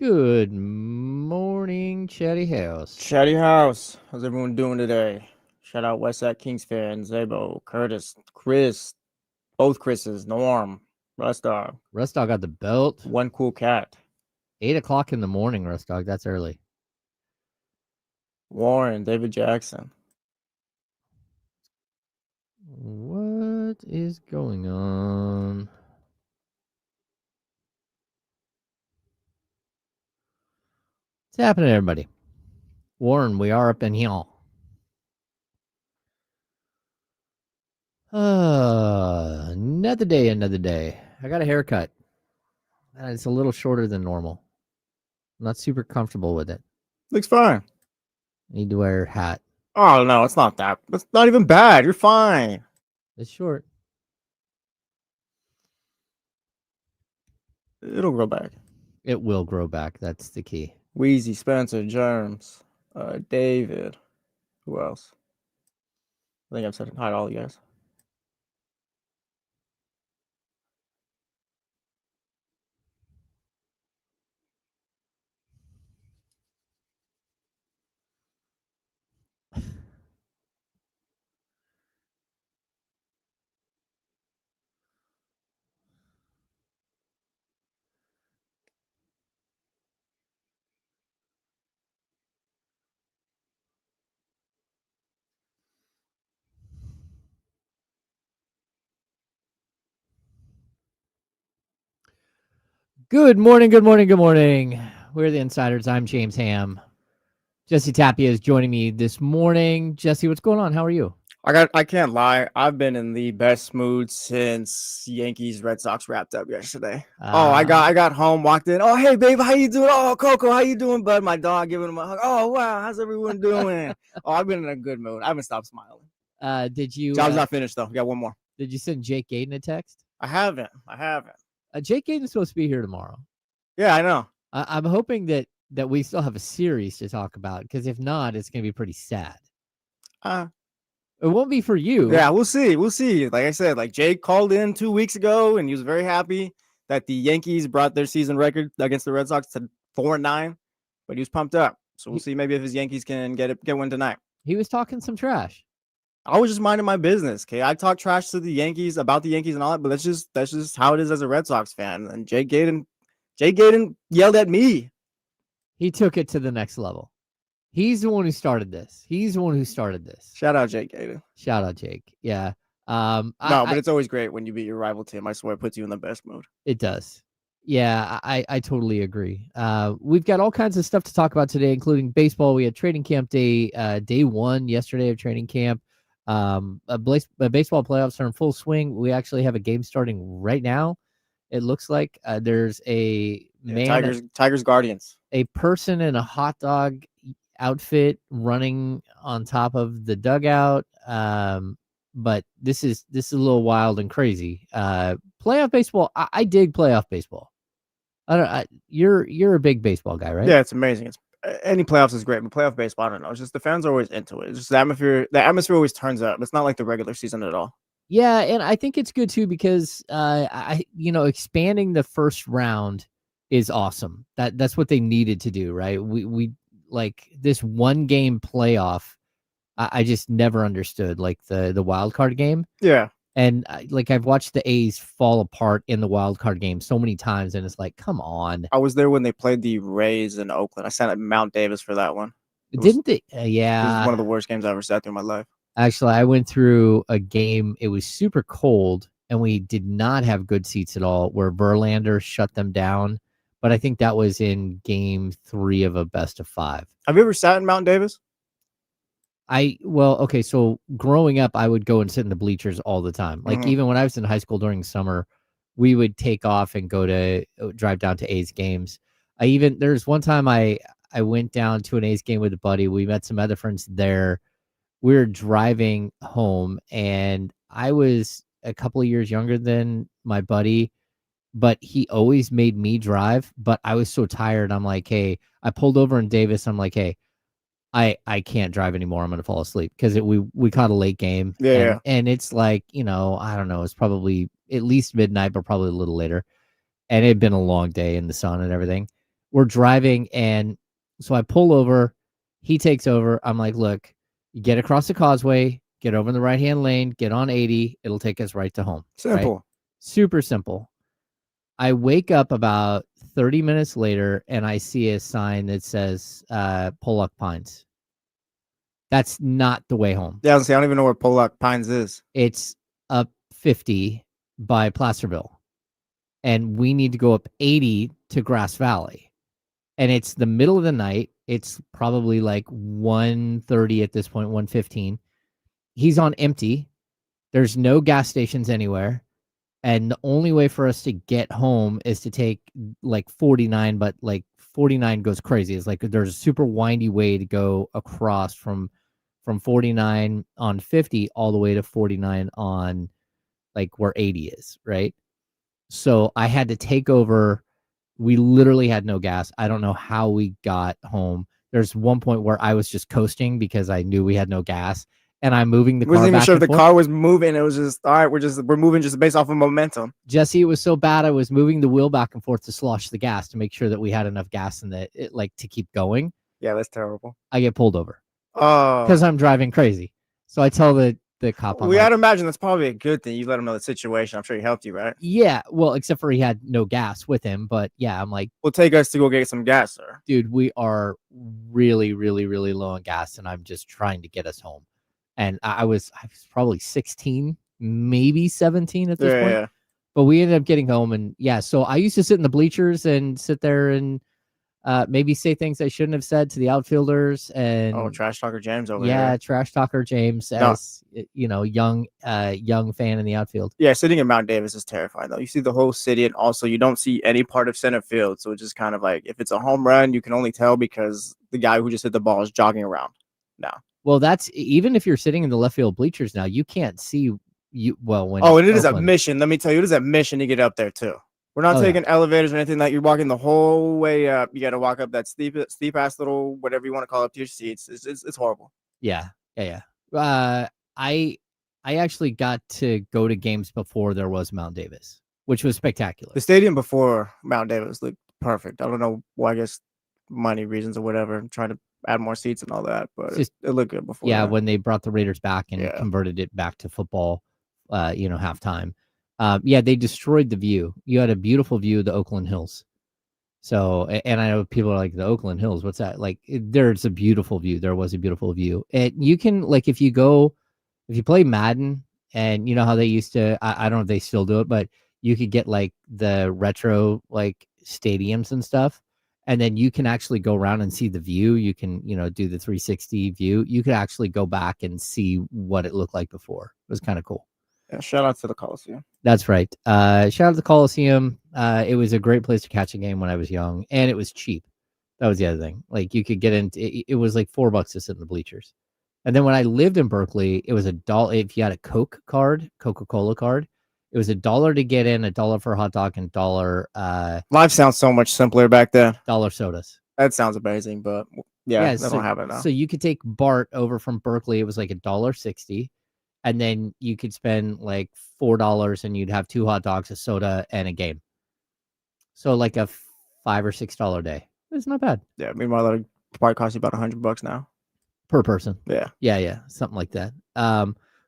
Good morning, Chatty House. Chatty House. How's everyone doing today? Shout out Westside Kings fans, Zabo, Curtis, Chris, both Chris's, Norm, Rustdog. Rustdog got the belt. One cool cat. 8 o'clock in the morning, Rustdog. That's early. Warren, David Jackson. What is going on? What's happening, everybody? Warren, we are up in here. Another day. I got a haircut. It's a little shorter than normal. I'm not super comfortable with it. Looks fine. Need to wear a hat. Oh, no, it's not that. It's not even bad. You're fine. It's short. It'll grow back. It will grow back. That's the key. Wheezy, Spencer, Germs, David. Who else? I think I've said hi to all you guys. Good morning. We're the Insiders. I'm James Ham. Jesse Tapia is joining me this morning. Jesse, what's going on? How are you? I can't lie. I've been in the best mood since Yankees Red Sox wrapped up yesterday. I got home, walked in. Oh, hey babe, how you doing? Oh, Coco, how you doing, bud? My dog giving him a hug. Oh, wow, how's everyone doing? I've been in a good mood. I haven't stopped smiling. Did you? Job's not finished though. We got one more. Did you send Jake Gadon a text? I haven't. Jake Gaden's supposed to be here tomorrow. Yeah, I know. I'm hoping that we still have a series to talk about, because if not, it's going to be pretty sad. It won't be for you. Yeah, we'll see. Like I said, Jake called in 2 weeks ago, and he was very happy that the Yankees brought their season record against the Red Sox to 4-9, but he was pumped up. So we'll see maybe if his Yankees can get one tonight. He was talking some trash. I was just minding my business. Okay, I talk trash to the Yankees about the Yankees and all that, but that's just how it is as a Red Sox fan. And Jake Gadon yelled at me. He took it to the next level. He's the one who started this. Shout out Jake Gadon. Shout out Jake. Yeah. But it's always great when you beat your rival team. I swear it puts you in the best mood. It does. Yeah, I totally agree. We've got all kinds of stuff to talk about today, including baseball. We had training camp day 1 yesterday of training camp. Baseball playoffs are in full swing. We actually have a game starting right now. It looks like there's a man, Tigers Guardians, a person in a hot dog outfit running on top of the dugout. But this is a little wild and crazy. Playoff baseball. I dig playoff baseball. You're a big baseball guy, right? Yeah, it's amazing. Any playoffs is great, but playoff baseball, I don't know. It's just the fans are always into it. It's just the atmosphere always turns up. It's not like the regular season at all. Yeah, and I think it's good too, because expanding the first round is awesome. That's what they needed to do, right? We like this one game playoff. I just never understood, like the wild card game. Yeah. And I've watched the A's fall apart in the wild card game so many times, and it's like, come on. I was there when they played the Rays in Oakland. I sat at Mount Davis for that one. Didn't they? Yeah. It was one of the worst games I ever sat through in my life. Actually, I went through a game. It was super cold, and we did not have good seats at all, where Verlander shut them down. But I think that was in game 3 of a best of 5. Have you ever sat in Mount Davis? So growing up, I would go and sit in the bleachers all the time. Even when I was in high school during summer, we would take off and drive down to A's games. There's one time I went down to an A's game with a buddy. We met some other friends there. We were driving home, and I was a couple of years younger than my buddy, but he always made me drive. But I was so tired. I'm like, hey, I pulled over in Davis. I'm like, hey, I can't drive anymore. I'm going to fall asleep, because we caught a late game. Yeah. And it's like, I don't know. It's probably at least midnight, but probably a little later. And it had been a long day in the sun and everything. we're driving, and so I pull over. He takes over. I'm like, look, you get across the causeway, get over in the right-hand lane, get on 80. It'll take us right to home. Simple. Right? Super simple. I wake up about 30 minutes later, and I see a sign that says Pollock Pines. That's not the way home. Yeah, I don't even know where Pollock Pines is. It's up 50 by Placerville, and we need to go up 80 to Grass Valley. And it's the middle of the night. It's probably like 1:30 at this point, 1:15. He's on empty. There's no gas stations anywhere. And the only way for us to get home is to take like 49, but like 49 goes crazy. It's like there's a super windy way to go across from 49 on 50 all the way to 49 on like where 80 is, right? So I had to take over. We literally had no gas. I don't know how we got home. There's one point where I was just coasting because I knew we had no gas, and I'm moving the car. Wasn't even sure if the car was moving. It was just all right. We're moving just based off of momentum. Jesse, it was so bad. I was moving the wheel back and forth to slosh the gas to make sure that we had enough gas in to keep going. Yeah, that's terrible. I get pulled over. Oh, because I'm driving crazy. So I tell the cop. We had to imagine that's probably a good thing. You let him know the situation. I'm sure he helped you, right? Yeah. Well, except for he had no gas with him. But yeah, I'm like, we'll take us to go get some gas, sir. Dude, we are really, really, really low on gas, and I'm just trying to get us home. And I was probably 16, maybe 17 at this point. Yeah. But we ended up getting home, and yeah. So I used to sit in the bleachers and sit there and maybe say things I shouldn't have said to the outfielders. And trash talker James over here. Yeah, trash talker James, as young fan in the outfield. Yeah, sitting in Mount Davis is terrifying though. You see the whole city, and also you don't see any part of center field. So it's just kind of like if it's a home run, you can only tell because the guy who just hit the ball is jogging around now. Well, that's even if you're sitting in the left field bleachers now, you can't see you well when. Oh, and it is a mission. Let me tell you, it is a mission to get up there too. We're not taking elevators or anything like you're walking the whole way up. You got to walk up that steep ass little, whatever you want to call it, to your seats. It's horrible. Yeah. I actually got to go to games before there was Mount Davis, which was spectacular. The stadium before Mount Davis looked perfect. I don't know why, I guess money reasons or whatever. I'm trying to add more seats and all that, but it looked good before. Yeah, when they brought the Raiders back and converted it back to football, halftime. They destroyed the view. You had a beautiful view of the Oakland Hills. So, and I know people are like, the Oakland Hills, what's that? Like, there's a beautiful view. There was a beautiful view. And you can, like, if you play Madden, and you know how they used to, I don't know if they still do it, but you could get like the retro, like, stadiums and stuff. And then you can actually go around and see the view. You can, do the 360 view. You could actually go back and see what it looked like before. It was kind of cool. Yeah, shout out to the Coliseum. That's right. Shout out to the Coliseum. It was a great place to catch a game when I was young, and it was cheap. That was the other thing. Like you could get into it was like $4 to sit in the bleachers. And then when I lived in Berkeley, it was $1 if you had a Coca-Cola card. It was $1 to get in, $1 for a hot dog, and $1. Life sounds so much simpler back then. $1 sodas. That sounds amazing, but they don't have it now. So you could take BART over from Berkeley. It was like $1.60. And then you could spend like $4 and you'd have 2 hot dogs, a soda, and a game. So like a $5 or $6 day. It's not bad. Yeah, meanwhile, that'll probably cost you about $100 now. Per person. Yeah. Something like that.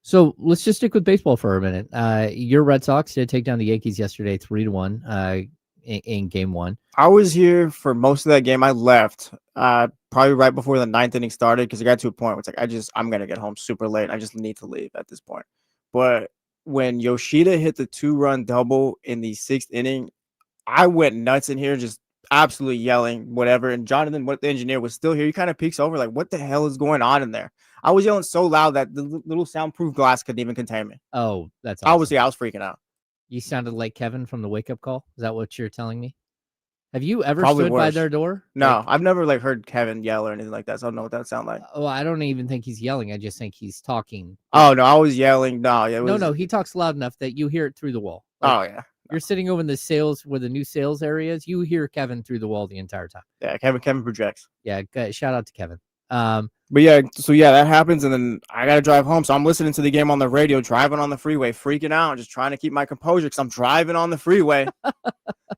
So let's just stick with baseball for a minute. Your Red Sox did take down the Yankees yesterday 3-1 in game 1. I was here for most of that game. I left probably right before the 9th inning started because it got to a point where it's like I'm gonna get home super late. I just need to leave at this point. But when Yoshida hit the 2-run double in the 6th inning, I went nuts in here, just absolutely yelling whatever. And Jonathan, the engineer, was still here. He kind of peeks over like, what the hell is going on in there? I was yelling so loud that the little soundproof glass couldn't even contain me. Oh, that's awesome. I was freaking out. You sounded like Kevin from the Wake Up Call. Is that what you're telling me? Have you ever stood by their door? No, I've never heard Kevin yell or anything like that. So I don't know what that sounds like. Oh, I don't even think he's yelling. I just think he's talking. Oh no, I was yelling. No, no, he talks loud enough that you hear it through the wall. You're sitting over in the sales where the new sales areas. You hear Kevin through the wall the entire time. Yeah, Kevin projects. Yeah, shout out to Kevin. But yeah, so yeah, that happens, and then I gotta drive home. So I'm listening to the game on the radio, driving on the freeway, freaking out, just trying to keep my composure because I'm driving on the freeway.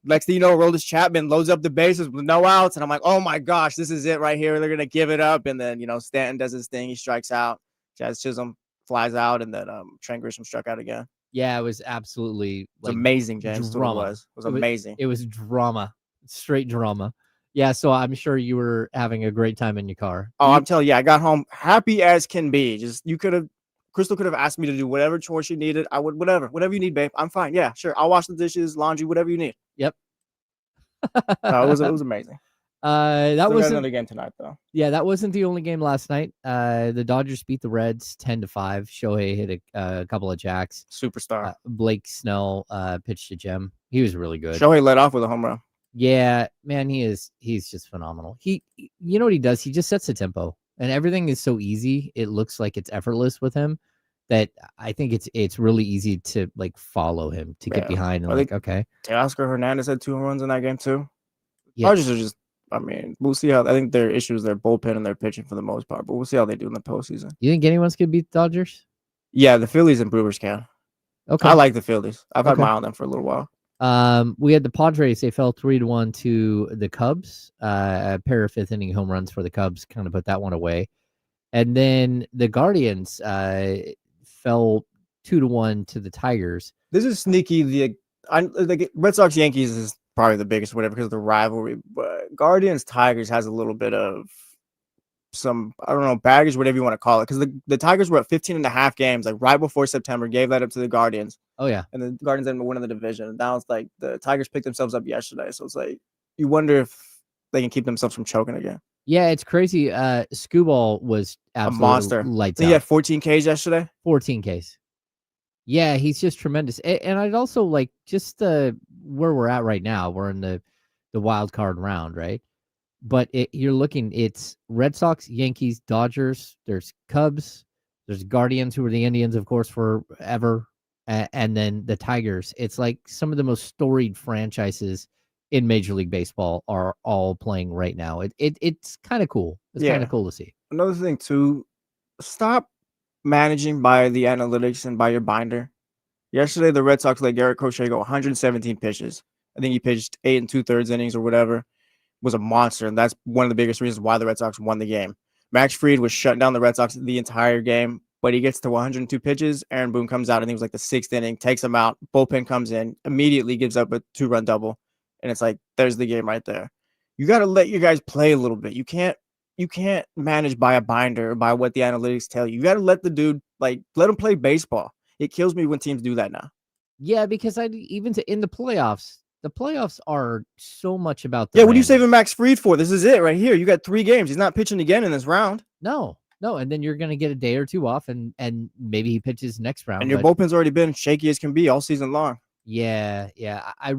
Next thing you know, Roldis Chapman loads up the bases with no outs, and I'm like, oh my gosh, this is it right here. They're gonna give it up, and then Stanton does his thing, he strikes out. Jazz Chisholm flies out, and then Trent Grisham struck out again. Yeah, it was absolutely like amazing, James. Drama. It was amazing. It was drama, straight drama. Yeah, so I'm sure you were having a great time in your car. Oh, I'm telling you, I got home happy as can be. Crystal could have asked me to do whatever chore she needed. I would, whatever you need, babe. I'm fine. Yeah, sure. I'll wash the dishes, laundry, whatever you need. Yep. It was amazing. That was another game tonight, though. Yeah, that wasn't the only game last night. The Dodgers beat the Reds 10-5. Shohei hit a couple of jacks. Superstar. Blake Snell pitched a gem. He was really good. Shohei led off with a home run. Yeah, man, he's just phenomenal. You know what he does? He just sets the tempo, and everything is so easy. It looks like it's effortless with him that I think it's really easy to like follow him, to get behind and okay. Teoscar Hernandez had 2 home runs in that game too. Yeah. Dodgers are just, we'll see how. I think their issue is their bullpen and their pitching for the most part, but we'll see how they do in the postseason. You think anyone's gonna beat the Dodgers? Yeah, the Phillies and Brewers can. Okay. I like the Phillies. I've had my eye on them for a little while. We had the Padres. They fell 3-1 to the Cubs. A pair of 5th inning home runs for the Cubs kind of put that one away. And then the Guardians fell 2-1 to the Tigers. This is sneaky. The Red Sox Yankees is probably the biggest, whatever, because of the rivalry. But Guardians Tigers has a little bit of some, I don't know, baggage, whatever you want to call it, because the Tigers were at 15.5 games, like right before September, gave that up to the Guardians. Oh yeah, and the Guardians ended up winning the division. And now it's like the Tigers picked themselves up yesterday, so it's like you wonder if they can keep themselves from choking again. Yeah, it's crazy. Skubal was absolutely a monster. Lights out. He had 14 Ks yesterday. 14 Ks. Yeah, he's just tremendous. And I'd also like just where we're at right now. We're in the wild card round, right? But you're looking, it's Red Sox, Yankees, Dodgers. There's Cubs. There's Guardians, who were the Indians, of course, forever. And then the Tigers. It's like some of the most storied franchises in Major League Baseball are all playing right now. It's kind of cool. It's kind of cool to see. Another thing, too, stop managing by the analytics and by your binder. Yesterday, the Red Sox let Garrett Crochet go 117 pitches. I think he pitched 8 2/3 innings or whatever. Was a monster, and that's one of the biggest reasons why the Red Sox won the game. Max Fried was shutting down the Red Sox the entire game, but he gets to 102 pitches. Aaron Boone comes out, and he was like the 6th inning, takes him out. Bullpen comes in, immediately gives up a 2-run double, and it's like there's the game right there. You got to let your guys play a little bit. You can't manage by a binder or by what the analytics tell you. You got to let the dude let him play baseball. It kills me when teams do that now. Yeah, because in the playoffs. The playoffs are so much about what are you saving Max Fried for? This is it right here. You got 3 games. He's not pitching again in this round. No. And then you're going to get a day or 2 off, and maybe he pitches next round. And your bullpen's already been shaky as can be all season long. Yeah. I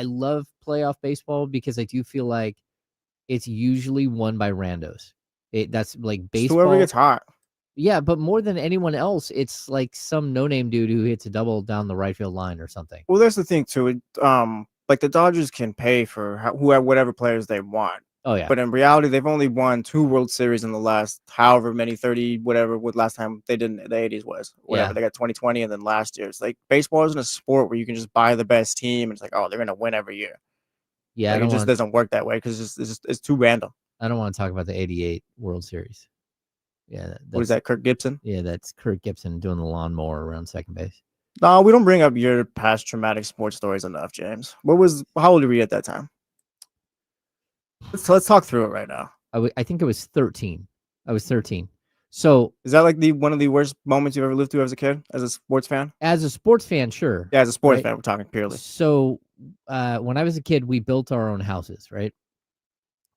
love playoff baseball because I do feel like it's usually won by randos. That's like baseball. Whoever gets hot. Yeah, but more than anyone else, it's like some no-name dude who hits a double down the right field line or something. Well, that's the thing too. Like the Dodgers can pay for whatever players they want. Oh yeah. But in reality, they've only won 2 World Series in the last however many 30 whatever. What last time they did in the 80s was whatever. Yeah. They got 2020 and then last year. It's like baseball isn't a sport where you can just buy the best team and it's like, oh, they're gonna win every year. Yeah, it just doesn't work that way because it's too random. I don't want to talk about the '88 World Series. Yeah, what is that, Kirk Gibson? Yeah, that's Kirk Gibson doing the lawnmower around second base. No, we don't bring up your past traumatic sports stories enough, James. How old were you at that time? Let's talk through it right now. I think I was 13. I was 13. So is that like one of the worst moments you've ever lived through as a kid, as a sports fan? As a sports fan, sure. Yeah, as a sports fan, we're talking purely. So when I was a kid, we built our own houses, right?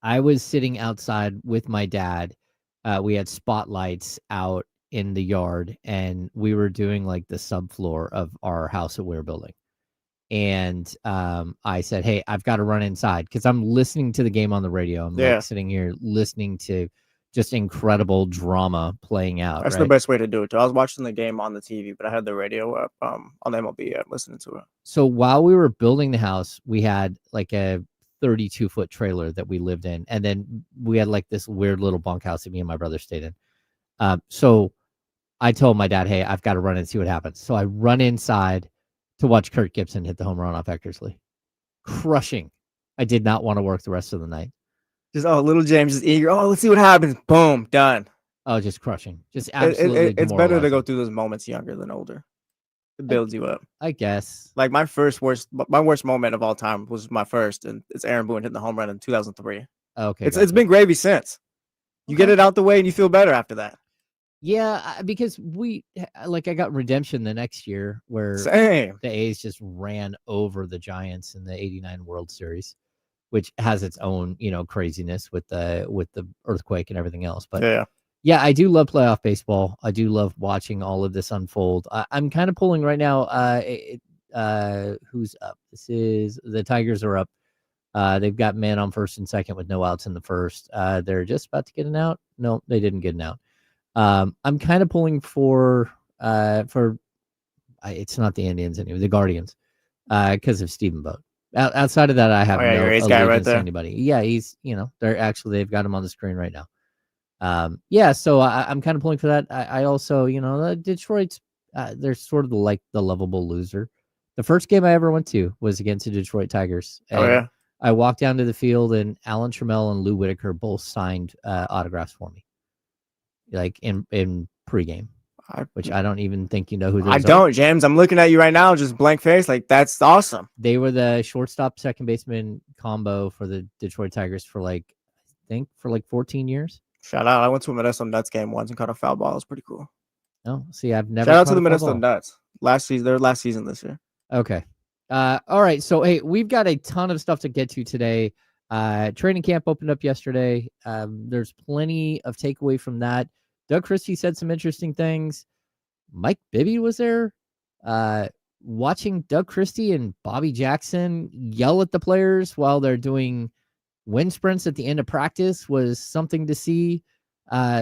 I was sitting outside with my dad. We had spotlights out in the yard, and we were doing like the subfloor of our house that we were building. And I said, hey, I've got to run inside because I'm listening to the game on the radio. I'm like sitting here listening to just incredible drama playing out. That's the best way to do it. I was watching the game on the TV, but I had the radio up on the MLB listening to it. So while we were building the house, we had like a 32-foot trailer that we lived in, and then we had like this weird little bunkhouse that me and my brother stayed in. So I told my dad, "Hey, I've got to run and see what happens." So I run inside to watch Kurt Gibson hit the home run off Eckersley, crushing. I did not want to work the rest of the night. Just little James is eager. Oh, let's see what happens. Boom, done. Oh, just crushing. Just absolutely. It's better to go through those moments younger than older. It builds you up. I guess. Like my worst moment of all time was my first, and it's Aaron Boone hitting the home run in 2003. Okay, it's been gravy since. You get it out the way, and you feel better after that. Yeah, because I got redemption the next year where Same. The A's just ran over the Giants in the '89 World Series, which has its own craziness with the earthquake and everything else. But yeah, I do love playoff baseball. I do love watching all of this unfold. I'm kind of pulling right now. Who's up? This is the Tigers are up. They've got man on first and second with no outs in the first. They're just about to get an out. No, they didn't get an out. I'm kind of pulling for it's not the Indians anyway, the Guardians, because of Stephen Vogt. Outside of that, I have no allegiance to anybody. Yeah, they've got him on the screen right now. So I'm kind of pulling for that. I also, Detroit's they're sort of the lovable loser. The first game I ever went to was against the Detroit Tigers. And I walked down to the field, and Alan Trammell and Lou Whitaker both signed autographs for me, like in pregame, which I don't even think you know who those are. I don't, James. I'm looking at you right now, just blank face. Like, that's awesome. They were the shortstop, second baseman combo for the Detroit Tigers for 14 years. Shout out. I went to a Minnesota Nuts game once and caught a foul ball. It was pretty cool. Oh, see, I've never. Shout out to the Minnesota Nuts. Their last season this year. Okay. All right. So, hey, we've got a ton of stuff to get to today. Training camp opened up yesterday. There's plenty of takeaway from that. Doug Christie said some interesting things. Mike Bibby was there. Watching Doug Christie and Bobby Jackson yell at the players while they're doing wind sprints at the end of practice was something to see.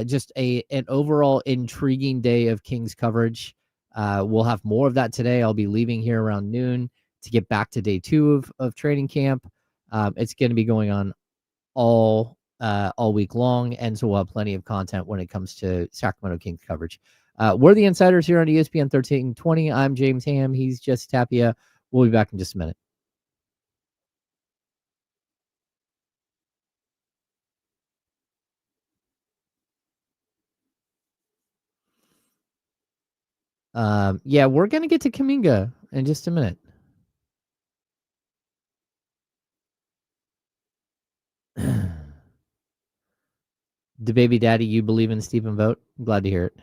Just an overall intriguing day of Kings coverage. We'll have more of that today. I'll be leaving here around noon to get back to day 2 of training camp. It's going to be going on all week long, and so we'll have plenty of content when it comes to Sacramento Kings coverage. We're the Insiders here on ESPN 1320. I'm James Ham. He's Jess Tapia. We'll be back in just a minute. We're going to get to Kuminga in just a minute. The baby daddy, you believe in Stephen Vogt? I'm glad to hear it.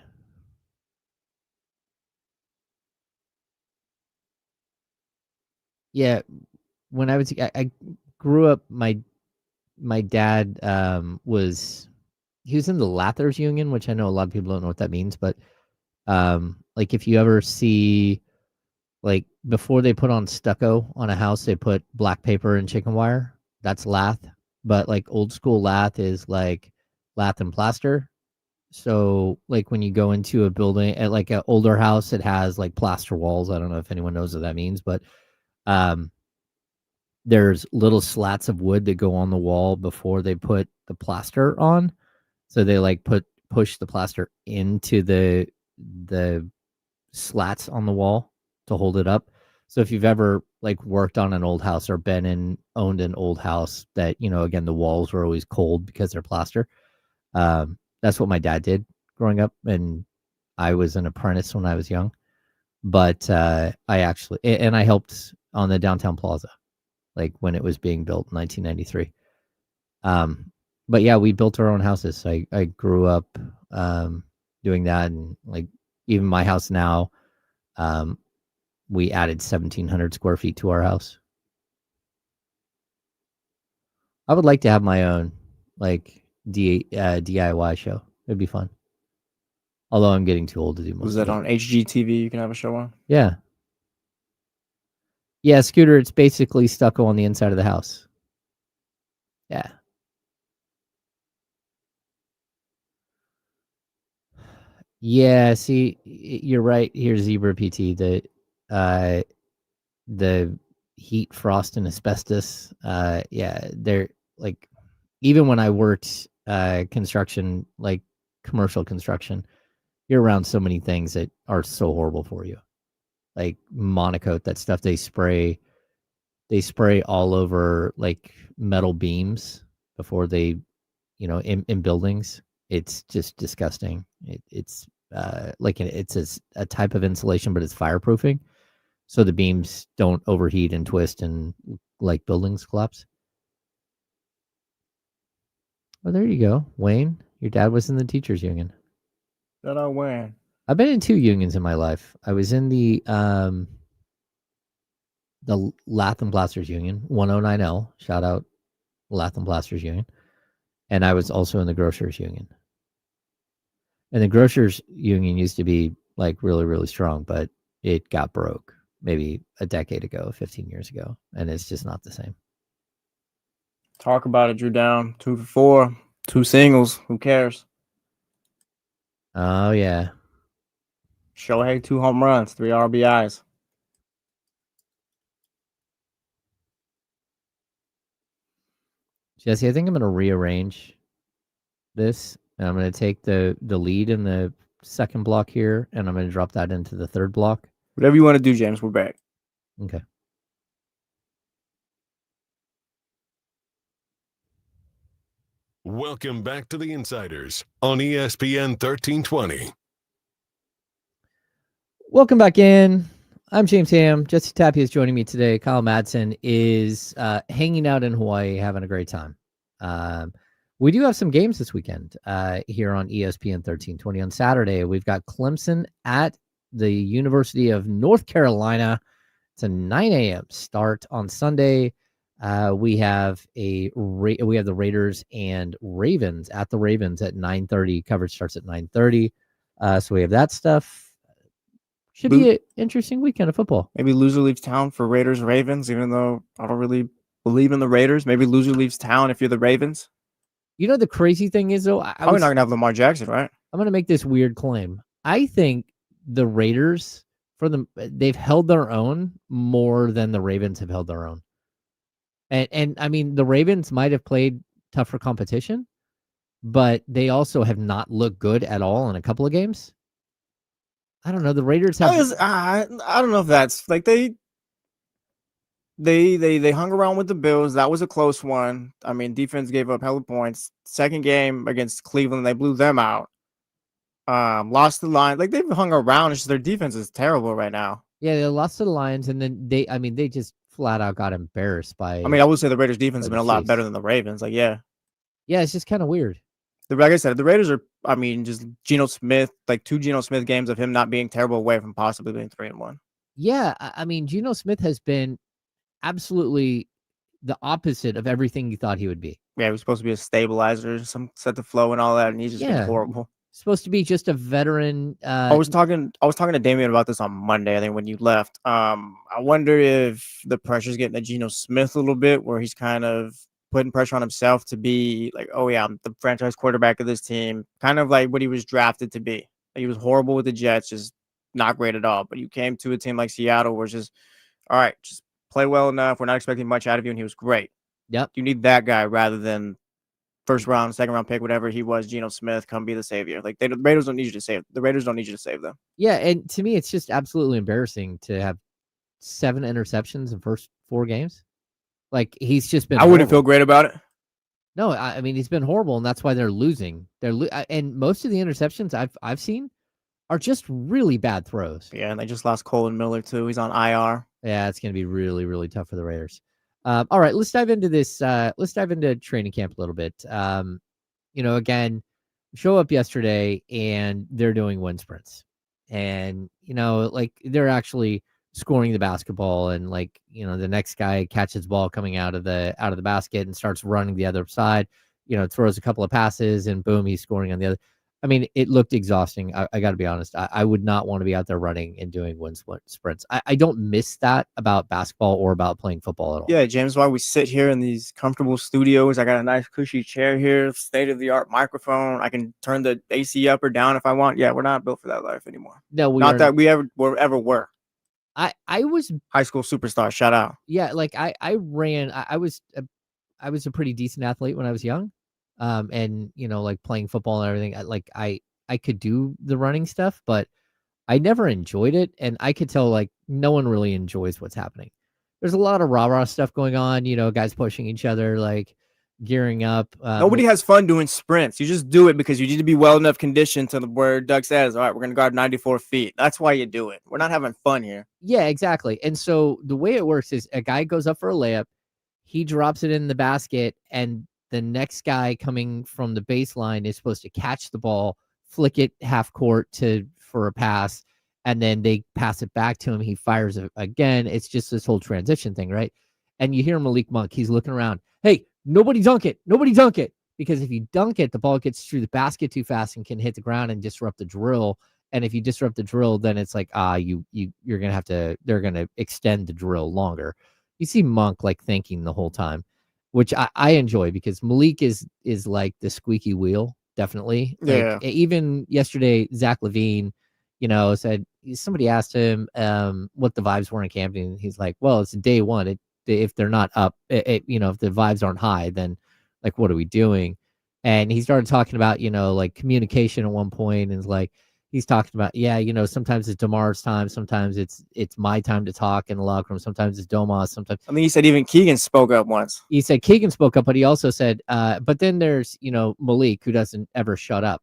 Yeah, when I grew up, my dad was in the Lathers Union, which I know a lot of people don't know what that means, but if you ever see, before they put on stucco on a house, they put black paper and chicken wire. That's lath, but old school lath is lath and plaster. So when you go into a building at an older house, it has plaster walls. I don't know if anyone knows what that means, but there's little slats of wood that go on the wall before they put the plaster on. So they push the plaster into the slats on the wall to hold it up. So if you've ever worked on an old house or owned an old house that, again, the walls were always cold because they're plaster. That's what my dad did growing up, and I was an apprentice when I was young. But I helped on the downtown plaza, when it was being built in 1993. But yeah, we built our own houses. I grew up doing that, and even my house now, we added 1,700 square feet to our house. I would like to have my own DIY show. It'd be fun. Although I'm getting too old to do most. Was that on HGTV? You can have a show on. Yeah. Yeah, Scooter. It's basically stucco on the inside of the house. Yeah. Yeah. See, you're right. Here's Zebra PT. heat, frost, and asbestos. Yeah, they're like, even when I worked construction, like commercial construction, you're around so many things that are so horrible for you. Like Monocoat, that stuff they spray all over like metal beams before they, in buildings. It's just disgusting. It's it's a type of insulation, but it's fireproofing, so the beams don't overheat and twist and like buildings collapse. Well, there you go, Wayne. Your dad was in the teachers union. That I win. I've been in 2 unions in my life. I was in the Lath and Blasters Union, 109L. Shout out Lath and Blasters Union. And I was also in the Grocers Union. And the Grocers Union used to be like really, really strong, but it got broke maybe a decade ago, 15 years ago. And it's just not the same. Talk about it, Drew Down. 2 for 4, 2 singles. Who cares? Oh, yeah. Shohei, 2 home runs, 3 RBIs. Jesse, I think I'm going to rearrange this. And I'm going to take the lead in the second block here, and I'm going to drop that into the third block. Whatever you want to do, James. We're back. Okay. Welcome back to the Insiders on ESPN 1320. Welcome back in. I'm James Ham. Jesse Tapia is joining me today. Kyle Madsen is hanging out in Hawaii, having a great time. We do have some games this weekend here on ESPN 1320. On Saturday, we've got Clemson at the University of North Carolina. It's a 9 a.m. start. On Sunday, we have the Raiders and Ravens at the Ravens at 9:30. Coverage starts at 9:30. So we have that stuff. Should be an interesting weekend of football. Maybe loser leaves town for Raiders Ravens, even though I don't really believe in the Raiders. Maybe loser leaves town if you're the Ravens. You know, the crazy thing is, though, probably not going to have Lamar Jackson, right? I'm going to make this weird claim. I think the Raiders, they've held their own more than the Ravens have held their own. And I mean, the Ravens might have played tougher competition, but they also have not looked good at all in a couple of games. I don't know. The Raiders have. I don't know if that's like they hung around with the Bills. That was a close one. I mean, defense gave up hella points. Second game against Cleveland, they blew them out. Lost the line. Like they've hung around. It's just their defense is terrible right now. Yeah, they lost to the Lions, and then they just flat out got embarrassed by. I mean, I would say the Raiders' defense has been a lot better than the Ravens. Like, yeah, it's just kind of weird. Like I said, the Raiders are. I mean, just Geno Smith, like 2 Geno Smith games of him not being terrible away from possibly being 3-1. Yeah, I mean, Geno Smith has been absolutely the opposite of everything you thought he would be. Yeah, he was supposed to be a stabilizer, some set the flow and all that, and he's just been horrible. Supposed to be just a veteran. I was talking to Damian about this on Monday, I think, when you left. I wonder if the pressure's getting to Geno Smith a little bit, where he's kind of putting pressure on himself to be like, oh yeah, I'm the franchise quarterback of this team, kind of like what he was drafted to be. Like, he was horrible with the Jets, just not great at all. But you came to a team like Seattle, where it's just, all right, just play well enough. We're not expecting much out of you, and he was great. Yep. You need that guy rather than first round, second round pick, whatever he was, Geno Smith, come be the savior. Like the Raiders don't need you to save. The Raiders don't need you to save them. Yeah, and to me, it's just absolutely embarrassing to have 7 interceptions in first 4 games. Like, he's just been. I wouldn't feel great about it. No, I mean, he's been horrible, and that's why they're losing. And most of the interceptions I've seen are just really bad throws. Yeah, and they just lost Colin Miller too. He's on IR. Yeah, it's going to be really, really tough for the Raiders. All right, let's dive into this. Let's dive into training camp a little bit. Again, show up yesterday, and they're doing wind sprints, and like they're actually scoring the basketball, and like the next guy catches ball coming out of the basket and starts running the other side. Throws a couple of passes, and boom, he's scoring on the other. I mean, it looked exhausting. I got to be honest. I would not want to be out there running and doing wind sprints. I don't miss that about basketball or about playing football at all. Yeah, James, why we sit here in these comfortable studios. I got a nice cushy chair here, state-of-the-art microphone. I can turn the AC up or down if I want. Yeah, we're not built for that life anymore. No, not that we ever were. I was High school superstar. Shout out. yeah, like I ran. I was a pretty decent athlete when I was young, and like playing football and everything. I could do the running stuff, but I never enjoyed it, and I could tell like no one really enjoys what's happening. There's a lot of rah-rah stuff going on, guys pushing each other, like gearing up. Nobody has fun doing sprints. You just do it because you need to be well enough conditioned to where Doug says, all right, we're going to guard 94 feet. That's why you do it. We're not having fun here. Yeah, exactly. And so the way it works is a guy goes up for a layup, he drops it in the basket, and the next guy coming from the baseline is supposed to catch the ball, flick it half court for a pass, and then they pass it back to him. He fires it again. It's just this whole transition thing, right? And you hear Malik Monk. He's looking around. Hey, nobody dunk it. Nobody dunk it. Because if you dunk it, the ball gets through the basket too fast and can hit the ground and disrupt the drill. And if you disrupt the drill, then it's like, you're going to have to, they're going to extend the drill longer. You see Monk like thinking the whole time, which I enjoy because Malik is like the squeaky wheel. Definitely. Yeah. Like, even yesterday, Zach LaVine, said somebody asked him what the vibes were in camp, and he's like, well, it's day one. If they're not up, if the vibes aren't high, then like, what are we doing? And he started talking about, like communication at one point, and like, he's talking about, sometimes it's DeMar's time, sometimes it's my time to talk in the locker room, sometimes it's Domas, sometimes. I mean, he said even Keegan spoke up once. He said Keegan spoke up, but he also said, but then there's, Malik, who doesn't ever shut up.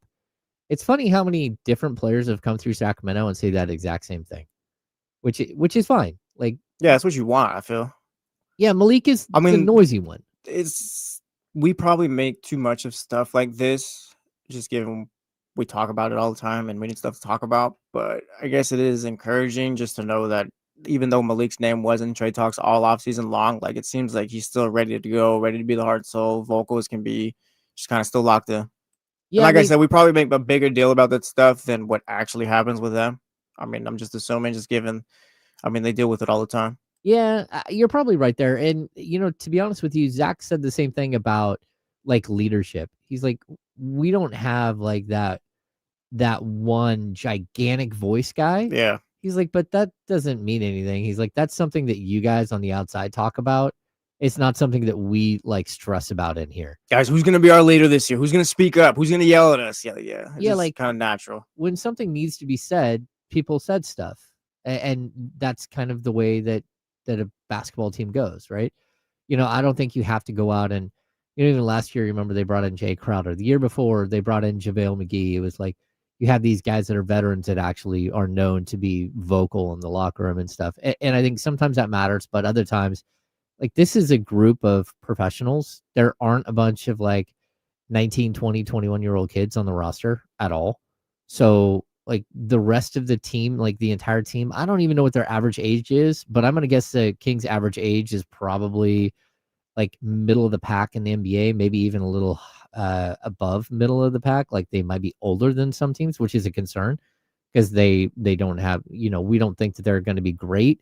It's funny how many different players have come through Sacramento and say that exact same thing, which is fine. Like, yeah, that's what you want, I feel. Yeah, Malik is the noisy one. We probably make too much of stuff like this, just given we talk about it all the time and we need stuff to talk about. But I guess it is encouraging just to know that even though Malik's name wasn't in trade talks all offseason long, like it seems like he's still ready to go, ready to be the heart, soul, vocals can be just kind of still locked in. Yeah, and like I said, we probably make a bigger deal about that stuff than what actually happens with them. I mean, I'm just assuming, they deal with it all the time. Yeah, you're probably right there. And, to be honest with you, Zach said the same thing about like leadership. He's like, we don't have like that one gigantic voice guy. Yeah. He's like, but that doesn't mean anything. He's like, that's something that you guys on the outside talk about. It's not something that we like stress about in here. Guys, who's going to be our leader this year? Who's going to speak up? Who's going to yell at us? Yeah. Yeah, like kind of natural. When something needs to be said, people said stuff. And that's kind of the way that a basketball team goes, right? I don't think you have to go out and, even last year, remember they brought in Jay Crowder. The year before, they brought in JaVale McGee. It was like you have these guys that are veterans that actually are known to be vocal in the locker room and stuff. And I think sometimes that matters, but other times, like this is a group of professionals. There aren't a bunch of like 19, 20, 21-year-old kids on the roster at all. So like the rest of the team, like the entire team, I don't even know what their average age is, but I'm going to guess the Kings' average age is probably like middle of the pack in the NBA, maybe even a little above middle of the pack. Like they might be older than some teams, which is a concern because they don't have, we don't think that they're going to be great,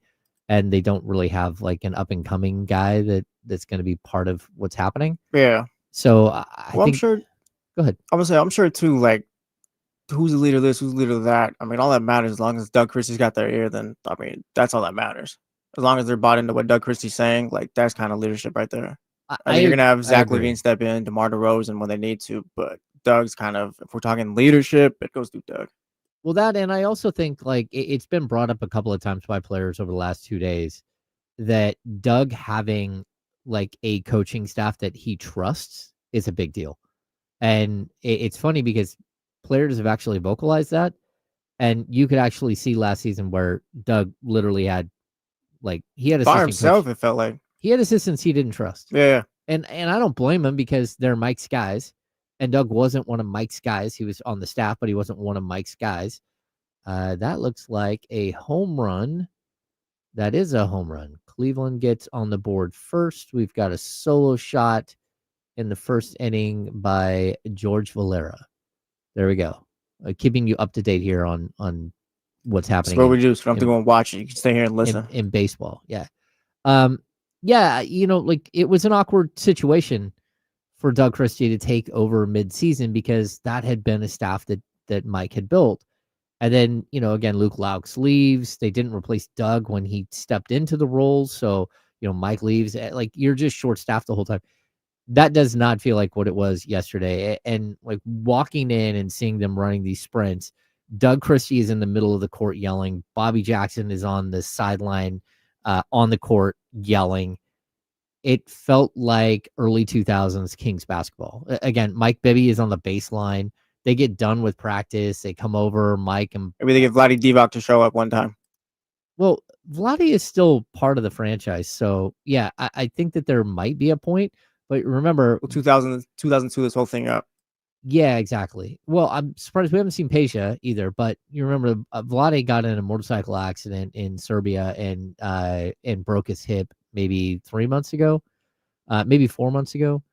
and they don't really have like an up and coming guy that's going to be part of what's happening. Yeah. So I think, I'm sure. Go ahead. I'm gonna say I'm sure too. Like, who's the leader of this? Who's the leader of that? I mean, all that matters as long as Doug Christie's got their ear. Then I mean, that's all that matters. As long as they're bought into what Doug Christie's saying, like that's kind of leadership right there. I mean, you're gonna have Zach LaVine step in, DeMar DeRozan when they need to, but Doug's kind of, if we're talking leadership, it goes through Doug. Well, that, and I also think like it's been brought up a couple of times by players over the last 2 days that Doug having like a coaching staff that he trusts is a big deal. And it's funny because players have actually vocalized that. And you could actually see last season where Doug literally had like, he had by himself, it felt like. He had assistants he didn't trust. Yeah. And I don't blame him because they're Mike's guys. And Doug wasn't one of Mike's guys. He was on the staff, but he wasn't one of Mike's guys. That looks like a home run. That is a home run. Cleveland gets on the board first. We've got a solo shot in the first inning by George Valera. There we go. Keeping you up to date here on what's happening. That's what we do. So don't have to go and watch it. You can stay here and listen. In baseball, yeah. Yeah, like it was an awkward situation for Doug Christie to take over mid-season because that had been a staff that Mike had built. And then, again, Luke Laux leaves. They didn't replace Doug when he stepped into the role. So, Mike leaves. Like, you're just short-staffed the whole time. That does not feel like what it was yesterday. And like walking in and seeing them running these sprints, Doug Christie is in the middle of the court yelling. Bobby Jackson is on the sideline on the court yelling. It felt like early 2000s Kings basketball. Again, Mike Bibby is on the baseline. They get done with practice. They come over, Mike and maybe they get Vlade Divac to show up one time. Well, Vlade is still part of the franchise. So, yeah, I think that there might be a point. But remember, 2002, this whole thing up. Yeah, exactly. Well, I'm surprised we haven't seen Pesha either. But you remember, Vlade got in a motorcycle accident in Serbia and broke his hip maybe 3 months ago, maybe 4 months ago.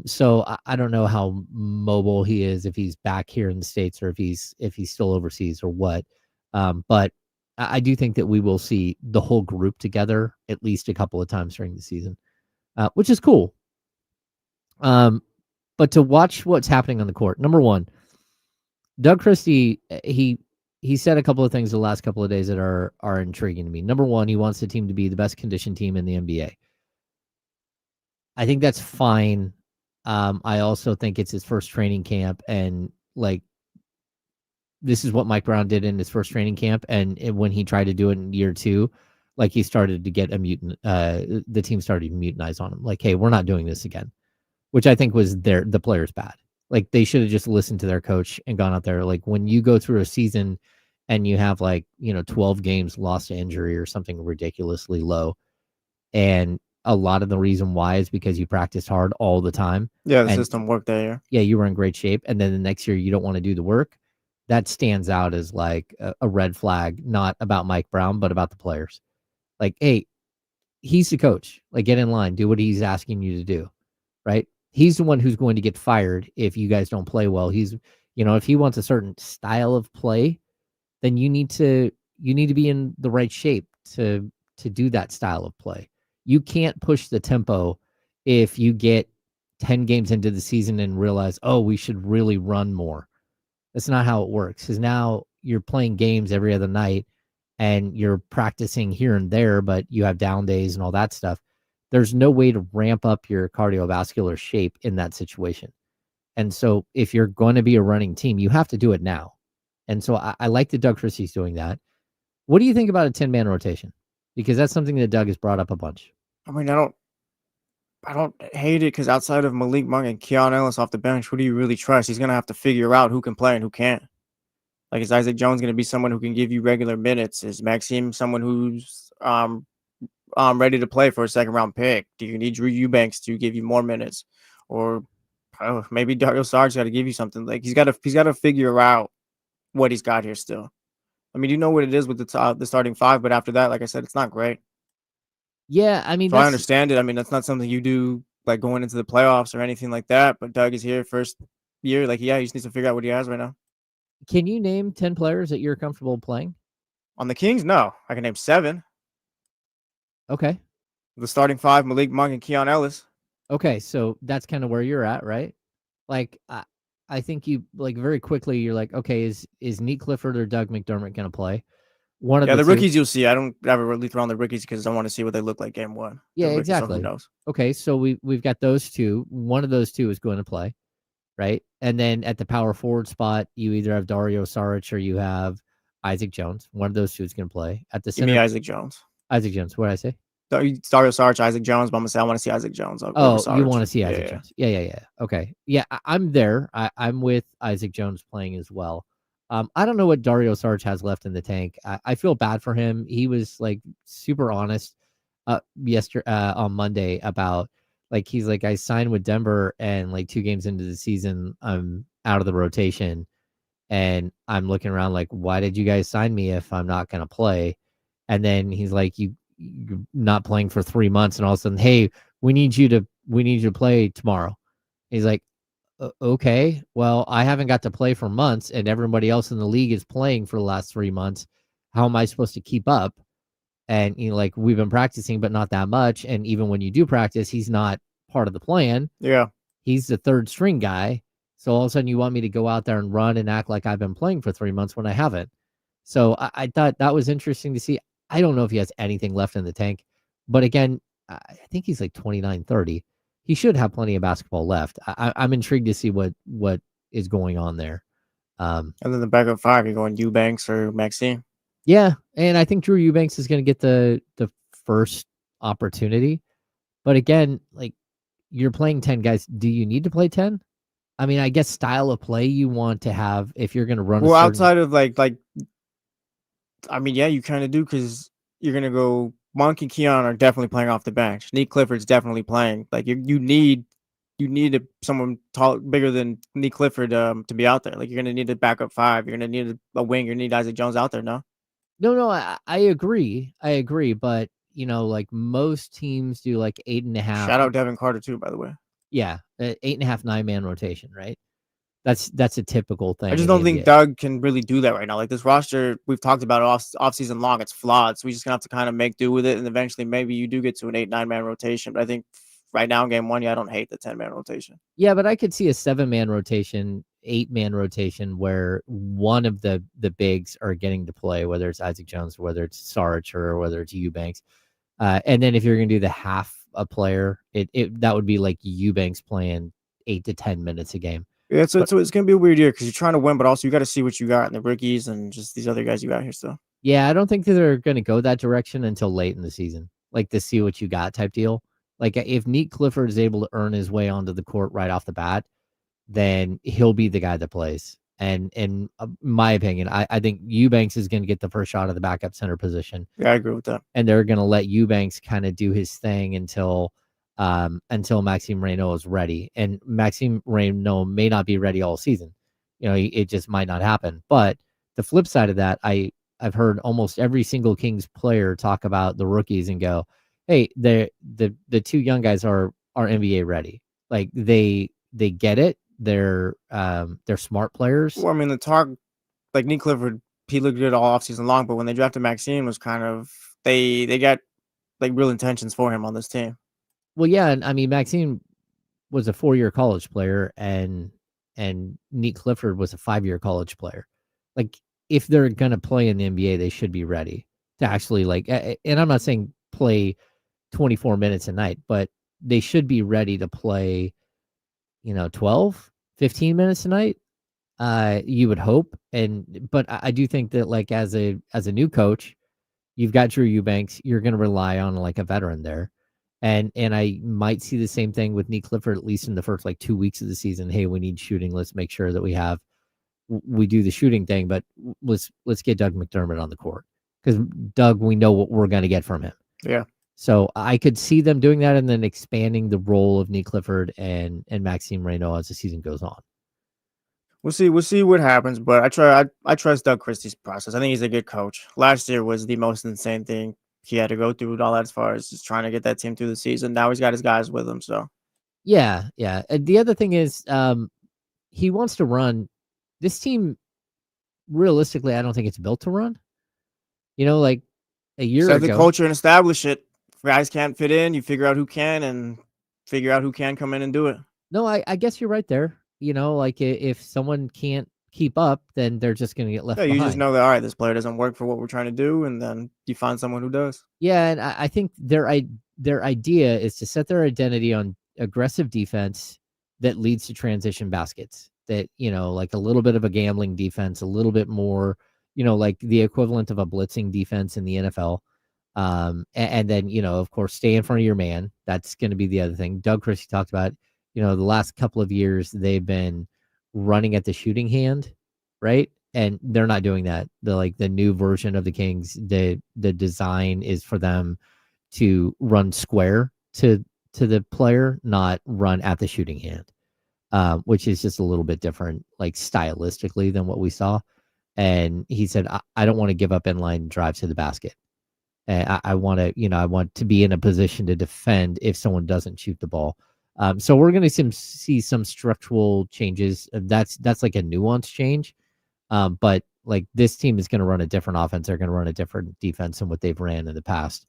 So I don't know how mobile he is, if he's back here in the States or if he's still overseas or what. But I do think that we will see the whole group together at least a couple of times during the season, which is cool. But to watch what's happening on the court, number one, Doug Christie, he said a couple of things the last couple of days that are intriguing to me. Number one, he wants the team to be the best conditioned team in the NBA. I think that's fine. I also think it's his first training camp, and like this is what Mike Brown did in his first training camp, and when he tried to do it in year 2, like he started to get a mutant. The team started to mutinize on him, like, "Hey, we're not doing this again," which I think was the players bad. Like they should have just listened to their coach and gone out there. Like when you go through a season and you have 12 games lost to injury or something ridiculously low, and a lot of the reason why is because you practiced hard all the time. Yeah, the system worked that year. Yeah, you were in great shape. And then the next year you don't want to do the work. That stands out as like a red flag, not about Mike Brown, but about the players. Like, hey, he's the coach. Like, get in line, do what he's asking you to do, right? He's the one who's going to get fired if you guys don't play well. He's, if he wants a certain style of play, then you need to be in the right shape to do that style of play. You can't push the tempo if you get 10 games into the season and realize, oh, we should really run more. That's not how it works, because now you're playing games every other night and you're practicing here and there, but you have down days and all that stuff. There's no way to ramp up your cardiovascular shape in that situation. And so if you're going to be a running team, you have to do it now. And so I like that Doug Christie's doing that. What do you think about a 10-man rotation? Because that's something that Doug has brought up a bunch. I mean, I don't hate it, because outside of Malik Monk and Keon Ellis off the bench, who do you really trust? He's going to have to figure out who can play and who can't. Like, is Isaac Jones going to be someone who can give you regular minutes? Is Maxime someone who's ready to play for a second-round pick? Do you need Drew Eubanks to give you more minutes? Or maybe Dario Sarge's got to give you something. Like, he's got to figure out what he's got here still. I mean, you know what it is with the starting five, but after that, like I said, it's not great. Yeah, I mean, so I understand it. I mean, that's not something you do like going into the playoffs or anything like that. But Doug is here first year. Like, yeah, he just needs to figure out what he has right now. Can you name 10 players that you're comfortable playing? On the Kings, no. I can name 7. Okay. The starting 5, Malik Monk and Keon Ellis. Okay, so that's kind of where you're at, right? Like, I think you, like, very quickly, you're like, okay, is Nate Clifford or Doug McDermott going to play? One of the rookies you'll see. I don't ever really throw on the rookies because I want to see what they look like game 1. Yeah, exactly. So who knows? Okay, so we've got those two. One of those two is going to play, right? And then at the power forward spot, you either have Dario Saric or you have Isaac Jones. One of those two is going to play. At the center, give me Isaac Jones. Isaac Jones. What did I say? Dario Saric, Isaac Jones. But I'm going to say I want to see Isaac Jones. You want to see Isaac Jones. Yeah. Okay. Yeah, I'm there. I'm with Isaac Jones playing as well. I don't know what Dario Saric has left in the tank. I feel bad for him. He was like super honest yesterday on Monday about like he's like, I signed with Denver and like 2 games into the season I'm out of the rotation and I'm looking around like, why did you guys sign me if I'm not gonna play? And then he's like, you're not playing for 3 months and all of a sudden, hey, we need you to play tomorrow. He's like, okay, well, I haven't got to play for months and everybody else in the league is playing for the last 3 months. How am I supposed to keep up? And like, we've been practicing, but not that much. And even when you do practice, he's not part of the plan. Yeah. He's the third string guy. So all of a sudden you want me to go out there and run and act like I've been playing for 3 months when I haven't. So I thought that was interesting to see. I don't know if he has anything left in the tank, but again, I think he's like 29, 30. He should have plenty of basketball left. I'm intrigued to see what is going on there. And then the backup 5, you're going Eubanks or Maxime. Yeah, and I think Drew Eubanks is going to get the first opportunity. But again, like, you're playing 10 guys. Do you need to play 10? I mean, I guess style of play you want to have if you're going to run. Well, outside of like, I mean, yeah, you kind of do, because you're going to go. Monk and Keon are definitely playing off the bench. Nick Clifford's definitely playing. Like, you need someone tall, bigger than Nick Clifford to be out there. Like, you're going to need a backup 5. You're going to need a wing. You're going to need Isaac Jones out there. No, I agree. But like most teams do, like 8.5. Shout out Devin Carter too, by the way. Yeah, 8.5, 9-man rotation, right? That's a typical thing. I just don't think Doug can really do that right now. Like, this roster, we've talked about it off season long. It's flawed, so we just gonna have to kind of make do with it. And eventually, maybe you do get to an 8-9-man rotation. But I think right now in game 1, I don't hate the 10-man rotation. Yeah, but I could see a 7-man rotation, 8-man rotation where one of the bigs are getting to play, whether it's Isaac Jones, whether it's Sarge, or whether it's Eubanks. And then if you're gonna do the half a player, that would be like Eubanks playing 8 to 10 minutes a game. Yeah, so it's going to be a weird year because you're trying to win, but also you got to see what you got in the rookies and just these other guys you got here still. Yeah, I don't think that they're going to go that direction until late in the season, like the see what you got type deal. Like, if Nick Clifford is able to earn his way onto the court right off the bat, then he'll be the guy that plays. And in my opinion, I think Eubanks is going to get the first shot of the backup center position. Yeah, I agree with that. And they're going to let Eubanks kind of do his thing until Maxime Reynaud is ready. And Maxime Reynaud may not be ready all season. It just might not happen. But the flip side of that, I've heard almost every single Kings player talk about the rookies and go, hey, the 2 young guys are NBA ready. Like, they get it. They're smart players. Well, I mean, the talk, like Nick Clifford, he looked good all offseason long, but when they drafted Maxime, was kind of they got like real intentions for him on this team. Well, yeah, and I mean, Maxime was a 4-year college player, and Nick Clifford was a 5-year college player. Like, if they're gonna play in the NBA, they should be ready to actually, like, and I'm not saying play 24 minutes a night, but they should be ready to play, 12, 15 minutes a night. You would hope, but I do think that, like, as a new coach, you've got Drew Eubanks, you're gonna rely on like a veteran there. And I might see the same thing with Nick Clifford, at least in the first 2 weeks of the season. Hey, we need shooting. Let's make sure that we do the shooting thing, but let's get Doug McDermott on the court, because Doug, we know what we're going to get from him. Yeah. So I could see them doing that and then expanding the role of Nick Clifford and Maxime Reynaud as the season goes on. We'll see what happens, but I trust Doug Christie's process. I think he's a good coach. Last year was the most insane thing he had to go through and all that, as far as just trying to get that team through the season. Now he's got his guys with him. So yeah. The other thing is, he wants to run this team. Realistically, I don't think it's built to run. Like a year ago, set the culture and establish it. If guys can't fit in, you figure out who can and figure out who can come in and do it. No, I guess you're right there. Like, if someone can't keep up, then they're just going to get left behind. You just know that, all right, this player doesn't work for what we're trying to do, and then you find someone who does. Yeah, and I think their idea is to set their identity on aggressive defense that leads to transition baskets. That, like a little bit of a gambling defense, a little bit more, like the equivalent of a blitzing defense in the NFL. And then, of course, stay in front of your man. That's going to be the other thing. Doug Christie talked about, the last couple of years they've been running at the shooting hand, right? And they're not doing that. The new version of the Kings, the design is for them to run square to the player, not run at the shooting hand, which is just a little bit different, like stylistically, than what we saw. And he said, I don't want to give up inline drives to the basket. And I want to be in a position to defend if someone doesn't shoot the ball. So we're going to see some structural changes. That's like a nuanced change. But like, this team is going to run a different offense. They're going to run a different defense than what they've ran in the past.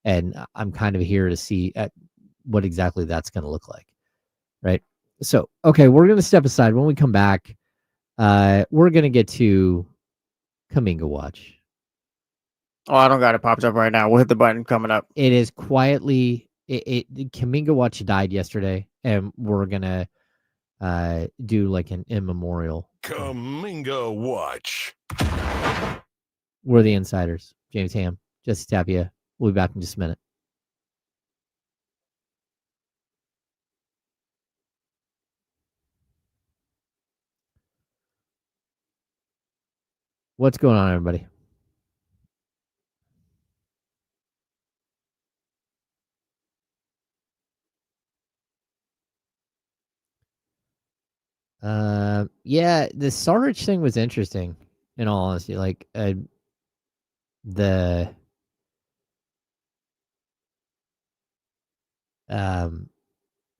And I'm kind of here to see what exactly that's going to look like. Right. So, okay, we're going to step aside. When we come back, we're going to get to Kuminga Watch. Oh, I don't got it popped up right now. We'll hit the button coming up. It is quietly, Kuminga Watch died yesterday, and we're going to do like an immemorial. Kuminga Watch. We're the Insiders. James Ham, Jesse Tapia. We'll be back in just a minute. What's going on, everybody? Yeah, the Sarich thing was interesting. In all honesty, like the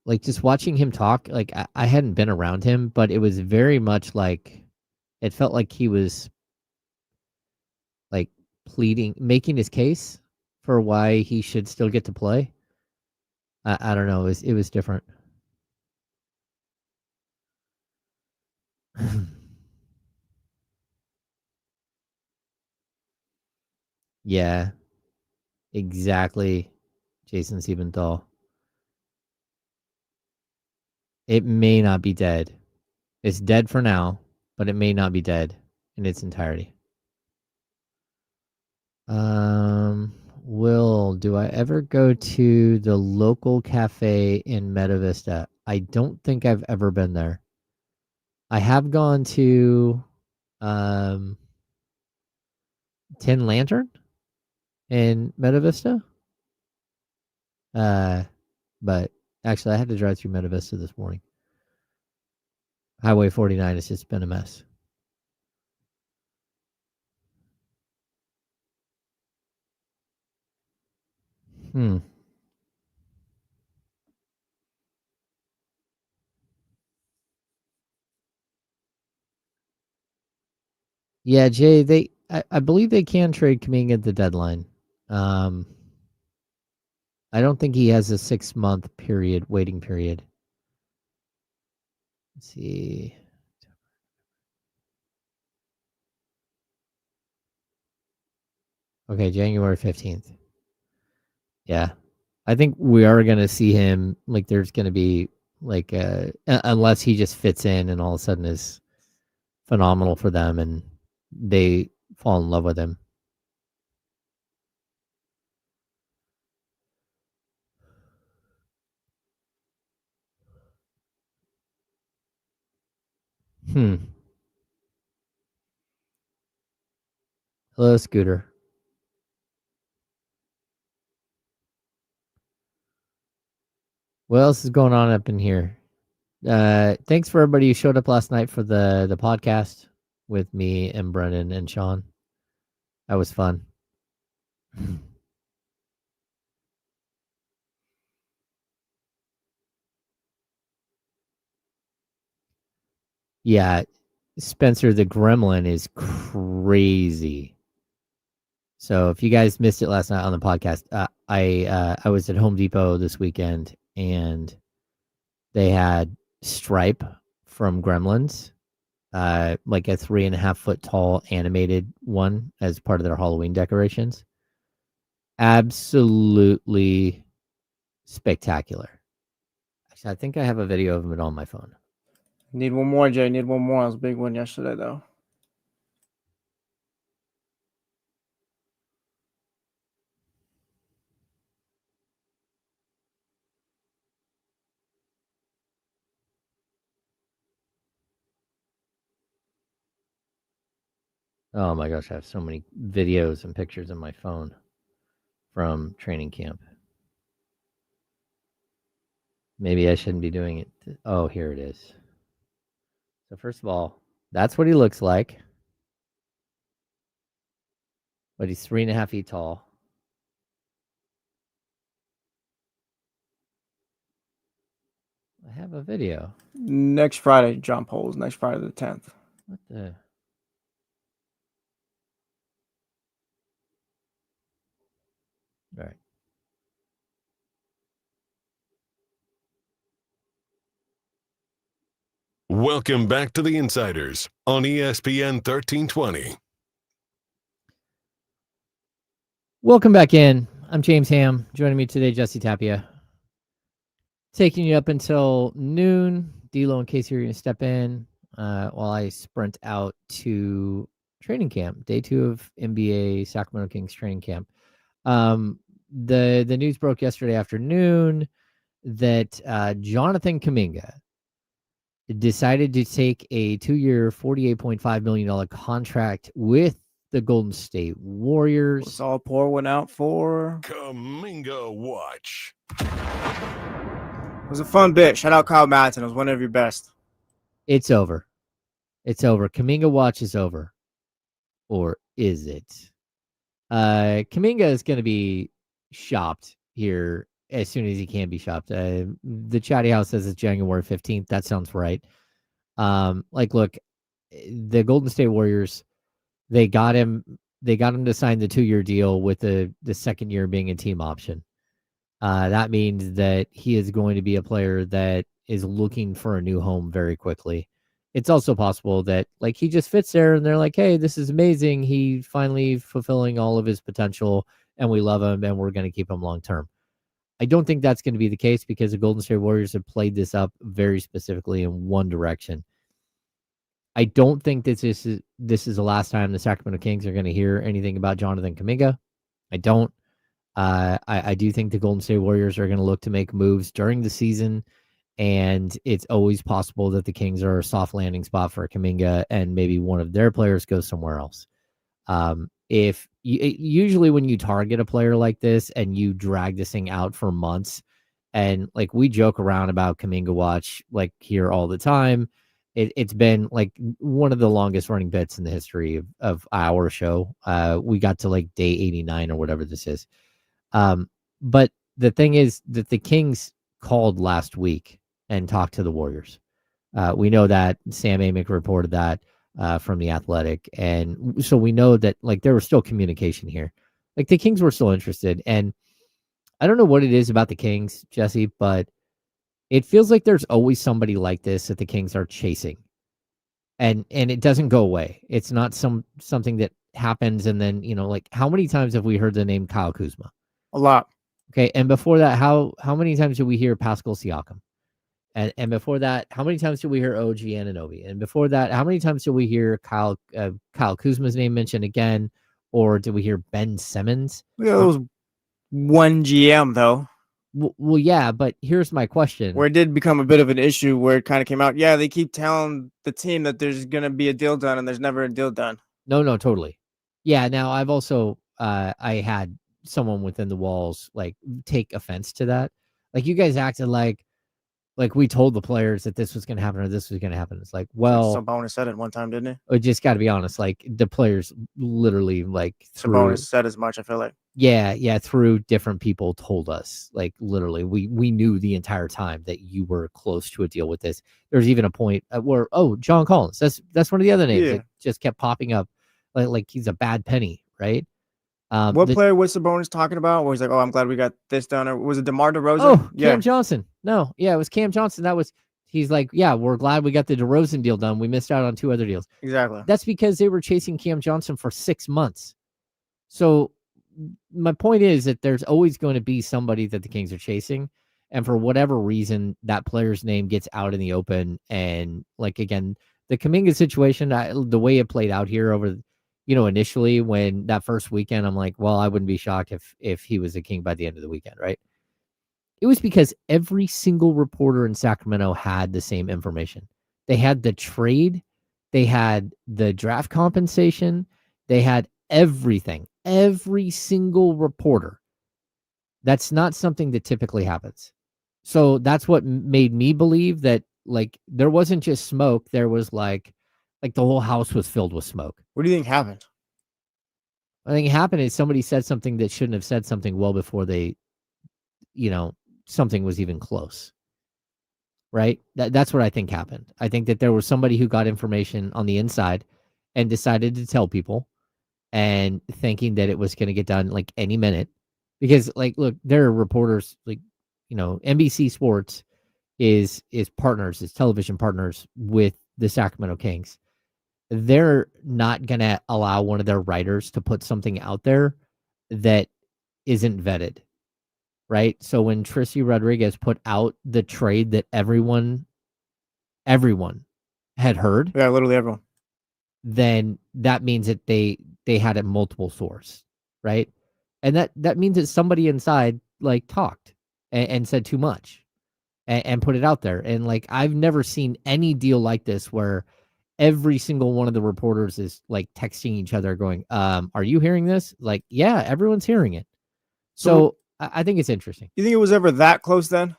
like just watching him talk, like I hadn't been around him, but it was very much like it felt like he was like pleading, making his case for why he should still get to play. I don't know. It was different. Yeah, exactly. Jason Siebenthal. It may not be dead. It's dead for now, but it may not be dead in its entirety. Will, do I ever go to the local cafe in Meta Vista? I don't think I've ever been there. I have gone to Tin Lantern in Meta Vista. But actually I had to drive through Meta Vista this morning. Highway 49 has just been a mess. Yeah, Jay, I believe they can trade Kuminga at the deadline. I don't think he has a 6-month waiting period. Let's see. Okay, January 15th. Yeah. I think we are going to see him, like there's going to be like unless he just fits in and all of a sudden is phenomenal for them and they fall in love with him. Hello, Scooter. What else is going on up in here? Thanks for everybody who showed up last night for the podcast with me and Brennan and Sean. That was fun. Yeah, Spencer the Gremlin is crazy. So if you guys missed it last night on the podcast, I was at Home Depot this weekend and they had Stripe from Gremlins, like a 3.5 foot tall animated one as part of their Halloween decorations. Absolutely spectacular. Actually, I think I have a video of it on my phone. Need one more, Jay. Need one more. It was a big one yesterday, though. Oh my gosh, I have so many videos and pictures on my phone from training camp. Maybe I shouldn't be doing it. Oh, here it is. So first of all, that's what he looks like. But he's 3.5 feet tall. I have a video. Next Friday, John Poles. Next Friday the 10th. What the? All right. Welcome back to the Insiders on ESPN 1320. Welcome back in. I'm James Ham. Joining me today, Jesse Tapia. Taking you up until noon. D-Lo, in case you're going to step in while I sprint out to training camp, day 2 of NBA Sacramento Kings training camp. The news broke yesterday afternoon that Jonathan Kuminga decided to take a 2-year, $48.5 million contract with the Golden State Warriors. What's all pour one out for? Kuminga Watch. It was a fun bit. Shout out Kyle Madsen. It was one of your best. It's over. It's over. Kuminga Watch is over. Or is it? Kuminga is going to be shopped here as soon as he can be shopped. The Chatty House says it's January 15th. That sounds right. Look, the Golden State Warriors, they got him to sign the 2-year deal with the second year being a team option. That means that he is going to be a player that is looking for a new home very quickly. It's also possible that he just fits there and they're like, hey, this is amazing. He finally fulfilling all of his potential and we love him and we're going to keep him long term. I don't think that's going to be the case because the Golden State Warriors have played this up very specifically in one direction. I don't think this is the last time the Sacramento Kings are going to hear anything about Jonathan Kuminga. I don't. I do think the Golden State Warriors are going to look to make moves during the season, and it's always possible that the Kings are a soft landing spot for Kuminga and maybe one of their players goes somewhere else. Usually when you target a player like this and you drag this thing out for months, and we joke around about Kuminga Watch here all the time. It's been one of the longest running bits in the history of our show. We got to day 89 or whatever this is. But the thing is that the Kings called last week and talked to the Warriors. We know that Sam Amick reported that from The Athletic. And so we know that there was still communication here. The Kings were still interested. And I don't know what it is about the Kings, Jesse, but it feels like there's always somebody like this that the Kings are chasing. And it doesn't go away. It's not something that happens and then, how many times have we heard the name Kyle Kuzma? A lot. Okay, and before that, how many times did we hear Pascal Siakam? And before that, how many times did we hear OG Anunoby? And before that, how many times did we hear Kyle Kuzma's name mentioned again? Or did we hear Ben Simmons? Yeah, it was one GM, though. Well, yeah, but here's my question. Where it did become a bit of an issue where it kind of came out. Yeah, they keep telling the team that there's going to be a deal done, and there's never a deal done. No, totally. Yeah, now I've also, I had someone within the walls, take offense to that. You guys acted like we told the players that this was going to happen or this was going to happen. It's well. Sabonis said it one time, didn't he? I just got to be honest. The players literally, Sabonis said as much, I feel like. Yeah, through different people told us, literally, we knew the entire time that you were close to a deal with this. There's even a point where, John Collins, that's one of the other names that just kept popping up, like he's a bad penny, right? What player was Sabonis talking about? Where he's like, I'm glad we got this done. Or was it DeMar DeRozan? Oh, yeah. Cam Johnson. No, yeah, it was Cam Johnson. He's like, yeah, we're glad we got the DeRozan deal done. We missed out on 2 other deals. Exactly. That's because they were chasing Cam Johnson for 6 months. So my point is that there's always going to be somebody that the Kings are chasing. And for whatever reason, that player's name gets out in the open. And again, the Kuminga situation, the way it played out here over, initially when that first weekend, I'm like, well, I wouldn't be shocked if he was a King by the end of the weekend, right? It was because every single reporter in Sacramento had the same information. They had the trade, they had the draft compensation, they had everything. Every single reporter. That's not something that typically happens. So that's what made me believe that there wasn't just smoke. There was the whole house was filled with smoke. What do you think happened? I think it happened is somebody said something that shouldn't have said something well before they, something was even close. Right? That's what I think happened. I think that there was somebody who got information on the inside and decided to tell people and thinking that it was going to get done any minute because look, there are reporters NBC Sports is television partners with the Sacramento Kings. They're not going to allow one of their writers to put something out there that isn't vetted, right? So when Christie Rodriguez put out the trade that everyone had heard, Yeah, literally everyone. then that means that they had a multiple source, right? And that means that somebody inside like talked and said too much and put it out there. And like I've never seen any deal like this where every single one of the reporters is like texting each other going, are you hearing this? Like, yeah, everyone's hearing it. So I think it's interesting. You think it was ever that close then?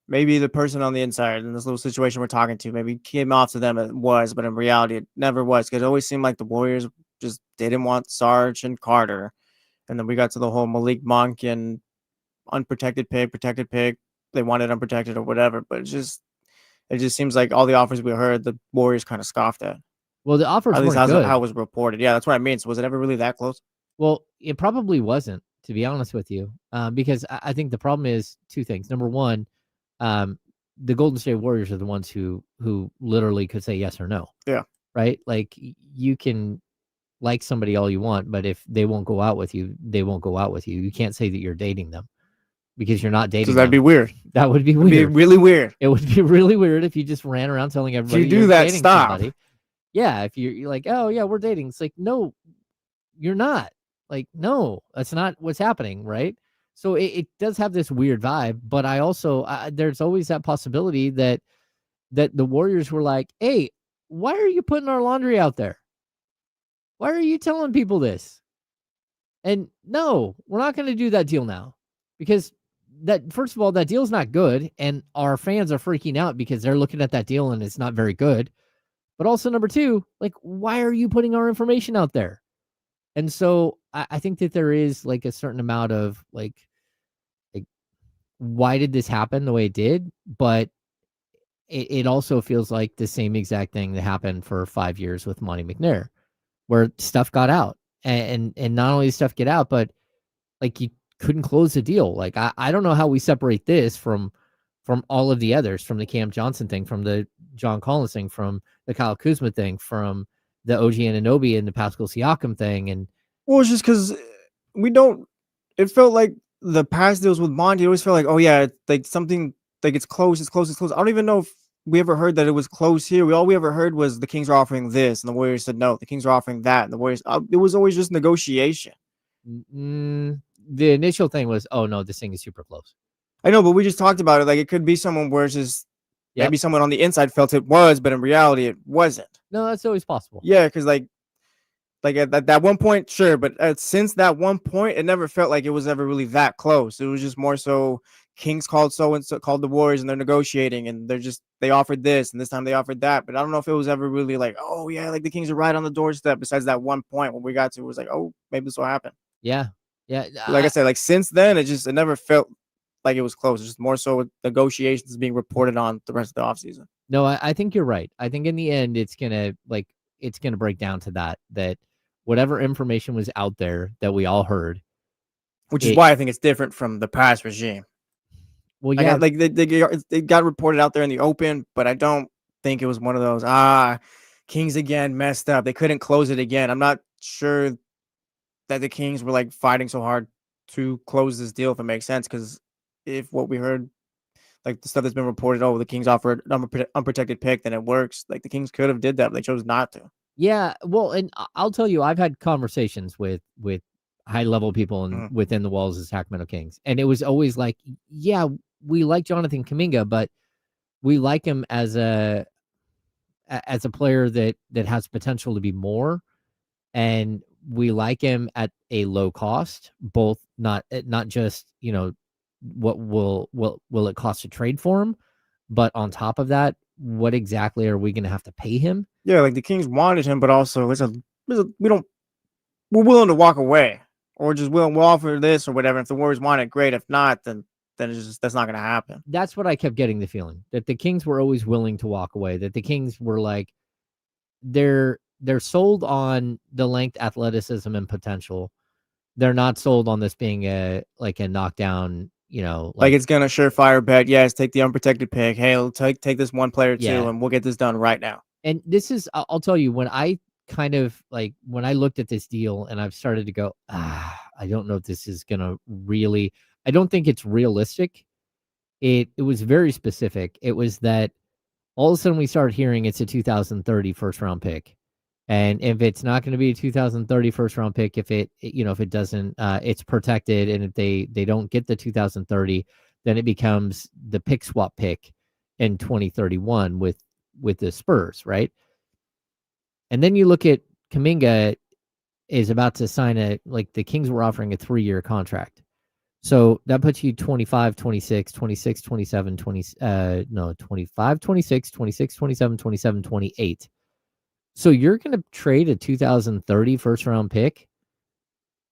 Maybe the person on the inside in this little situation we're talking to, maybe came off to them it was, but in reality it never was. Because it always seemed like the Warriors just didn't want Sarge and Carter. And then we got to the whole Malik Monk and unprotected pick, protected pick. They wanted unprotected or whatever. But it just seems like all the offers we heard, the Warriors kind of scoffed at. Well, the offers at least weren't good. How it was reported. Yeah, that's what I mean. So was it ever really that close? Well, it probably wasn't, to be honest with you, because I think the problem is two things. Number one, the Golden State Warriors are the ones who literally could say yes or no. Yeah. Right? Like you can like somebody all you want, but if they won't go out with you, they won't go out with you. You can't say that you're dating them because you're not dating them. That'd be weird. That would be weird. It'd be really weird. It would be really weird if you just ran around telling everybody if you do that, dating stop. somebody. Yeah, if you're like, oh yeah, we're dating. It's like, no, you're not. Like, no, that's not what's happening, right? So it does have this weird vibe, but I also there's always that possibility that the Warriors were like, hey, why are you putting our laundry out there? Why are you telling people this? And no, we're not going to do that deal now because that, first of all, that deal's not good. And our fans are freaking out because they're looking at that deal and it's not very good. But also number two, like, why are you putting our information out there? And so I think that there is like a certain amount of like, why did this happen the way it did? But it also feels like the same exact thing that happened for 5 years with Monty McNair, where stuff got out and not only did stuff get out, but like you couldn't close the deal. Like, I don't know how we separate this from all of the others, from the Cam Johnson thing, from the John Collins thing, from the Kyle Kuzma thing, from the OG Anunoby and the Pascal Siakam thing. And well, it's just because it felt like the past deals with Monty, it always felt like, oh yeah, like something like it's close. I don't even know if we ever heard that it was close here. All we ever heard was the Kings are offering this, and the Warriors said no. The Kings are offering that, and the Warriors. It was always just negotiation. The initial thing was, oh no, this thing is super close. I know, but we just talked about it. Like it could be someone where it's just maybe someone on the inside felt it was, but in reality, it wasn't. No, that's always possible. Yeah, because like at that one point, sure, but since that one point, it never felt like it was ever really that close. It was just more so Kings called the Warriors and they're negotiating and they offered this and this time they offered that. But I don't know if it was ever really like, oh yeah, like the Kings are right on the doorstep. Besides that one point when we got to, it was like, oh, maybe this will happen. Yeah. Like I said, like since then, it never felt like it was close. It's just more so with negotiations being reported on the rest of the offseason. No, I think you're right. I think in the end, it's gonna break down to that whatever information was out there that we all heard, which is why I think it's different from the past regime. Well, yeah, like they got reported out there in the open, but I don't think it was one of those Kings again messed up. They couldn't close it again. I'm not sure that the Kings were like fighting so hard to close this deal, if it makes sense. Because if what we heard, like the stuff that's been reported, oh, the Kings offered unprotected pick, then it works. Like the Kings could have did that, but they chose not to. Yeah, well, and I'll tell you, I've had conversations with high level people within the walls of Sacramento Kings, and it was always like, yeah, we like Jonathan Kuminga, but we like him as a player that has potential to be more, and we like him at a low cost, both not just what will it cost to trade for him, but on top of that, what exactly are we going to have to pay him? Yeah, like the Kings wanted him, but also we're willing to walk away, or just we'll offer this or whatever. If the Warriors want it, great. If not, then that's not going to happen. That's what I kept getting the feeling, that the Kings were always willing to walk away. That the Kings were like, they're sold on the length, athleticism, and potential. They're not sold on this being a knockdown, like it's gonna surefire bet. Yes, take the unprotected pick. Hey, take this one player too, and we'll get this done right now. And this is, I'll tell you, when I when I looked at this deal and I've started to go, I don't know if this is gonna really. I don't think it's realistic. It was very specific. It was that all of a sudden we started hearing it's a 2030 first round pick. And if it's not going to be a 2030 first round pick, if it doesn't, it's protected. And if they don't get the 2030, then it becomes the pick swap pick in 2031 with the Spurs, right? And then you look at Kuminga is about to sign the Kings were offering a 3-year contract. So that puts you 25, 26, 26, 27, 25, 26, 26, 27, 27, 28. So you're going to trade a 2030 first round pick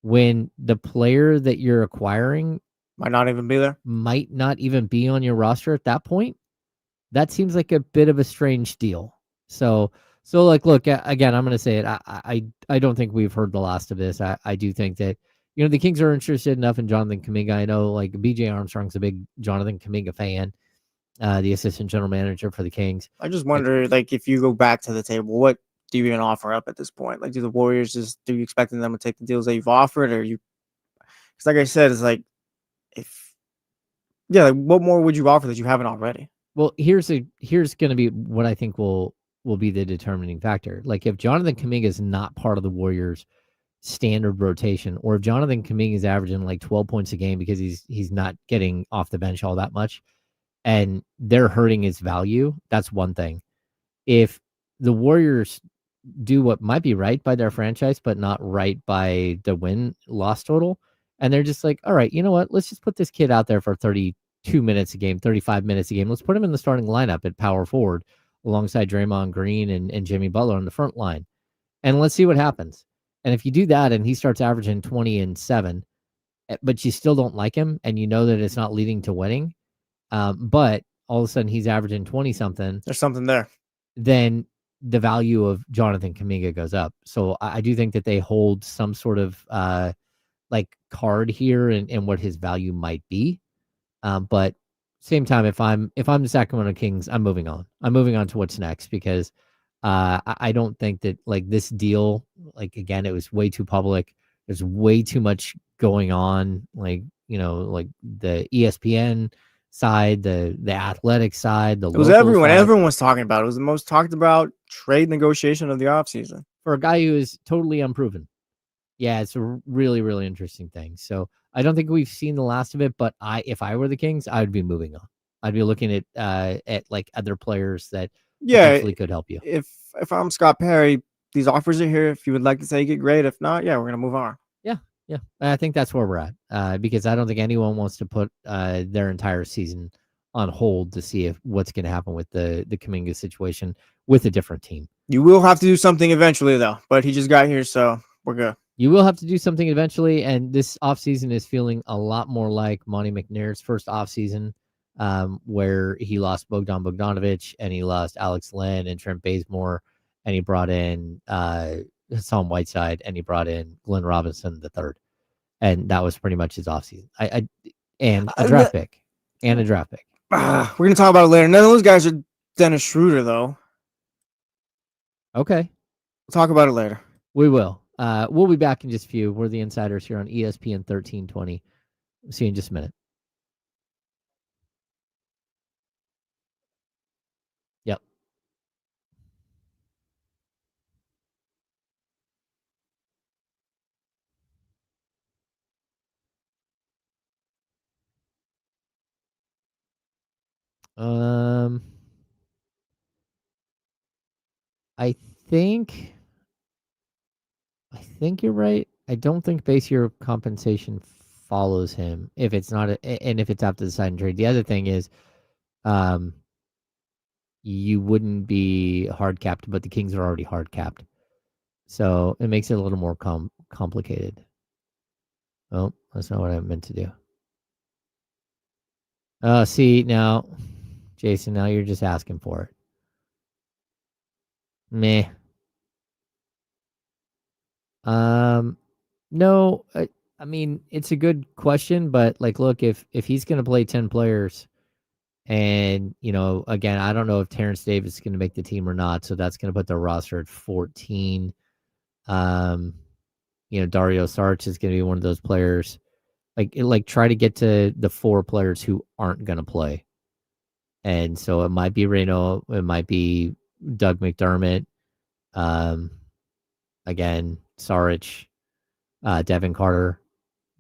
when the player that you're acquiring might not even be there, might not even be on your roster at that point. That seems like a bit of a strange deal. So look, again, I'm going to say it. I don't think we've heard the last of this. I do think that, the Kings are interested enough in Jonathan Kuminga. I know BJ Armstrong's a big Jonathan Kuminga fan, the assistant general manager for the Kings. I just wonder, if you go back to the table, what do you even offer up at this point? Do the Warriors do you expecting them to take the deals that you've offered, or because like I said, it's what more would you offer that you haven't already? Well, here's going to be what I think will be the determining factor. If Jonathan Kuminga is not part of the Warriors' standard rotation, or if Jonathan Kuminga is averaging 12 points a game because he's not getting off the bench all that much, and they're hurting his value, that's one thing. If the Warriors do what might be right by their franchise, but not right by the win-loss total, and they're just all right, you know what? Let's just put this kid out there for 32 minutes a game, 35 minutes a game. Let's put him in the starting lineup at power forward alongside Draymond Green and Jimmy Butler on the front line, and let's see what happens. And if you do that and he starts averaging 20 and 7, but you still don't like him and you know that it's not leading to winning, but all of a sudden he's averaging 20-something. There's something there. Then the value of Jonathan Kuminga goes up. So I do think that they hold some sort of card here and what his value might be. But same time, if I'm the Sacramento Kings, I'm moving on. I'm moving on to what's next because I don't think that this deal, again, it was way too public. There's way too much going on. The ESPN side, the athletic side, it was everyone. Everyone was talking about it. It was the most talked about trade negotiation of the offseason for a guy who is totally unproven. Yeah, it's a really, really interesting thing. So I don't think we've seen the last of it, but if I were the Kings, I would be moving on. I'd be looking at other players that potentially could help you. If I'm Scott Perry, these offers are here. If you would like to take it, great. If not, we're gonna move on. Yeah. I think that's where we're at because I don't think anyone wants to put their entire season on hold to see what's going to happen with the Kuminga situation with a different team. You will have to do something eventually, though. But he just got here, so we're good. You will have to do something eventually, and this offseason is feeling a lot more like Monty McNair's first offseason, where he lost Bogdan Bogdanovic and he lost Alex Len and Trent Bazemore, and he brought in Hassan Whiteside, and he brought in Glenn Robinson III. And that was pretty much his offseason. And a draft pick. We're going to talk about it later. None of those guys are Dennis Schroeder, though. Okay. We'll talk about it later. We will. We'll be back in just a few. We're the Insiders here on ESPN 1320. See you in just a minute. Yep. I think you're right. I don't think base year compensation follows him if it's not and if it's after the sign and trade. The other thing is, you wouldn't be hard capped, but the Kings are already hard capped, so it makes it a little more complicated. Oh, that's not what I meant to do. See now, Jason. Now you're just asking for it. Meh. No, I mean, it's a good question, but like, look, if he's going to play 10 players, and again, I don't know if Terrence Davis is going to make the team or not, so that's going to put the roster at 14. Dario Saric is going to be one of those players. Like try to get to the 4 players who aren't going to play, and so it might be Reno, it might be Doug McDermott, again Saric, Devin Carter.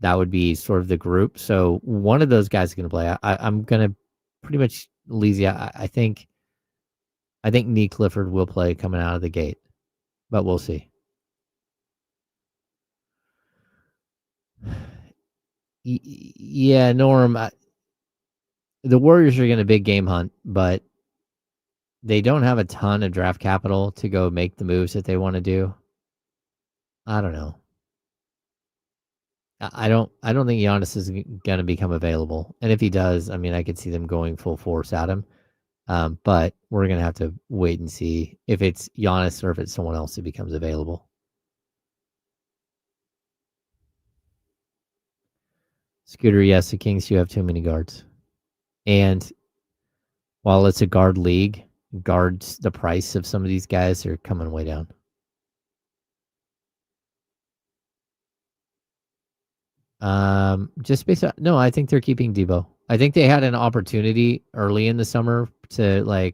That would be sort of the group. So one of those guys is going to play. I'm going to pretty much lazy. I think Nee Clifford will play coming out of the gate, but we'll see. Yeah, Norm. The Warriors are going to big game hunt, but they don't have a ton of draft capital to go make the moves that they want to do. I don't know. I don't think Giannis is going to become available. And if he does, I mean, I could see them going full force at him. But we're going to have to wait and see if it's Giannis or if it's someone else who becomes available. Scooter, yes, the Kings do have too many guards. And while it's a guard league, guards, the price of some of these guys are coming way down. Just based on, no, I think they're keeping Debo. I think they had an opportunity early in the summer to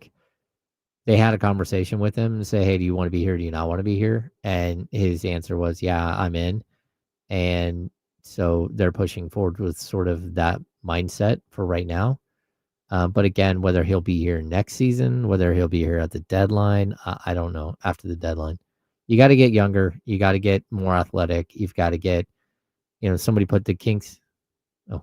they had a conversation with him and say, hey, do you want to be here? Do you not want to be here? And his answer was, yeah, I'm in. And so they're pushing forward with sort of that mindset for right now. But again, whether he'll be here next season, whether he'll be here at the deadline, I don't know. After the deadline, you got to get younger. You got to get more athletic. You've got to get, somebody put the Kings. Oh.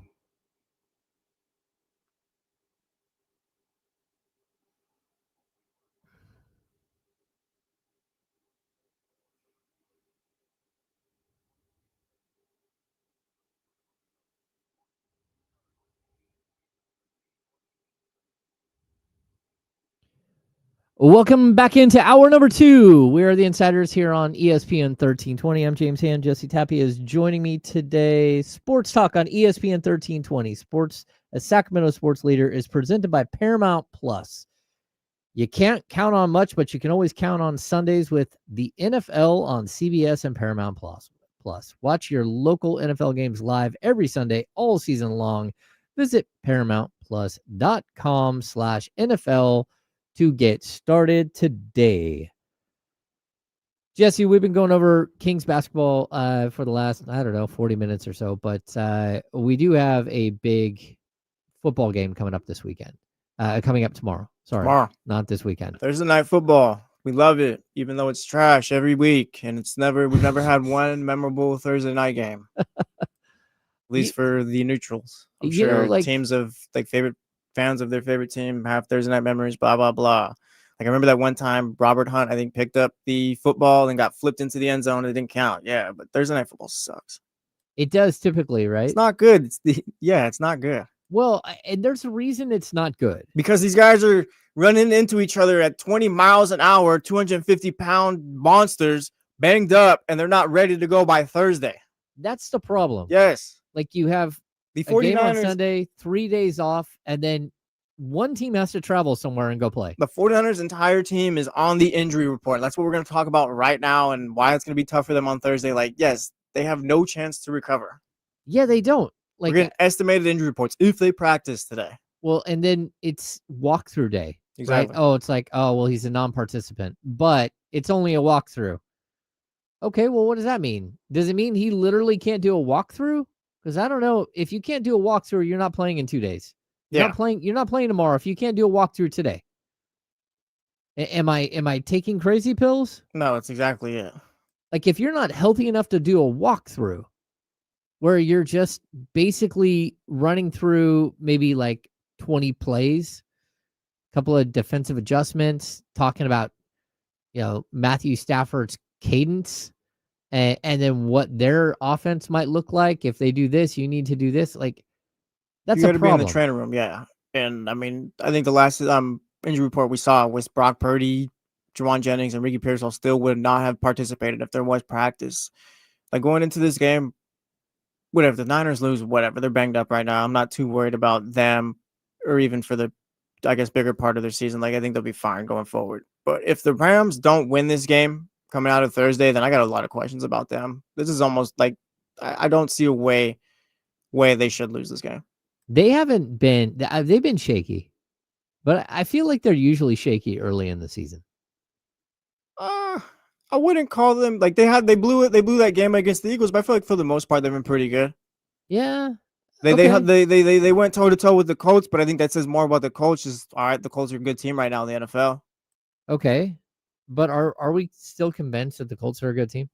Welcome back into hour number 2. We are the Insiders here on ESPN 1320. I'm James Hand. Jesse Tapia is joining me today. Sports Talk on ESPN 1320. Sports, a Sacramento sports leader, is presented by Paramount Plus. You can't count on much, but you can always count on Sundays with the NFL on CBS and Paramount Plus. Watch your local NFL games live every Sunday, all season long. Visit ParamountPlus.com/NFL to get started today. Jesse, we've been going over Kings basketball for the last, 40 minutes or so, but we do have a big football game coming up this weekend. Coming up tomorrow. Sorry, tomorrow. Not this weekend. Thursday night football. We love it, even though it's trash every week, and we've never had one memorable Thursday night game. At least for the neutrals. I'm sure teams of favorite fans of their favorite team have Thursday night memories, blah, blah, blah. Like I remember that one time Robert Hunt, I think, picked up the football and got flipped into the end zone. It didn't count. Yeah, but Thursday night football sucks. It does typically, right? It's not good. It's not good. Well, and there's a reason it's not good. Because these guys are running into each other at 20 miles an hour, 250-pound monsters, banged up, and they're not ready to go by Thursday. That's the problem. Yes. Like you have the 49ers, a game on Sunday, 3 days off, and then one team has to travel somewhere and go play. The 49ers' entire team is on the injury report. That's what we're going to talk about right now and why it's going to be tough for them on Thursday. Yes, they have no chance to recover. Yeah, they don't. We're getting estimated injury reports if they practice today. Well, and then it's walkthrough day. Exactly. Right? Oh, it's he's a non-participant, but it's only a walkthrough. Okay, well, what does that mean? Does it mean he literally can't do a walkthrough? Because I don't know. If you can't do a walkthrough, you're not playing in 2 days. You're not playing tomorrow if you can't do a walkthrough today. Am I taking crazy pills? No, that's exactly it. If you're not healthy enough to do a walkthrough, where you're just basically running through maybe 20 plays, a couple of defensive adjustments, talking about, Matthew Stafford's cadence and then what their offense might look like. If they do this, you need to do this. That's you a problem. Be in the training room, yeah. And I mean, I think the last injury report we saw was Brock Purdy, Jennings, and Ricky Pearsall still would not have participated if there was practice. Going into this game, whatever. The Niners lose, whatever. They're banged up right now. I'm not too worried about them or even for the, I guess, bigger part of their season. Like, I think they'll be fine going forward. But if the Rams don't win this game coming out of Thursday, then I got a lot of questions about them. This is almost like I don't see a way they should lose this game. They haven't been. They've been shaky, but I feel like they're usually shaky early in the season. I wouldn't call them like they blew that game against the Eagles, but I feel like for the most part they've been pretty good. Yeah. They went toe to toe with the Colts, but I think that says more about the Colts. Just all right, the Colts are a good team right now in the NFL. Okay, but are we still convinced that the Colts are a good team?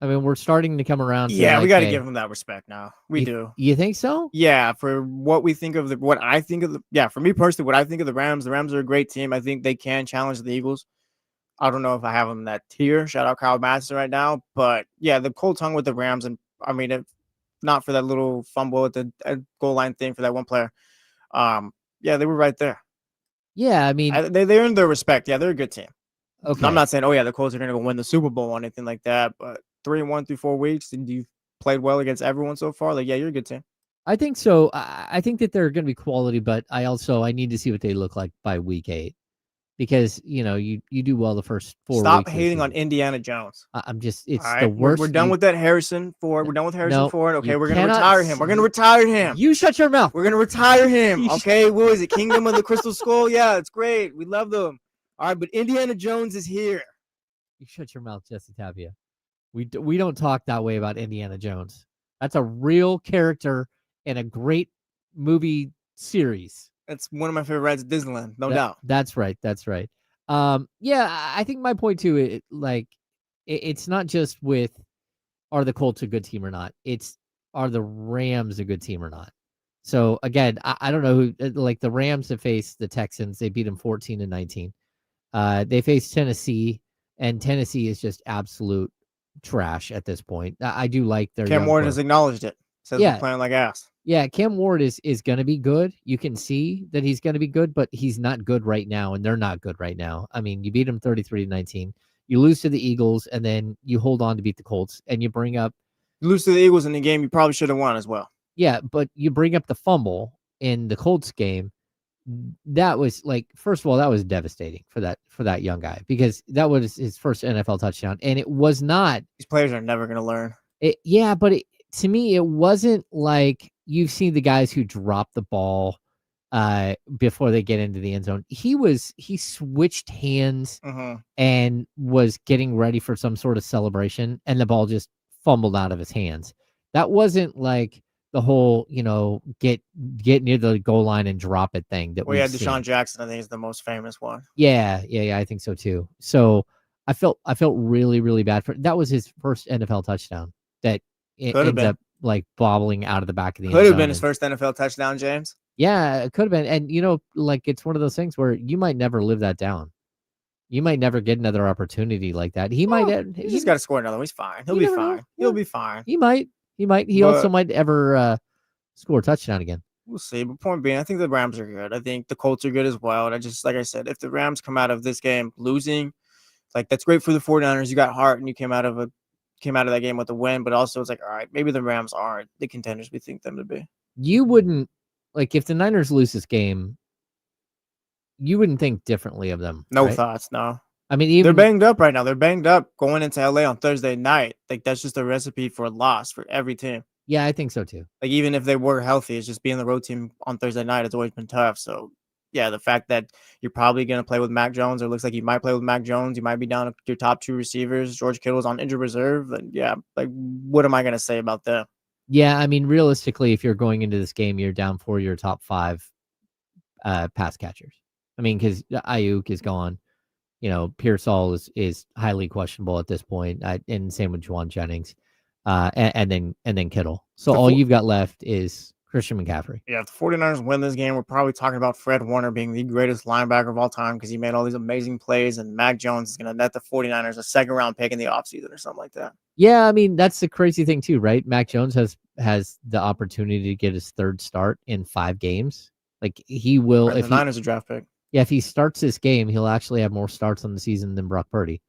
I mean, we're starting to come around. Yeah, we got to give them that respect now. We do. You think so? Yeah, for what we think of what I think of for me personally, what I think of the Rams are a great team. I think they can challenge the Eagles. I don't know if I have them in that tier. Shout out Kyle Madison right now. But yeah, the Colts hung with the Rams. And I mean, if not for that little fumble at the goal line thing for that one player. Yeah, they were right there. Yeah, I mean, they earned their respect. Yeah, they're a good team. Okay. I'm not saying, oh yeah, the Colts are going to go win the Super Bowl or anything like that. But 3-1 through 4 weeks, and you've played well against everyone so far. Like, yeah, you're a good team. I think so. I think that they're going to be quality, but I need to see what they look like by week 8. Because, you do well the first 4 weeks. Stop hating on Indiana Jones. I'm just, it's right, the worst. We're done with that Harrison Ford. We're done with Harrison Ford. Okay, we're going to retire him. We're going to retire him. You shut your mouth. We're going to retire him. Okay, what is it? Kingdom of the Crystal Skull? Yeah, it's great. We love them. All right, but Indiana Jones is here. You shut your mouth, Jesse Tapia. We don't talk that way about Indiana Jones. That's a real character in a great movie series. That's one of my favorite rides at Disneyland, no doubt. That's right. Yeah, I think my point too, it's not just with are the Colts a good team or not. It's are the Rams a good team or not. So again, I don't know who, like the Rams have faced the Texans. They beat them 14-19. They faced Tennessee, and Tennessee is just absolute trash at this point. I do like their Cam Ward has acknowledged it. Says they're playing like ass. Yeah, Cam Ward is going to be good. You can see that he's going to be good, but he's not good right now, and they're not good right now. I mean, you beat them 33-19. You lose to the Eagles, and then you hold on to beat the Colts, and you lose to the Eagles in the game you probably should have won as well. Yeah, but you bring up the fumble in the Colts game. That was first of all, that was devastating for that young guy because that was his first NFL touchdown, and it was not. These players are never going to learn. To me, it wasn't like you've seen the guys who drop the ball before they get into the end zone. He switched hands and was getting ready for some sort of celebration, and the ball just fumbled out of his hands. That wasn't like the whole, get near the goal line and drop it thing. Deshaun Jackson, I think, is the most famous one. Yeah, I think so too. So I felt really, really bad for that. Was his first NFL touchdown that ends up bobbling out of the back of the end zone. Could have been his first NFL touchdown, James. Yeah, it could have been. And it's one of those things where you might never live that down. You might never get another opportunity like that. He just got to score another one. He's fine. He'll be fine. He'll be fine. He might. He also might ever score a touchdown again. We'll see. But point being, I think the Rams are good. I think the Colts are good as well. And like I said, if the Rams come out of this game losing, that's great for the 49ers. You got heart and you came out of that game with a win. But also it's all right, maybe the Rams aren't the contenders we think them to be. You wouldn't, if the Niners lose this game, you wouldn't think differently of them. No right? thoughts, no. I mean, they're banged up right now. They're banged up going into LA on Thursday night. That's just a recipe for a loss for every team. Yeah, I think so too. Even if they were healthy, it's just being the road team on Thursday night. It's always been tough. So, yeah, the fact that you're probably going to play with Mac Jones, or it looks like you might play with Mac Jones. You might be down to your top 2 receivers. George Kittle's on injured reserve. And yeah, what am I going to say about that? Yeah, I mean, realistically, if you're going into this game, you're down for your top 5 pass catchers. I mean, because Ayuk is gone. Pearsall is highly questionable at this point, and same with Juwan Jennings, and then Kittle. So all you've got left is Christian McCaffrey. Yeah, if the 49ers win this game, we're probably talking about Fred Warner being the greatest linebacker of all time because he made all these amazing plays, and Mac Jones is going to net the 49ers a second-round pick in the offseason or something like that. Yeah, I mean, that's the crazy thing too, right? Mac Jones has the opportunity to get his 3rd start in 5 games. He will. Right, if the Niners a draft pick. Yeah, if he starts this game, he'll actually have more starts on the season than Brock Purdy.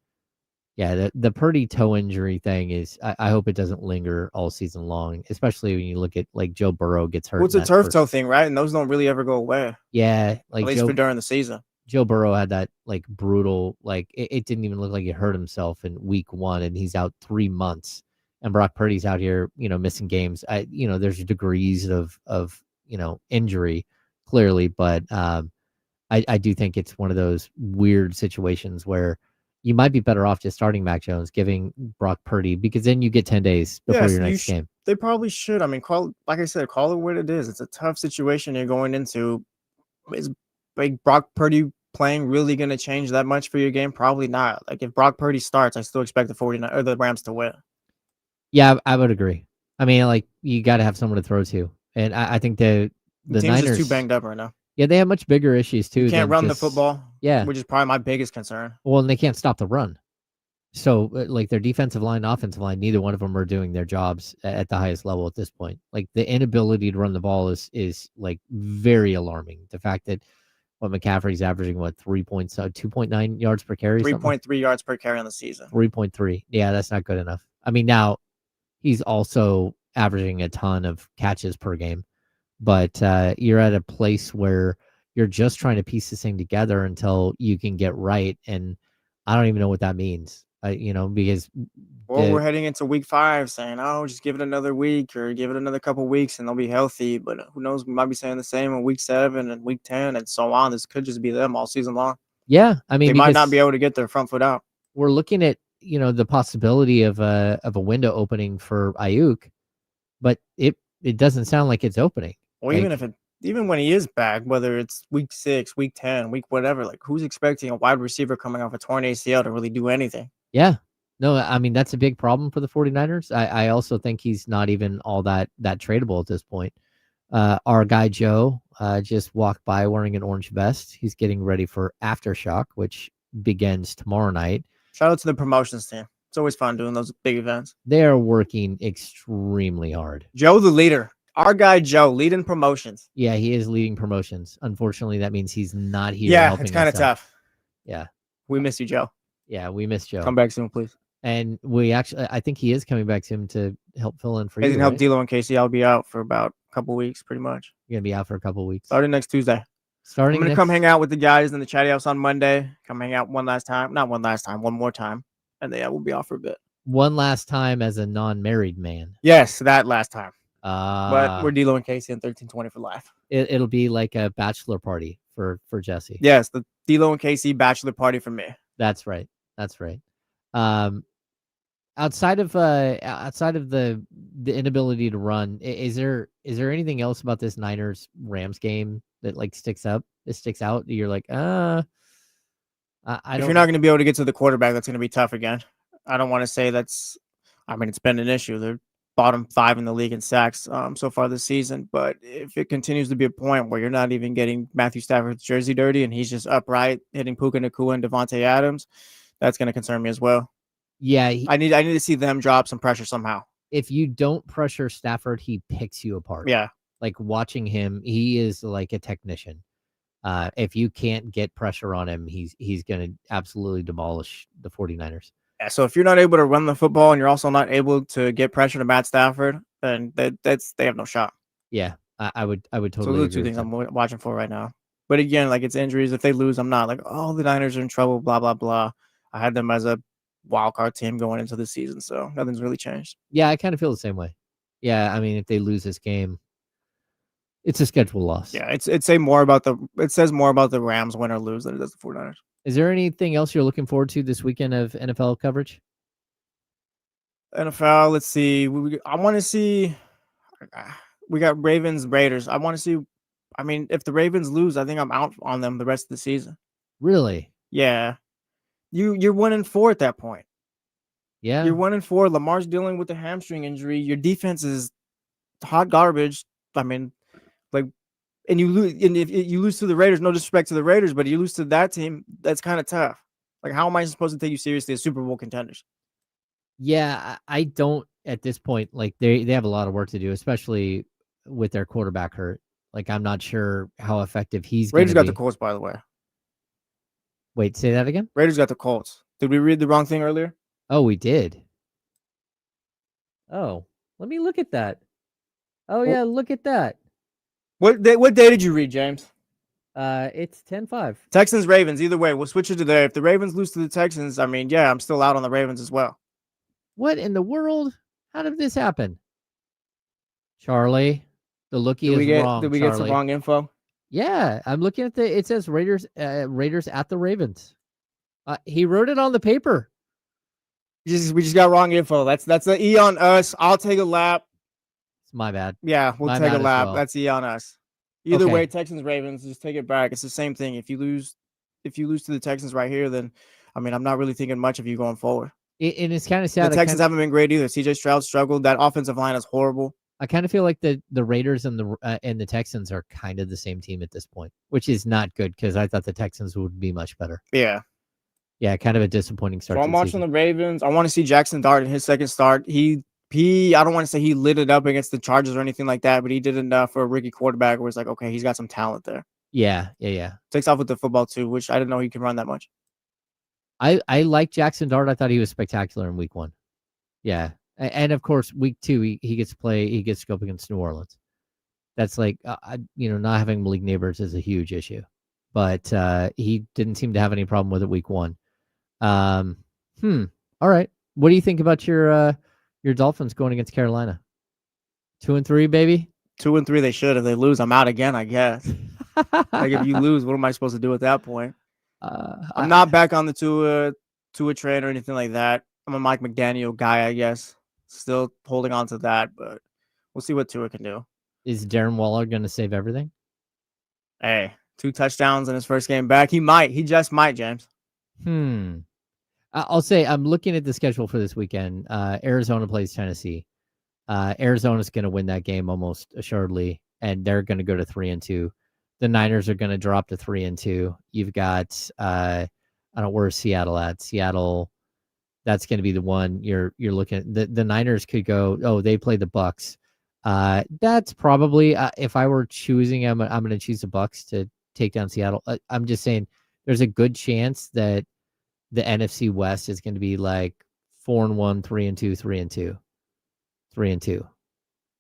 Yeah, the Purdy toe injury thing is. I hope it doesn't linger all season long, especially when you look at like Joe Burrow gets hurt. Well, it's in a that turf first- toe thing, right? And those don't really ever go away, Yeah, at like least for during the season. Joe Burrow had that like brutal, like it didn't even look like he hurt himself in week 1, and he's out 3 months. And Brock Purdy's out here, missing games. There's degrees of injury clearly, but I do think it's one of those weird situations where you might be better off just starting Mac Jones, giving Brock Purdy, because then you get 10 days before your next game. They probably should. I mean, like I said, call it what it is. It's a tough situation you're going into. Is like Brock Purdy playing really going to change that much for your game? Probably not. Like if Brock Purdy starts, I still expect the Rams to win. Yeah, I would agree. I mean, like you got to have someone to throw to, and I think the team's Niners just too banged up right now. Yeah, they have much bigger issues too. You can't run the just, football. Yeah, which is probably my biggest concern. Well, and they can't stop the run. So, like their defensive line, offensive line, neither one of them are doing their jobs at the highest level at this point. Like the inability to run the ball is like very alarming. The fact that McCaffrey's averaging 2.9 yards per carry, 3.3 yards per carry on the season. 3.3. Yeah, that's not good enough. I mean, now he's also averaging a ton of catches per game, but you're at a place where you're just trying to piece this thing together until you can get right, and I don't even know what that means. Because we're heading into week 5 saying, oh, just give it another week or give it another couple weeks and they'll be healthy. But who knows? We might be saying the same in week 7 and week 10 and so on. This could just be them all season long. Yeah, I mean, they might not be able to get their front foot out. We're looking at the possibility of a window opening for Ayuk, but it doesn't sound like it's opening. Well, even when he is back, whether it's week 6, week 10, week whatever, like who's expecting a wide receiver coming off a torn ACL to really do anything? Yeah. No, I mean, that's a big problem for the 49ers. I also think he's not even all that tradable at this point. Our guy Joe just walked by wearing an orange vest. He's getting ready for Aftershock, which begins tomorrow night. Shout out to the promotions team. It's always fun doing those big events. They are working extremely hard. Joe, the leader. Our guy Joe, leading promotions. Yeah, he is leading promotions. Unfortunately, that means he's not here. Yeah, it's kind of tough. Yeah. We miss you, Joe. Yeah, we miss Joe. Come back soon, please. And I think he is coming back soon to help fill in for you. He can help D'Lo and Casey. I'll be out for about a couple weeks, pretty much. You're going to be out for a couple weeks. Starting next Tuesday. I'm going to come hang out with the guys in the chatty house on Monday. Come hang out one more time. And then we'll be off for a bit. One last time as a non-married man. Yes, that last time. But we're D'Lo and Casey and 1320 for life. It'll be like a bachelor party for Jesse. Yes, the D'Lo and Casey bachelor party for me. That's right. Outside of the inability to run, is there anything else about this Niners Rams game that like sticks out? You're like, if you're not going to be able to get to the quarterback, that's going to be tough again. I don't want to say it's been an issue. They're bottom 5 in the league in sacks so far this season. But if it continues to be a point where you're not even getting Matthew Stafford's jersey dirty and he's just upright hitting Puka Nacua and Devontae Adams, that's going to concern me as well. Yeah, I need to see them drop some pressure somehow. If you don't pressure Stafford, he picks you apart. Yeah, like watching him, he is like a technician. If you can't get pressure on him, he's going to absolutely demolish the 49ers. Yeah, so if you're not able to run the football and you're also not able to get pressure to Matt Stafford, then they have no shot. Yeah, I would totally. So those are 2 things I'm watching for right now. But again, like it's injuries. If they lose, I'm not like, oh, the Niners are in trouble. Blah blah blah. I had them as a wild card team going into the season, so nothing's really changed. Yeah, I kind of feel the same way. Yeah, I mean, if they lose this game, it's a schedule loss. Yeah, it says more about the Rams win or lose than it does the 49ers. Is there anything else you're looking forward to this weekend of NFL coverage? NFL, let's see. I want to see. We got Ravens, Raiders. I want to see. I mean, if the Ravens lose, I think I'm out on them the rest of the season. Really? Yeah. You're 1-4 at that point. Yeah. You're 1-4. Lamar's dealing with a hamstring injury. Your defense is hot garbage. I mean, like, and you lose. And if you lose to the Raiders, no disrespect to the Raiders, but you lose to that team, that's kind of tough. Like, how am I supposed to take you seriously as Super Bowl contenders? Yeah, I don't at this point. Like, they have a lot of work to do, especially with their quarterback hurt. Like, I'm not sure how effective he's going to be. Raiders got the Colts, by the way. Wait, say that again? Raiders got the Colts. Did we read the wrong thing earlier? Oh, we did. Oh, let me look at that. Oh yeah, look at that. What day did you read, James? It's 10-5. Texans Ravens. Either way, we'll switch it to there. If the Ravens lose to the Texans, I mean, yeah, I'm still out on the Ravens as well. What in the world? How did this happen? Charlie, the lookie Did is wrong. Did we Charlie. get some wrong info? Yeah, I'm looking at it says Raiders at the Ravens. He wrote it on the paper. We just got wrong info. That's an E on us. I'll take a lap. It's my bad. Yeah, we'll take a lap. Well. That's E on us. Either way, Texans Ravens, just take it back. It's the same thing. If you lose to the Texans right here, then I mean, I'm not really thinking much of you going forward. And it's kind of sad. The Texans haven't been great either. CJ Stroud struggled. That offensive line is horrible. I kind of feel like the Raiders and the Texans are kind of the same team at this point, which is not good because I thought the Texans would be much better. Yeah. Yeah, kind of a disappointing start. So I'm watching the Ravens. I want to see Jackson Dart in his second start. He I don't want to say he lit it up against the Chargers or anything like that, but he did enough for a rookie quarterback where it's like, okay, he's got some talent there. Yeah. Takes off with the football too, which I didn't know he could run that much. I like Jackson Dart. I thought he was spectacular in week 1. Yeah. And of course, week 2, he gets to go up against New Orleans. That's like, not having Malik Neighbors is a huge issue, but he didn't seem to have any problem with it week 1. All right. What do you think about your Dolphins going against Carolina? 2-3, baby. 2-3, they should. If they lose, I'm out again, I guess. Like if you lose, what am I supposed to do at that point? I'm not back on the Tua train or anything like that. I'm a Mike McDaniel guy, I guess. Still holding on to that, but we'll see what Tua can do. Is Darren Waller going to save everything? Hey, 2 touchdowns in his first game back. He might. He just might, James. I'll say I'm looking at the schedule for this weekend. Arizona plays Tennessee. Arizona's going to win that game almost assuredly, and they're going to go to 3-2. The Niners are going to drop to 3-2. You've got I don't know, where's Seattle at? Seattle, that's going to be the one you're looking at. The Niners could go, oh, they play the Bucks. That's probably if I were choosing, I'm going to choose the Bucks to take down Seattle. I'm just saying there's a good chance that the NFC West is going to be like 4-1, 3-2, 3-2.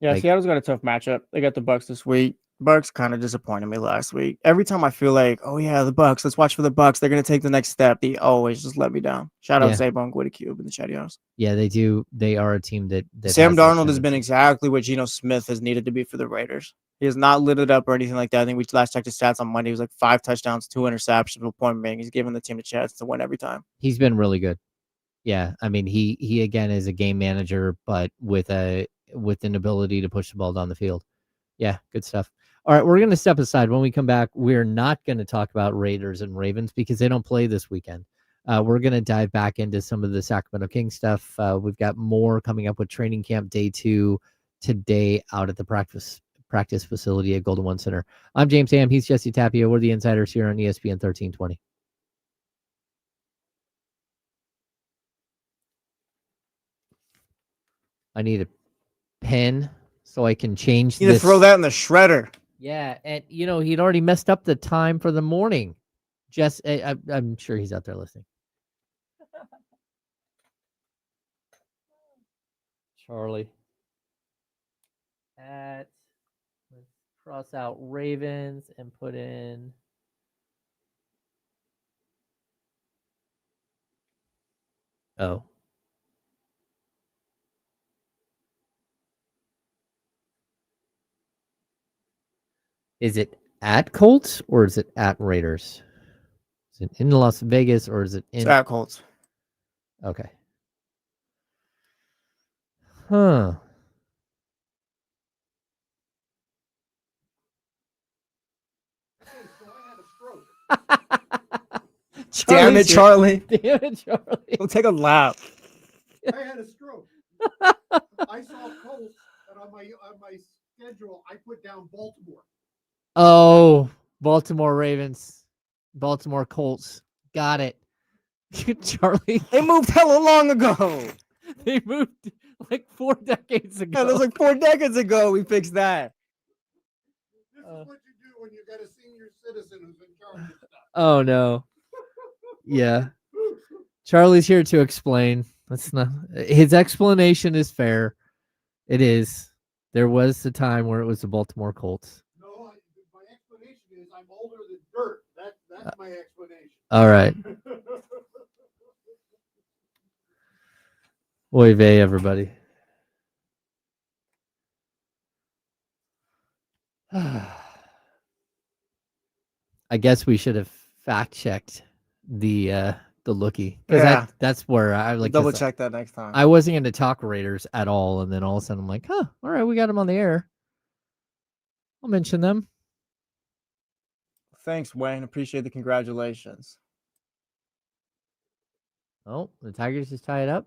Yeah, Seattle's got a tough matchup. They got the Bucks this week. Bucks kind of disappointed me last week. Every time I feel like, oh yeah, the Bucks, let's watch for the Bucks. They're going to take the next step. They always just let me down. Shout out Saban, Gwitty Cube, and the Chattios. Yeah, they do. They are a team that Sam Darnold has been exactly what Geno Smith has needed to be for the Raiders. He has not lit it up or anything like that. I think we last checked his stats on Monday. He was like 5 touchdowns, 2 interceptions. With point being, he's giving the team a chance to win every time. He's been really good. Yeah, I mean, he again is a game manager, but with an ability to push the ball down the field. Yeah, good stuff. All right, we're going to step aside. When we come back, we're not going to talk about Raiders and Ravens because they don't play this weekend. We're going to dive back into some of the Sacramento Kings stuff. We've got more coming up with training camp day 2 today out at the practice facility at Golden One Center. I'm James Ham. He's Jesse Tapia. We're the Insiders here on ESPN 1320. I need a pen so I can change You need to throw that in the shredder. Yeah, and he'd already messed up the time for the morning. I'm sure he's out there listening. Charlie. Let's cross out Ravens and put in. Oh. Is it at Colts or is it at Raiders? Is it in Las Vegas or is it in? It's at Colts. Okay. Huh. Damn it, Charlie. Damn it, Charlie. Don't take a lap. I had a stroke. I saw Colts, and on my schedule, I put down Baltimore. Oh, Baltimore Ravens, Baltimore Colts. Got it. Charlie. They moved hella long ago. They moved like 4 decades ago. Yeah, that was like 4 decades ago. We fixed that. This is what you do when you got a senior citizen who's in charge of stuff. Oh, no. Yeah. Charlie's here to explain. That's not his explanation is fair. It is. There was a time where it was the Baltimore Colts. No, my explanation is I'm older than dirt. That's my explanation. All right. Oy vey, everybody. I guess we should have fact checked the lookie, because that's where I like double check that next time. I wasn't going to talk Raiders at all, and then all of a sudden I'm like, all right, we got them on the air. I'll mention them. Thanks, Wayne. Appreciate the congratulations. Oh, the Tigers just tie it up.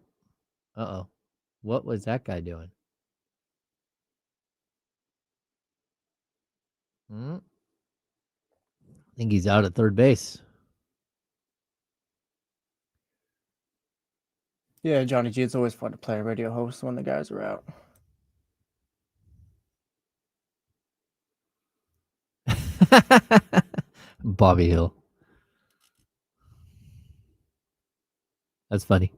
Uh-oh. What was that guy doing? I think he's out at third base. Yeah, Johnny G, it's always fun to play a radio host when the guys are out. Bobby Hill. That's funny.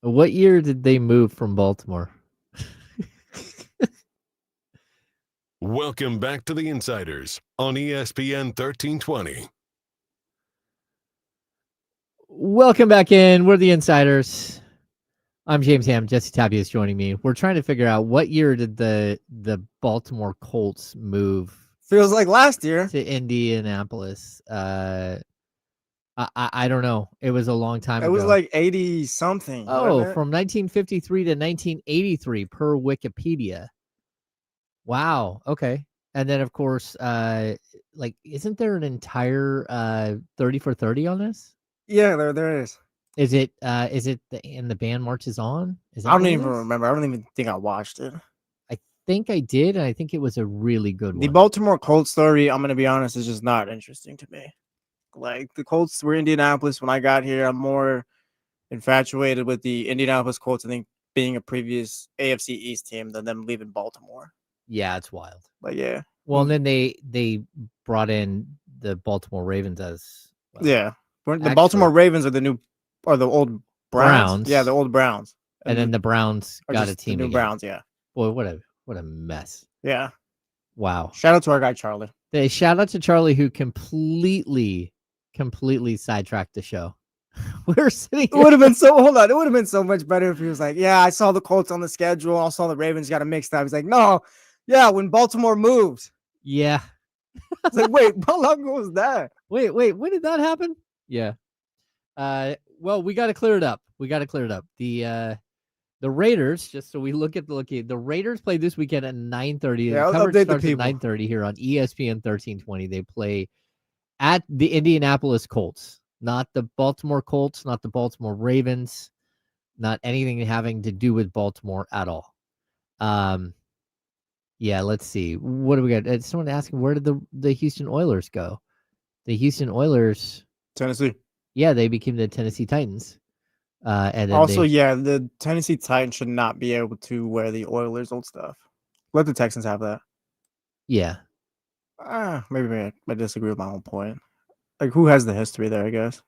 What year did they move from Baltimore? Welcome back to the Insiders on ESPN 1320. Welcome back in. We're the Insiders. I'm James Ham. Jesse Tapia is joining me. We're trying to figure out what year did the Baltimore Colts move. Feels like last year to Indianapolis. I don't know. It was a long time ago. It was like 80 something. Oh, from 1953 to 1983 per Wikipedia. Wow. Okay. And then of course, like, isn't there an entire 30 for 30 on this? Yeah, there is. Is it the band marches on? Is that I don't even remember. I don't even think I watched it. I think I did, and I think it was a really good one. The Baltimore Colts story, I'm gonna be honest, is just not interesting to me. Like, the Colts were Indianapolis when I got here. I'm more infatuated with the Indianapolis Colts, I think, being a previous AFC East team than them leaving Baltimore. Yeah, it's wild. But yeah. Well, and then they brought in the Baltimore Ravens as well. Yeah. The Baltimore Ravens are the old Browns. Yeah, the old Browns. And then the Browns got a team. The new again. Browns, yeah. Boy, what a mess. Yeah. Wow. Shout out to our guy Charlie. Shout out to Charlie, who completely sidetracked the show. We're sitting here. It would have been so hold on. It would have been so much better if he was like, yeah, I saw the Colts on the schedule. I saw the Ravens got a mixed up. He's like, no, yeah, when Baltimore moved. Yeah. It's like, wait, how long ago was that? Wait, when did that happen? Yeah. Well, we got to clear it up. The Raiders, just so we look at the Raiders play this weekend at 9:30. Yeah, the coverage starts at 9:30 here on ESPN 1320. They play at the Indianapolis Colts, not the Baltimore Colts, not the Baltimore Ravens, not anything having to do with Baltimore at all. Yeah, let's see. What do we got? Someone asking, where did the Houston Oilers go? The Houston Oilers, Tennessee. Yeah, they became the Tennessee Titans. And then also, the Tennessee Titans should not be able to wear the Oilers' old stuff. Let the Texans have that. Yeah. Maybe I disagree with my own point. Like, who has the history there, I guess?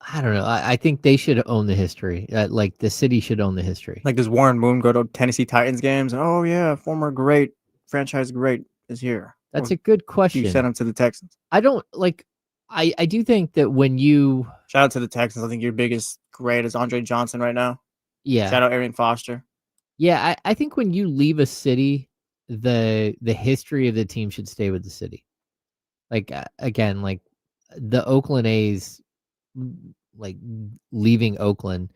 I don't know. I think they should own the history. Like, the city should own the history. Like, does Warren Moon go to Tennessee Titans games? Oh, yeah, former great, franchise great is here. That's a good question. You sent him to the Texans. I don't, like, I do think that when you... Shout out to the Texans. I think your biggest great is Andre Johnson right now. Yeah. Shout out Arian Foster. Yeah, I think when you leave a city, the history of the team should stay with the city. Like, again, like, the Oakland A's, like, leaving Oakland,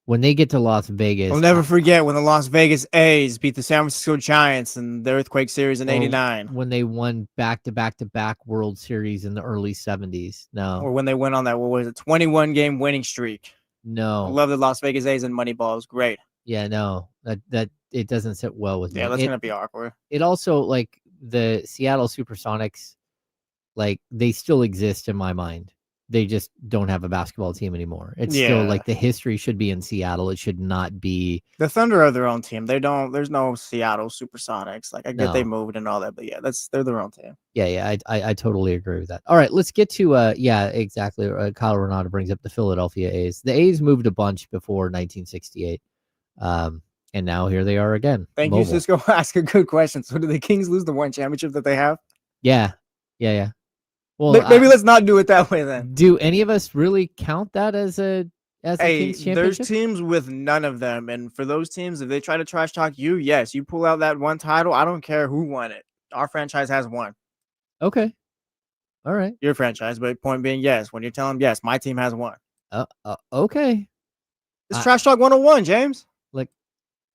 when they get to Las Vegas... I'll never forget when the Las Vegas A's beat the San Francisco Giants in the Earthquake Series in '89. When they won back-to-back World Series in the early 70s. No. Or when they went on that, 21-game winning streak. No. I love the Las Vegas A's and Moneyball. It was great. Yeah, no. That it doesn't sit well with me. Yeah, that's going to be awkward. It also, like, the Seattle Supersonics, like, they still exist in my mind. they just don't have a basketball team anymore. It's still like the history should be in Seattle. It should not be. The Thunder are their own team. They don't. There's no Seattle Supersonics. Like I get they moved and all that, but they're their own team. Yeah, I totally agree with that. All right, let's get to exactly. Kyle Renata brings up the Philadelphia A's. The A's moved a bunch before 1968, and now here they are again. Thank you, Cisco. Ask a good question. So, do the Kings lose the one championship that they have? Yeah. Well, maybe let's not do it that way then. Do any of us really count that as a Kings championship? There's teams with none of them, and for those teams, if they try to trash talk you, yes, you pull out that one title. I don't care who won it. Our franchise has one. Okay. All right. Your franchise, but point being, yes. When you're telling them, yes, my team has one. Okay. It's trash talk 101, James. Like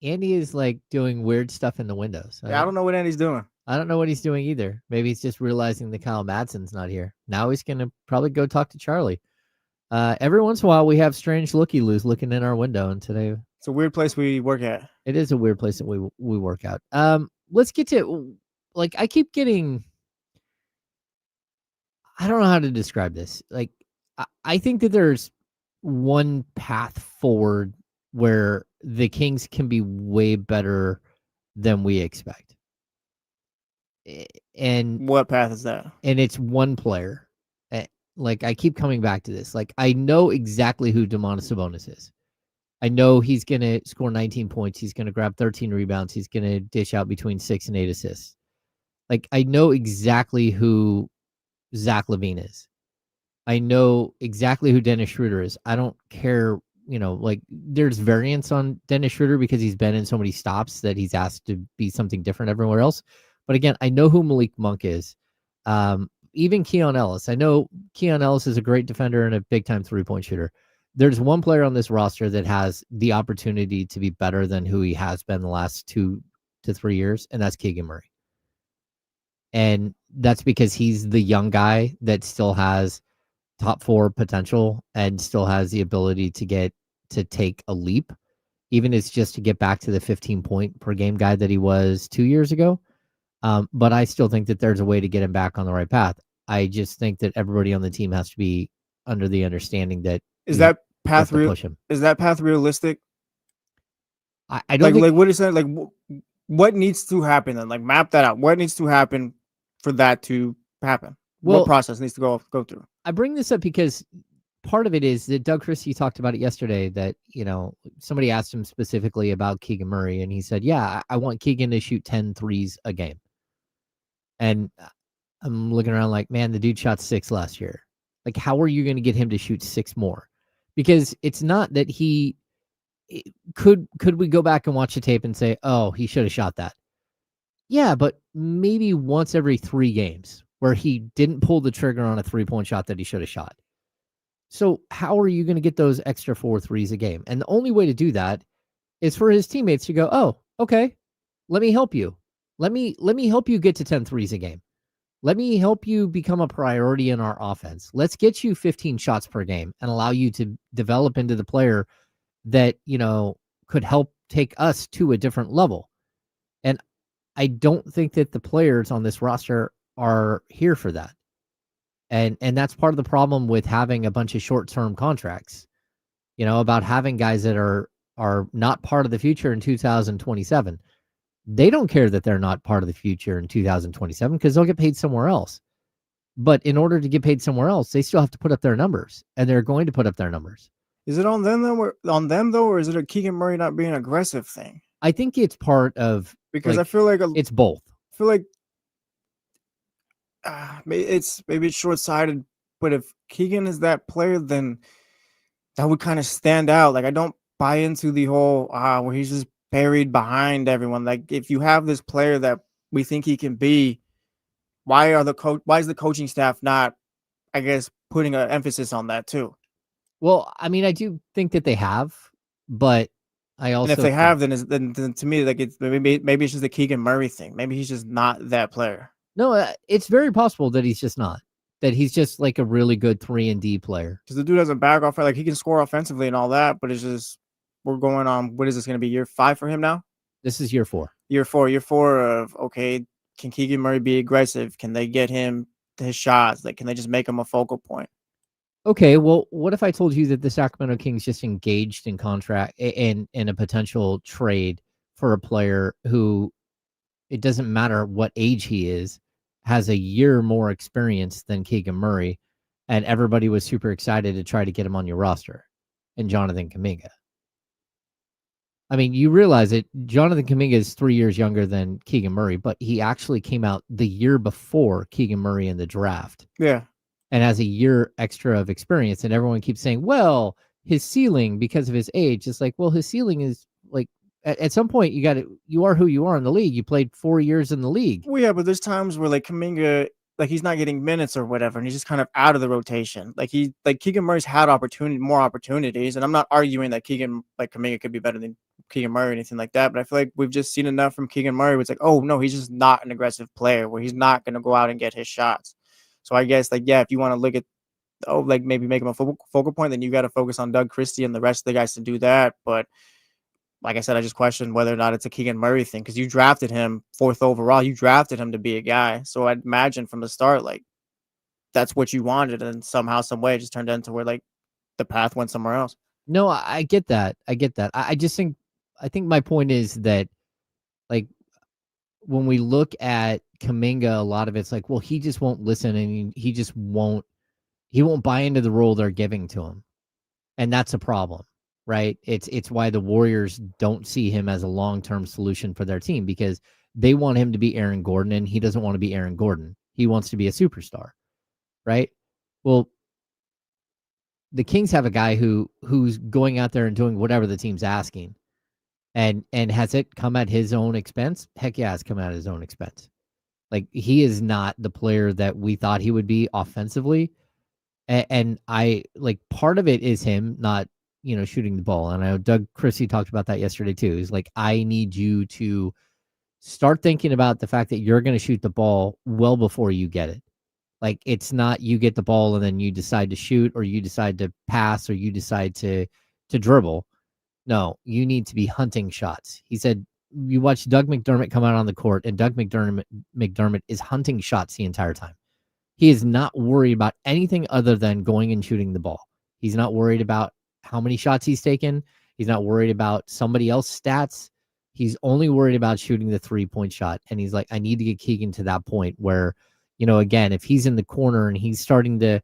Andy is like doing weird stuff in the windows. I don't know what Andy's doing. I don't know what he's doing either. Maybe he's just realizing that Kyle Madsen's not here. Now he's going to probably go talk to Charlie. Every once in a while, we have strange looky-loos looking in our window, and today it's a weird place we work at. It is a weird place that we work out. Let's get to I keep getting. I don't know how to describe this. Like, I think that there's one path forward where the Kings can be way better than we expect. And what path is that? And it's one player. Like, I keep coming back to this. Like, I know exactly who Domantas Sabonis is. I know he's going to score 19 points. He's going to grab 13 rebounds. He's going to dish out between 6 and 8 assists. Like, I know exactly who Zach LaVine is. I know exactly who Dennis Schroeder is. I don't care, there's variance on Dennis Schroeder because he's been in so many stops that he's asked to be something different everywhere else. But again, I know who Malik Monk is. Even Keon Ellis. I know Keon Ellis is a great defender and a big-time three-point shooter. There's one player on this roster that has the opportunity to be better than who he has been the last 2 to 3 years, and that's Keegan Murray. And that's because he's the young guy that still has top 4 potential and still has the ability to take a leap, even if it's just to get back to the 15-point per game guy that he was 2 years ago. But I still think that there's a way to get him back on the right path. I just think that everybody on the team has to be under the understanding that is that path realistic? I don't think, what is that? Like, what needs to happen then? Like, map that out. What needs to happen for that to happen? What process needs to go through? I bring this up because part of it is that Doug Christie talked about it yesterday, that, somebody asked him specifically about Keegan Murray, and he said, yeah, I want Keegan to shoot 10 threes a game. And I'm looking around like, man, the dude shot 6 last year. Like, how are you going to get him to shoot 6 more? Because it's not that could we go back and watch the tape and say, oh, he should have shot that? Yeah, but maybe once every 3 games where he didn't pull the trigger on a 3-point shot that he should have shot. So how are you going to get those extra 4 threes a game? And the only way to do that is for his teammates to go, oh, okay, let me help you. Let me help you get to 10 threes a game. Let me help you become a priority in our offense. Let's get you 15 shots per game and allow you to develop into the player that, could help take us to a different level. And I don't think that the players on this roster are here for that. And that's part of the problem with having a bunch of short-term contracts, about having guys that are not part of the future in 2027. They don't care that they're not part of the future in 2027 because they'll get paid somewhere else. But in order to get paid somewhere else, they still have to put up their numbers, and they're going to put up their numbers. Is it on them though, or is it a Keegan Murray not being aggressive thing? I think it's part of, because I feel like it's both. I feel like maybe it's short-sighted, but if Keegan is that player, then that would kind of stand out. Like, I don't buy into the whole where he's just buried behind everyone. Like, if you have this player that we think he can be, why is the coaching staff not, I guess, putting an emphasis on that too? Well, I mean, I do think that they have, but I also, and if they have, then to me, like, it's maybe it's just a Keegan Murray thing. Maybe he's just not that player. No, it's very possible that he's just not. That he's just like a really good 3-and-D player. Because the dude doesn't back off. Like, he can score offensively and all that, but it's just, we're going on, what is this going to be, year 5 for him now? This is year 4. Year 4 of, okay, can Keegan Murray be aggressive? Can they get him his shots? Like, can they just make him a focal point? Okay, well, what if I told you that the Sacramento Kings just engaged in contract in a potential trade for a player who, it doesn't matter what age he is, has a year more experience than Keegan Murray, and everybody was super excited to try to get him on your roster, and Jonathan Kuminga. I mean, you realize it. Jonathan Kuminga is 3 years younger than Keegan Murray, but he actually came out the year before Keegan Murray in the draft. Yeah. And has a year extra of experience. And everyone keeps saying, well, his ceiling because of his age. It's like, well, his ceiling is like, at some point you are who you are in the league. You played 4 years in the league. Well, yeah, but there's times where like Kuminga, like he's not getting minutes or whatever, and he's just kind of out of the rotation. Like Keegan Murray's had more opportunities, and I'm not arguing that Kuminga could be better than Keegan Murray or anything like that, but I feel like we've just seen enough from Keegan Murray where it's like, oh no, he's just not an aggressive player where he's not going to go out and get his shots. So I guess, like, yeah, if you want to look at, like maybe make him a focal point, then you got to focus on Doug Christie and the rest of the guys to do that. But like I said, I just question whether or not it's a Keegan Murray thing because you drafted him 4th overall. You drafted him to be a guy. So I'd imagine from the start, like, that's what you wanted. And somehow, some way, it just turned into where, like, the path went somewhere else. No, I get that. I get that. I think my point is that, like, when we look at Kuminga, a lot of it's like, well, he just won't listen and he won't buy into the role they're giving to him. And that's a problem, right? It's why the Warriors don't see him as a long-term solution for their team because they want him to be Aaron Gordon and he doesn't want to be Aaron Gordon. He wants to be a superstar, right? Well, the Kings have a guy who's going out there and doing whatever the team's asking. And has it come at his own expense? Heck yeah, it's come at his own expense. Like, he is not the player that we thought he would be offensively. And I, like, part of it is him not, shooting the ball. And I know Doug Christie talked about that yesterday too. He's like, I need you to start thinking about the fact that you're going to shoot the ball well before you get it. Like, it's not you get the ball and then you decide to shoot or you decide to pass or you decide to dribble. No, you need to be hunting shots. He said, you watch Doug McDermott come out on the court, and Doug McDermott is hunting shots the entire time. He is not worried about anything other than going and shooting the ball. He's not worried about how many shots he's taken. He's not worried about somebody else's stats. He's only worried about shooting the 3-point shot. And he's like, I need to get Keegan to that point where, again, if he's in the corner and he's starting to,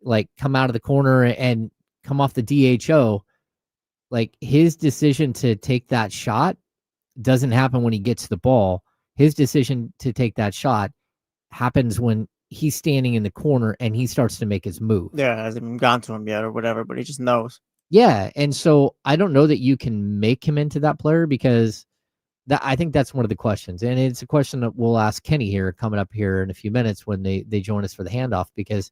like, come out of the corner and come off the DHO, like, his decision to take that shot doesn't happen when he gets the ball. His decision to take that shot happens when he's standing in the corner and he starts to make his move. Yeah, hasn't even gone to him yet or whatever, but he just knows. Yeah, and so I don't know that you can make him into that player because I think that's one of the questions. And it's a question that we'll ask Kenny here coming up here in a few minutes when they join us for the handoff because,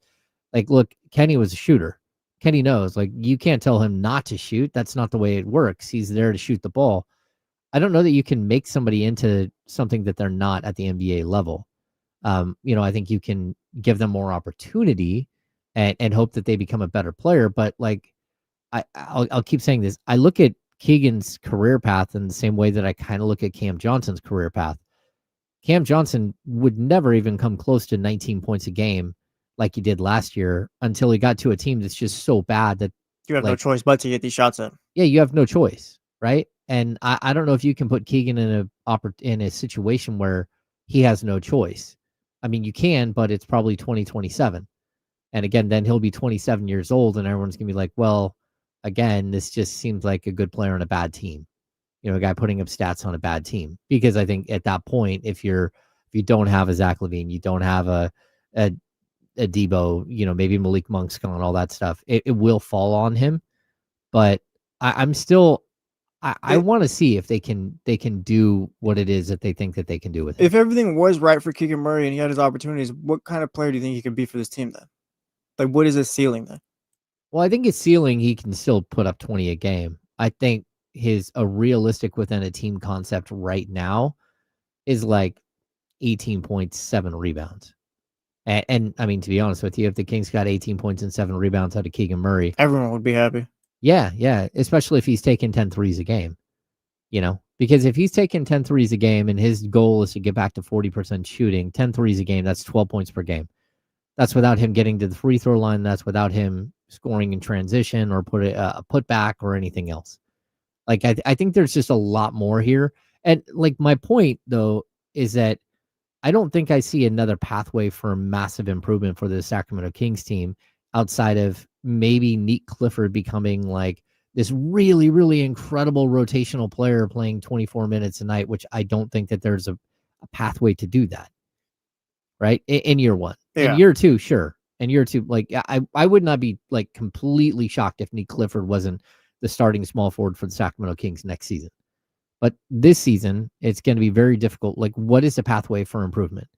like, look, Kenny was a shooter. Kenny knows, like, you can't tell him not to shoot. That's not the way it works. He's there to shoot the ball. I don't know that you can make somebody into something that they're not at the NBA level. I think you can give them more opportunity and hope that they become a better player. But, like, I'll keep saying this. I look at Keegan's career path in the same way that I kind of look at Cam Johnson's career path. Cam Johnson would never even come close to 19 points a game like he did last year until he got to a team that's just so bad that you have no choice but to get these shots in. Yeah, you have no choice, right? And I don't know if you can put Keegan in a situation where he has no choice. I mean, you can, but it's probably 2027. And again, then he'll be 27 years old and everyone's going to be like, well, again, this just seems like a good player on a bad team. A guy putting up stats on a bad team. Because I think at that point, if you don't have a Zach LaVine, you don't have a Debo, maybe Malik Monk's gone, all that stuff, it will fall on him. But I'm still, I want to see if they can do what it is that they think that they can do with him. If everything was right for Keegan Murray and he had his opportunities, what kind of player do you think he could be for this team then? Like, what is his ceiling then? Well, I think his ceiling, he can still put up 20 a game. I think a realistic within a team concept right now is like 18.7 rebounds. And I mean, to be honest with you, if the Kings got 18 points and 7 rebounds out of Keegan Murray, everyone would be happy. Yeah. Especially if he's taking 10 threes a game, because if he's taking 10 threes a game and his goal is to get back to 40% shooting, 10 threes a game, that's 12 points per game. That's without him getting to the free throw line. That's without him scoring in transition or put a putback or anything else. Like I think there's just a lot more here. And like my point though is that I don't think I see another pathway for massive improvement for the Sacramento Kings team outside of maybe Neat Clifford becoming like this really, really incredible rotational player playing 24 minutes a night, which I don't think that there's a pathway to do that. Right. In year one. Yeah. In year two, sure. In year two, like I would not be like completely shocked if Neat Clifford wasn't the starting small forward for the Sacramento Kings next season. But this season, it's going to be very difficult. Like, what is the pathway for improvement?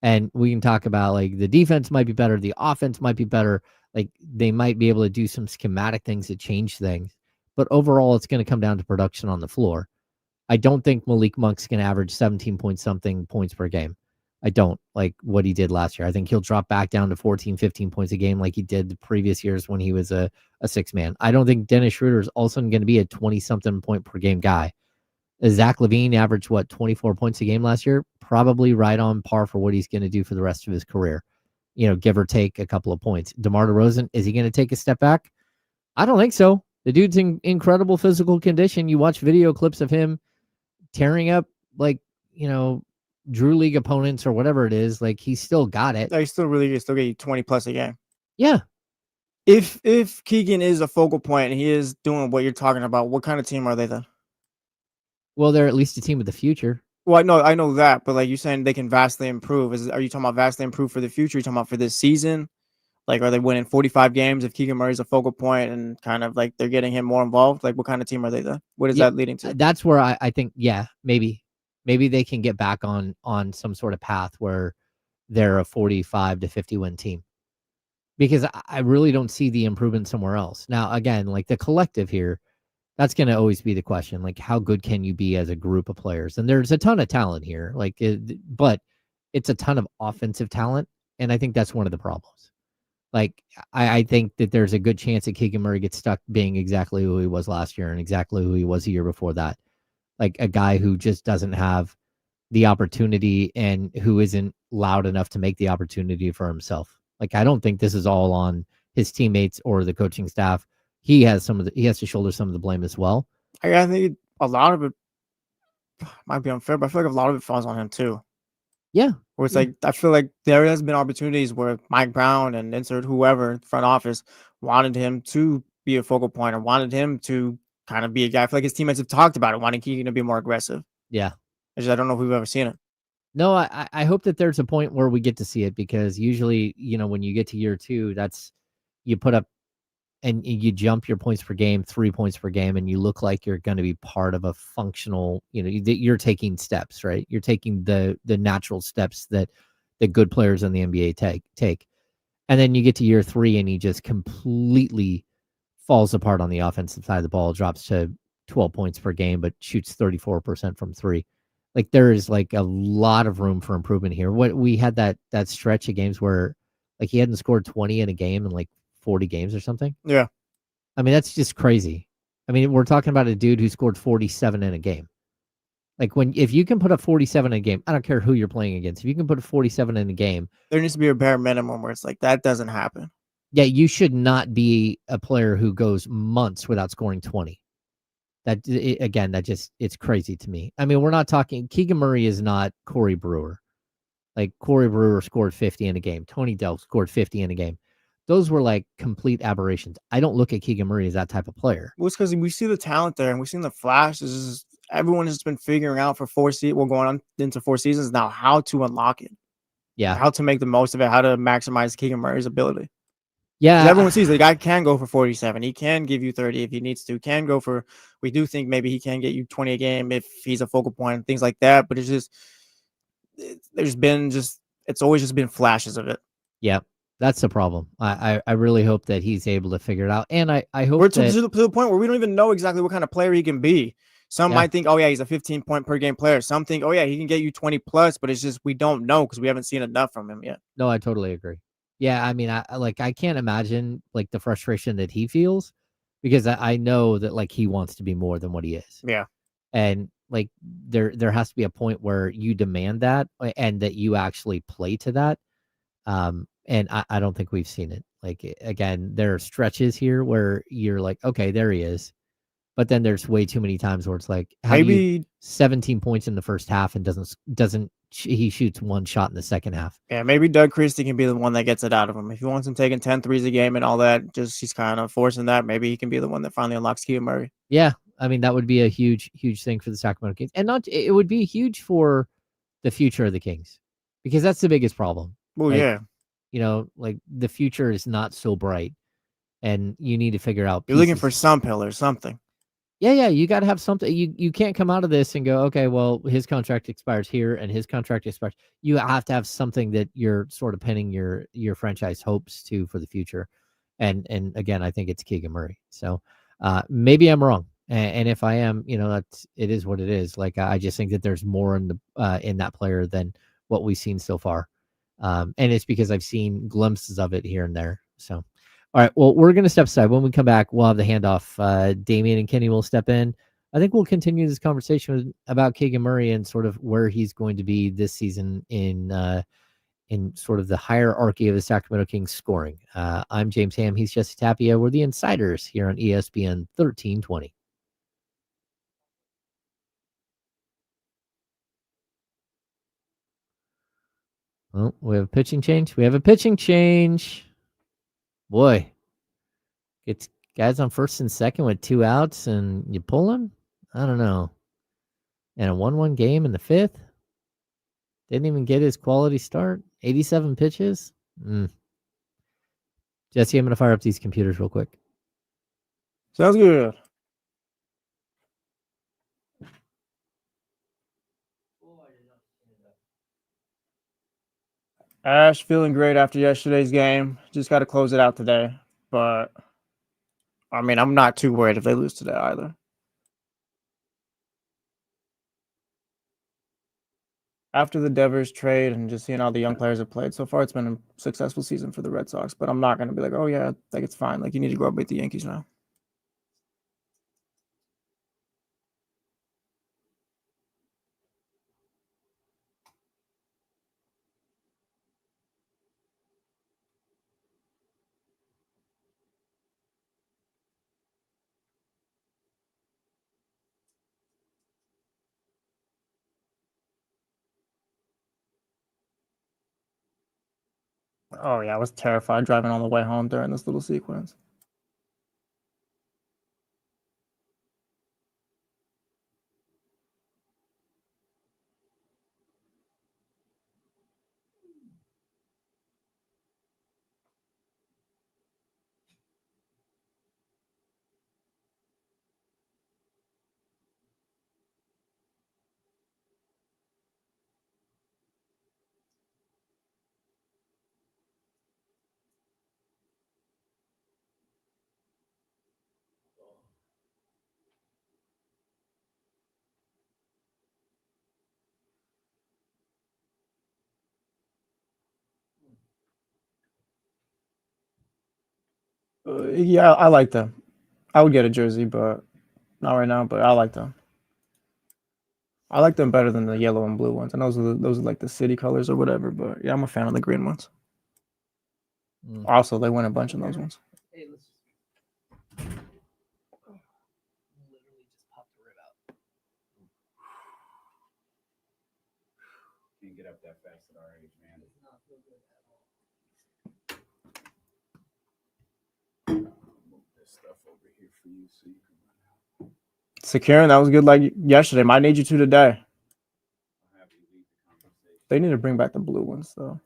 And we can talk about like the defense might be better, the offense might be better. Like they might be able to do some schematic things that change things. But overall, it's going to come down to production on the floor. I don't think Malik Monk's going to average 17 point something points per game. I don't like what he did last year. I think he'll drop back down to 14, 15 points a game like he did the previous years when he was a six man. I don't think Dennis Schroeder is also going to be a 20 something point per game guy. Zach LaVine averaged 24 points a game last year, probably right on par for what he's going to do for the rest of his career. Give or take a couple of points. DeMar DeRozan, is he going to take a step back? I don't think so. The dude's in incredible physical condition. You watch video clips of him tearing up Drew League opponents or whatever it is. Like he's still got it. He's still get you 20 plus a game. Yeah. If Keegan is a focal point and he is doing what you're talking about, what kind of team are they then? Well, they're at least a team of the future. Well, I know that, but like you're saying they can vastly improve. Are you talking about vastly improve for the future? Are you talking about for this season? Like, are they winning 45 games if Keegan Murray's a focal point and kind of like they're getting him more involved? Like, what kind of team are they then? What is that leading to? That's where I think, maybe they can get back on some sort of path where they're a 45 to 50 win team. Because I really don't see the improvement somewhere else. Now, again, like the collective here, that's going to always be the question. Like, how good can you be as a group of players? And there's a ton of talent here, but it's a ton of offensive talent. And I think that's one of the problems. Like, I think that there's a good chance that Keegan Murray gets stuck being exactly who he was last year and exactly who he was the year before that. Like a guy who just doesn't have the opportunity and who isn't loud enough to make the opportunity for himself. Like, I don't think this is all on his teammates or the coaching staff. He has to shoulder some of the blame as well. I think a lot of it might be unfair, but I feel like a lot of it falls on him too. Yeah. Where it's like, I feel like there has been opportunities where Mike Brown and insert whoever front office wanted him to be a focal point or wanted him to kind of be a guy. I feel like his teammates have talked about it, wanting Keegan to be more aggressive. Yeah. I don't know if we've ever seen it. No, I hope that there's a point where we get to see it because usually, when you get to year two, you put up and you jump your points per game, 3 points per game, and you look like you're going to be part of a functional, you're taking steps, right? You're taking the natural steps that the good players in the NBA take. And then you get to year three and he just completely falls apart on the offensive side of the ball, drops to 12 points per game, but shoots 34% from three. Like there is like a lot of room for improvement here. What we had that stretch of games where like he hadn't scored 20 in a game in like 40 games or something. Yeah. I mean, that's just crazy. I mean, we're talking about a dude who scored 47 in a game. Like if you can put up 47 in a game, I don't care who you're playing against. If you can put a 47 in a game, there needs to be a bare minimum where it's like that doesn't happen. Yeah, you should not be a player who goes months without scoring 20. It's crazy to me. I mean, we're not talking. Keegan Murray is not Corey Brewer. Like Corey Brewer scored 50 in a game. Tony Delk scored 50 in a game. Those were like complete aberrations. I don't look at Keegan Murray as that type of player. Well, it's because we see the talent there and we've seen the flashes. Everyone has been figuring out for going on into 4 seasons now how to unlock it. Yeah. How to make the most of it, how to maximize Keegan Murray's ability. Yeah. Everyone sees the guy can go for 47. He can give you 30 if he needs to. We do think maybe he can get you 20 a game if he's a focal point and things like that. But it's always just been flashes of it. Yeah. That's the problem. I really hope that he's able to figure it out. And I hope we're to the point where we don't even know exactly what kind of player he can be. Some might think, oh, yeah, he's a 15 point per game player. Some think, oh, yeah, he can get you 20 plus, but it's just we don't know because we haven't seen enough from him yet. No, I totally agree. Yeah, I mean, I can't imagine like the frustration that he feels because I know that like he wants to be more than what he is. Yeah. And like there has to be a point where you demand that and that you actually play to that. And I don't think we've seen it. Like again, there are stretches here where you're like, okay, there he is. But then there's way too many times where it's like, how do you Maybe 17 points in the first half and he shoots one shot in the second half. yeah, maybe Doug Christie can be the one that gets it out of him. If he wants him taking 10 threes a game and all that, just he's kind of forcing that. Maybe he can be the one that finally unlocks Keegan Murray. Yeah, I mean that would be a huge thing for the Sacramento Kings, and it would be huge for the future of the Kings, because that's the biggest problem. Well, Like, yeah, like the future is not so bright, and you need to figure out you're looking for pieces. some pillar, something. Yeah, you got to have something. You can't come out of this and go, okay, well, his contract expires here and his contract expires. You have to have something that you're sort of pinning your franchise hopes to for the future. And again, I think it's Keegan Murray. So maybe I'm wrong. And if I am, it is what it is. Like, I just think that there's more in that player than what we've seen so far. And it's because I've seen glimpses of it here and there. So. All right, well, we're going to step aside. When we come back, we'll have the handoff. Damian and Kenny will step in. I think we'll continue this conversation about Keegan Murray and sort of where he's going to be this season in sort of the hierarchy of the Sacramento Kings scoring. I'm James Ham. He's Jesse Tapia. We're the Insiders here on ESPN 1320. Well, we have a pitching change. Boy, it's guys on first and second with 2 outs, and you pull him? I don't know. And a 1-1 game in the 5th. Didn't even get his quality start. 87 pitches. Jesse, I'm going to fire up these computers real quick. Sounds good. Ash feeling great after yesterday's game. Just got to close it out today. But, I mean, I'm not too worried if they lose today either. After the Devers trade and just seeing how the young players have played, so far it's been a successful season for the Red Sox. But I'm not going to be like, oh, yeah, like it's fine. Like, you need to go up beat the Yankees now. Oh, yeah, I was terrified driving on the way home during this little sequence. Yeah, I like them. I would get a jersey, but not right now. But I like them. I like them better than the yellow and blue ones. And those are like the city colors or whatever. But yeah, I'm a fan of the green ones. Also, they win a bunch in those ones. Hey, let's literally just pop the rib out. Can't get up that fast at our age, man. It's not feel good at all. Move this stuff over here for you so you can run out. Securing, that was good like yesterday. Might need you to today. I'll have you lead the conversation. They need to bring back the blue ones, though.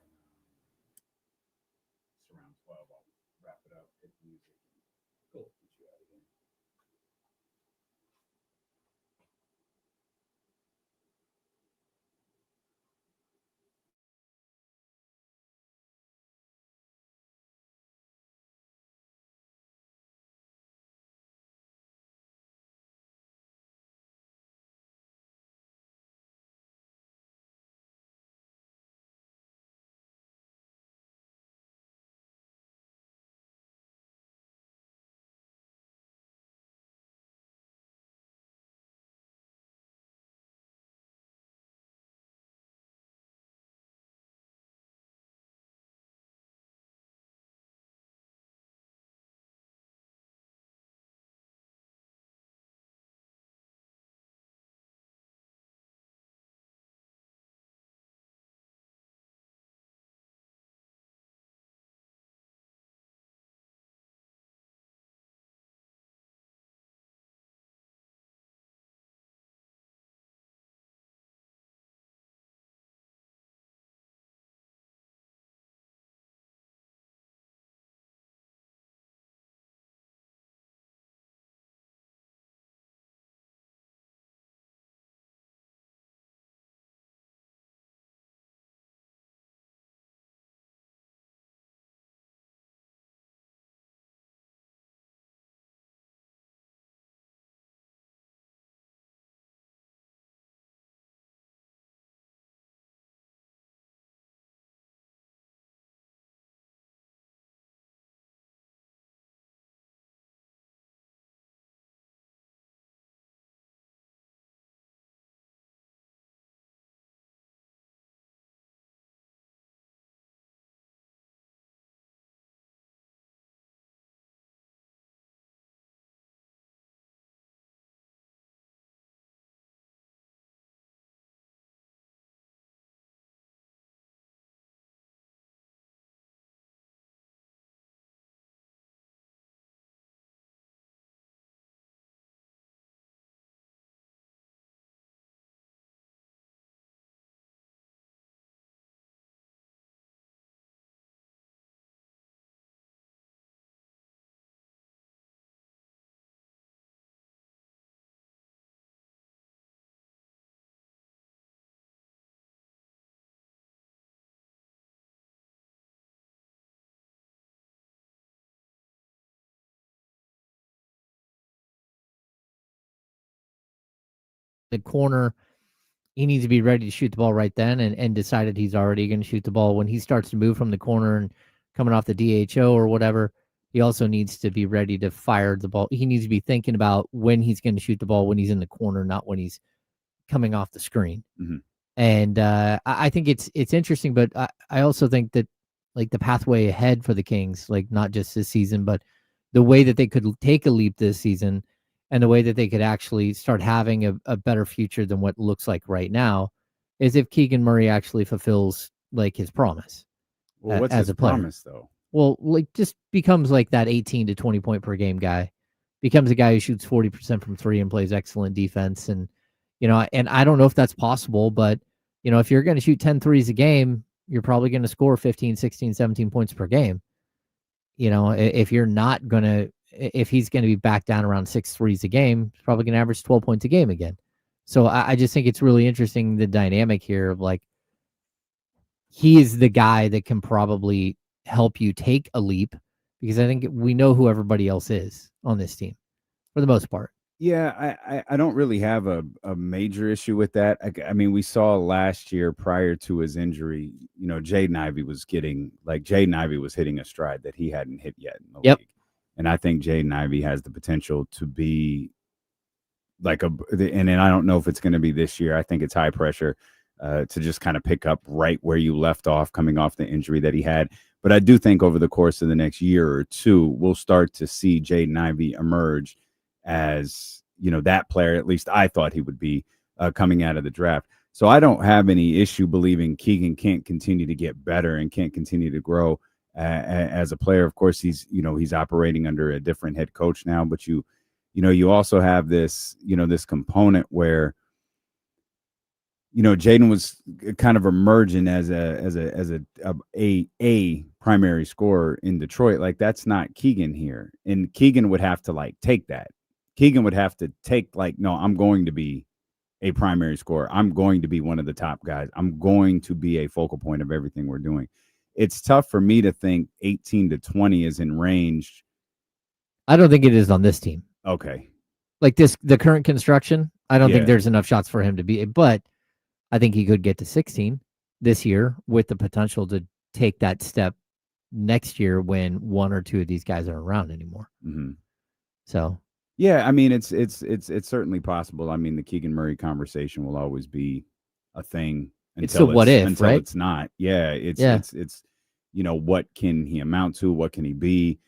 the corner, he needs to be ready to shoot the ball right then and decided he's already going to shoot the ball. When he starts to move from the corner and coming off the DHO or whatever, he also needs to be ready to fire the ball. He needs to be thinking about when he's going to shoot the ball when he's in the corner, not when he's coming off the screen. Mm-hmm. And I think it's interesting, but I also think that like the pathway ahead for the Kings, like not just this season, but the way that they could take a leap this season and the way that they could actually start having a better future than what looks like right now is if Keegan Murray actually fulfills like his promise. Well, what's as his a player. promise though? Well, like just becomes like that 18 to 20 point per game guy, becomes a guy who shoots 40% from three and plays excellent defense. And, and I don't know if that's possible, but if you're going to shoot 10 threes a game, you're probably going to score 15, 16, 17 points per game. If you're not going to, if he's going to be back down around 6 threes a game, he's probably going to average 12 points a game again. So I just think it's really interesting, the dynamic here of like, he is the guy that can probably help you take a leap because I think we know who everybody else is on this team for the most part. Yeah, I don't really have a major issue with that. I mean, we saw last year prior to his injury, Jaden Ivey was hitting a stride that he hadn't hit yet in the league. And I think Jaden Ivey has the potential to be like and I don't know if it's going to be this year. I think it's high pressure to just kind of pick up right where you left off coming off the injury that he had. But I do think over the course of the next year or two, we'll start to see Jaden Ivey emerge as, that player, at least I thought he would be coming out of the draft. So I don't have any issue believing Keegan can't continue to get better and can't continue to grow as a player. Of course, he's operating under a different head coach now, but you also have this, this component where, Jaden was kind of emerging as a primary scorer in Detroit. Like that's not Keegan here. And Keegan would have to take that. Keegan would have to take no, I'm going to be a primary scorer. I'm going to be one of the top guys. I'm going to be a focal point of everything we're doing. It's tough for me to think 18 to 20 is in range. I don't think it is on this team. Okay. Like the current construction, I don't think there's enough shots for him to be, but I think he could get to 16 this year with the potential to take that step next year when one or two of these guys aren't around anymore. Mm-hmm. So, yeah, I mean, it's certainly possible. I mean, the Keegan Murray conversation will always be a thing until right? It's not. Yeah, it's what can he amount to? What can he be?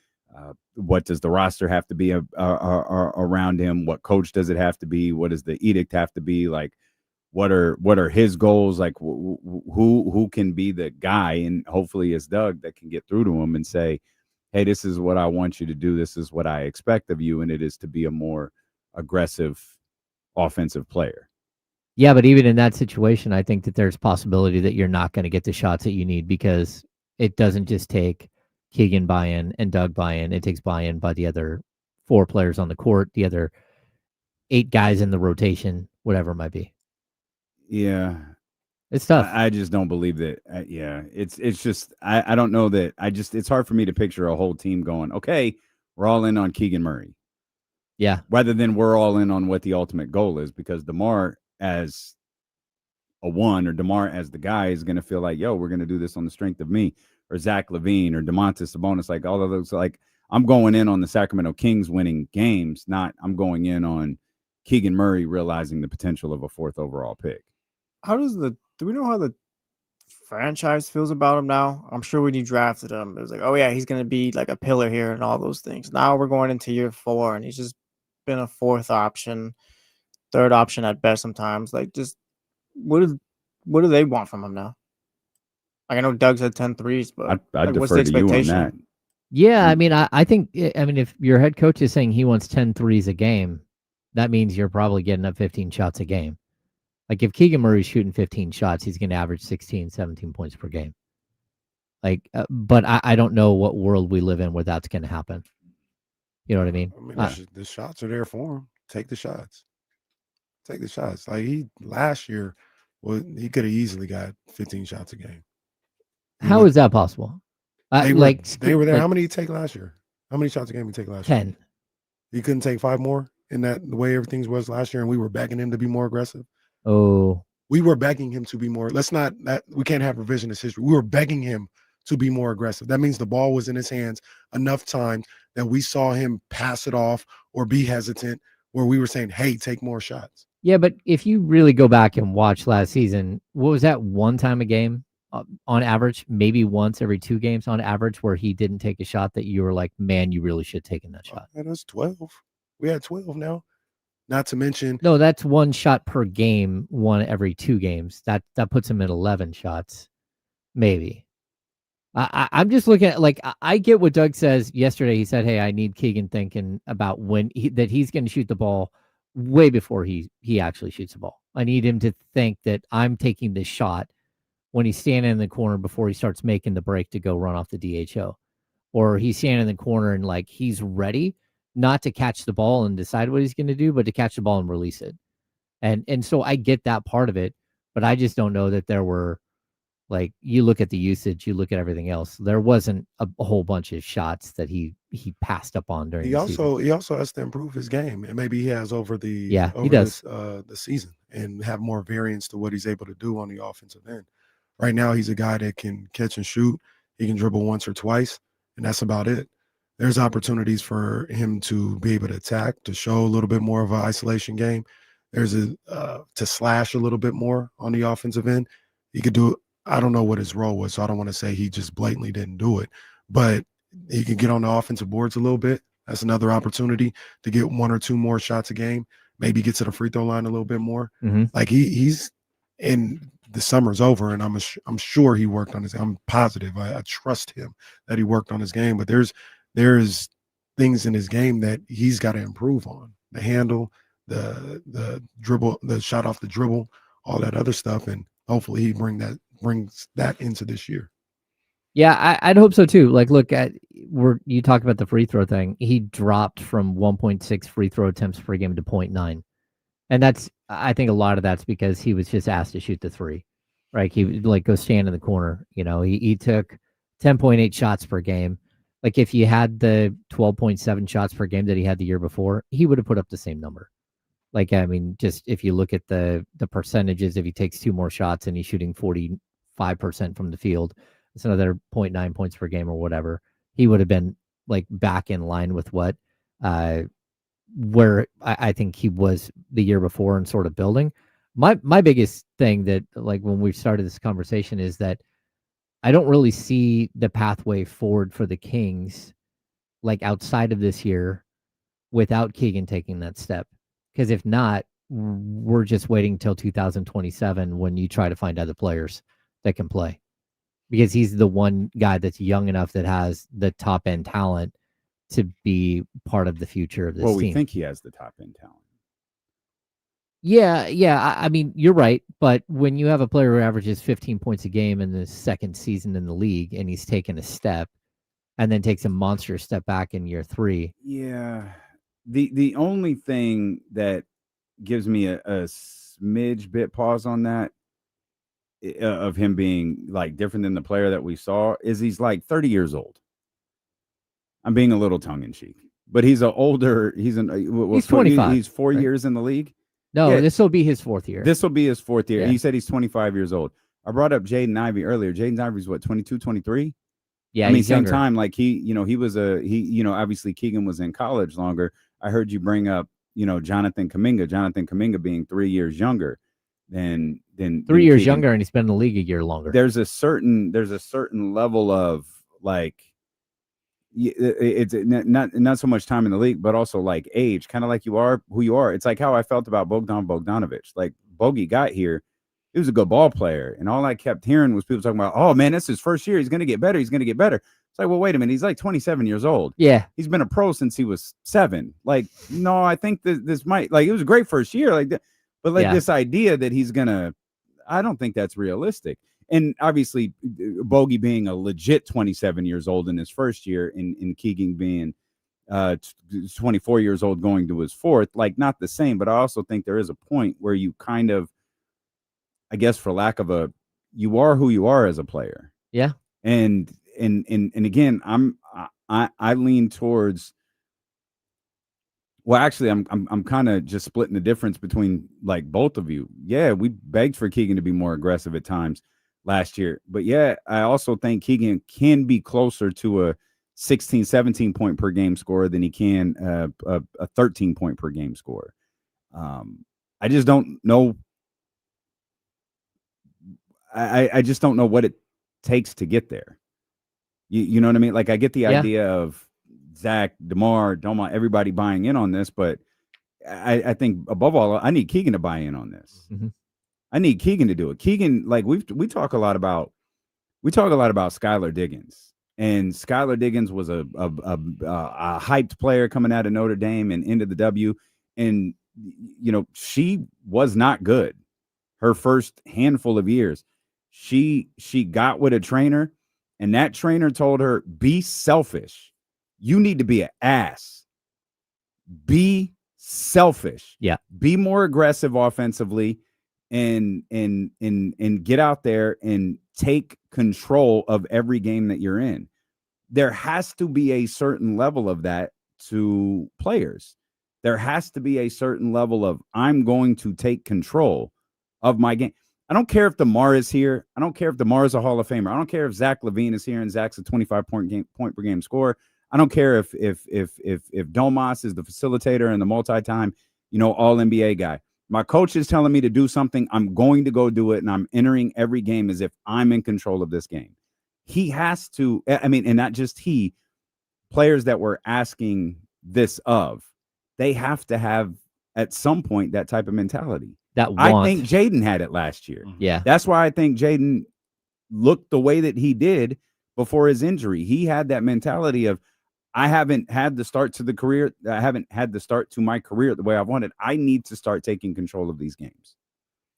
What does the roster have to be around him? What coach does it have to be? What does the edict have to be? Like, what are his goals? Like, who can be the guy? And hopefully it's Doug that can get through to him and say, hey, this is what I want you to do. This is what I expect of you. And it is to be a more aggressive offensive player. Yeah, but even in that situation, I think that there's possibility that you're not going to get the shots that you need because it doesn't just take Keegan buy-in and Doug buy-in. It takes buy-in by the other 4 players on the court, the other 8 guys in the rotation, whatever it might be. Yeah. It's tough. I just don't believe that. It's just, I don't know that. It's hard for me to picture a whole team going, okay, we're all in on Keegan Murray. Yeah. Rather than we're all in on what the ultimate goal is, because DeMar as a 1 or DeMar as the guy is going to feel like, yo, we're going to do this on the strength of me, or Zach LaVine or DeMontis Sabonis, like all of those. Like I'm going in on the Sacramento Kings winning games, not I'm going in on Keegan Murray realizing the potential of a 4th overall pick. Do we know how the franchise feels about him now? I'm sure when you drafted him, it was like, oh yeah, he's going to be like a pillar here and all those things. Now we're going into year 4 and he's just been a 4th option, 3rd option at best sometimes. Like just what do they want from him now? Like I know Doug's had 10 threes, but I'd what's the defer to you on that. Yeah, I mean, I think if your head coach is saying he wants 10 threes a game, that means you're probably getting up 15 shots a game. Like if Keegan Murray's shooting 15 shots, he's going to average 16, 17 points per game. Like, but I don't know what world we live in where that's going to happen. You know what I mean? I mean, the shots are there for him. Take the shots. Like last year, he could have easily got 15 shots a game. How is that possible? They were there. How many did he take last year? How many shots a game did he take last year? 10. He couldn't take 5 more? in that the way everything was last year, and we were begging him to be more aggressive? Oh, We were begging him to be more. We can't have revisionist history. We were begging him to be more aggressive. That means the ball was in his hands enough times that we saw him pass it off or be hesitant, where we were saying, hey, take more shots. yeah, but if you really go back and watch last season, what was that, one time a game on average, maybe once every 2 games on average, where he didn't take a shot that you were like, man, you really should have taken that shot? And that's 12. We had 12 now. Not to mention, No, that's 1 shot per game, 1 every 2 games. That puts him at 11 shots, maybe. I'm just looking at, like, I get what Doug says. Yesterday he said, hey, I need Keegan thinking about that he's going to shoot the ball way before he actually shoots the ball. I need him to think that I'm taking this shot when he's standing in the corner before he starts making the break to go run off the DHO. Or he's standing in the corner and, like, he's ready not to catch the ball and decide what he's going to do, but to catch the ball and release it. And so I get that part of it, but I just don't know that there were, like, you look at the usage, you look at everything else. There wasn't a whole bunch of shots that he passed up on during the season. He also has to improve his game, and maybe he has over the season, and have more variance to what he's able to do on the offensive end. Right now, he's a guy that can catch and shoot. He can dribble once or twice, and that's about it. There's opportunities for him to be able to attack, to show a little bit more of an isolation game. There's to slash a little bit more on the offensive end. He could do it. I don't know what his role was, so I don't want to say he just blatantly didn't do it, but he can get on the offensive boards a little bit. That's another opportunity to get 1 or 2 more shots a game. Maybe get to the free throw line a little bit more. Mm-hmm. Like he's in. The summer's over, and I'm sure he worked on his. I'm positive. I trust him that he worked on his game. But there's things in his game that he's got to improve on. The handle, the dribble, the shot off the dribble, all that other stuff, and hopefully he brings that into this year. Yeah, I'd hope so too. Like, look at you talk about the free throw thing. He dropped from 1.6 free throw attempts per game to 0.9. And I think a lot of that's because he was just asked to shoot the 3, right? He would, like, go stand in the corner. You know, he took 10.8 shots per game. Like, if you had the 12.7 shots per game that he had the year before, he would have put up the same number. Like, I mean, just if you look at the percentages, if he takes 2 more shots and he's shooting 45% from the field, it's another 0.9 points per game or whatever. He would have been, like, back in line with what where I think he was the year before and sort of building. My biggest thing that, like, when we started this conversation is that I don't really see the pathway forward for the Kings, like, outside of this year, without Keegan taking that step. Because if not, we're just waiting till 2027 when you try to find other players that can play. Because he's the one guy that's young enough that has the top end talent to be part of the future of this team. Well, we think he has the top end talent. Yeah. I mean, you're right. But when you have a player who averages 15 points a game in the second season in the league, and he's taken a step and then takes a monstrous step back in year 3. Yeah. The only thing that gives me a smidge bit pause on that, of him being, like, different than the player that we saw, is he's like 30 years old. I'm being a little tongue in cheek, but he's he's 25. He's 4 right? years in the league. No, Yeah. This will be his 4th year. This will be his 4th year. Yeah. He said he's 25 years old. I brought up Jaden Ivey earlier. Jaden Ivey's what, 22, 23? Yeah, I mean, he's same younger. time, like, obviously Keegan was in college longer. I heard you bring up, Jonathan Kuminga being 3 years younger than 3 years Keegan. younger, and he's been in the league a year longer. There's a certain level of, like, it's not so much time in the league, but also, like, age, kind of like you are who you are. It's like how I felt about Bogdanovich. Like, Bogey got here, he was a good ball player, and all I kept hearing was people talking about, oh man, that's his first year, he's gonna get better. It's like, well, wait a minute, he's like 27 years old. Yeah, he's been a pro since he was 7. Like, no, I think that this might, like, it was a great first year, like that, but, like, this idea that he's gonna, I don't think that's realistic. And obviously, Bogey being a legit 27 years old in his first year, and Keegan being 24 years old going to his 4th, like, not the same. But I also think there is a point where you kind of, I guess, for lack of you are who you are as a player. Yeah. And again, I lean towards Well, actually, I'm kind of just splitting the difference between like both of you. Yeah, we begged for Keegan to be more aggressive at times last year. But yeah, I also think Keegan can be closer to a 16, 17 point per game scorer than he can a 13 point per game scorer. I just don't know. I just don't know what it takes to get there. You know what I mean? Like, I get the idea of Zach, DeMar, Doma, everybody buying in on this, but I think above all, I need Keegan to buy in on this. Mm-hmm. I need Keegan to do it. Keegan, like we talk a lot about Skylar Diggins, and Skylar Diggins was a hyped player coming out of Notre Dame and into the W, and she was not good her first handful of years. She got with a trainer, and that trainer told her, be selfish. You need to be an ass. Be selfish. Yeah. Be more aggressive offensively and get out there and take control of every game that you're in. There has to be a certain level of that to players. There has to be a certain level of, I'm going to take control of my game. I don't care if DeMar is here. I don't care if DeMar is a Hall of Famer. I don't care if Zach LaVine is here and Zach's a 25 point per game scorer. I don't care if Domas is the facilitator and the multi-time, all NBA guy. My coach is telling me to do something. I'm going to go do it, and I'm entering every game as if I'm in control of this game. He has to. I mean, and not just he. Players that we're asking this of, they have to have at some point that type of mentality. I think Jaden had it last year. Yeah, that's why I think Jaden looked the way that he did before his injury. He had that mentality of, I haven't had the start to the career. I haven't had the start to my career the way I wanted. I need to start taking control of these games.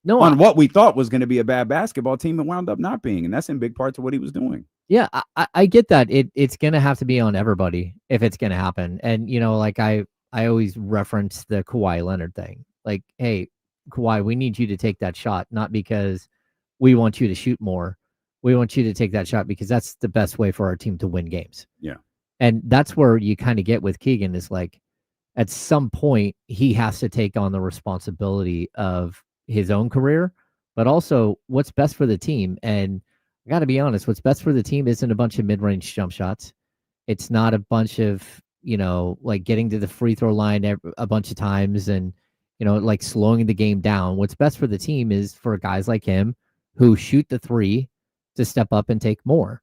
On what we thought was going to be a bad basketball team, it wound up not being, and that's in big part to what he was doing. Yeah, I get that. It's going to have to be on everybody if it's going to happen. And like I always reference the Kawhi Leonard thing. Like, hey, Kawhi, we need you to take that shot, not because we want you to shoot more. We want you to take that shot because that's the best way for our team to win games. Yeah. And that's where you kind of get with Keegan is like, at some point, he has to take on the responsibility of his own career, but also what's best for the team. And I got to be honest, what's best for the team isn't a bunch of mid-range jump shots. It's not a bunch of, like getting to the free throw line a bunch of times and, like slowing the game down. What's best for the team is for guys like him who shoot the three to step up and take more.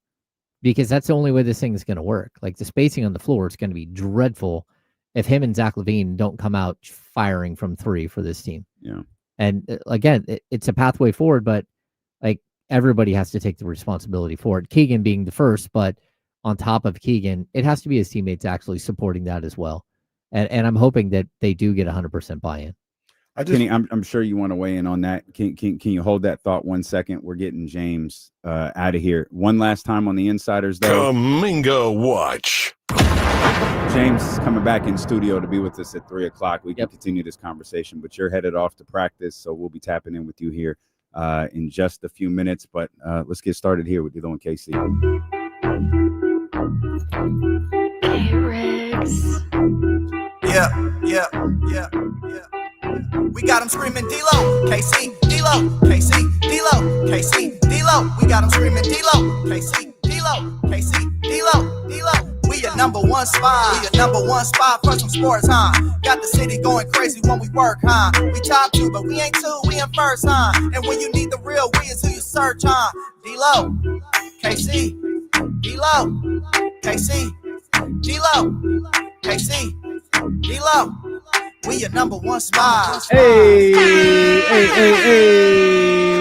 Because that's the only way this thing is going to work. Like the spacing on the floor is going to be dreadful if him and Zach LaVine don't come out firing from three for this team. Yeah. And again, it's a pathway forward, but like everybody has to take the responsibility for it. Keegan being the first, but on top of Keegan, it has to be his teammates actually supporting that as well. And I'm hoping that they do get 100% buy-in. Kenny, I'm sure you want to weigh in on that. Can you hold that thought 1 second? We're getting James out of here. One last time on the Insiders, though. Kuminga Watch. James is coming back in studio to be with us at 3 o'clock. We can continue this conversation, but you're headed off to practice, so we'll be tapping in with you here in just a few minutes. But let's get started here with D'Lo and KC. Hey, Riggs. Yeah. We got them screaming D-Lo, KC, D-Lo, KC, D-Lo, KC, D-Lo. We got them screaming D-Lo, KC, D-Lo, KC, D-Lo, D-Lo. We your number one spot. We your number one spot for some sports, huh? Got the city going crazy when we work, huh? We top two, but we ain't two, we in first, huh? And when you need the real, we is who you search, huh? D-Lo, KC, D-Lo, KC, D-Lo, KC, D-Lo. We your number one spot. Hey.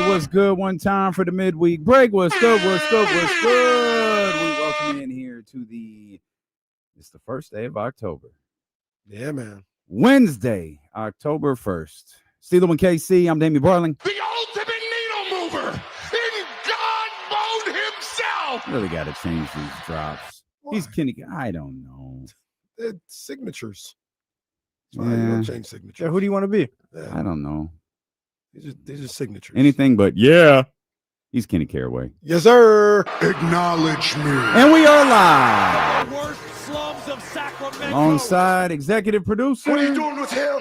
What's good? One time for the midweek break. What's good? We welcome you in here to it's the first day of October. Yeah, man. Wednesday, October 1st. Steeler and KC, I'm Damian Barling. The ultimate needle mover in God mode himself. Really got to change these drops. These Kenny, I don't know. They're signatures. Yeah. You don't change signatures. Yeah, who do you want to be? Yeah. I don't know. These are signatures. Anything but yeah. He's Kenny Caraway. Yes, sir. Acknowledge me. And we are live. The worst slums of Sacramento. Alongside executive producer. What are you doing with him?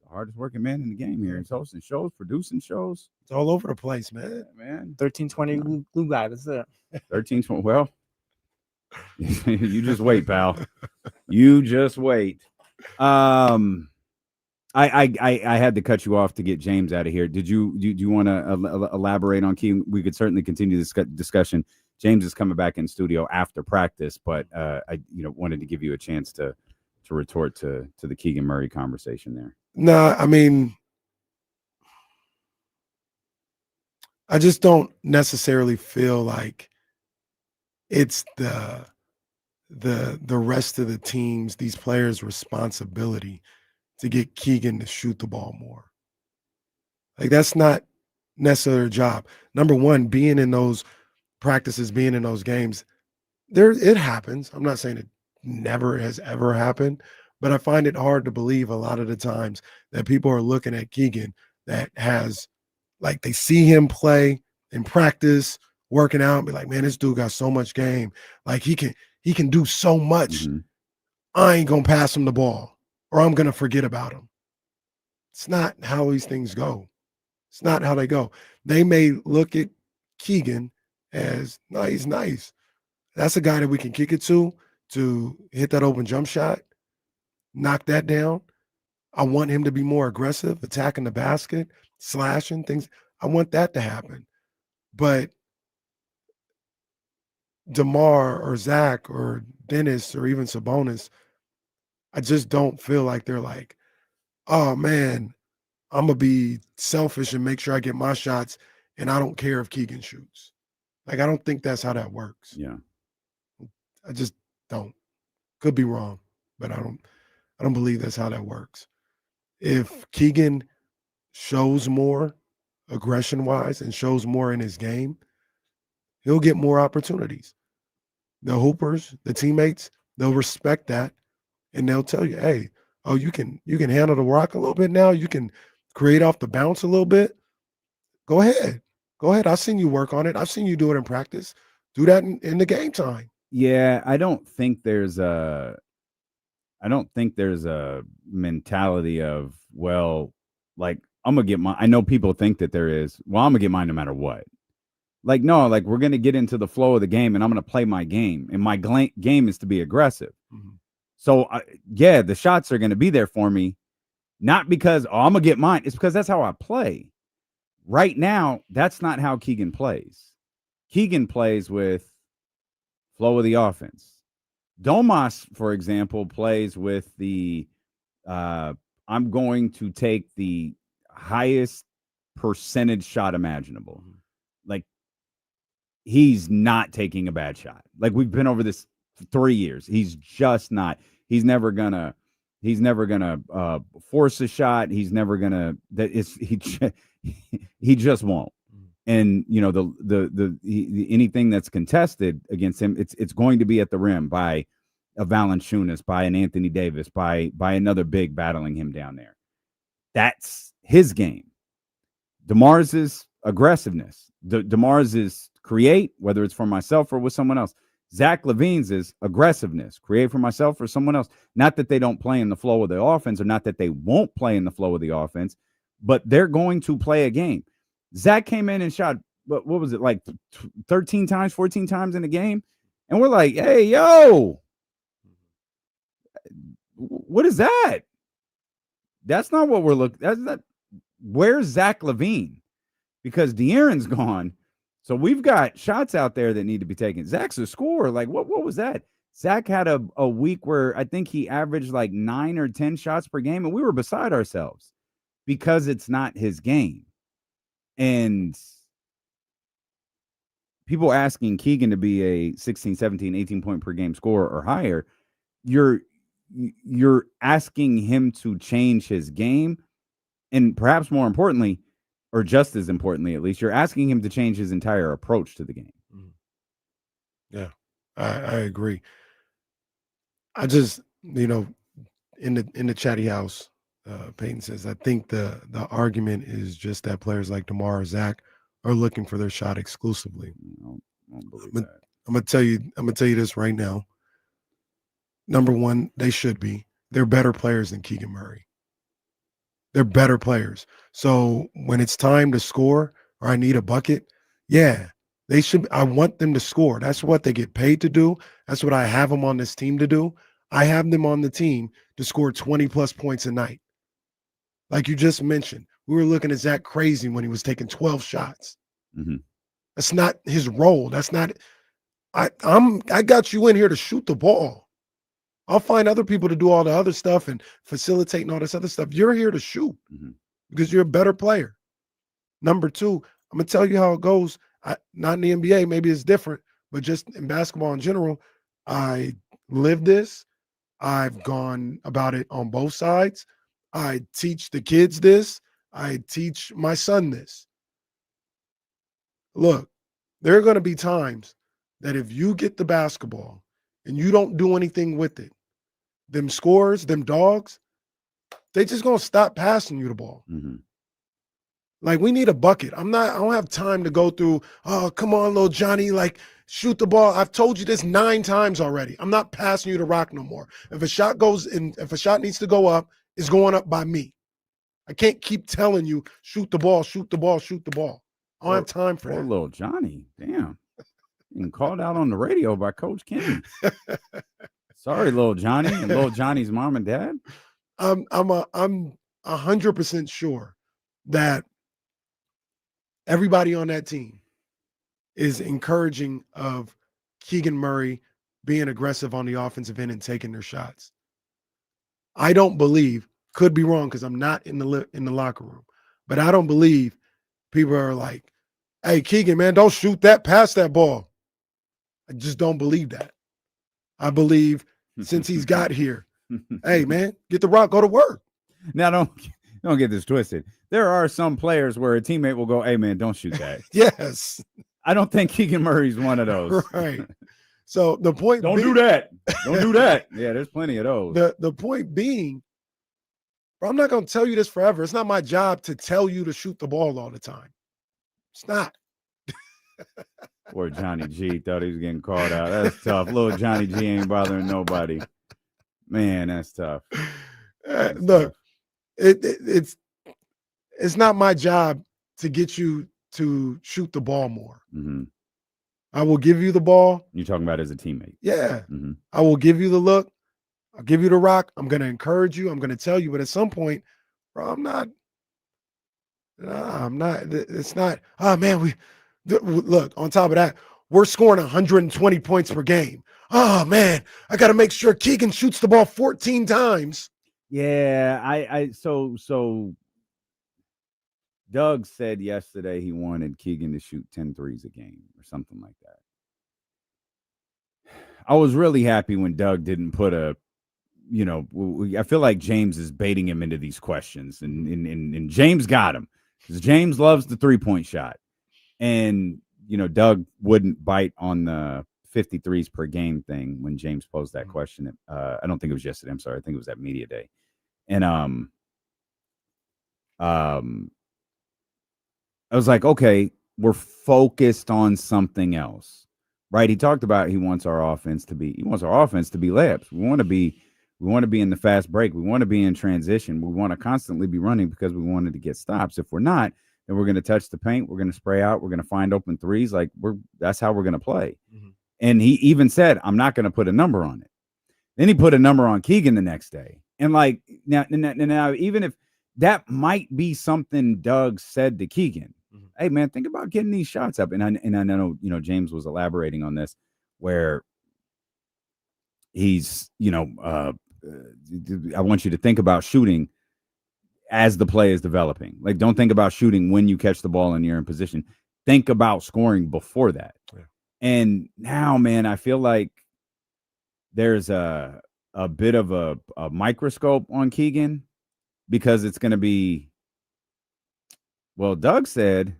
Hardest working man in the game here. He's hosting shows, producing shows. It's all over the place, man. Yeah, man. 1320 glue guy. That's it. 1320. Well, you just wait, pal. You just wait. I had to cut you off to get James out of here. Do you want to elaborate on Keegan? We could certainly continue this discussion. James is coming back in studio after practice, but I wanted to give you a chance to retort to the Keegan Murray conversation there. No, I mean, I just don't necessarily feel like it's the rest of the teams, these players' responsibility to get Keegan to shoot the ball more. Like, that's not necessarily their job. Number one, being in those practices, being in those games, it happens. I'm not saying it never has ever happened, but I find it hard to believe a lot of the times that people are looking at Keegan that has, like, they see him play in practice, working out, and be like, man, this dude got so much game. Like, he can do so much. Mm-hmm. I ain't gonna pass him the ball, or I'm gonna forget about him. It's not how these things go. It's not how they go. They may look at Keegan as, no, he's nice. That's a guy that we can kick it to hit that open jump shot, knock that down. I want him to be more aggressive, attacking the basket, slashing things. I want that to happen. But DeMar or Zach or Dennis or even Sabonis, I just don't feel like they're like, oh, man, I'm going to be selfish and make sure I get my shots, and I don't care if Keegan shoots. Like, I don't think that's how that works. Yeah. I just don't. Could be wrong, but I don't believe that's how that works. If Keegan shows more aggression-wise and shows more in his game, he'll get more opportunities. The hoopers, the teammates, they'll respect that, and they'll tell you, hey, oh, you can handle the rock a little bit now. You can create off the bounce a little bit. Go ahead. I've seen you work on it. I've seen you do it in practice. Do that in the game time. Yeah, I don't think there's a mentality of, well, like, I'm gonna get mine. I know people think that there is. Well, I'm gonna get mine no matter what. Like, no, like, we're gonna get into the flow of the game, and I'm gonna play my game, and my game is to be aggressive. Mm-hmm. So, yeah, the shots are gonna be there for me, not because I'm gonna get mine. It's because that's how I play. Right now, that's not how Keegan plays. Keegan plays with flow of the offense. Domas, for example, plays with the I'm going to take the highest percentage shot imaginable. Like, he's not taking a bad shot. Like, we've been over this for 3 years. He's just not. He's never gonna force a shot. He's never gonna. He just won't. And anything that's contested against him, it's going to be at the rim by a Valanciunas, by an Anthony Davis, by another big battling him down there. That's his game. DeMar's is aggressiveness. DeMar's is create, whether it's for myself or with someone else. Zach LaVine's is aggressiveness, create for myself or someone else. Not that they don't play in the flow of the offense, or not that they won't play in the flow of the offense, but they're going to play a game. Zach came in and shot, what was it, like 13 times, 14 times in a game? And we're like, hey, yo, what is that? That's not what we're looking at. Where's Zach LaVine? Because De'Aaron's gone. So we've got shots out there that need to be taken. Zach's a scorer. Like, what was that? Zach had a week where I think he averaged like 9 or 10 shots per game, and we were beside ourselves because it's not his game. And people asking Keegan to be a 16, 17, 18 point per game scorer or higher, you're asking him to change his game. And perhaps more importantly, or just as importantly, at least, you're asking him to change his entire approach to the game. Yeah, I agree. I just, in the chatty house, Peyton says, I think the argument is just that players like DeMar or Zach are looking for their shot exclusively. I don't believe I'm that. gonna tell you this right now. Number one, they should be. They're better players than Keegan Murray. They're better players. So when it's time to score or I need a bucket, yeah, they should. I want them to score. That's what they get paid to do. That's what I have them on this team to do. I have them on the team to score 20-plus points a night. Like you just mentioned, we were looking at Zach Crazy when he was taking 12 shots. Mm-hmm. That's not his role. That's not – I got you in here to shoot the ball. I'll find other people to do all the other stuff and facilitate and all this other stuff. You're here to shoot because you're a better player. Number two, I'm going to tell you how it goes. Not in the NBA, maybe it's different, but just in basketball in general, I live this. I've gone about it on both sides. I teach the kids this. I teach my son this. Look, there are going to be times that if you get the basketball and you don't do anything with it, them scores, them dogs, they just going to stop passing you the ball. Mm-hmm. Like, we need a bucket. I don't have time to go through, oh, come on, little Johnny, like, shoot the ball. I've told you this 9 times already. I'm not passing you the rock no more. If a shot goes in, if a shot needs to go up, it's going up by me. I can't keep telling you, shoot the ball, shoot the ball, shoot the ball. I don't have time for that. Poor little Johnny. Damn. Being called out on the radio by Coach Kenny. Sorry, little Johnny and little Johnny's mom and dad. I'm 100% sure that everybody on that team is encouraging of Keegan Murray being aggressive on the offensive end and taking their shots. I don't believe, could be wrong because I'm not in the locker room, but I don't believe people are like, hey, Keegan, man, don't shoot that, pass that ball. I just don't believe that. I believe since he's got here, hey, man, get the rock, go to work. Now, don't get this twisted. There are some players where a teammate will go, hey, man, don't shoot that. Yes. I don't think Keegan Murray's one of those. Right. So the point Don't do that. Don't do that. Yeah, there's plenty of those. The point being, bro, I'm not going to tell you this forever. It's not my job to tell you to shoot the ball all the time. It's not. Poor Johnny G thought he was getting called out. That's tough. Little Johnny G ain't bothering nobody. Man, that's tough. Look, it's not my job to get you to shoot the ball more. Mm-hmm. I will give you the ball. You're talking about as a teammate. Yeah. Mm-hmm. I will give you the look. I'll give you the rock. I'm going to encourage you. I'm going to tell you. But at some point, bro, I'm not. It's not. Oh, man, look, on top of that, we're scoring 120 points per game. Oh, man, I got to make sure Keegan shoots the ball 14 times. Yeah, so Doug said yesterday he wanted Keegan to shoot 10 threes a game or something like that. I was really happy when Doug didn't put I feel like James is baiting him into these questions, and James got him because James loves the 3-point shot. And, Doug wouldn't bite on the 53s per game thing when James posed that question. I don't think it was yesterday. I'm sorry. I think it was at Media Day. And I was like, okay, we're focused on something else, right? He talked about he wants our offense to be layups. We want to be in the fast break. We want to be in transition. We want to constantly be running because we wanted to get stops. If we're not, then we're going to touch the paint. We're going to spray out. We're going to find open threes. That's how we're going to play. Mm-hmm. And he even said, I'm not going to put a number on it. Then he put a number on Keegan the next day. And now, even if that might be something Doug said to Keegan, mm-hmm. Hey man, think about getting these shots up. And I know, James was elaborating on this where he's, I want you to think about shooting as the play is developing. Like, don't think about shooting when you catch the ball and you're in position. Think about scoring before that. Yeah. And now, man, I feel like there's a bit of a microscope on Keegan because it's going to be, well, Doug said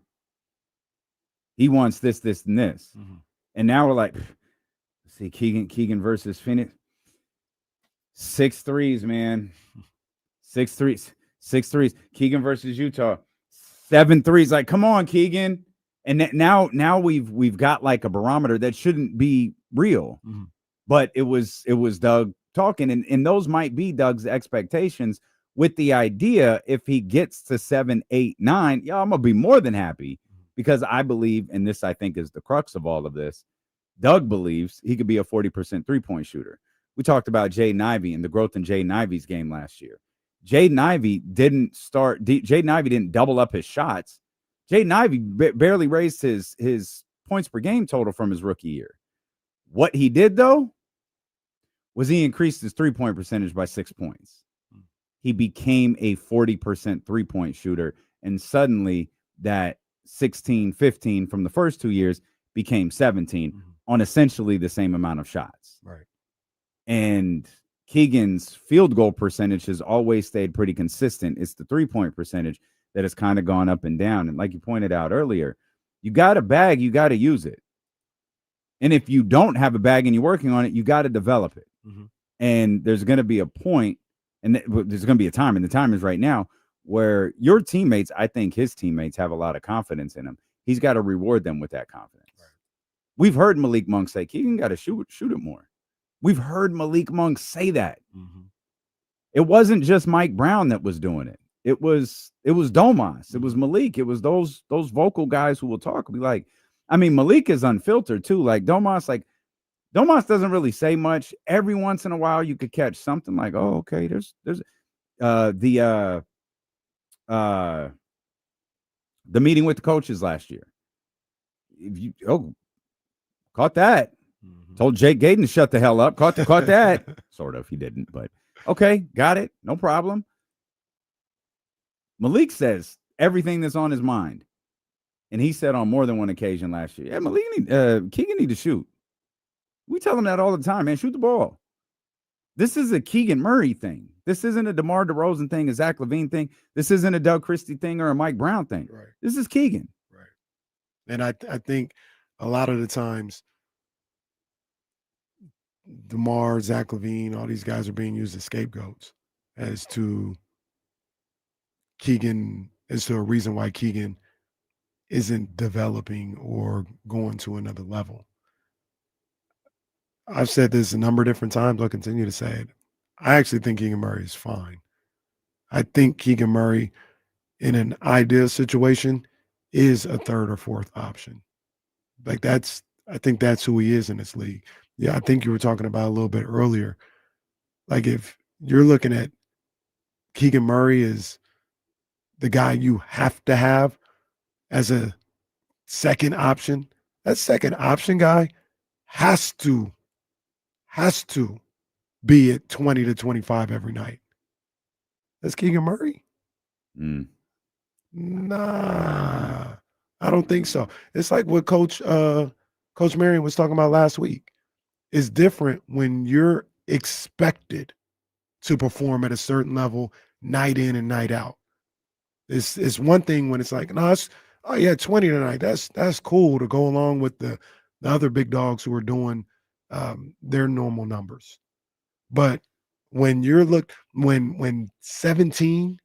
he wants this, and this. Mm-hmm. And now we're like, see, Keegan versus Phoenix. 6 threes, man. 6 threes. 6 threes. Keegan versus Utah. 7 threes. Like, come on, Keegan. And now we've got like a barometer that shouldn't be real. Mm-hmm. But it was Doug talking, and those might be Doug's expectations with the idea if he gets to 7, 8, 9, yeah, I'm going to be more than happy because I believe, and this I think is the crux of all of this, Doug believes he could be a 40% three-point shooter. We talked about Jaden Ivey and the growth in Jaden Ivey's game last year. Jaden Ivey didn't double up his shots. Jaden Ivey barely raised his points per game total from his rookie year. What he did, though, was he increased his three-point percentage by 6 points. He became a 40% three-point shooter, and suddenly that 16, 15 from the first 2 years became 17 on essentially the same amount of shots. Right. And Keegan's field goal percentage has always stayed pretty consistent. It's the three-point percentage that has kind of gone up and down. And like you pointed out earlier, you got a bag, you got to use it. And if you don't have a bag and you're working on it, you got to develop it. And there's going to be a point, and there's going to be a time, and the time is right now, where your teammates, I think his teammates have a lot of confidence in him. He's got to reward them with that confidence. Right. We've heard Malik Monk say, Keegan got to shoot it more. We've heard Malik Monk say that. It wasn't just Mike Brown that was doing it. It was Domas. It was Malik. It was those vocal guys who will talk. Be like, I mean, Malik is unfiltered too. Like Domas doesn't really say much. Every once in a while, you could catch something like, oh, okay, there's the meeting with the coaches last year. If you caught that. Told Jake Gadon to shut the hell up. Caught that. Sort of. He didn't, but okay, got it. No problem. Malik says everything that's on his mind. And he said on more than one occasion last year, yeah, Keegan need to shoot. We tell him that all the time, man. Shoot the ball. This is a Keegan Murray thing. This isn't a DeMar DeRozan thing, a Zach LaVine thing. This isn't a Doug Christie thing or a Mike Brown thing. Right. This is Keegan. Right. And I think a lot of the times DeMar, Zach LaVine, all these guys are being used as scapegoats as to Keegan, as to a reason why Keegan isn't developing or going to another level. I've said this a number of different times. I'll continue to say it. I actually think Keegan Murray is fine. I think Keegan Murray, in an ideal situation, is a third or fourth option. Like I think that's who he is in this league. Yeah, I think you were talking about a little bit earlier. Like if you're looking at Keegan Murray as the guy you have to have as a second option, that second option guy has to be at 20 to 25 every night. That's Keegan Murray? Nah, I don't think so. It's like what Coach Marion was talking about last week. It's different when you're expected to perform at a certain level night in and night out. It's one thing when it's like, no, it's 20 tonight. That's cool to go along with the other big dogs who are doing their normal numbers. But when when 17,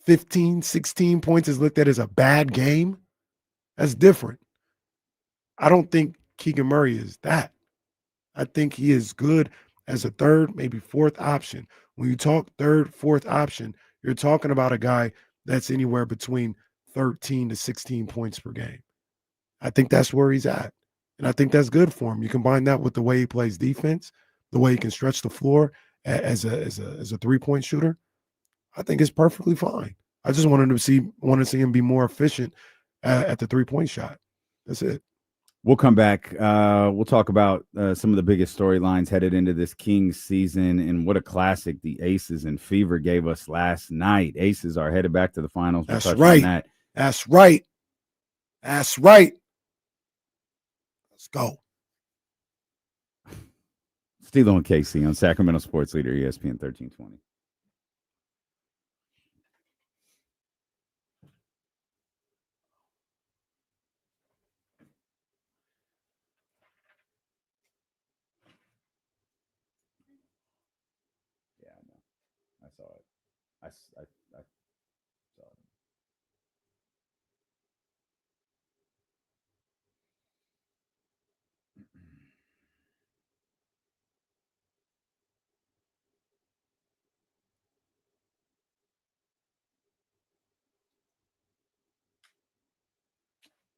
15, 16 points is looked at as a bad game, that's different. I don't think Keegan Murray is that. I think he is good as a third, maybe fourth option. When you talk third, fourth option, you're talking about a guy that's anywhere between 13 to 16 points per game. I think that's where he's at. And I think that's good for him. You combine that with the way he plays defense, the way he can stretch the floor as a three-point shooter, I think it's perfectly fine. I just want to see him be more efficient at the three-point shot. That's it. We'll come back. We'll talk about some of the biggest storylines headed into this Kings season and what a classic the Aces and Fever gave us last night. Aces are headed back to the finals. That's right. That's right. That's right. Let's go. Stilo and Casey on Sacramento Sports Leader, ESPN 1320. Yeah, I know. I saw it. I saw it.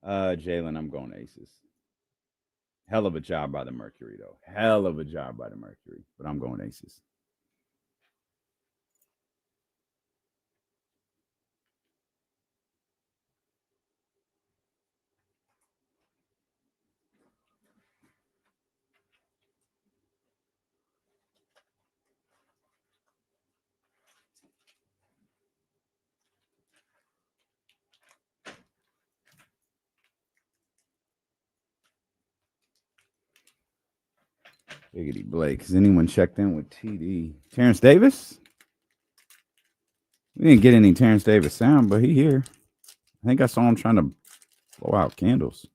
Jalen, I'm going Aces. Hell of a job by the Mercury, though. Hell of a job by the Mercury. But I'm going Aces. Biggity Blake. Has anyone checked in with TD? Terrence Davis? We didn't get any Terrence Davis sound, but he here. I think I saw him trying to blow out candles.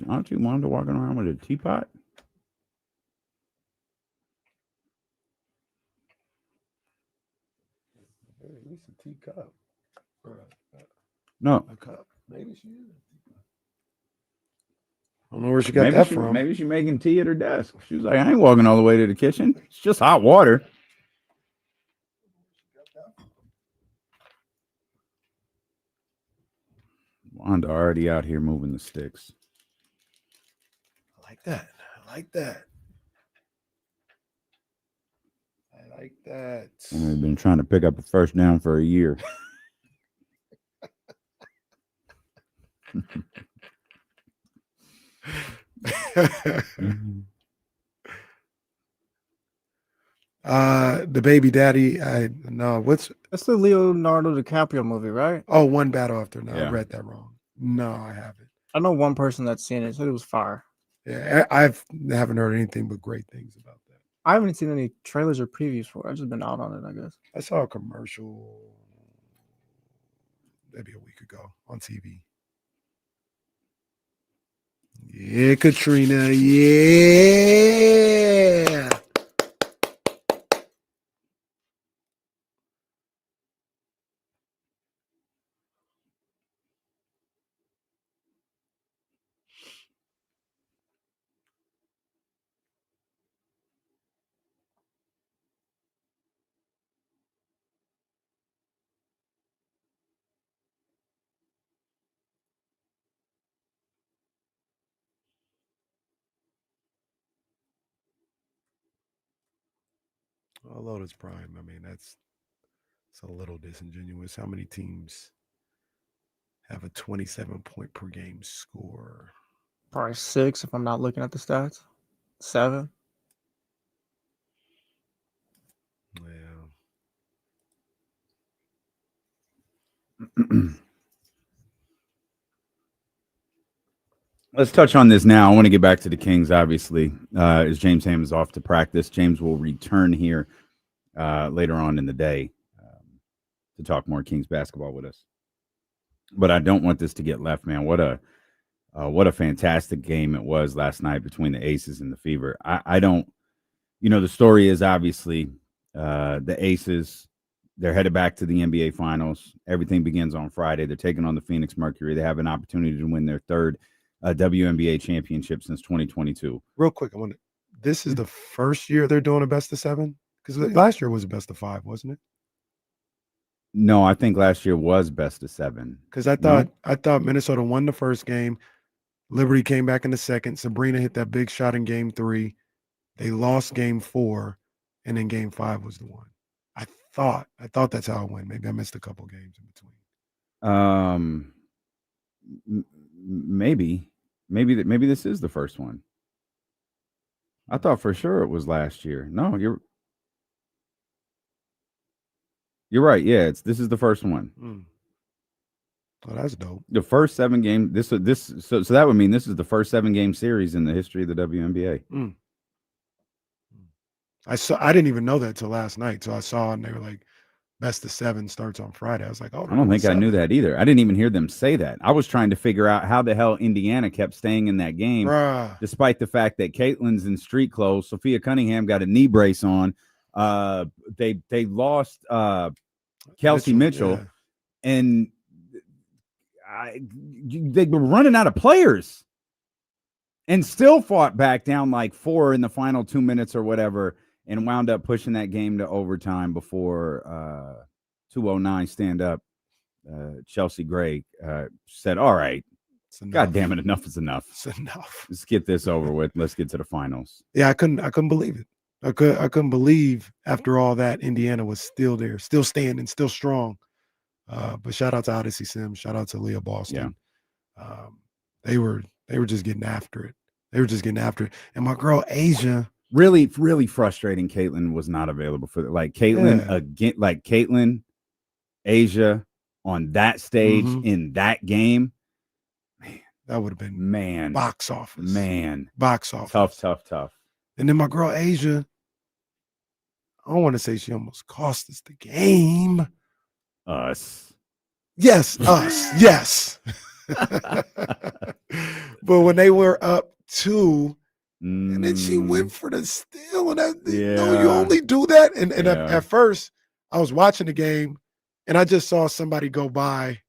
Aren't you Wanda walking around with a teapot? At least a teacup. No. A cup. Maybe she is. I don't know where she got that from. Maybe she's making tea at her desk. She was like, I ain't walking all the way to the kitchen. It's just hot water. Wanda already out here moving the sticks. I like that. I like that. I like that. We've been trying to pick up a first down for a year. The baby daddy. That's the Leonardo DiCaprio movie, right? Oh, One Battle After. No, Yeah. I read that wrong. No, I haven't. I know one person that's seen it. Said it was fire. Yeah, I haven't heard anything but great things about that. I haven't seen any trailers or previews for it. I've just been out on it, I guess. I saw a commercial maybe a week ago on TV. Yeah, Katrina. Yeah. Lotus Prime. I mean, it's a little disingenuous. How many teams have a 27 point per game score? Probably 6 if I'm not looking at the stats. 7. Yeah. Let's touch on this now. I want to get back to the Kings, obviously, as James Ham is off to practice. James will return here later on in the day to talk more Kings basketball with us. But I don't want this to get left, man. What a fantastic game it was last night between the Aces and the Fever. I don't, the story is obviously the Aces, they're headed back to the NBA Finals. Everything begins on Friday. They're taking on the Phoenix Mercury. They have an opportunity to win their third WNBA championship since 2022. Real quick, this is the first year they're doing a best of 7? Because last year was a best of 5, wasn't it? No, I think last year was best of 7. Because I thought Minnesota won the first game. Liberty came back in the second. Sabrina hit that big shot in game 3. They lost game 4, and then game 5 was the one. I thought that's how it went. Maybe I missed a couple games in between. Maybe this is the first one. I thought for sure it was last year. No, you're right. Yeah, this is the first one. Oh, that's dope. The first 7 game. So that would mean this is the first 7 game series in the history of the WNBA. I didn't even know that till last night. So I saw, and they were like, best of 7 starts on Friday. I was like, oh, I don't think I knew that either. I didn't even hear them say that. I was trying to figure out how the hell Indiana kept staying in that game, despite the fact that Caitlin's in street clothes. Sophia Cunningham got a knee brace on. They lost Kelsey Mitchell, and they were running out of players. and still fought back down like 4 in the final 2 minutes or whatever, and wound up pushing that game to overtime before 2:09 stand up. Chelsea Gray said, "All right, God damn it, enough is enough. It's enough. Let's get this over with. Let's get to the finals." Yeah, I couldn't believe it. I couldn't believe after all that Indiana was still there, still standing, still strong. But shout out to Odyssey Sims, shout out to Leah Boston. Yeah. They were just getting after it. And my girl Asia, really, really frustrating. Caitlin was not available for that. Like Caitlin again, like Caitlin, Asia on that stage in that game. Man, that would have been box office. Box office. Tough. And then my girl Asia, I don't want to say she almost cost us the game. Us. Yes, us. Yes. But when they were up 2, and then she went for the steal, and you only do that. And at first, I was watching the game, and I just saw somebody go by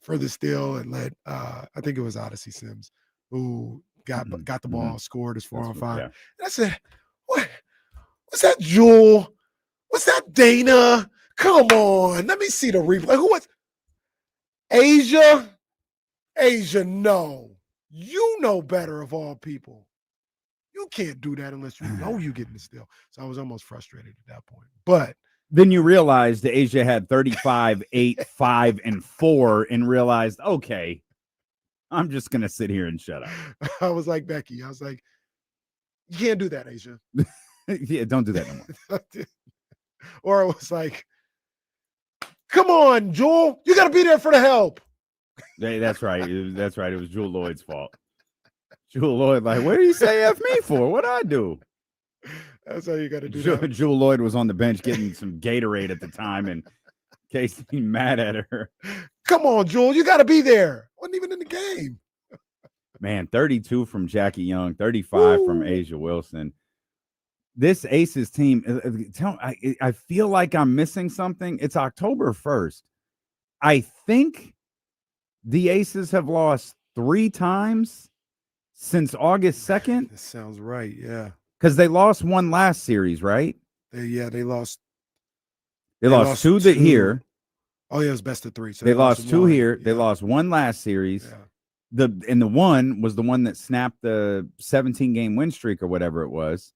for the steal and let I think it was Odyssey Sims who got the ball, scored his 4-on-5. And I said, "What? What's that, Jewel? What's that, Dana? Come on, let me see the replay. Who was Asia? Asia, no. You know better of all people. You can't do that unless you know you're getting the steal." So I was almost frustrated at that point. But then you realized that Asia had 35, 8, 5, and 4, and realized, okay, I'm just going to sit here and shut up. I was like Becky. I was like, you can't do that, Asia. Yeah, don't do that no more. Or it was like, come on, Jewel. You got to be there for the help. Hey, that's right. That's right. It was Jewel Lloyd's fault. Jewel Lloyd, like, what did you say F me for? What'd I do? That's how you got to do that. Jewel Lloyd was on the bench getting some Gatorade at the time, and Casey mad at her. Come on, Jewel. You got to be there. Wasn't even in the game. Man, 32 from Jackie Young, 35 from Asia Wilson. This Aces team, I feel like I'm missing something. It's October 1st. I think the Aces have lost 3 times since August 2nd. That sounds right, yeah. Because they lost one last series, right? They lost. They lost 2 here. Oh, yeah, it was best of 3. So they lost 2 here. Yeah. They lost 1 last series. Yeah. The one was the one that snapped the 17-game win streak or whatever it was.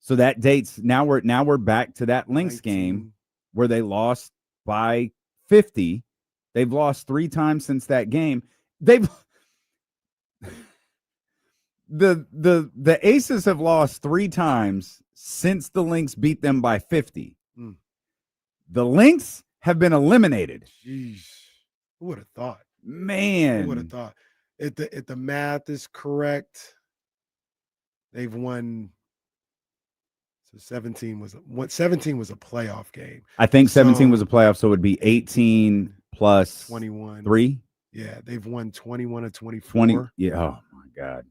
So that dates now we're back to that Lynx 19. game where they lost by 50. They've lost 3 times since that game. The Aces have lost 3 times since the Lynx beat them by 50. The Lynx have been eliminated. Jeez, who would have thought? Man, who would have thought? If the math is correct, they've won. So 17 was a playoff game. I think 17 was a playoff, so it would be 18 plus 21. 3. Yeah, they've won 21 or 24. 20. Yeah. Oh my God.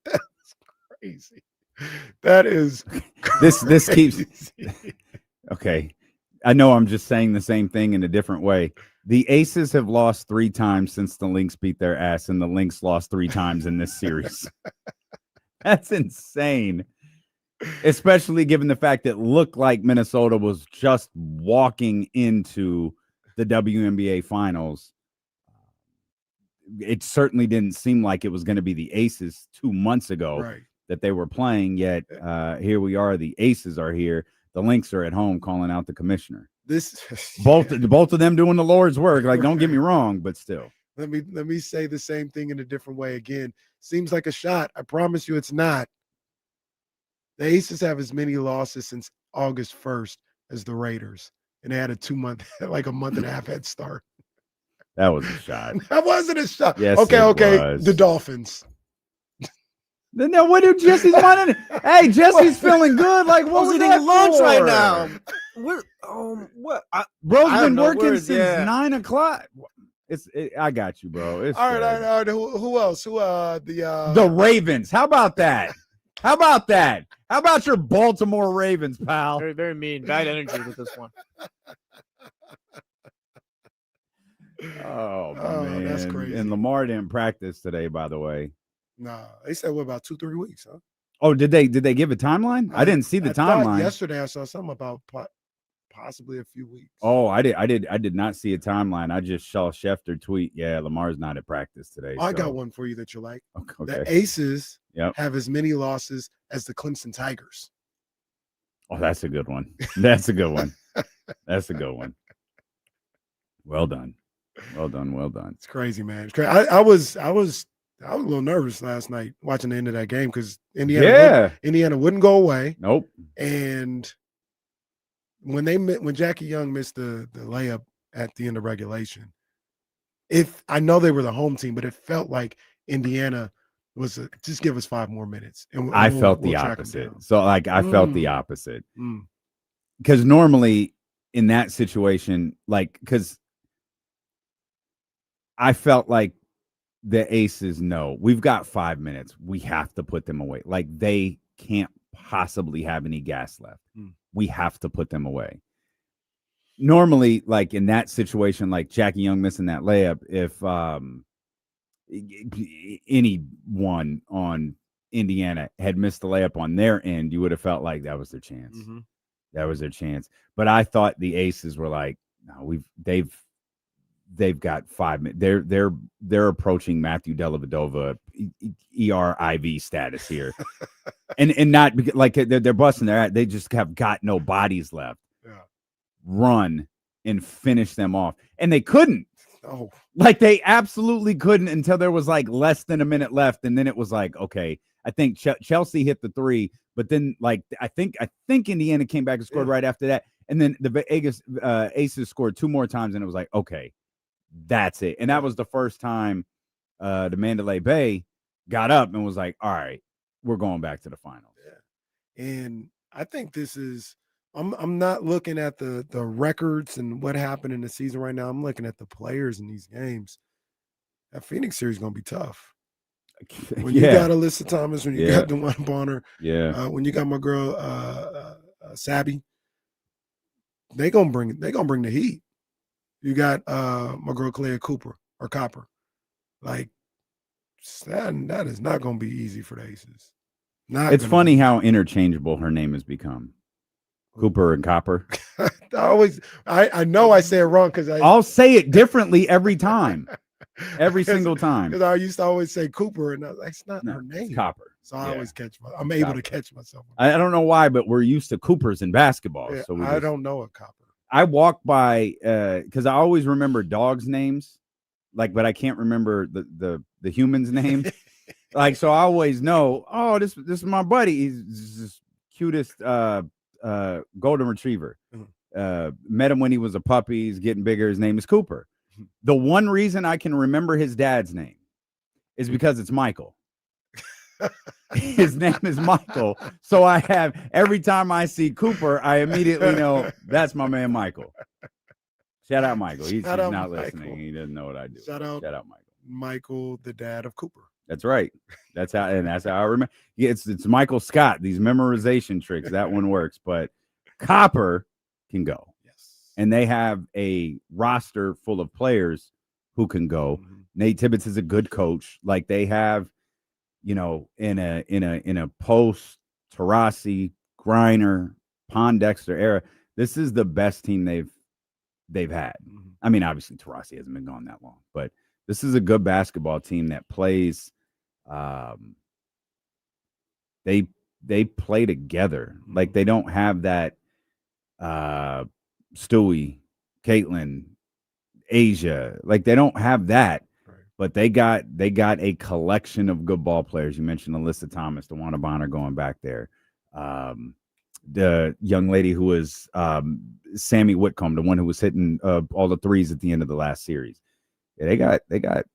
That's crazy. That is this keeps. Okay. I know I'm just saying the same thing in a different way. The Aces have lost 3 times since the Lynx beat their ass, and the Lynx lost 3 times in this series. That's insane. Especially given the fact that it looked like Minnesota was just walking into the WNBA finals. It certainly didn't seem like it was going to be the Aces 2 months ago that they were playing, yet here we are. The Aces are here. The Lynx are at home calling out the commissioner. Both of them doing the Lord's work. Like, don't get me wrong, but still. Let me say the same thing in a different way again. Seems like a shot. I promise you it's not. The Aces have as many losses since August 1st as the Raiders, and they had a month and a half head start. That was a shot. That wasn't a shot. Yes, okay. Was. The Dolphins. No, what do Jesse's wanting? Hey, Jesse's feeling good. Like, what was eating lunch for? right now? What? Bro's been working since 9 o'clock. I got you, bro. It's all right. Who else? The Ravens. How about that? How about your Baltimore Ravens, pal? Very, very mean. Bad energy with this one. Oh man, that's crazy. And Lamar didn't practice today, by the way. Nah, they said what about 2-3 weeks, huh? Oh, did they give a timeline? I didn't see the timeline. Yesterday I saw something about possibly a few weeks. Oh, I did not see a timeline. I just saw Schefter tweet. Yeah, Lamar's not at practice today. I got one for you that you like. Okay. The Aces have as many losses as the Clemson Tigers. Oh, that's a good one. That's a good one. That's a good one. Well done. Well done. Well done. It's crazy, man. It's crazy. I was a little nervous last night watching the end of that game because Indiana wouldn't go away. Nope. And when Jackie Young missed the layup at the end of regulation, I know they were the home team, but it felt like Indiana was just give us 5 more minutes. And I felt the opposite. So I felt the opposite because normally in that situation, because I felt like the Aces know we've got 5 minutes. We have to put them away. Like they can't possibly have any gas left. We have to put them away. Normally, like in that situation, like Jackie Young missing that layup, if anyone on Indiana had missed the layup on their end, you would have felt like that was their chance. Mm-hmm. That was their chance. But I thought the Aces were like, no, they've got 5 minutes. They're approaching Matthew Dellavedova ERIV status here, and not like they're busting their ass. They just have got no bodies left. Yeah. Run and finish them off, and they couldn't. Oh, like they absolutely couldn't until there was like less than a minute left, and then it was like, okay, I think Chelsea hit the 3, but then like I think Indiana came back and scored right after that, and then the Aces scored 2 more times, and it was like, okay, that's it. And that was the first time the Mandalay Bay got up and was like, all right, we're going back to the finals. Yeah. And I think this is I'm not looking at the records and what happened in the season right now. I'm looking at the players in these games. That Phoenix series is going to be tough. When you got Alyssa Thomas, when you got DeWine Bonner, when you got my girl Sabby, they gonna bring the heat. You got my girl Clea Copper. Like that is not gonna be easy for the Aces. It's funny how interchangeable her name has become. Cooper and Copper. I know I say it wrong because I'll say it differently every time. Every single time. Because I used to always say Cooper, and that's not her name. It's Copper. So I always I'm able to catch myself. I don't know why, but we're used to Coopers in basketball. Yeah, so I don't know a Copper. I walk by because I always remember dogs' names, but I can't remember the human's name. So I always know, oh, this is my buddy. He's the cutest golden retriever. Met him when he was a puppy. He's getting bigger. His name is Cooper. The one reason I can remember his dad's name is because it's Michael. His name is Michael. So I have, every time I see Cooper, I immediately know that's my man Michael. Shout out Michael. He's not listening. He doesn't know what I do. Shout out Michael. Michael, the dad of Cooper. That's right. That's how I remember. Yeah, it's Michael Scott. These memorization tricks, that one works. But Copper can go. And they have a roster full of players who can go. Mm-hmm. Nate Tibbetts is a good coach. Like they have, in a post Taurasi, Griner, Pondexter era, this is the best team they've had. Mm-hmm. I mean, obviously Taurasi hasn't been gone that long, but this is a good basketball team that plays. They play together. Mm-hmm. Like they don't have that. Stewie, Caitlin, Asia, like they don't have that, but they got a collection of good ball players. You mentioned Alyssa Thomas, DeWine Bonner going back there, the young lady who was Sammy Whitcomb, the one who was hitting all the threes at the end of the last series. Yeah, they got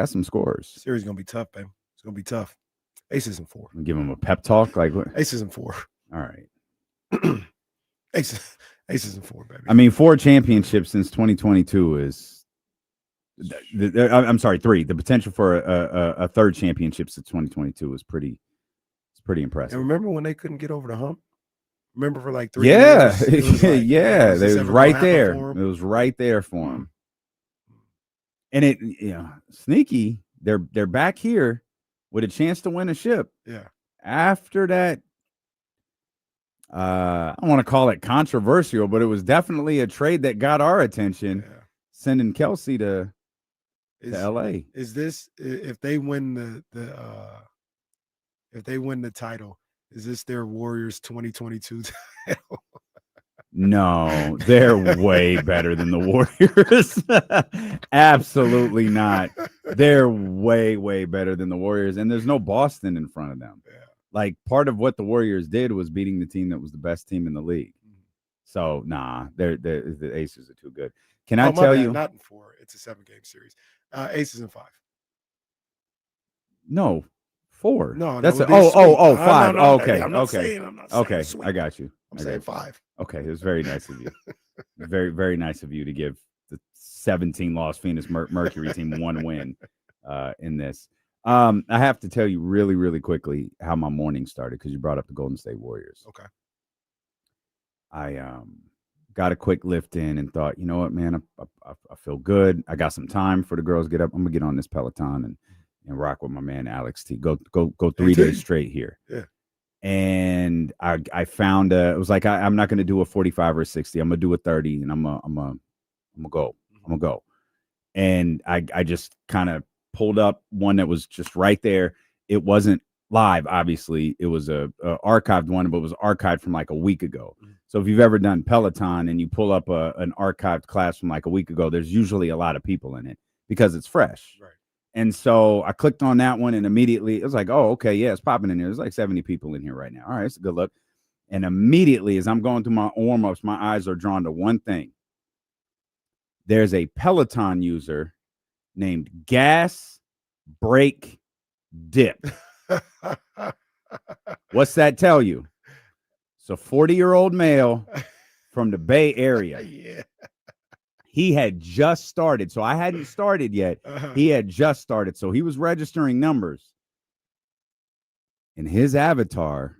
some scores. The series is gonna be tough, babe. It's gonna be tough. Aces in 4. Give them a pep talk, like what? Aces in 4. All right. Aces in 4, baby. I mean, 4 championships since 2022 is. I'm sorry, 3. The potential for a third championship since 2022 is pretty impressive. And remember when they couldn't get over the hump? Remember for like 3 years? Yeah, it was right there. It was right there for them. And it, sneaky. They're back here with a chance to win a ship. Yeah. After that, I don't want to call it controversial, but it was definitely a trade that got our attention. Yeah. Sending Kelsey to LA. Is this, if they win the title, is this their Warriors 2022 title? No, they're way better than the Warriors. Absolutely not. They're way, way better than the Warriors. And there's no Boston in front of them. Yeah. Like, part of what the Warriors did was beating the team that was the best team in the league. So, nah, the Aces are too good. Can I tell you? Not in 4. It's a 7-game series. Aces in 5. No, 4. No, that's 5. No, okay, I'm not okay, saying, I'm not okay. saying I got you. I'm saying 5. Okay, it was very nice of you. Very, very nice of you to give the 17-loss Phoenix Mercury team 1 win in this. I have to tell you really, really quickly how my morning started because you brought up the Golden State Warriors. Okay. I got a quick lift in and thought, you know what, man, I feel good. I got some time for the girls get up. I'm gonna get on this Peloton and rock with my man Alex T. Go 3 days straight here. Yeah. And I found it was like I'm not gonna do a 45 or 60. I'm gonna do a 30, and I'm gonna go. And I just kind of pulled up one that was just right there. It wasn't live, obviously. It was a archived one, but it was archived from like a week ago. So if you've ever done Peloton and you pull up an archived class from like a week ago, there's usually a lot of people in it because it's fresh. Right. And so I clicked on that one, and immediately it was like, oh, okay, yeah, it's popping in here. There's like 70 people in here right now. All right, it's a good look. And immediately, as I'm going through my warm-ups, my eyes are drawn to one thing. There's a Peloton user named Gas Break Dip. What's that tell you? It's a 40-year-old male from the Bay Area. Yeah. He had just started. So I hadn't started yet. He had just started. So he was registering numbers. And his avatar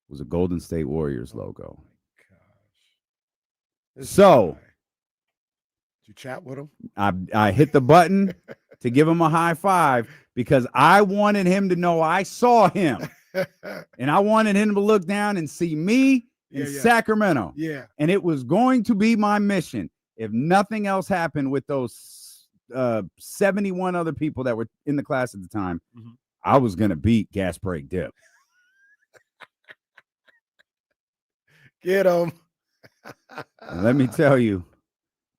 was a Golden State Warriors logo. Gosh. So did you chat with him? I hit the button to give him a high five because I wanted him to know I saw him. And I wanted him to look down and see me in Sacramento. Yeah. And it was going to be my mission. If nothing else happened with those 71 other people that were in the class at the time, I was going to beat Gas Break Dip. Get him. Let me tell you,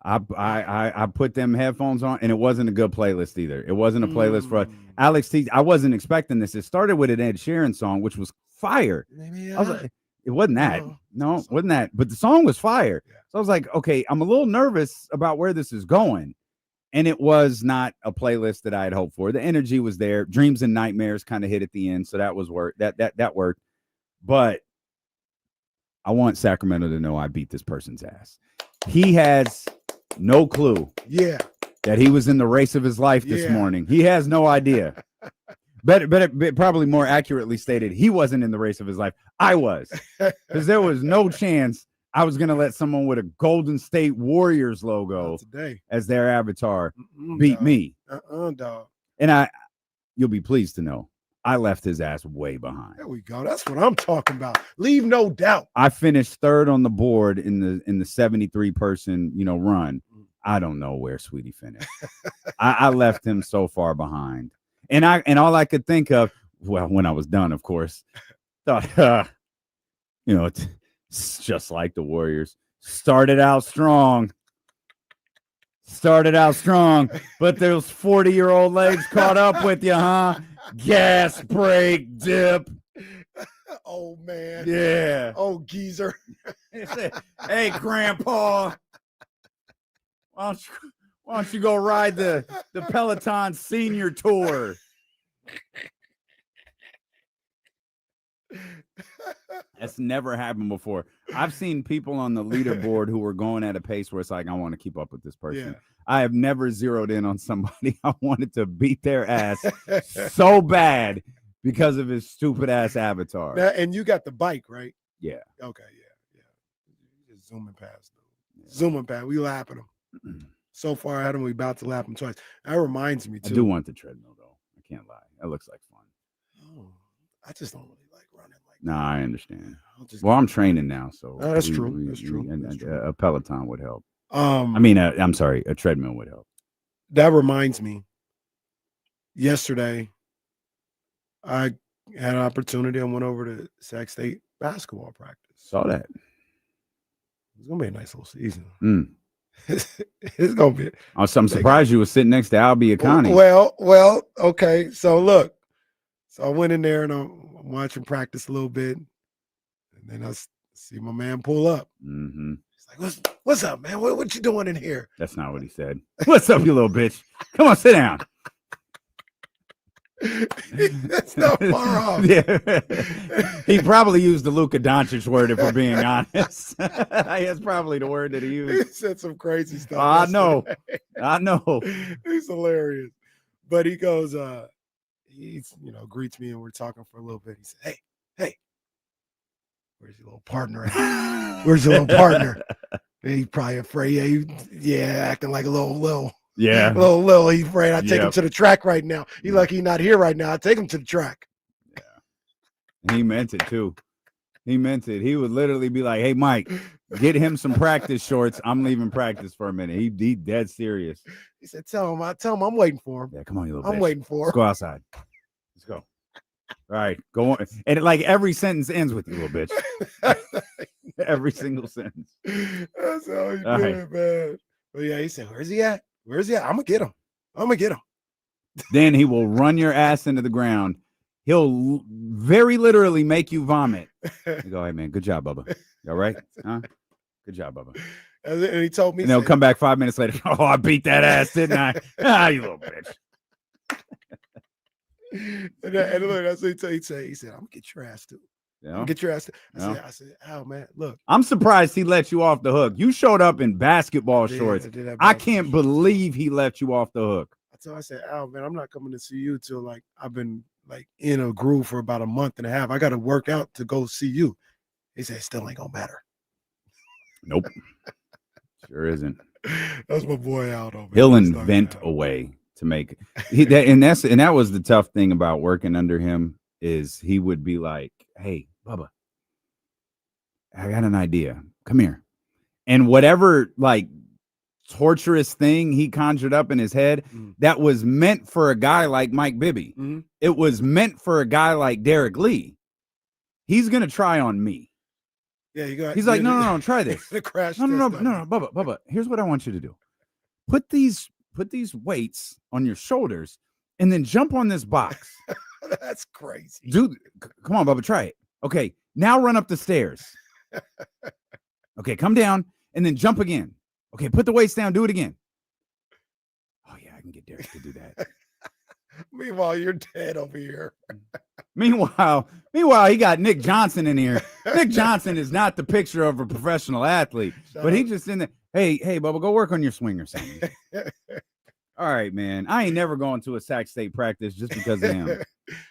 I put them headphones on, and it wasn't a good playlist either. It wasn't a playlist for Alex T. I wasn't expecting this. It started with an Ed Sheeran song, which was fire. I was like, it wasn't that. No, it wasn't that. But the song was fire. Yeah. So I was like, okay, I'm a little nervous about where this is going. And it was not a playlist that I had hoped for. The energy was there. Dreams and Nightmares kind of hit at the end. So that was work. That worked. But I want Sacramento to know I beat this person's ass. He has no clue. Yeah. That he was in the race of his life this morning. He has no idea. Better, probably more accurately stated, he wasn't in the race of his life. I was. Because there was no chance I was going to let someone with a Golden State Warriors logo as their avatar beat me. Dog. And you'll be pleased to know, I left his ass way behind. There we go. That's what I'm talking about. Leave no doubt. I finished third on the board in the 73 person, run. I don't know where Sweetie finished. I left him so far behind. And all I could think of, well, when I was done, of course, thought, it's just like the Warriors. Started out strong, but those 40-year-old legs caught up with you, huh? Gas Break Dip. Oh, man. Yeah. Oh, geezer. Hey, Grandpa. Why don't you go ride the Peloton senior tour? That's never happened before. I've seen people on the leaderboard who were going at a pace where it's like, I want to keep up with this person. Yeah. I have never zeroed in on somebody I wanted to beat their ass so bad because of his stupid ass avatar. Now, and you got the bike, right? Yeah. Okay, yeah. Just zooming past. Zooming past. We lapping him. so far ahead of him, we about to lap him twice. That reminds me, too. I do want the treadmill, though. I can't lie. That looks like fun. Oh, I just don't really like running like No, that. I understand. Well, I'm training now, so that's true. That's true. A Peloton would help. I'm sorry, a treadmill would help. That reminds me. Yesterday, I had an opportunity. I went over to Sac State basketball practice. Saw that. It's gonna be a nice little season. It's gonna be. I'm surprised you were sitting next to Albie Akani. Well, okay. So look, I went in there and I'm watching practice a little bit, and then I see my man pull up. Mm-hmm. He's like, "What's up, man? What you doing in here?" That's not what he said. What's up, you little bitch? Come on, sit down. That's not far off. Yeah. He probably used the Luka Doncic word, if we're being honest. That's probably the word that he used. He said some crazy stuff. I know. He's hilarious. But he goes, he's greets me and we're talking for a little bit. He said, Hey, where's your little partner at? Where's your little partner? And he's probably afraid. Acting like a little. Yeah. Little, he's afraid I take him to the track right now. He lucky he's not here right now. I take him to the track. Yeah. He meant it too. He meant it. He would literally be like, "Hey, Mike, get him some practice shorts. I'm leaving practice for a minute." He dead serious. He said, Tell him I'm waiting for him. Yeah, come on, you little I'm bitch. waiting for him. Let's go outside. Let's go. All right, go on. And every sentence ends with "you little bitch." Every single sentence. That's how he did, man. But yeah, he said, "Where's he at? Where's he at? I'm gonna get him. Then he will run your ass into the ground. He'll very literally make you vomit. You go, "Hey man, good job, Bubba. You all right? Huh? Good job, Bubba." And he told me, and they'll come back 5 minutes later. "Oh, I beat that ass, didn't I? You little bitch." and look, that's what he said. He said, "I'm gonna get your ass too. Get your ass." I said, "Oh man, look." I'm surprised he let you off the hook. You showed up in basketball shorts. I can't believe he let you off the hook. So I said, "Oh man, I'm not coming to see you till like I've been like in a groove for about a month and a half. I got to work out to go see you." He said, "Still ain't gonna matter." Nope, sure isn't. That's my boy Aldo. He'll invent a way to make that was the tough thing about working under him is he would be like, "Hey, Bubba, I got an idea. Come here." And whatever like torturous thing he conjured up in his head that was meant for a guy like Mike Bibby. It was meant for a guy like Derek Lee. He's gonna try on me. Yeah, he's like, no, try this. No, Bubba. Here's what I want you to do. Put these weights on your shoulders and then jump on this box. That's crazy. Dude, come on, Bubba, try it. Okay, now run up the stairs. Okay, come down and then jump again. Okay, put the weights down, do it again. Oh yeah, I can get Derek to do that. Meanwhile, you're dead over here. Meanwhile, he got Nick Johnson in here. Nick Johnson is not the picture of a professional athlete, but he just in there. Hey, Bubba, go work on your swing or something. All right, man. I ain't never going to a Sac State practice just because of him.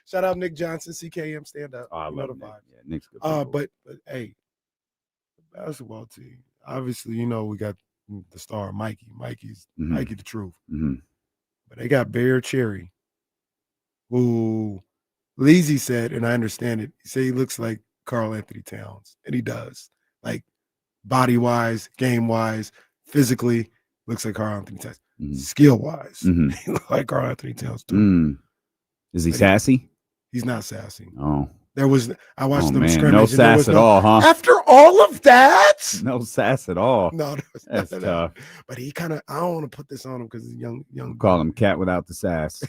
Shout out Nick Johnson, CKM stand up. Oh, I love Nick. Yeah, Nick's good. But hey, the basketball team. Obviously, we got the star Mikey. Mikey the truth. But they got Bear Cherry, who Leezy said, and I understand it. He said he looks like Karl Anthony Towns, and he does. Like body wise, game wise, physically, looks like Karl Anthony Towns. Skill wise, he looks like Karl Anthony Towns too. Is he sassy? He's not sassy. Oh. I watched them scrimmage. No sass at all, huh? After all of that? No sass at all. No, that's tough. But he kind of, I don't want to put this on him because he's young. Call him cat without the sass.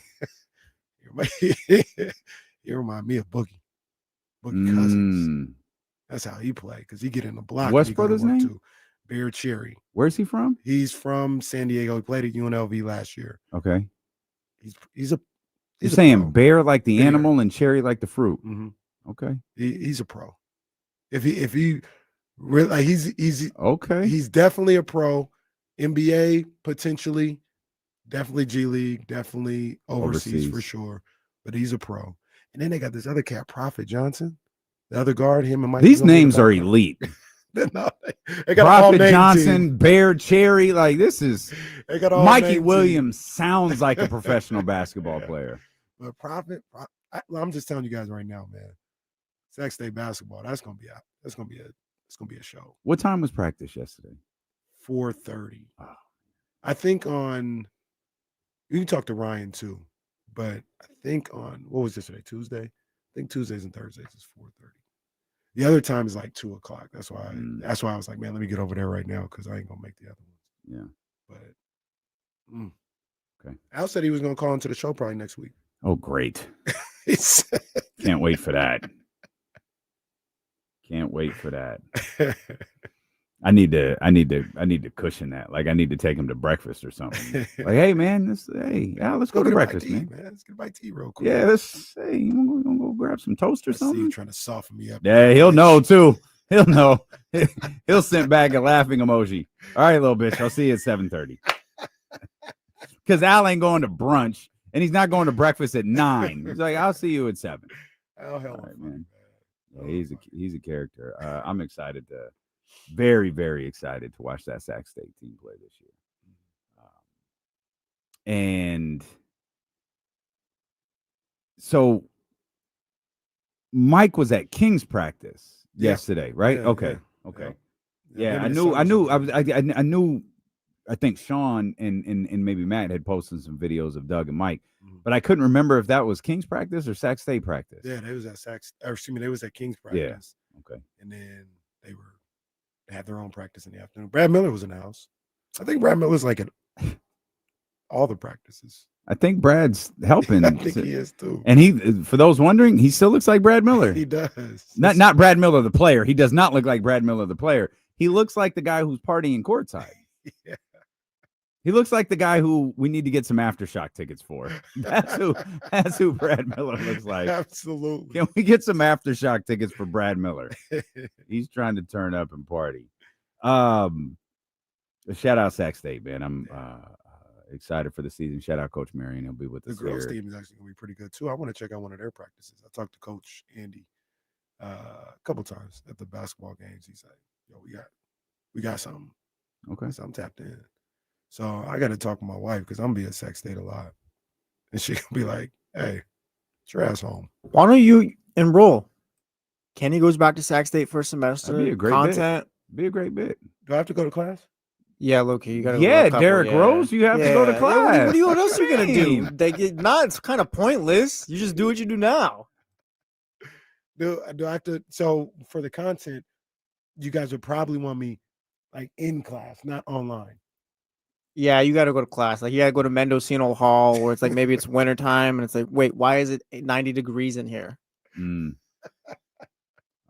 You remind me of Boogie Cousins. That's how he played because he get in the block. What's brother's name? Too. Bear Cherry. Where's he from? He's from San Diego. He played at UNLV last year. Okay. You're saying pro. Bear like the animal and cherry like the fruit. Okay. He's a pro. If he really like he's okay. He's definitely a pro. NBA potentially, definitely G League, definitely overseas for sure. But he's a pro. And then they got this other cat, Prophet Johnson, the other guard. Him and Mike. These names are elite. No, they got Prophet all Johnson, team. Bear Cherry. Like this is they got all Mikey Williams sounds like a professional basketball player. But I'm just telling you guys right now, man. Sac State basketball. That's gonna be a show. What time was practice yesterday? 4:30. Oh. I think you can talk to Ryan too, but I think on what was yesterday? Tuesday. I think Tuesdays and Thursdays is 4:30. The other time is like 2:00. That's why I was like, man, let me get over there right now because I ain't gonna make the other ones. Yeah. But okay. Al said he was gonna call into the show probably next week. Oh, great. Can't wait for that. Can't wait for that. I need to cushion that. Like I need to take him to breakfast or something. Like, hey man, let's go to breakfast, man. Let's get a bite of tea real quick. Yeah, you gonna go grab some toast or something? See you trying to soften me up. Yeah, he'll know too. He'll know. He'll send back a laughing emoji. All right, little bitch. I'll see you at 7:30. Because Al ain't going to brunch and he's not going to breakfast at 9. He's like, I'll see you at 7. Oh hell, right, man. Yeah, he's a character. I'm excited very, very excited to watch that Sac State team play this year. And so Mike was at King's practice yesterday, right? Yeah, okay. Yeah, I knew. I think Sean and maybe Matt had posted some videos of Doug and Mike, but I couldn't remember if that was King's practice or Sac State practice. Yeah, they was at King's practice. Yeah. Okay. And then they had their own practice in the afternoon. Brad Miller was in the house. I think Brad Miller's like at all the practices. I think Brad's helping. I think he is too. And he, for those wondering, he still looks like Brad Miller. He does. Not Brad Miller the player. He does not look like Brad Miller the player. He looks like the guy who's partying courtside. Yeah. He looks like the guy who we need to get some Aftershock tickets for. That's who Brad Miller looks like. Absolutely. Can we get some Aftershock tickets for Brad Miller? He's trying to turn up and party. Shout out Sac State, man. I'm excited for the season. Shout out Coach Marion. He'll be with us. The girls team is actually going to be pretty good too. I want to check out one of their practices. I talked to Coach Andy a couple times at the basketball games. He's like, yo, we got something. Okay. So I'm tapped in. So I got to talk to my wife because I'm going to be at Sac State a lot. And she can be like, hey, get your ass home. Why don't you enroll? Kenny goes back to Sac State for a semester. That'd be a great content. Bit. Be a great bit. Do I have to go to class? Yeah, Loki, you got to. Yeah, Derrick Rose, you have to go to class. What else are you gonna do? It's kind of pointless. You just do what you do now. Do I have to? So for the content, you guys would probably want me like in class, not online. Yeah, you got to go to class. Like you got to go to Mendocino Hall, where it's like maybe it's wintertime and it's like, wait, why is it 90 degrees in here?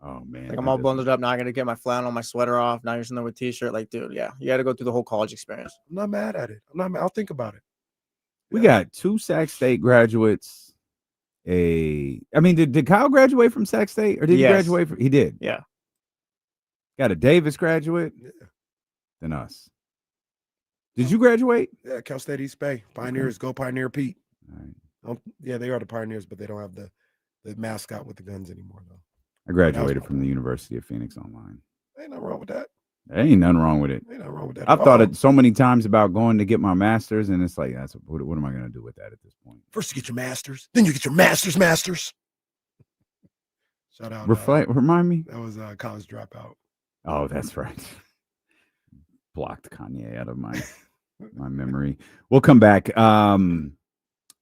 Oh man, like I'm all bundled up now. I got to get my flannel, my sweater off. Now you're sitting there with t-shirt. Like, dude, yeah, you got to go through the whole college experience. I'm not mad at it. I'll think about it. We got 2 Sac State graduates. Did Kyle graduate from Sac State or did he graduate? He did. Yeah. Got a Davis graduate. Yeah. Than us. Did you graduate? Yeah, Cal State East Bay. Pioneers, go Pioneer Pete. All right. Yeah, they are the Pioneers, but they don't have the mascot with the guns anymore, though. I graduated from the University of Phoenix Online. Ain't nothing wrong with that. There ain't nothing wrong with it. Ain't nothing wrong with that. I've thought it so many times about going to get my master's, and it's like, what am I going to do with that at this point? First you get your master's, then you get your master's. Shout out. Remind me. That was College Dropout. Oh, that's right. Blocked Kanye out of my memory. We'll come back.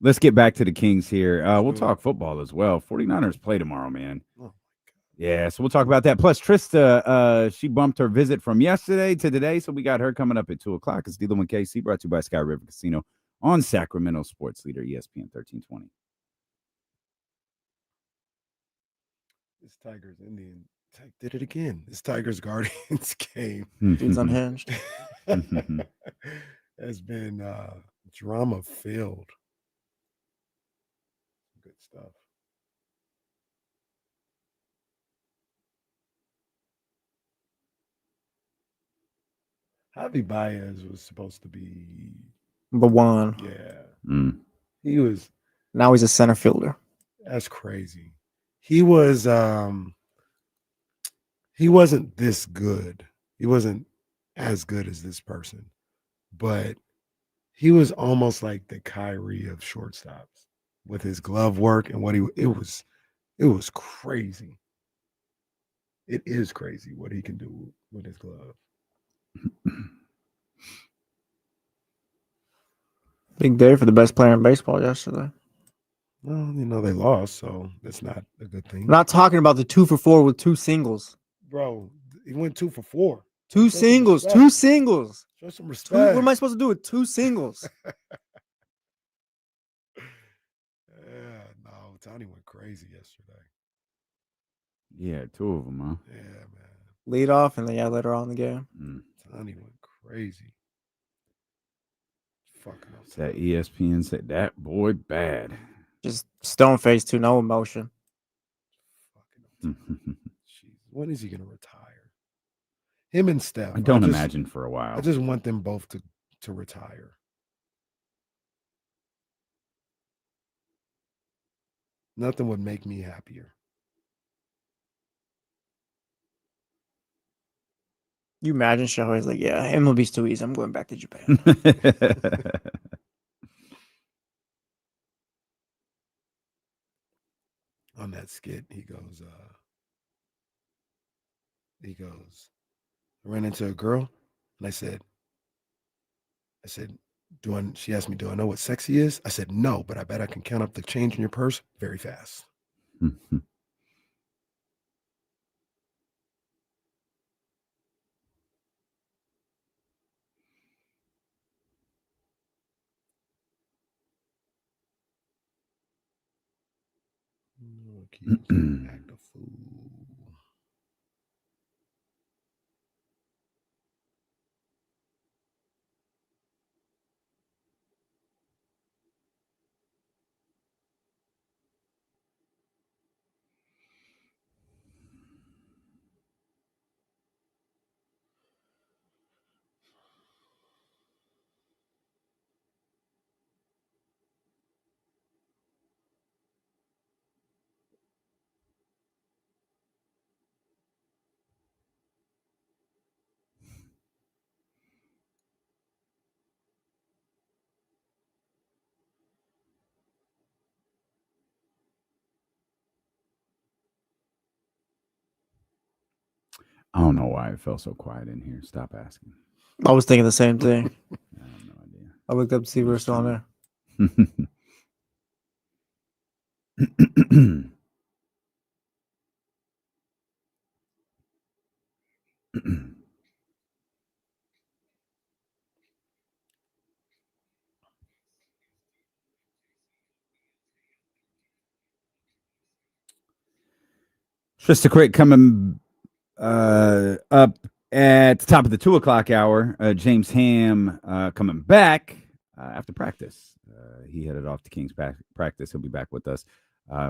Let's get back to the Kings here. We'll talk football as well. 49ers play tomorrow, man. Oh. Yeah, so we'll talk about that. Plus, Trista, she bumped her visit from yesterday to today, so we got her coming up at 2:00. It's D'Lo and KC, brought to you by Sky River Casino on Sacramento Sports Leader, ESPN 1320. This Tigers Indian did it again. This Tigers Guardians game. Dude's unhinged. Has been drama filled. Good stuff. Javi Baez was supposed to be the one. Yeah. He was. Now he's a center fielder. That's crazy. He was he wasn't this good. He wasn't as good as this person, but he was almost like the Kyrie of shortstops with his glove work and what it was crazy. It is crazy what he can do with his glove. Big day for the best player in baseball yesterday. Well, they lost, so that's not a good thing. I'm not talking about the 2 for 4 with 2 singles. Bro, he went 2 for 4. 2 singles. 2 singles. Show some respect. What am I supposed to do with 2 singles? No, Tony went crazy yesterday. Yeah, 2 of them, huh? Yeah, man. Lead off and then later on in the game. Tony went crazy. Fucking up. That ESPN said that boy bad. Just stone face too, no emotion. When is he gonna retire? Him and Steph. I don't imagine for a while. I just want them both to retire. Nothing would make me happier. You imagine Shohei's like, yeah, MLB's too easy. I'm going back to Japan. On that skit, he goes, I ran into a girl and I said, she asked me, do I know what sexy is? I said, no, but I bet I can count up the change in your purse very fast. Act a fool. I don't know why it felt so quiet in here. Stop asking. I was thinking the same thing. I have no idea. I looked up to see if we were still on there. Just a quick coming up at the top of the 2:00 hour. James Ham coming back after practice. He headed off to King's practice. He'll be back with us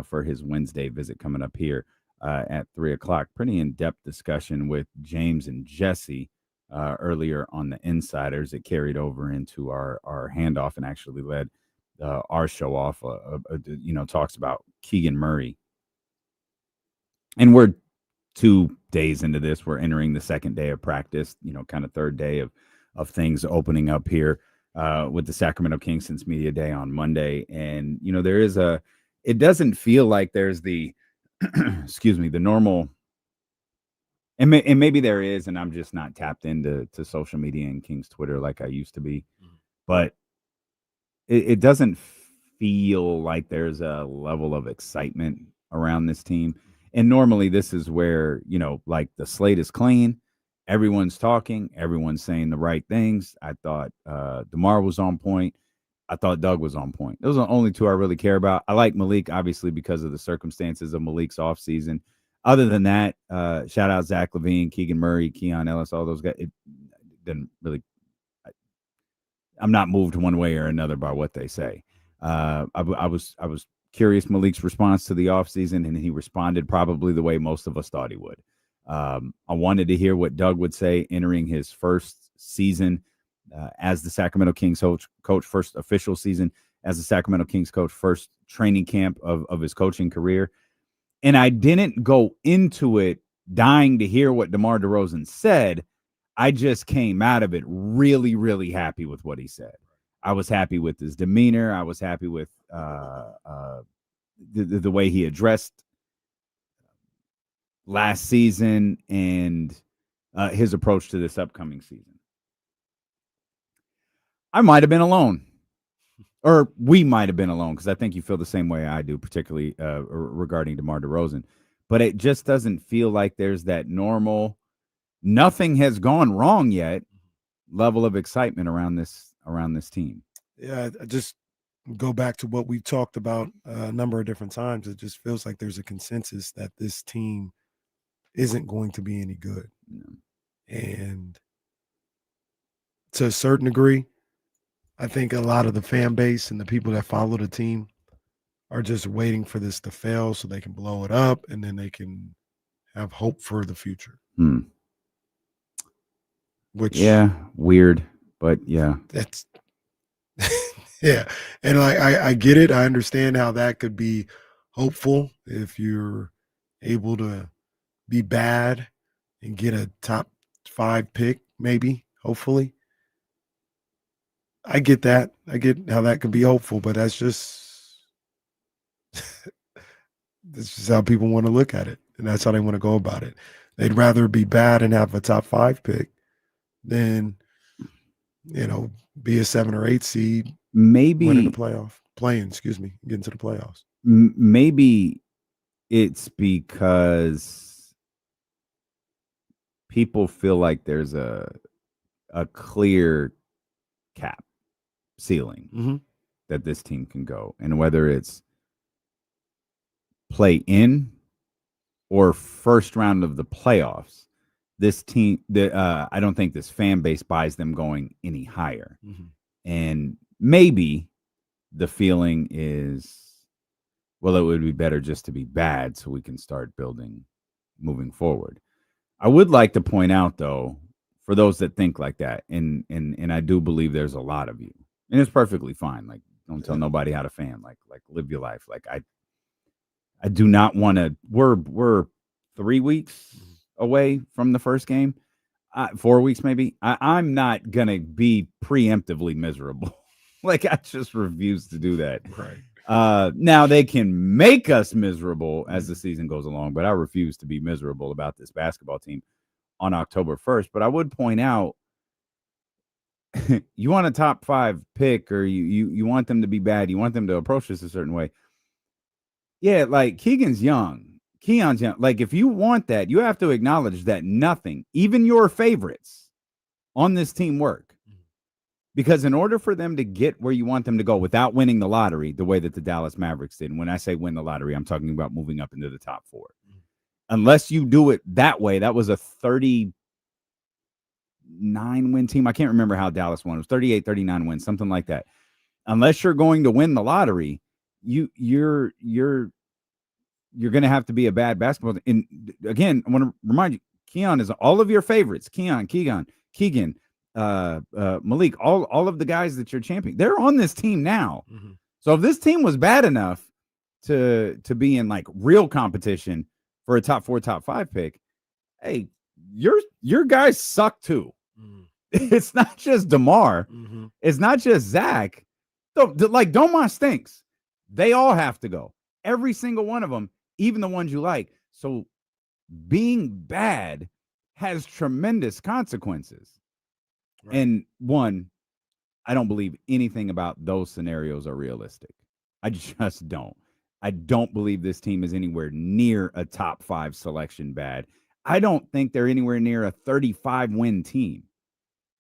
for his Wednesday visit coming up here at 3:00. Pretty in-depth discussion with James and Jesse earlier on the Insiders. It carried over into our handoff and actually led our show off. Talks about Keegan Murray. And we're 2 days into this. We're entering the second day of practice, kind of third day of things opening up here with the Sacramento Kings since Media Day on Monday. And, it doesn't feel like there's the, the normal, and maybe there is, and I'm just not tapped into social media and Kings Twitter like I used to be. But it doesn't feel like there's a level of excitement around this team. And normally this is where, like the slate is clean. Everyone's talking. Everyone's saying the right things. I thought DeMar was on point. I thought Doug was on point. Those are the only 2 I really care about. I like Malik, obviously, because of the circumstances of Malik's offseason. Other than that, shout out Zach LaVine, Keegan Murray, Keon Ellis, all those guys. It didn't really – I'm not moved one way or another by what they say. I was curious Malik's response to the offseason, and he responded probably the way most of us thought he would. I wanted to hear what Doug would say entering his first season as the Sacramento Kings coach, first official season as the Sacramento Kings coach, first training camp of his coaching career. And I didn't go into it dying to hear what DeMar DeRozan said. I just came out of it really, really happy with what he said. I was happy with his demeanor. I was happy with the way he addressed last season and his approach to this upcoming season. I might have been alone, or we might have been alone, because I think you feel the same way I do, particularly regarding DeMar DeRozan. But it just doesn't feel like there's that normal, nothing has gone wrong yet level of excitement around this team. Yeah, I just go back to what we've talked about a number of different times. It just feels like there's a consensus that this team isn't going to be any good. And to a certain degree, I think a lot of the fan base and the people that follow the team are just waiting for this to fail so they can blow it up and then they can have hope for the future. Which, yeah, weird, but yeah. That's yeah. And I get it. I understand how that could be hopeful if you're able to be bad and get a top 5 pick, maybe, hopefully. I get that. I get how that could be hopeful, but that's just how people want to look at it. And that's how they want to go about it. They'd rather be bad and have a top 5 pick than, be a 7 or 8 seed. Maybe getting to the playoffs. Maybe it's because people feel like there's a clear cap ceiling that this team can go, and whether it's play in or first round of the playoffs, this team, I don't think this fan base buys them going any higher. And maybe the feeling is, well, it would be better just to be bad so we can start building moving forward. I would like to point out, though, for those that think like that, and I do believe there's a lot of you, and it's perfectly fine. Like, don't tell nobody how to fan. Like live your life. Like, I do not want to. We're 3 weeks away from the first game, 4 weeks maybe. I'm not gonna be preemptively miserable. Like, I just refuse to do that. Right. Now they can make us miserable as the season goes along, but I refuse to be miserable about this basketball team on October 1st. But I would point out, you want a top 5 pick, or you want them to be bad, you want them to approach this a certain way. Yeah, like Keegan's young. Keon's young. Like, if you want that, you have to acknowledge that nothing, even your favorites on this team, work. Because in order for them to get where you want them to go without winning the lottery, the way that the Dallas Mavericks did, and when I say win the lottery, I'm talking about moving up into the top 4. Unless you do it that way, that was a 39-win team. I can't remember how Dallas won. It was 38, 39 wins, something like that. Unless you're going to win the lottery, you're going to have to be a bad basketball team. And again, I want to remind you, Keon is all of your favorites. Keegan, Malik, all of the guys that you're championing, they're on this team now. So if this team was bad enough to be in like real competition for a top 4, top 5 pick, hey, your guys suck too. It's not just DeMar. It's not just Zach. Domar stinks. They all have to go. Every single one of them, even the ones you like. So being bad has tremendous consequences. Right. And one, I don't believe anything about those scenarios are realistic. I just don't. I don't believe this team is anywhere near a top 5 selection bad. I don't think they're anywhere near a 35-win team.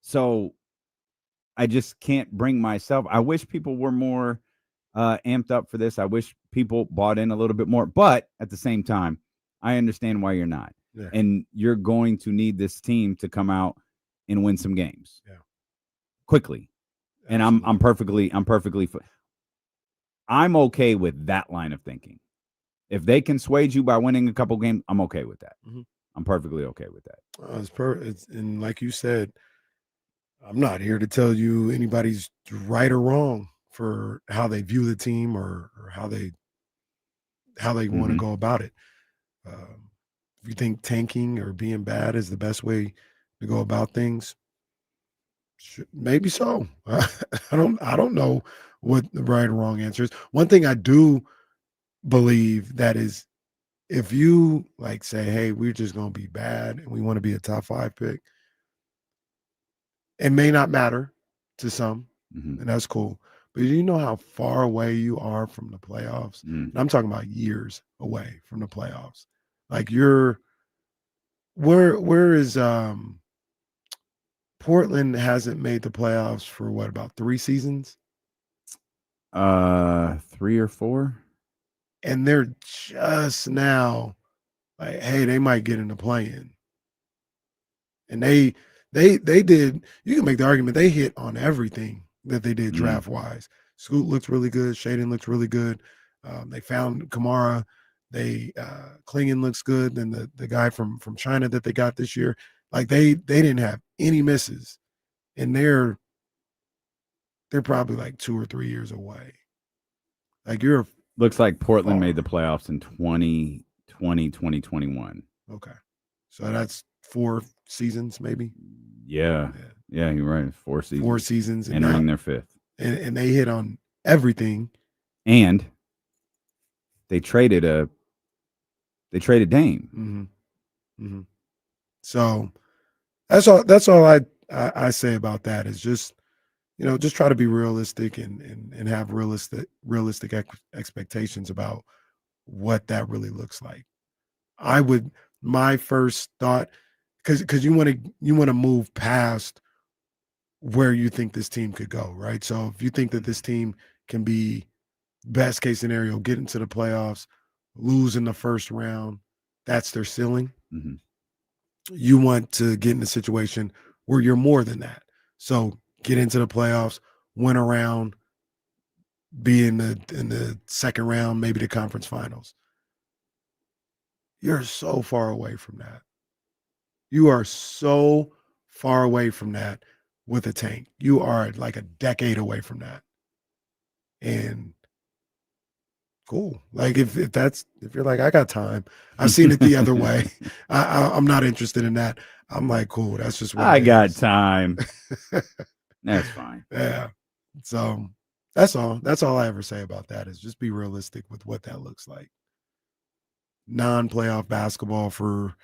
So I just can't bring myself. I wish people were more amped up for this. I wish people bought in a little bit more. But at the same time, I understand why you're not. Yeah. And you're going to need this team to come out and win some games quickly. And I'm okay with that line of thinking. If they can sway you by winning a couple games, I'm okay with that. I'm perfectly okay with that. And like you said, I'm not here to tell you anybody's right or wrong for how they view the team or how they want to go about it. if you think tanking or being bad is the best way to go about things, maybe so. I don't know what the right or wrong answer is. One thing I do believe that is, if you like say, hey, we're just going to be bad and we want to be a top 5 pick, it may not matter to some, and that's cool. But you know how far away you are from the playoffs? And I'm talking about years away from the playoffs. Like where is Portland hasn't made the playoffs for what, about 3 seasons? 3 or 4. And they're just now like, hey, they might get in the play-in. And they did, you can make the argument they hit on everything that they did draft-wise. Scoot looks really good. Shaden looks really good. They found Kamara. Klingon looks good. Then the guy from China that they got this year, like they didn't have any misses. And they're probably like 2 or 3 years away. Like looks like Portland made the playoffs in 2020, 2021. Okay. So that's 4 seasons, maybe. Yeah, you're right. 4 seasons. 4 seasons. Entering their 5th. And they hit on everything. And they traded Dame. So that's all I say about that is just, just try to be realistic and have realistic expectations about what that really looks like. My first thought, because you want to move past where you think this team could go, right? So if you think that this team can be best case scenario, get into the playoffs, lose in the first round, that's their ceiling. You want to get in a situation where you're more than that. So get into the playoffs, win a round, be in the second round, maybe the conference finals. You're so far away from that. You are so far away from that with a tank. You are like a decade away from that. And cool. Like if you're like, I got time. I've seen it the other way. I'm not interested in that. I'm like, cool. That's just what I got time. That's fine. Yeah. So that's all. That's all I ever say about that is just be realistic with what that looks like. Non-playoff basketball for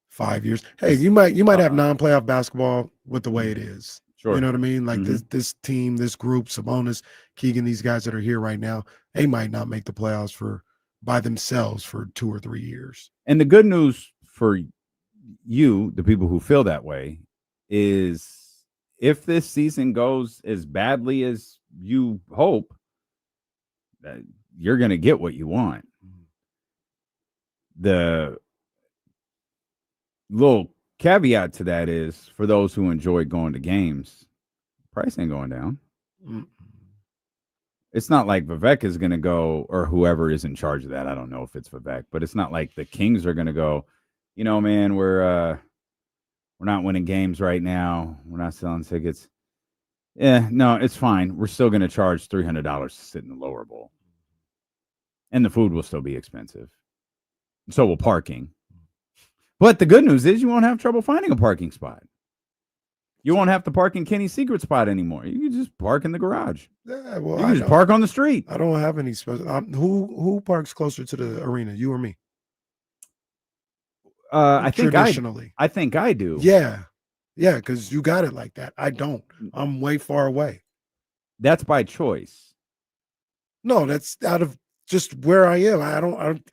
5 years. Hey, you might have non-playoff basketball with the way it is. Sure. You know what I mean? Like this team, this group, Sabonis, Keegan, these guys that are here right now, they might not make the playoffs by themselves for 2 or 3 years. And the good news for you, the people who feel that way, is if this season goes as badly as you hope, you're going to get what you want. The little caveat to that is, for those who enjoy going to games, price ain't going down. It's not like Vivek is going to go, or whoever is in charge of that. I don't know if it's Vivek, but it's not like the Kings are going to go, man, we're not winning games right now. We're not selling tickets. Yeah, no, it's fine. We're still going to charge $300 to sit in the lower bowl. And the food will still be expensive. So will parking. But the good news is you won't have trouble finding a parking spot. You won't have to park in Kenny's secret spot anymore. You can just park in the garage. Yeah, well, you can just park on the street. I don't have any special. Who parks closer to the arena? You or me? I think I do. Yeah, because you got it like that. I don't. I'm way far away. That's by choice. No, that's out of just where I am.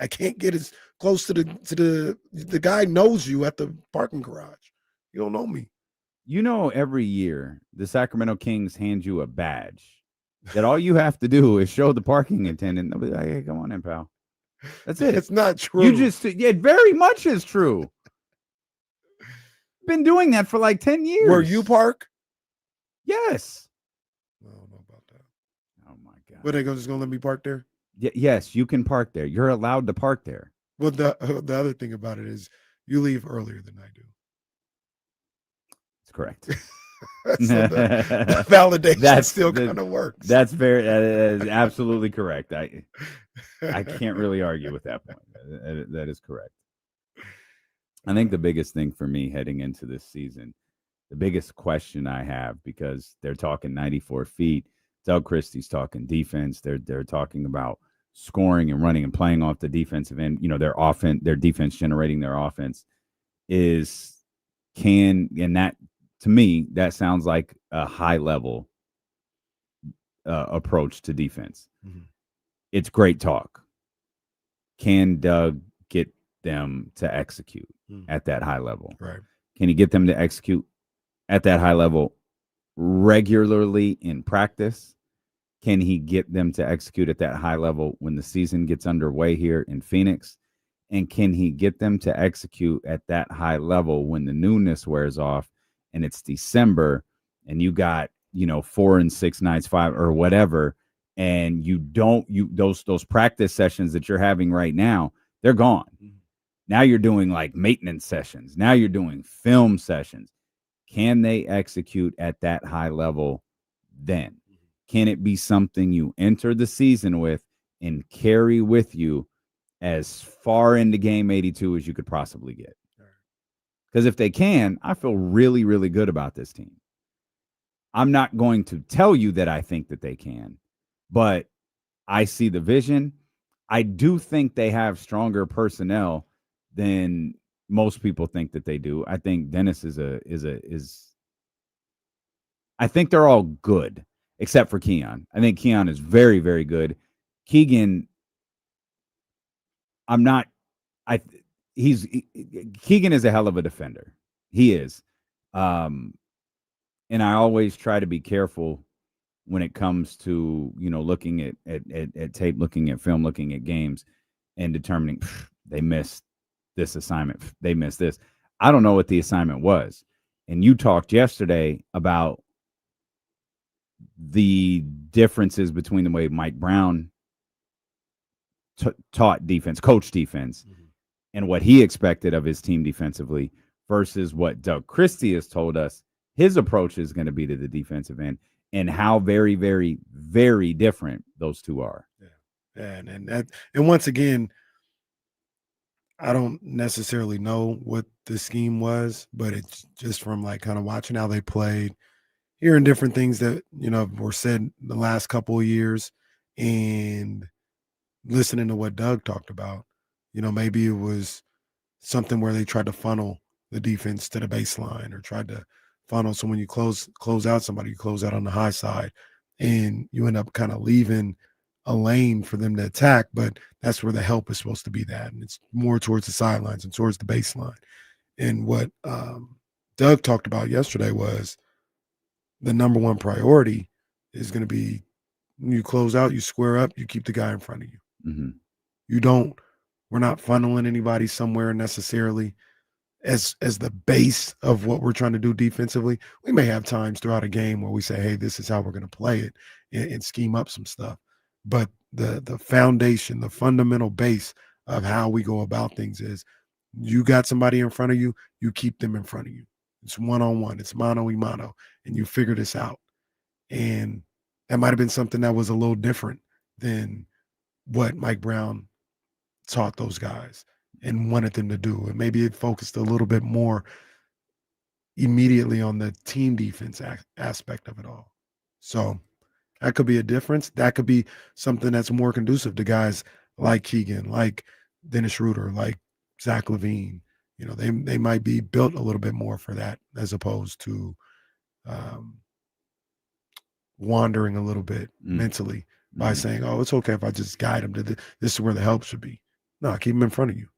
I can't get as close to the guy knows you at the parking garage. You don't know me. Every year the Sacramento Kings hand you a badge that all you have to do is show the parking attendant. They'll be like, hey, come on in, pal. That's it. It's not true. It very much is true. Been doing that for like 10 years. Where you park? Yes. I don't know about that. Oh my God. What, they just gonna let me park there? Yes, you can park there. You're allowed to park there. Well, the other thing about it is you leave earlier than I do. That's correct. So the validation still kind of works. That is absolutely correct. I can't really argue with that point. That is correct. I think the biggest thing for me heading into this season, the biggest question I have, because they're talking 94 feet, Doug Christie's talking defense. They're talking about scoring and running and playing off the defensive end. Their defense generating their offense and that, to me, that sounds like a high level approach to defense. Mm-hmm. It's great talk. Can Doug get them to execute at that high level? Right. Can he get them to execute at that high level regularly in practice? Can he get them to execute at that high level when the season gets underway here in Phoenix? And can he get them to execute at that high level when the newness wears off and it's December and you got, 4 and 6 nights, 5 or whatever, and those practice sessions that you're having right now, they're gone. Now you're doing like maintenance sessions. Now you're doing film sessions. Can they execute at that high level then? Can it be something you enter the season with and carry with you as far into game 82 as you could possibly get? Because if they can, I feel really, really good about this team. I'm not going to tell you that I think that they can, but I see the vision. I do think they have stronger personnel than most people think that they do. I think Dennis I think they're all good except for Keon. I think Keon is very, very good. Keegan, Keegan is a hell of a defender. He is. And I always try to be careful when it comes to, looking at tape, looking at film, looking at games and determining they missed this assignment. They missed this. I don't know what the assignment was. And you talked yesterday about the differences between the way Mike Brown taught defense, coached defense, and what he expected of his team defensively versus what Doug Christie has told us his approach is going to be to the defensive end, and how very, very, very different those two are. Yeah. And once again, I don't necessarily know what the scheme was, but it's just from like kind of watching how they played, hearing different things that, were said the last couple of years and listening to what Doug talked about. Maybe it was something where they tried to funnel the defense to the baseline or tried to funnel. So when you close out somebody, you close out on the high side and you end up kind of leaving a lane for them to attack, but that's where the help is supposed to be that. And it's more towards the sidelines and towards the baseline. And what Doug talked about yesterday was the number one priority is going to be when you close out, you square up, you keep the guy in front of you. Mm-hmm. We're not funneling anybody somewhere necessarily as the base of what we're trying to do defensively. We may have times throughout a game where we say, hey, this is how we're going to play it and scheme up some stuff. But the foundation, the fundamental base of how we go about things is you got somebody in front of you, you keep them in front of you. It's one-on-one, it's mano-a-mano, and you figure this out. And that might have been something that was a little different than what Mike Brown taught those guys and wanted them to do. And maybe it focused a little bit more immediately on the team defense aspect of it all. So that could be a difference. That could be something that's more conducive to guys like Keegan, like Dennis Schroeder, like Zach LaVine. They might be built a little bit more for that as opposed to wandering a little bit mentally by saying, oh, it's okay if I just guide them to this is where the help should be. No, keep them in front of you.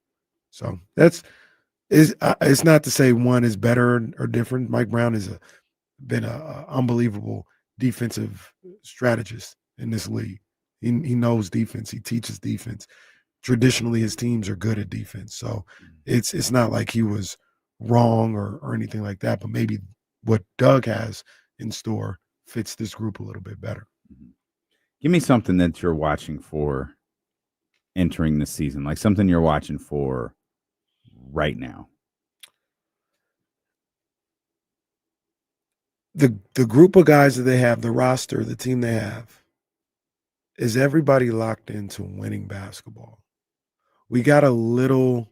So it's not to say one is better or different. Mike Brown has been an unbelievable defensive strategist in this league. He knows defense. He teaches defense. Traditionally, his teams are good at defense. So it's not like he was wrong or anything like that, but maybe what Doug has in store fits this group a little bit better. Give me something that you're watching for entering the season, like something you're watching for right now. The group of guys that they have, the roster, the team they have, is everybody locked into winning basketball? We got a little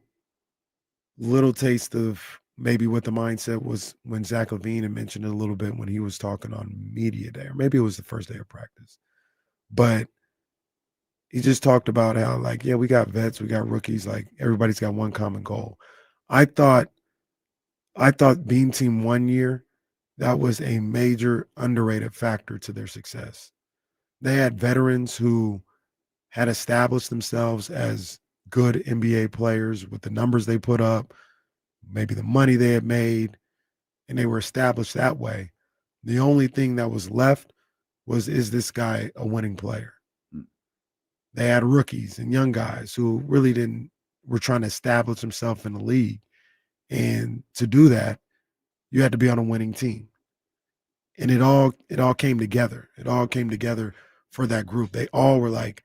little taste of maybe what the mindset was when Zach LaVine had mentioned it a little bit when he was talking on media day, or maybe it was the first day of practice. But he just talked about how, like, yeah, we got vets, we got rookies, like everybody's got one common goal. I thought Beam Team 1 year, that was a major underrated factor to their success. They had veterans who had established themselves as good NBA players with the numbers they put up, maybe the money they had made, and they were established that way. The only thing that was left was, is this guy a winning player? They had rookies and young guys who really were trying to establish themselves in the league. And to do that, you had to be on a winning team. And it all came together. It all came together for that group. They all were like,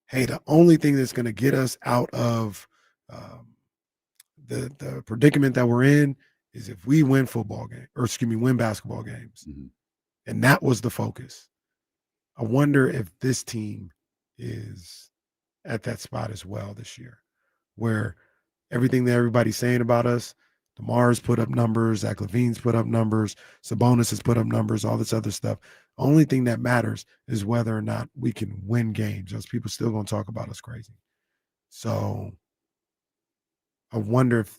hey, the only thing that's going to get us out of the predicament that we're in is if we win win basketball games. Mm-hmm. And that was the focus. I wonder if this team is at that spot as well this year, where everything that everybody's saying about us, DeMar's put up numbers, Zach LaVine's put up numbers, Sabonis has put up numbers, all this other stuff. Only thing that matters is whether or not we can win games. Those people still going to talk about us crazy. So I wonder if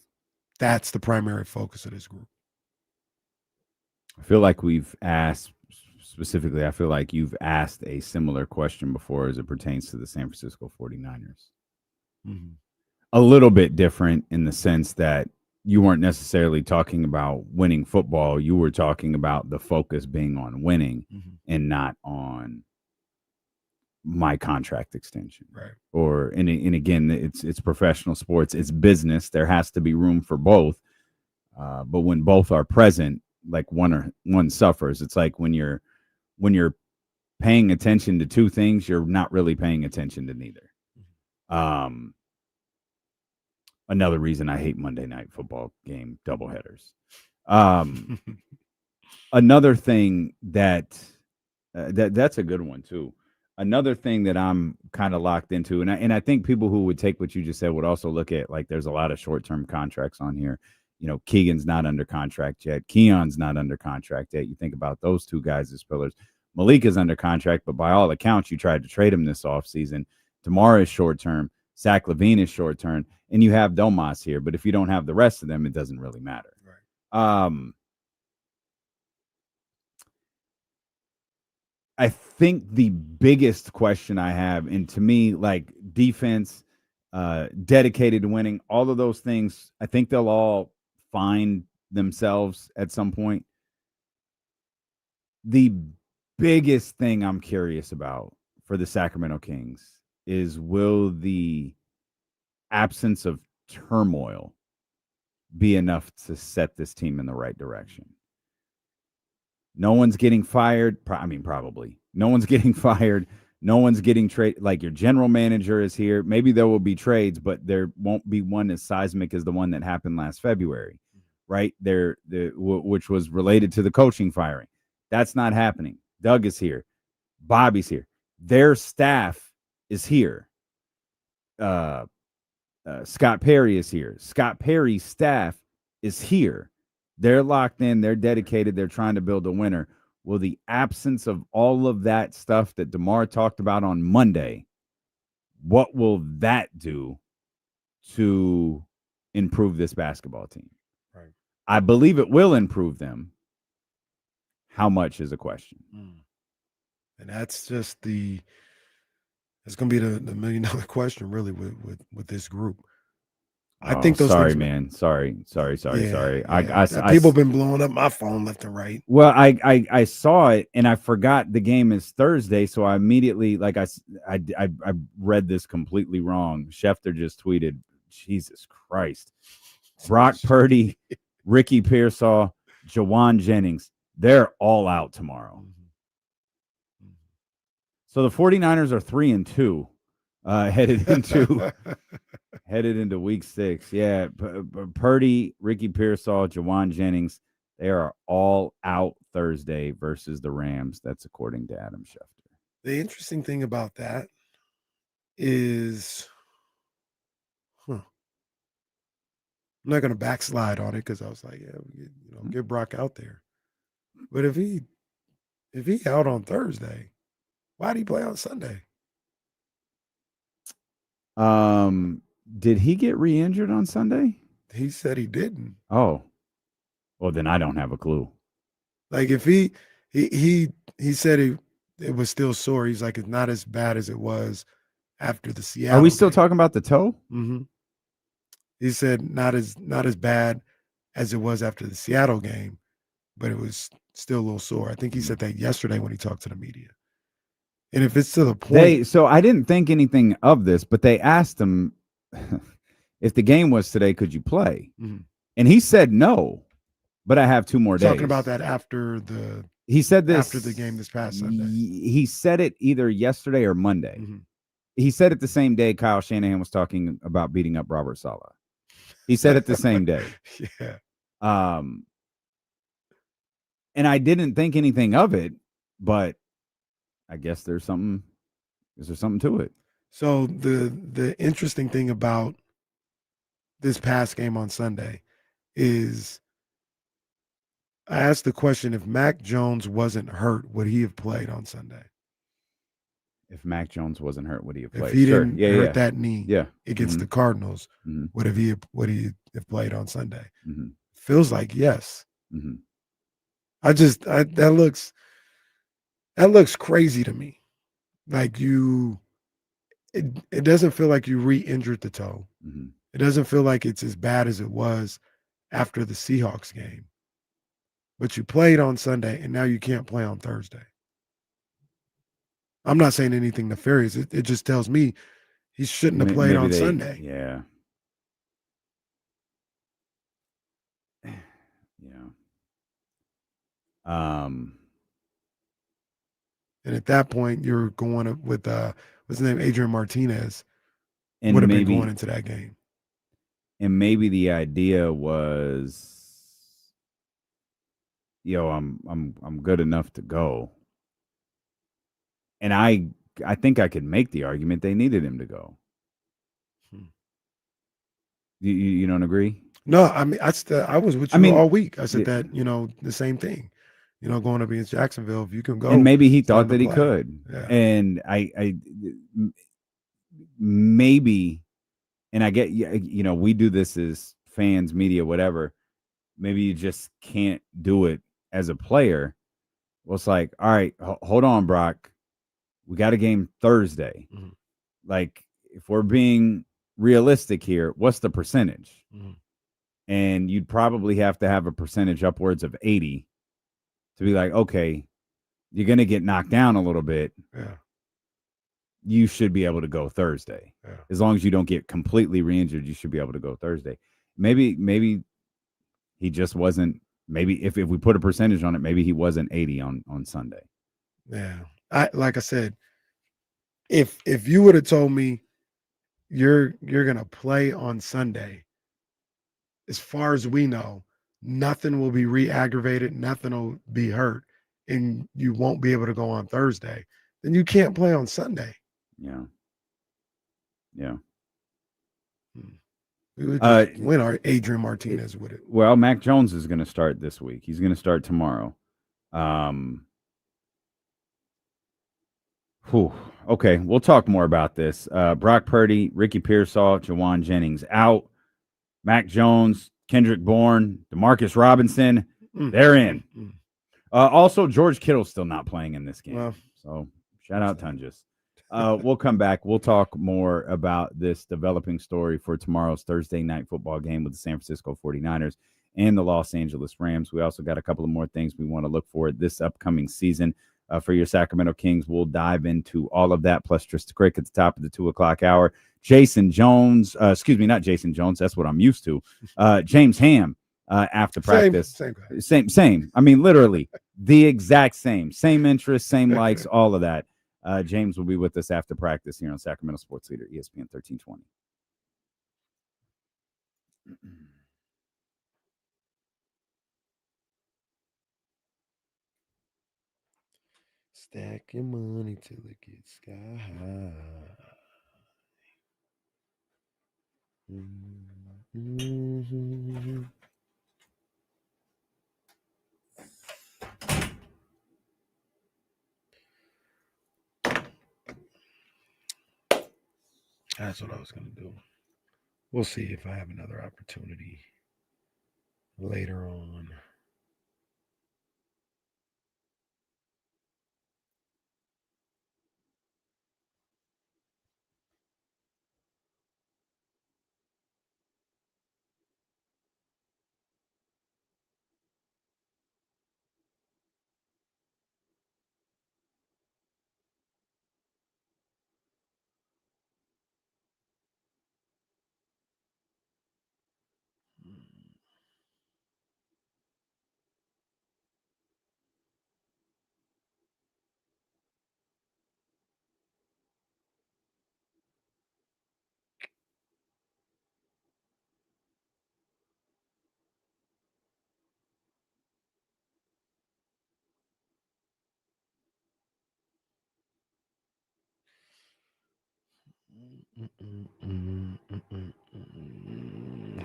that's the primary focus of this group. I feel like we've asked specifically, I feel like you've asked a similar question before as it pertains to the San Francisco 49ers. Mm-hmm. A little bit different in the sense that you weren't necessarily talking about winning football. You were talking about the focus being on winning and not on my contract extension. Right. And again, it's professional sports. It's business. There has to be room for both. But when both are present, like one suffers. It's like when you're paying attention to two things, you're not really paying attention to neither. Another reason I hate Monday night football game doubleheaders. Another thing that's a good one too. Another thing that I'm kind of locked into, and I think people who would take what you just said would also look at, like, there's a lot of short-term contracts on here. You know, Keegan's not under contract yet. Keon's not under contract yet. You think about those two guys as pillars. Malik is under contract, but by all accounts, you tried to trade him this offseason. Tamara is short-term. Zach LaVine is short-term. And you have Domas here. But if you don't have the rest of them, it doesn't really matter. Right. I think the biggest question I have, and to me, like defense, dedicated to winning, all of those things, I think they'll all find themselves at some point. The biggest thing I'm curious about for the Sacramento Kings is, will the absence of turmoil be enough to set this team in the right direction? No one's getting fired. Probably. No one's getting fired. No one's getting traded. Like, your general manager is here. Maybe there will be trades, but there won't be one as seismic as the one that happened last February, right? Which was related to the coaching firing. That's not happening. Doug is here. Bobby's here. Their staff is here. Scott Perry is here. Scott Perry's staff is here. They're locked in. They're dedicated. They're trying to build a winner. Will the absence of all of that stuff that DeMar talked about on Monday, what will that do to improve this basketball team? Right. I believe it will improve them. How much is a question. And that's just it's going to be the $1 million question, really, with this group. I think those. Sorry, man. Sorry. Yeah. People have been blowing up my phone left and right. Well, I saw it and I forgot the game is Thursday, so I immediately, like, I read this completely wrong. Schefter just tweeted, Jesus Christ, Brock Purdy, Ricky Pearsall, Jawan Jennings, they're all out tomorrow. So the 49ers are 3-2 headed into week 6. Yeah, Purdy, Ricky Pearsall, Jawan Jennings, they are all out Thursday versus the Rams. That's according to Adam Schefter. The interesting thing about that is, I'm not going to backslide on it because I was like, get Brock out there. But if he out on Thursday, why did he play on Sunday? Did he get re-injured on Sunday? He said he didn't. Oh, well, then I don't have a clue. Like if he said it was still sore. He's like, it's not as bad as it was after the Seattle. Are we still game. talking about the toe? Mm-hmm. He said not as bad as it was after the Seattle game, but it was still a little sore. I think he said that yesterday when he talked to the media. And if it's to the point, so I didn't think anything of this, but they asked him if the game was today, could you play? Mm-hmm. And he said no, but I have 2 more days. Talking about that after the he said this after the game this past Sunday. He said it either yesterday or Monday. Mm-hmm. He said it the same day Kyle Shanahan was talking about beating up Robert Saleh. He said it the same day. Yeah. And I didn't think anything of it, but I guess there's something to it. So the interesting thing about this past game on Sunday is I asked the question, if Mac Jones wasn't hurt, would he have played on Sunday? If Mac Jones wasn't hurt, would he have played? If he didn't hurt that knee against the Cardinals, mm-hmm. would he have played on Sunday? Mm-hmm. Feels like yes. Mm-hmm. That looks crazy to me. Like it doesn't feel like you re-injured the toe. Mm-hmm. It doesn't feel like it's as bad as it was after the Seahawks game. But you played on Sunday, and now you can't play on Thursday. I'm not saying anything nefarious. It just tells me he shouldn't have played on Sunday. Yeah. And at that point, you're going with what's his name, Adrian Martinez, and would have been going into that game. And maybe the idea was, I'm good enough to go. And I think I could make the argument they needed him to go. You don't agree? No, I mean, I was with you all week. I said that, the same thing. Going up against Jacksonville, if you can go. And maybe he thought that he could. Yeah. And I maybe, and I get, we do this as fans, media, whatever. Maybe you just can't do it as a player. Well, it's like, all right, hold on, Brock. We got a game Thursday. Mm-hmm. Like, if we're being realistic here, what's the percentage? Mm-hmm. And you'd probably have to have a percentage upwards of 80 to be like, okay, you're going to get knocked down a little bit. Yeah. You should be able to go Thursday. Yeah. As long as you don't get completely re-injured, you should be able to go Thursday. Maybe he just wasn't. Maybe if we put a percentage on it, maybe he wasn't 80 on Sunday. Yeah. Like I said, if you would have told me you're going to play on Sunday, as far as we know, nothing will be re-aggravated, nothing will be hurt, and you won't be able to go on Thursday, then you can't play on Sunday. Yeah. We would just win our Adrian Martinez with it. Well, Mac Jones is going to start this week. He's going to start tomorrow. Okay, we'll talk more about this. Brock Purdy, Ricky Pearsall, Jawan Jennings out. Mac Jones, Kendrick Bourne, Demarcus Robinson, they're in. Also, George Kittle's still not playing in this game. Well, so shout out Tunjas. We'll come back. We'll talk more about this developing story for tomorrow's Thursday night football game with the San Francisco 49ers and the Los Angeles Rams. We also got a couple of more things we want to look for this upcoming season for your Sacramento Kings. We'll dive into all of that, plus Trista Crick at the top of the 2 o'clock hour. Jason Jones, not Jason Jones. That's what I'm used to. James Ham after practice. Same. I mean, literally the exact same interest, same likes, all of that. James will be with us after practice here on Sacramento Sports Leader, ESPN 1320. Stack your money till it gets sky high. Mm-hmm. That's what I was going to do. We'll see if I have another opportunity later on.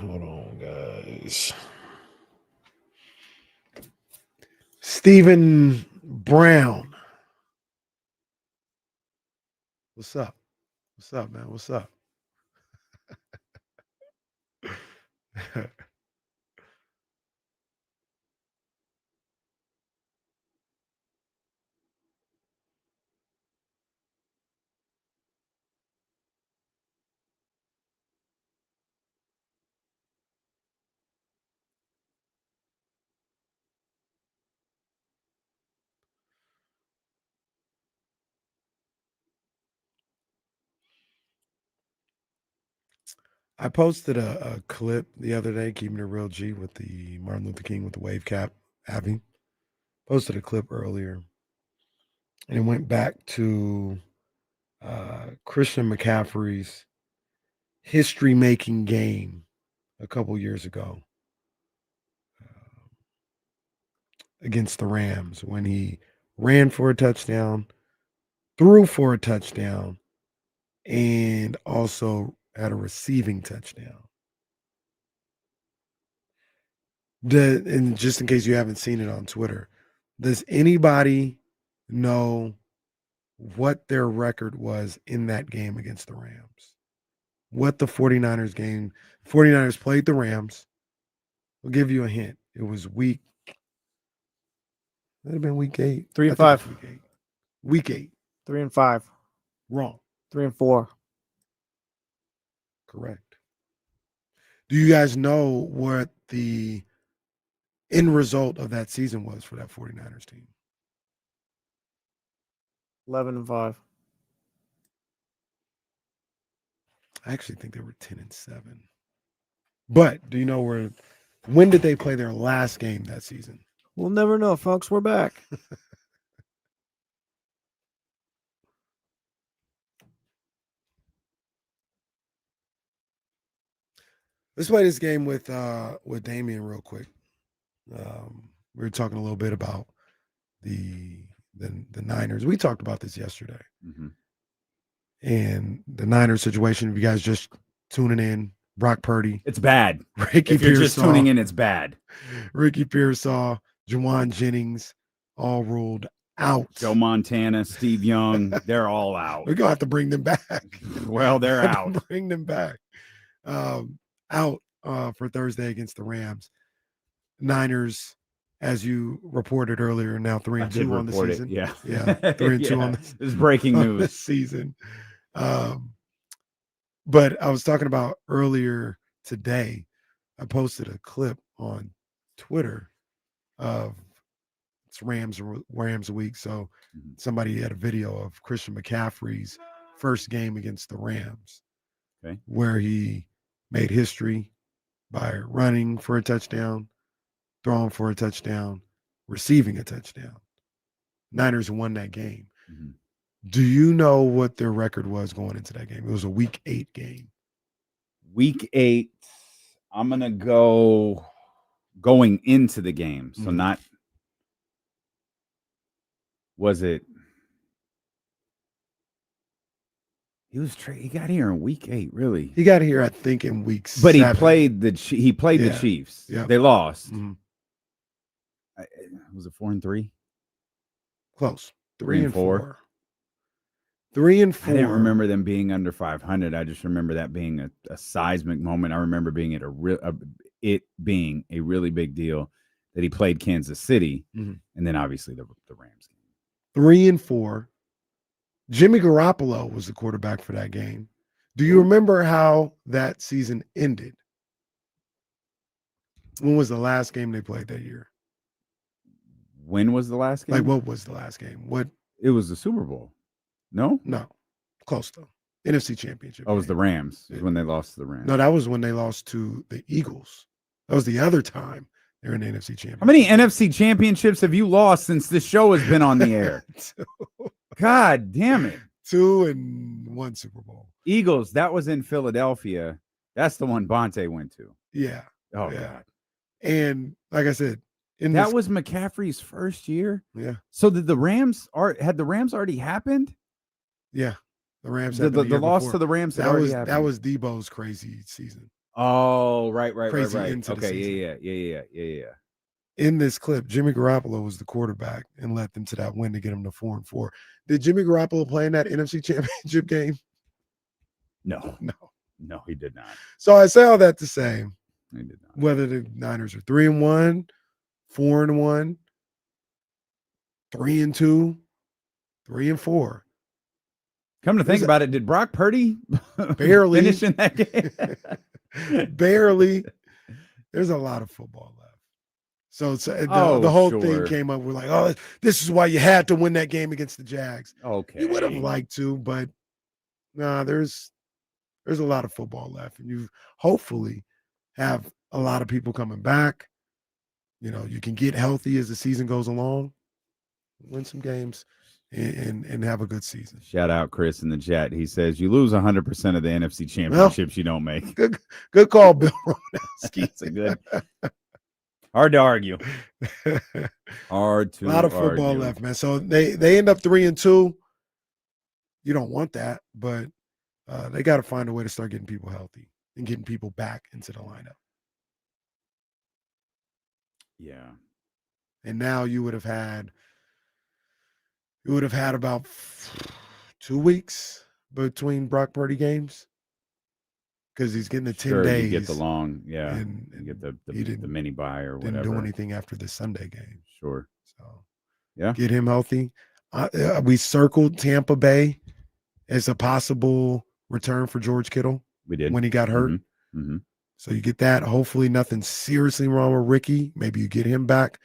Hold on, guys. Stephen Brown. What's up? What's up, man? What's up? I posted a clip the other day, keeping it real G, with the Martin Luther King with the wave cap having. Posted a clip earlier, and it went back to Christian McCaffrey's history-making game a couple years ago against the Rams when he ran for a touchdown, threw for a touchdown, and also had a receiving touchdown. And just in case you haven't seen it on Twitter, does anybody know what their record was in that game against the Rams? What the 49ers game? 49ers played the Rams. I'll give you a hint. It was week. It'd have been week 8. 3-5. Week 8. 3-5. Wrong. 3-4. Correct. Do you guys know what the end result of that season was for that 49ers team? 11-5. I actually think they were 10-7. But do you know when did they play their last game that season? We'll never know, folks. We're back. Let's play this game with Damian real quick. We were talking a little bit about the Niners. We talked about this yesterday. Mm-hmm. And the Niners situation, if you guys just tuning in, Brock Purdy. It's bad. Ricky if you're Pearsall, just tuning in, it's bad. Ricky Pearsall, Juwan Jennings, all ruled out. Joe Montana, Steve Young, they're all out. We're going to have to bring them back. Well, they're out. Bring them back. Out for Thursday against the Rams. Niners, as you reported earlier, now 3-2 on the season. Yeah. 3-2 on this. This is breaking news. This season. But I was talking about earlier today, I posted a clip on Twitter of it's Rams a week. So somebody had a video of Christian McCaffrey's first game against the Rams, where he made history by running for a touchdown, throwing for a touchdown, receiving a touchdown. Niners won that game. Mm-hmm. Do you know what their record was going into that game? It was a week 8 game. Week 8, I'm going to go going into the game. So not, was it? He got here in week 8, really. He got here, I think, in week 7. But he played the Chiefs. Yeah. They lost. Mm-hmm. Was it 4-3? Close. 3-4. 3-4. I didn't remember them being under 500. I just remember that being a seismic moment. I remember being it being a really big deal that he played Kansas City, and then obviously the Rams game. 3-4. Jimmy Garoppolo was the quarterback for that game. Do you remember how that season ended? When was the last game they played that year? When was the last game? Like, what was the last game? What? It was the Super Bowl. No? No. Close, though. NFC Championship. Oh, it was the Rams. It was when they lost to the Rams. No, that was when they lost to the Eagles. That was the other time they're in the NFC Championship. How many NFC championships have you lost since this show has been on the air? God damn it. 2 and 1 Super Bowl. Eagles, that was in Philadelphia. That's the one Bonte went to. Yeah. Oh, yeah. God. And like I said, that was McCaffrey's first year. Yeah. So did the Rams already happened? Yeah. The Rams the loss before. to the Rams that was Debo's crazy season. Oh, right. Crazy right. into the Okay, season. yeah. In this clip, Jimmy Garoppolo was the quarterback and led them to that win to get them to 4-4. Did Jimmy Garoppolo play in that NFC Championship game? No, he did not. So I say all that to say, he did not. Whether the Niners are 3-1, 4-1, 3-2, 3-4. Come to think about it, did Brock Purdy barely finish in that game? Barely. There's a lot of football left. So the whole thing came up. We're like, oh, this is why you had to win that game against the Jags. Okay. You would have liked to, but there's a lot of football left. And you hopefully have a lot of people coming back. You know, you can get healthy as the season goes along, win some games, and have a good season. Shout out Chris in the chat. He says you lose 100% of the NFC championships you don't make. Good call, Bill Romanowski. That's a good. Hard to argue. Hard to. A lot of football left, man. So they end up 3-2. You don't want that, but they got to find a way to start getting people healthy and getting people back into the lineup. Yeah. And now you would have had about 2 weeks between Brock Purdy games because he's getting the 10 days. You get the long, and you get the mini bye or whatever. Didn't do anything after the Sunday game. Sure. So, yeah, get him healthy. We circled Tampa Bay as a possible return for George Kittle. We did when he got hurt. Mm-hmm. So you get that. Hopefully nothing seriously wrong with Ricky. Maybe you get him back.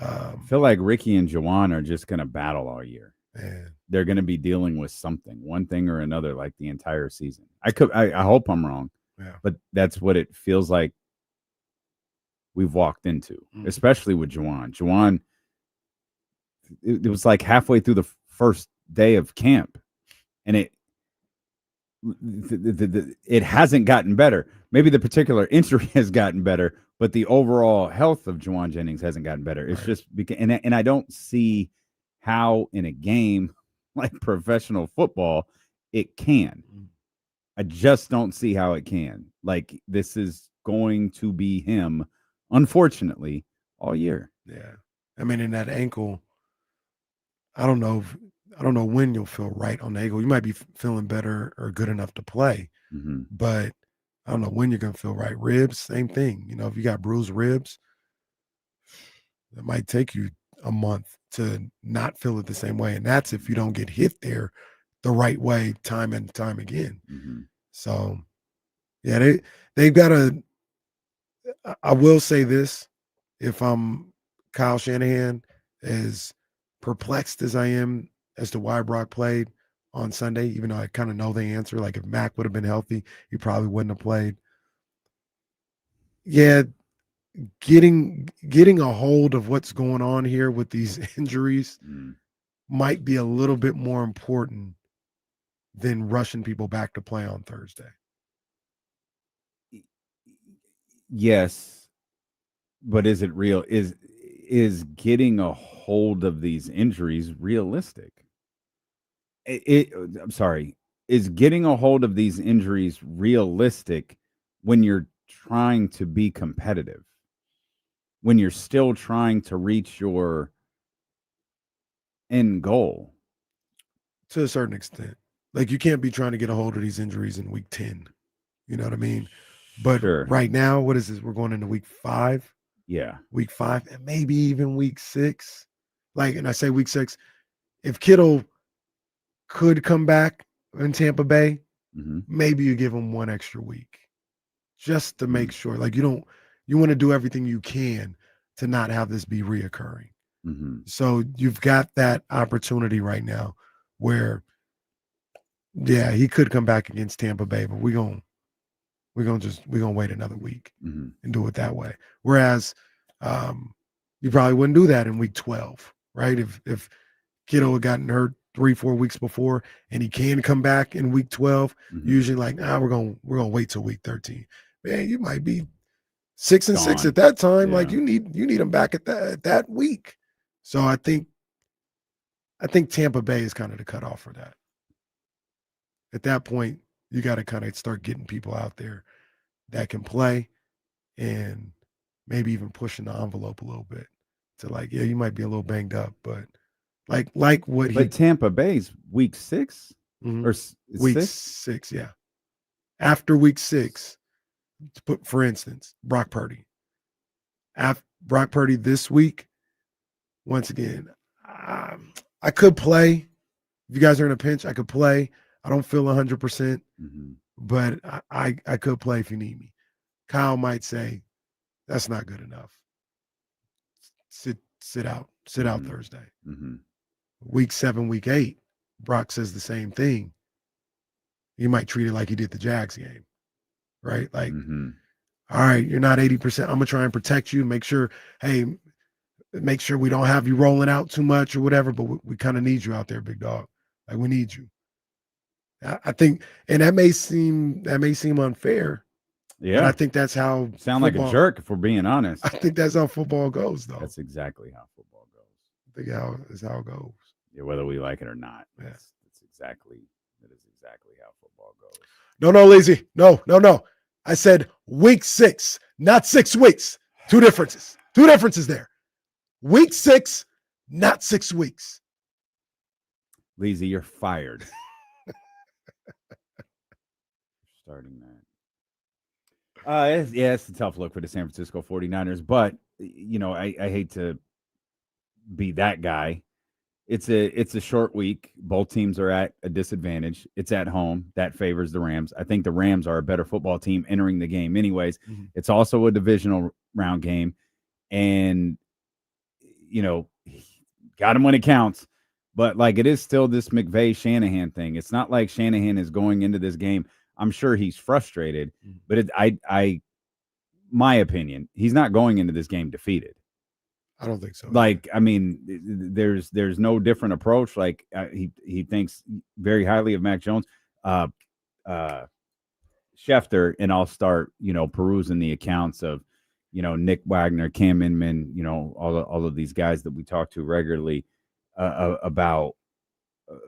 I feel like Ricky and Juwan are just going to battle all year. Man. They're going to be dealing with something, one thing or another, like the entire season. I hope I'm wrong, but that's what it feels like we've walked into, especially with Juwan. Juwan, it was like halfway through the first day of camp, and it hasn't gotten better. Maybe the particular injury has gotten better, but the overall health of Juwan Jennings hasn't gotten better. It's just and I don't see how in a game like professional football it can. I just don't see how it can. Like, this is going to be him, unfortunately, all year. Yeah. I mean, in that ankle, I don't know when you'll feel right on the ankle. You might be feeling better or good enough to play, but I don't know when you're going to feel right. Ribs, same thing. You know, if you got bruised ribs, it might take you a month to not feel it the same way. And that's if you don't get hit there the right way time and time again. So, yeah, they've got to – I will say this. If I'm Kyle Shanahan, as perplexed as I am as to why Brock played on Sunday, even though I kind of know the answer. Like, if Mac would have been healthy, he probably wouldn't have played. Yeah, getting a hold of what's going on here with these injuries might be a little bit more important than rushing people back to play on Thursday. Yes, but is it real? Is getting a hold of these injuries realistic? I'm sorry. Is getting a hold of these injuries realistic when you're trying to be competitive? When you're still trying to reach your end goal? To a certain extent. Like, you can't be trying to get a hold of these injuries in week 10. You know what I mean? But Sure. right now, what is this? We're going into week 5. Yeah. Week 5 and maybe even week 6. Like, and I say week 6, if Kittle could come back in Tampa Bay, maybe you give him one extra week just to make sure. Like, you want to do everything you can to not have this be reoccurring. So you've got that opportunity right now where, yeah, he could come back against Tampa Bay, but we're gonna wait another week and do it that way. Whereas you probably wouldn't do that in week 12, right? If Kittle had gotten hurt 3-4 weeks before and he can come back in week 12, usually like, we're gonna wait till week 13. Man, you might be 6-6 at that time. Yeah. Like, you need him back at that week. So I think Tampa Bay is kind of the cutoff for that. At that point, you got to kind of start getting people out there that can play and maybe even pushing the envelope a little bit to, like, yeah, you might be a little banged up, but but Tampa Bay's week 6 or week 6, yeah. After week 6, for instance, Brock Purdy. Brock Purdy this week, once again, I could play. If you guys are in a pinch, I could play. I don't feel 100%, but I could play if you need me. Kyle might say, that's not good enough. Sit out Thursday. Week 7, week 8, Brock says the same thing. You might treat it like he did the Jags game, right? Like, all right, you're not 80%. I'm going to try and protect you, make sure we don't have you rolling out too much or whatever, but we kind of need you out there, big dog. Like, we need you. I think, and that may seem unfair. Yeah. But I think that's how sound like a jerk, if we're being honest. I think that's how football goes, though. That's exactly how football goes. I think that's how it goes. Yeah, whether we like it or not. Yeah. That is exactly how football goes. No, Lazy. No. I said week 6, not 6 weeks. Two differences there. Week 6, not 6 weeks. Lazy, you're fired. Starting that. It's a tough look for the San Francisco 49ers, but I hate to be that guy. It's a short week. Both teams are at a disadvantage. It's at home. That favors the Rams. I think the Rams are a better football team entering the game anyways. It's also a divisional round game, and got him when it counts. But like, it is still this McVay-Shanahan thing. It's not like Shanahan is going into this game. I'm sure he's frustrated, but my opinion, he's not going into this game defeated. I don't think so. Like, I mean, there's no different approach. Like, he thinks very highly of Mac Jones. Schefter, and I'll start, perusing the accounts of, Nick Wagner, Cam Inman, all of these guys that we talk to regularly about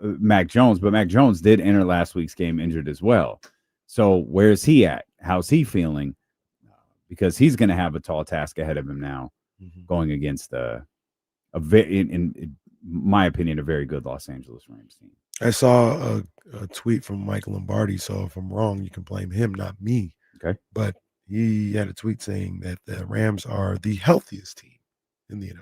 Mac Jones. But Mac Jones did enter last week's game injured as well. So where's he at? How's he feeling? Because he's going to have a tall task ahead of him now, going against in my opinion, a very good Los Angeles Rams team. I saw a tweet from Mike Lombardi, so if I'm wrong, you can blame him, not me. Okay. But he had a tweet saying that the Rams are the healthiest team in the NFL.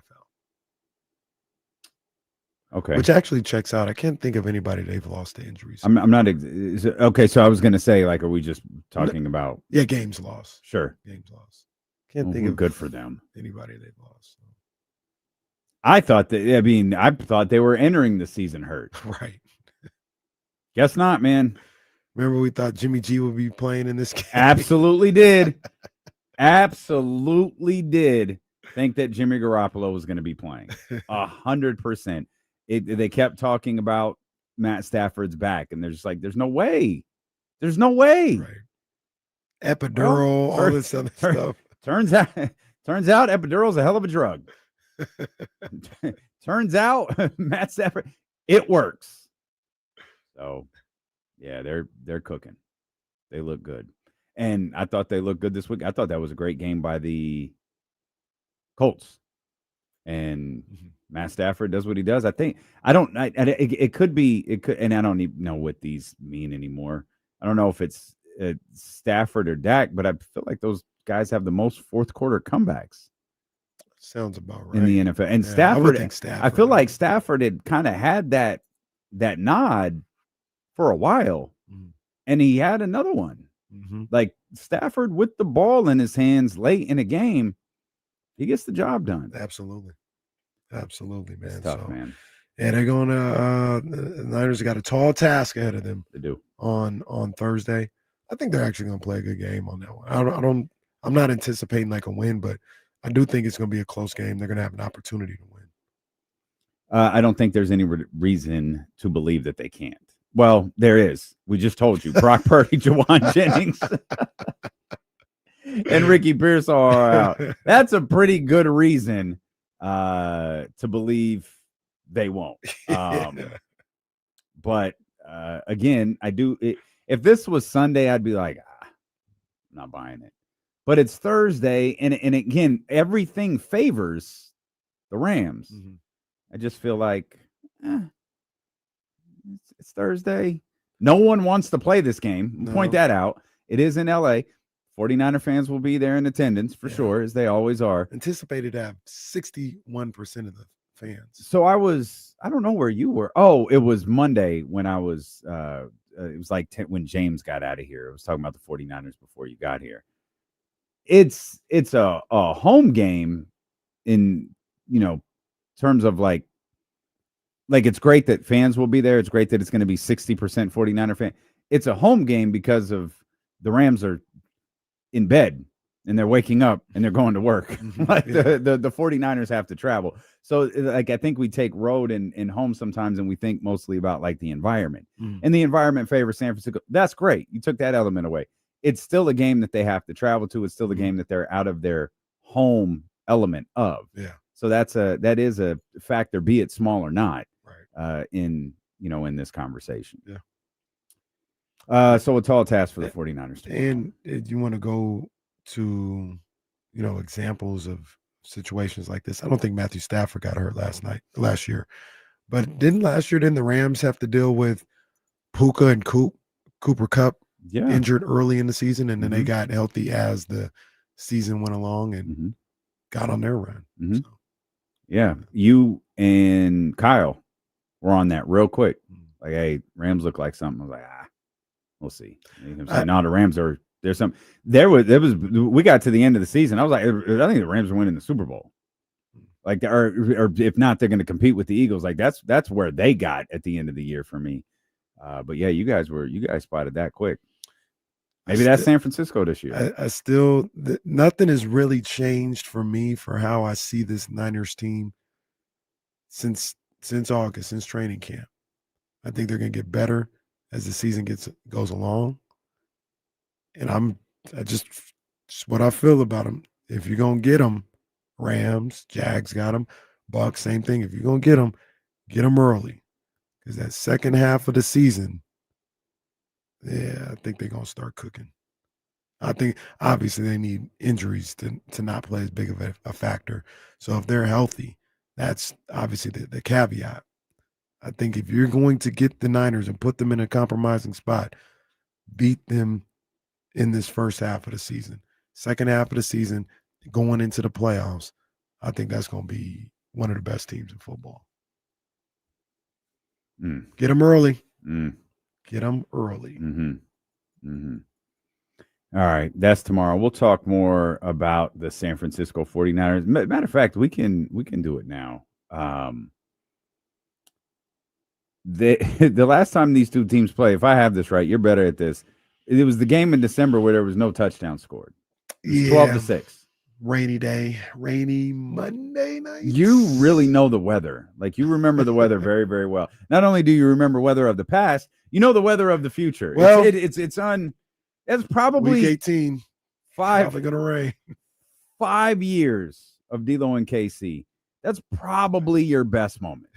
Okay. Which actually checks out. I can't think of anybody they've lost to injuries. I'm not okay. So I was going to say, like, are we just talking about? Yeah, games lost. Sure, games lost. Can't think of good for them. Anybody they've lost. I thought they were entering the season hurt. Right. Guess not, man. Remember, we thought Jimmy G would be playing in this game. Absolutely did. Absolutely did think that Jimmy Garoppolo was going to be playing. 100%. They kept talking about Matt Stafford's back, and they're just like, there's no way. There's no way. Right. Epidural, all this other stuff. Turns out epidural's a hell of a drug. Turns out Matt Stafford, it works. So, yeah, they're cooking. They look good. And I thought they looked good this week. I thought that was a great game by the Colts. And Matt Stafford does what he does. It could be, and I don't even know what these mean anymore. I don't know if it's Stafford or Dak, but I feel like those guys have the most fourth quarter comebacks. Sounds about right in the NFL. And I feel like Stafford had kind of had that nod for a while, and he had another one. Like Stafford with the ball in his hands late in a game, he gets the job done. Absolutely, man. It's tough, man. Yeah, they're going to. The Niners got a tall task ahead of them. They do on Thursday. I think they're actually going to play a good game on that one. I'm not anticipating like a win, but I do think it's going to be a close game. They're going to have an opportunity to win. I don't think there's any reason to believe that they can't. Well, there is. We just told you. Brock Purdy, Jawan Jennings, and Ricky Pearsall are out. That's a pretty good reason to believe they won't. But again, I do. If this was Sunday, I'd be like, I'm not buying it. But it's Thursday, and again, everything favors the Rams. I just feel like it's Thursday. No one wants to play this game. No. Point that out. It is in L.A. 49er fans will be there in attendance for sure, as they always are. Anticipated to have 61% of the fans. So I don't know where you were. Oh, it was Monday when I was it was like when James got out of here. I was talking about the 49ers before you got here. It's a home game in, terms of like it's great that fans will be there. It's great that it's going to be 60% 49er fan. It's a home game because of the Rams are in bed and they're waking up and they're going to work. Like the 49ers have to travel. So like, I think we take road and home sometimes, and we think mostly about like the environment, and the environment favors San Francisco. That's great. You took that element away. It's still a game that they have to travel to. It's still a game that they're out of their home element of. Yeah. So that is a factor, be it small or not, right. In this conversation. Yeah. So a tall task for the 49ers. And you want to go to, examples of situations like this. I don't think Matthew Stafford got hurt last year, but didn't the Rams have to deal with Puka and Cooper Kupp injured early in the season, and then they got healthy as the season went along and got on their run. So. Yeah, you and Kyle were on that real quick. Like, hey, Rams look like something. I was like, we'll see. No, the Rams are. There's some. We got to the end of the season. I was like, I think the Rams are winning the Super Bowl. Like, or if not, they're going to compete with the Eagles. Like, that's where they got at the end of the year for me. But yeah, you guys spotted that quick. Maybe that's San Francisco this year. I still nothing has really changed for me for how I see this Niners team since August, since training camp. I think they're going to get better as the season goes along. And just what I feel about them. If you're going to get them, Rams, Jags got them, Bucs, same thing. If you're going to get them early. Because that second half of the season, I think they're going to start cooking. I think, obviously, they need injuries to not play as big of a factor. So if they're healthy, that's obviously the caveat. I think if you're going to get the Niners and put them in a compromising spot, beat them in this first half of the season. Second half of the season, going into the playoffs, I think that's going to be one of the best teams in football. Get them early. Get them early. All right, that's tomorrow. We'll talk more about the San Francisco 49ers. Matter of fact, we can do it now. The last time these two teams play, if I have this right, you're better at this. It was the game in December where there was no touchdown scored. 12-6. Rainy day, rainy Monday night. You really know the weather. Like, you remember the weather very, very well. Not only do you remember weather of the past, you know the weather of the future. Well, it's probably week 18. Probably gonna rain. 5 years of D-Lo and KC. That's probably your best moment.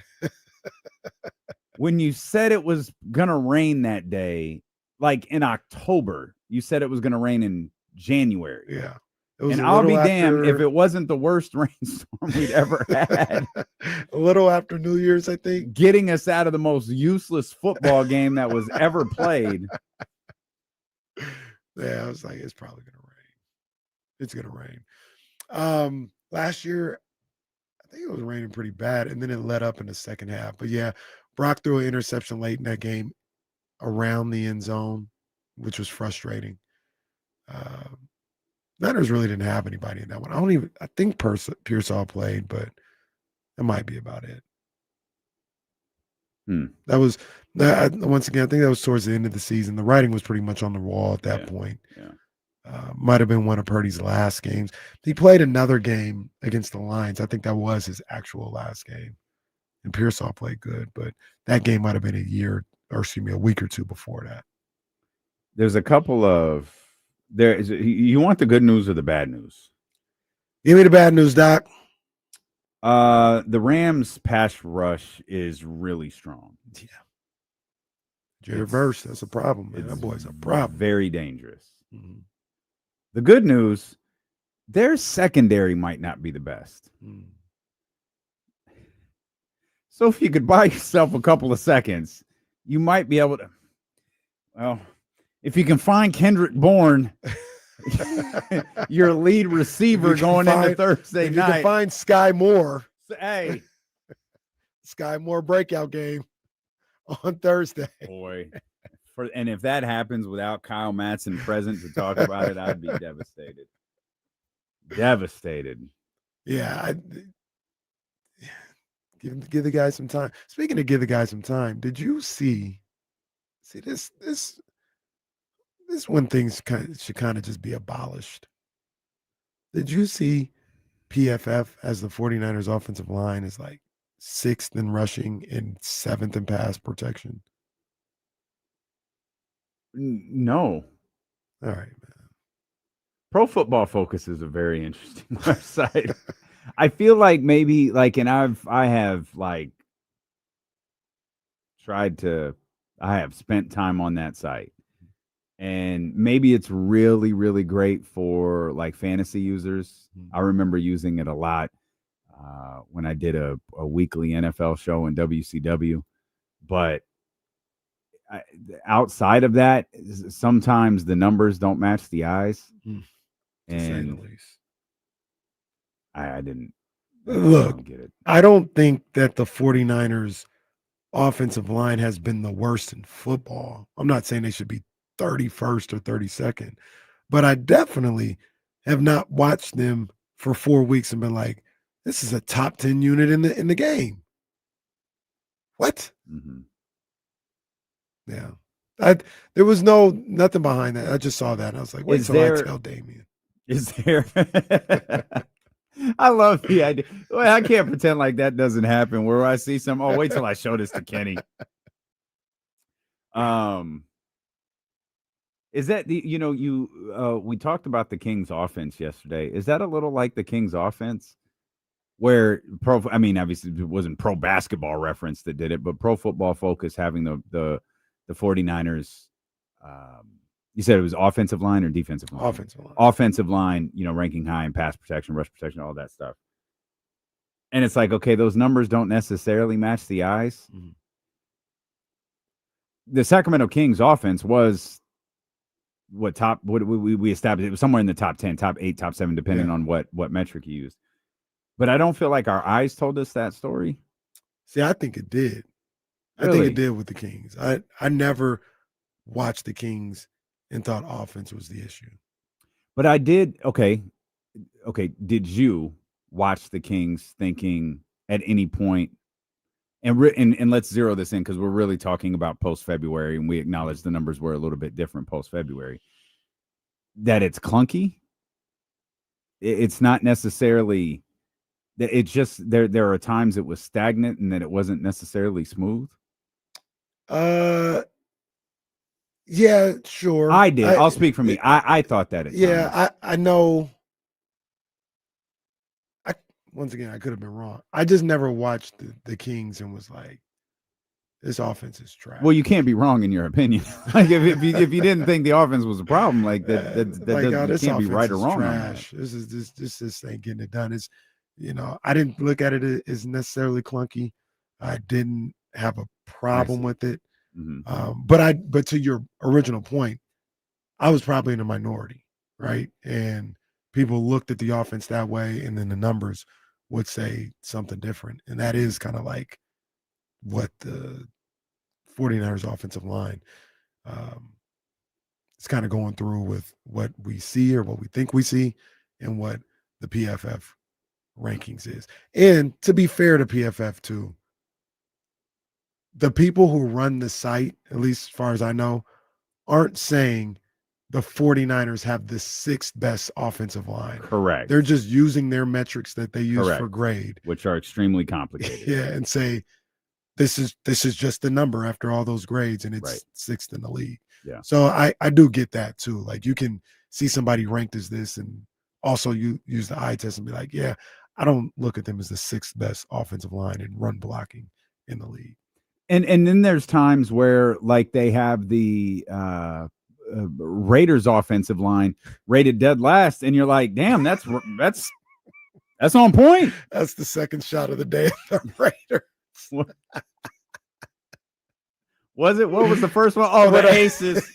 When you said it was gonna rain that day, like in October, you said it was gonna rain in January. Yeah. And I'll be damned if it wasn't the worst rainstorm we'd ever had. A little after New Year's, I think. Getting us out of the most useless football game that was ever played. Yeah, I was like, it's probably going to rain. It's going to rain. Last year, I think it was raining pretty bad, and then it let up in the second half. But yeah, Brock threw an interception late in that game around the end zone, which was frustrating. Niners really didn't have anybody in that one. I think Pearsall played, but that might be about it. That was once again, I think that was towards the end of the season. The writing was pretty much on the wall at that point. Yeah. Might have been one of Purdy's last games. He played another game against the Lions. I think that was his actual last game. And Pearsall played good, but that game might have been a week or two before that. There's a couple of you want the good news or the bad news? Give me the bad news, Doc. The Rams pass rush is really strong. Yeah. Jared Verse, that's a problem, man. That boy's a problem. Very dangerous. Mm-hmm. The good news, their secondary might not be the best. So if you could buy yourself a couple of seconds, you might be able to. Well, if you can find Kendrick Bourne, your lead receiver going into Thursday night. You can find Sky Moore. Hey. Sky Moore breakout game on Thursday. Boy. And if that happens without Kyle Matson present to talk about it, I'd be devastated. Devastated. Yeah. Give the guy some time. Speaking of give the guy some time, did you see this one things should kind of just be abolished. Did you see PFF as the 49ers offensive line is like 6th in rushing and 7th in pass protection? No. All right, man. Pro Football Focus is a very interesting website. I feel like maybe and I have spent time on that site. And maybe it's really, really great for fantasy users. I remember using it a lot when I did a weekly NFL show in WCW. But outside of that, sometimes the numbers don't match the eyes. And I didn't get it. I don't think that the 49ers offensive line has been the worst in football. I'm not saying they should be 31st or 32nd, but I definitely have not watched them for 4 weeks and been like, this is a top 10 unit in the game. What? Mm-hmm. Yeah. There was nothing behind that. I just saw that and I was like, wait till I tell Damien. Is there I love the idea. Well, I can't pretend like that doesn't happen where I see wait till I show this to Kenny. Is that we talked about the Kings offense yesterday. Is that a little like the Kings offense where obviously it wasn't Pro Basketball Reference that did it, but Pro Football Focus having the 49ers, you said it was offensive line or defensive line? Offensive line, ranking high in pass protection, rush protection, all that stuff. And it's like, okay, those numbers don't necessarily match the eyes. Mm-hmm. The Sacramento Kings offense was we established it was somewhere in the top 10, top 8, top 7, depending on what metric you used. But I don't feel like our eyes told us that story. See, I think it did. Really? I think it did with the Kings. I never watched the Kings and thought offense was the issue. But I did. Okay. Did you watch the Kings thinking at any point, and let's zero this in because we're really talking about post-February, and we acknowledge the numbers were a little bit different post-February, that it's clunky? It's not necessarily that it's just there are times it was stagnant and that it wasn't necessarily smooth? Yeah, sure. I did. I'll speak for me. I thought that. I know. Once again, I could have been wrong. I just never watched the Kings and was like, this offense is trash. Well, you can't be wrong in your opinion. Like if you didn't think the offense was a problem, like that you can't be right or wrong trash. on that. This ain't getting it done. It's, I didn't look at it as necessarily clunky. I didn't have a problem with it. Mm-hmm. But to your original point, I was probably in a minority, right? And people looked at the offense that way, and then the numbers would say something different. And that is kind of like what the 49ers offensive line is kind of going through with what we see or what we think we see and what the PFF rankings is. And to be fair to PFF too, the people who run the site, at least as far as I know, aren't saying the 49ers have the 6th best offensive line. Correct. They're just using their metrics that they use for grade, which are extremely complicated. Yeah, and say this is just the number after all those grades, and it's 6th in the league. Yeah. So I do get that too. Like you can see somebody ranked as this, and also you use the eye test and be like, yeah, I don't look at them as the 6th best offensive line in run blocking in the league. And then there's times where like they have the Raiders offensive line rated dead last, and you're like, damn, that's on point. That's the second shot of the day of the Raiders. Was it? What was the first one? Oh, the Aces.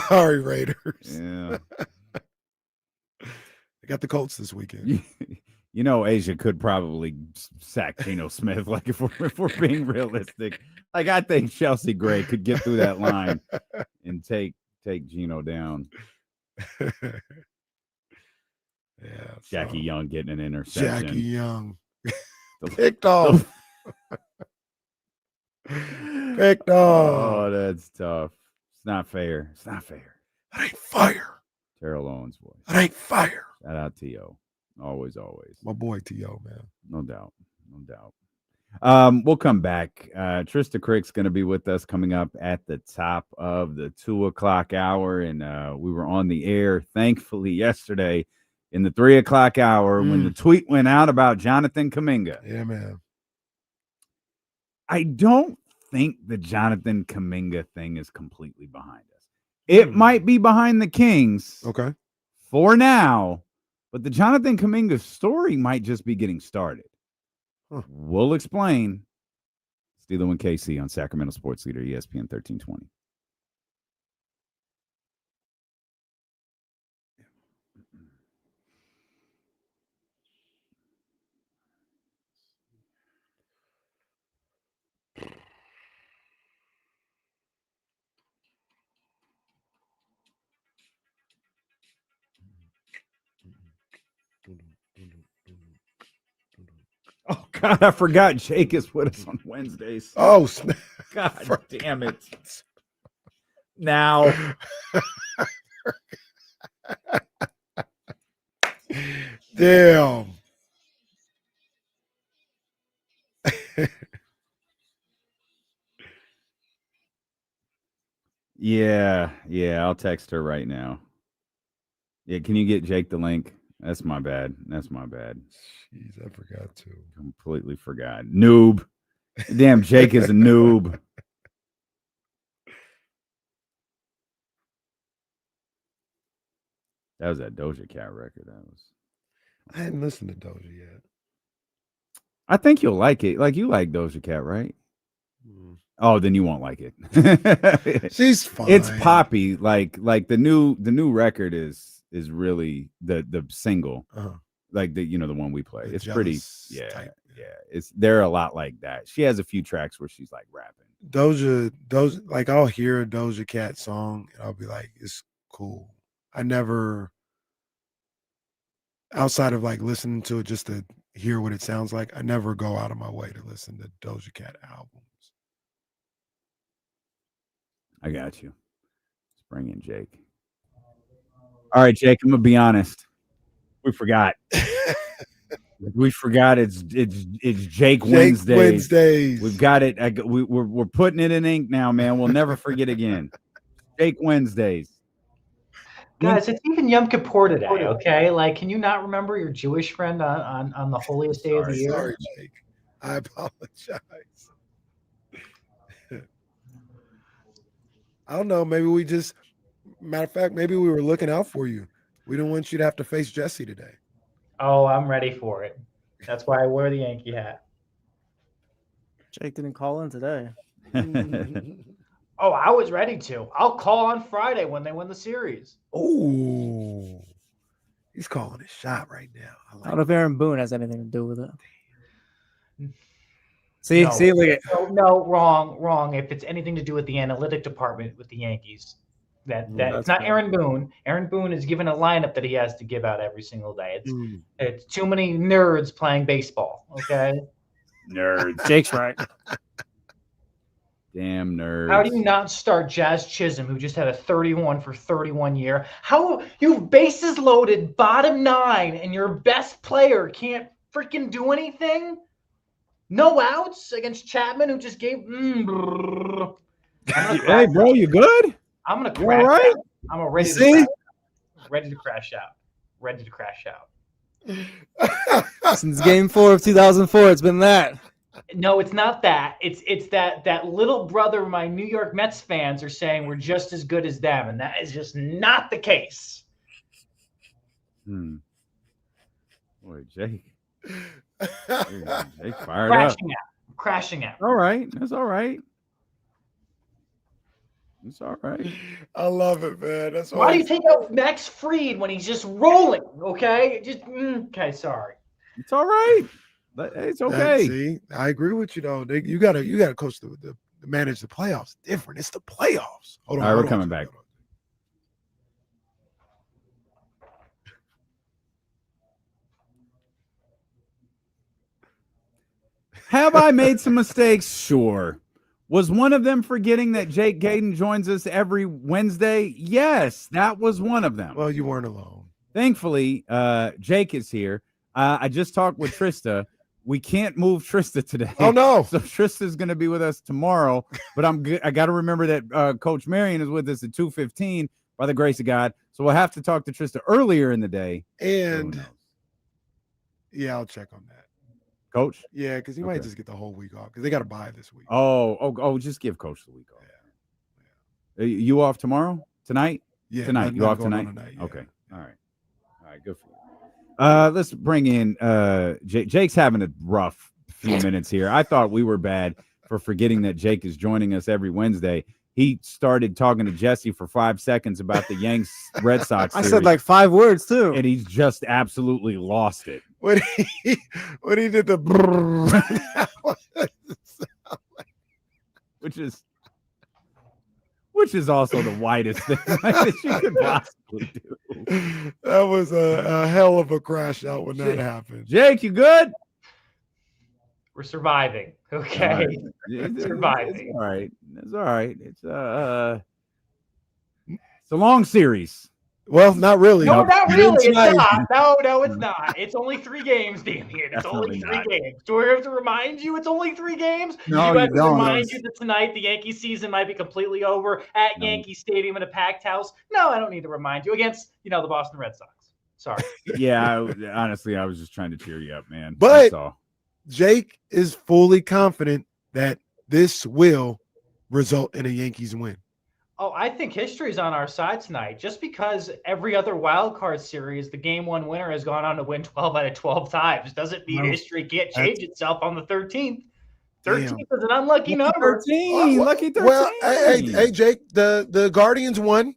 Sorry, Raiders. Yeah. They got the Colts this weekend. Asia could probably sack Geno Smith. Like if we're being realistic, like I think Chelsea Gray could get through that line and take Geno down. Yeah, Jackie Young getting an interception. Jackie Young picked off. Picked off. Oh, that's tough. It's not fair. It's not fair. That ain't fire. Terrell Owens' voice. That ain't fire. Shout out T.O. Always. My boy T.O., man. No doubt. We'll come back. Trista Crick's going to be with us coming up at the top of the 2:00 hour. And we were on the air, thankfully, yesterday in the 3:00 hour when the tweet went out about Jonathan Kuminga. Yeah, man. I don't think the Jonathan Kuminga thing is completely behind us. It might be behind the Kings. Okay. For now. But the Jonathan Kuminga story might just be getting started. Huh. We'll explain. Steeler and KC on Sacramento Sports Leader, ESPN 1320. Oh, God, I forgot Jake is with us on Wednesdays. Oh, God damn it. Now. Damn. Yeah, I'll text her right now. Yeah, can you get Jake the link? That's my bad. Jeez, I forgot to. Completely forgot. Noob. Damn, Jake is a noob. That was that Doja Cat record. I hadn't listened to Doja yet. I think you'll like it. Like you like Doja Cat, right? Oh, then you won't like it. She's fine. It's poppy. Like the new record is really the single. Like the one we play. It's pretty type. Yeah. They're a lot like that. She has a few tracks where she's like rapping. Doja, like I'll hear a Doja Cat song and I'll be like, it's cool. I never, outside of like listening to it just to hear what it sounds like, I never go out of my way to listen to Doja Cat albums. I got you. Let's bring in Jake. All right, Jake, I'm gonna be honest. We forgot. It's Jake Wednesdays. We've got it. We're putting it in ink now, man. We'll never forget again. Jake Wednesdays. Guys, it's even Yom Kippur today, okay? Like, can you not remember your Jewish friend on the holiest day of the year? Sorry, Jake. I apologize. I don't know. Maybe matter of fact, maybe we were looking out for you. We didn't want you to have to face Jesse today. Oh, I'm ready for it. That's why I wear the Yankee hat. Jake didn't call in today. Oh, I was ready to. I'll call on Friday when they win the series. Oh, he's calling a shot right now. I don't know if Aaron Boone has anything to do with it. No, wrong. If it's anything to do with the analytic department with the Yankees, that it's not Aaron Boone. Aaron Boone is given a lineup that he has to give out every single day. It's too many nerds playing baseball. Okay, Nerds. Jake's right. Damn nerds. How do you not start Jazz Chisholm, who just had a 31 for 31 year? How you've bases loaded, bottom 9, and your best player can't freaking do anything? No outs against Chapman, who just gave. Hey, bro, you good? I'm gonna crash all right? out. I'm ready to crash out. Ready to crash out. Since Game 4 of 2004, it's been that. No, it's not that. It's that little brother my New York Mets fans are saying we're just as good as them, and that is just not the case. Boy, Jake. Jake fired up. Crashing out. All right. That's all right. It's all right. I love it, man. That's why do you take out Max Fried when he's just rolling? Okay, okay. Sorry. It's all right. It's okay. See, I agree with you though. You gotta coach the manage the playoffs. Different. It's the playoffs. Hold on. All right, we're coming back. Have I made some mistakes? Sure. Was one of them forgetting that Jake Gadon joins us every Wednesday? Yes, that was one of them. Well, you weren't alone. Thankfully, Jake is here. I just talked with Trista. We can't move Trista today. Oh, no. So Trista's going to be with us tomorrow. But I got to remember that Coach Marion is with us at 2:15 by the grace of God. So we'll have to talk to Trista earlier in the day. And, yeah, I'll check on that. Coach? Yeah, because he might just get the whole week off because they got to buy this week. Oh, just give Coach the week off. Yeah. You off tomorrow? Tonight? Yeah. Tonight. You off tonight? Yeah. Okay. All right, good for you. Let's bring in Jake's having a rough few minutes here. I thought we were bad for forgetting that Jake is joining us every Wednesday. He started talking to Jesse for 5 seconds about the Yanks Red Sox series. I said like 5 words too. And he's just absolutely lost it. When he did the which is also the whitest thing that you could possibly do. That was a hell of a crash out when that happened. Jake, you good? We're surviving. Okay. Surviving. It's all right. It's all right. It's a long series. Well, not really. No, not really. It's not. No, it's not. It's only 3 games, Damian. It's only 3 games. Do I have to remind you it's only 3 games? No, Do I have you to don't. remind you that tonight the Yankee season might be completely over at Yankee Stadium in a packed house? No, I don't need to remind you against, the Boston Red Sox. Sorry. Yeah, honestly, I was just trying to cheer you up, man. But Jake is fully confident that this will result in a Yankees win. Oh, I think history's on our side tonight. Just because every other wild card series, the game 1 winner has gone on to win 12 out of 12 times doesn't mean history can't change itself on the 13th. 13th is an unlucky number. 13. Lucky 13. Well, hey, Jake, the Guardians won.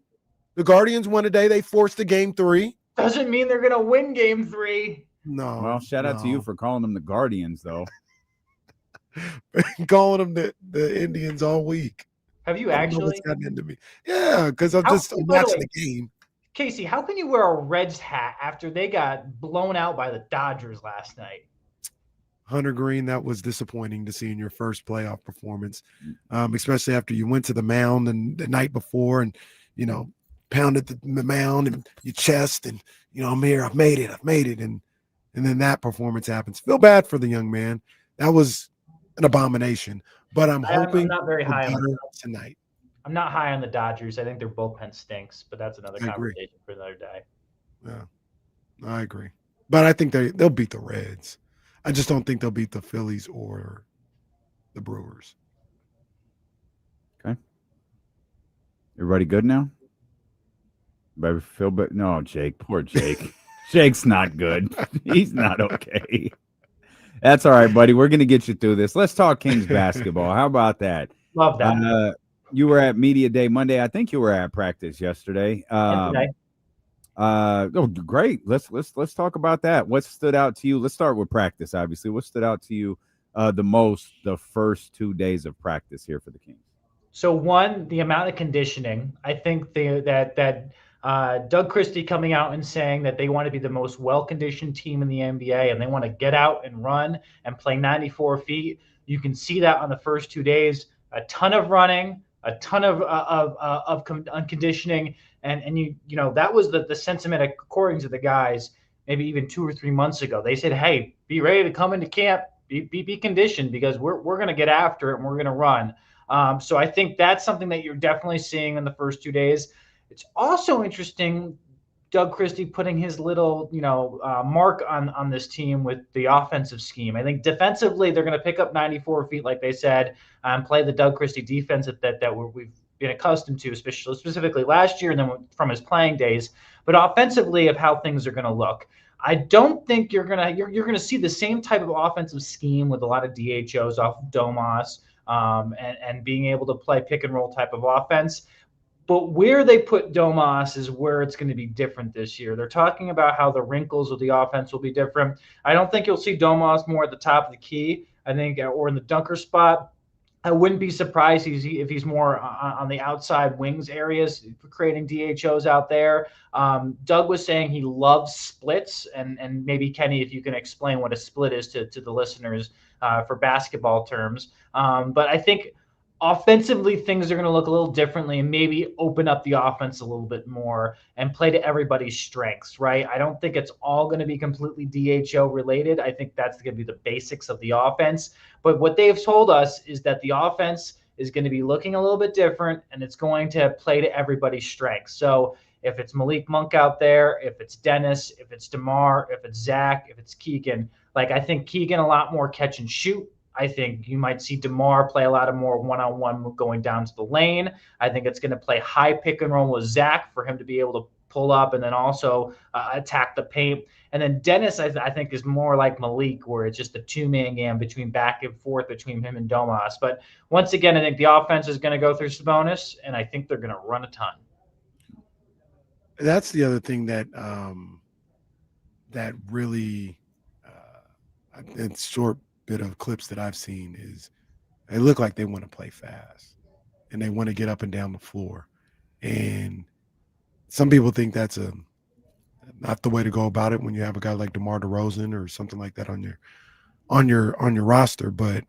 The Guardians won today. They forced the game 3. Doesn't mean they're going to win game 3. No. Well, shout out to you for calling them the Guardians, though. Calling them the Indians all week. Have you actually? Gotten into me. Yeah, because I'm watching the game. Casey, how can you wear a Reds hat after they got blown out by the Dodgers last night? Hunter Green, that was disappointing to see in your first playoff performance, especially after you went to the mound and the night before and, pounded the mound and your chest and, I'm here, I've made it. And then that performance happens. Feel bad for the young man. That was an abomination. But I'm hoping I'm not very high on tonight. I'm not high on the Dodgers. I think their bullpen stinks, but that's another conversation for another day. Yeah, I agree. But I think they'll beat the Reds. I just don't think they'll beat the Phillies or the Brewers. Okay. Everybody good now? Everybody feel better? No, Jake. Poor Jake. Jake's not good. He's not okay. That's all right, buddy. We're going to get you through this. Let's talk Kings basketball. How about that? Love that. You were at Media Day Monday. I think you were at practice yesterday. Great. Let's talk about that. What stood out to you? Let's start with practice, obviously. What stood out to you the most the first 2 days of practice here for the Kings? So one, the amount of conditioning. I think that Doug Christie coming out and saying that they want to be the most well-conditioned team in the NBA and they want to get out and run and play 94 feet. You can see that on the first 2 days. A ton of running, a ton of conditioning, and you know that was the sentiment according to the guys. Maybe even 2 or 3 months ago, they said, "Hey, be ready to come into camp, be conditioned because we're going to get after it and we're going to run." So I think that's something that you're definitely seeing in the first 2 days. It's also interesting, Doug Christie putting his little, mark on this team with the offensive scheme. I think defensively, they're going to pick up 94 feet, like they said, and play the Doug Christie defense that we've been accustomed to, specifically last year and then from his playing days. But offensively, of how things are going to look, I don't think you're gonna see the same type of offensive scheme with a lot of DHOs off of Domas and being able to play pick and roll type of offense. But where they put Domas is where it's going to be different this year. They're talking about how the wrinkles of the offense will be different. I don't think you'll see Domas more at the top of the key, I think, or in the dunker spot. I wouldn't be surprised if he's more on the outside wings areas, creating DHOs out there. Doug was saying he loves splits, and maybe, Kenny, if you can explain what a split is to the listeners for basketball terms. But I think offensively, things are going to look a little differently and maybe open up the offense a little bit more and play to everybody's strengths, right? I don't think it's all going to be completely DHO related. I think that's going to be the basics of the offense. But what they've told us is that the offense is going to be looking a little bit different and it's going to play to everybody's strengths. So if it's Malik Monk out there, if it's Dennis, if it's DeMar, if it's Zach, if it's Keegan, I think Keegan a lot more catch and shoot. I think you might see DeMar play a lot of more one-on-one going down to the lane. I think it's going to play high pick and roll with Zach for him to be able to pull up and then also attack the paint. And then Dennis, I think, is more like Malik, where it's just a two-man game between back and forth between him and Domas. But once again, I think the offense is going to go through Sabonis, and I think they're going to run a ton. That's the other thing that really it's short bit of clips that I've seen is they look like they want to play fast and they want to get up and down the floor. And some people think that's not the way to go about it when you have a guy like DeMar DeRozan or something like that on your roster. But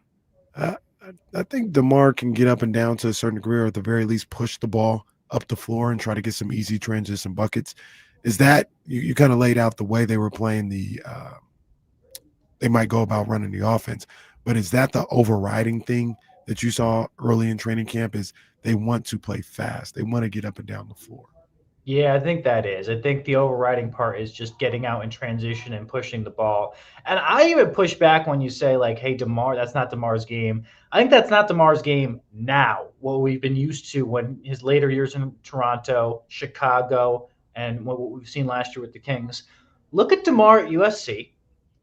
I think DeMar can get up and down to a certain degree, or at the very least push the ball up the floor and try to get some easy transition buckets. Is that you kind of laid out the way they were playing they might go about running the offense, but is that the overriding thing that you saw early in training camp is they want to play fast. They want to get up and down the floor. Yeah, I think that is. I think the overriding part is just getting out in transition and pushing the ball. And I even push back when you say, hey, DeMar, that's not DeMar's game. I think that's not DeMar's game now, what we've been used to when his later years in Toronto, Chicago, and what we've seen last year with the Kings. Look at DeMar at USC.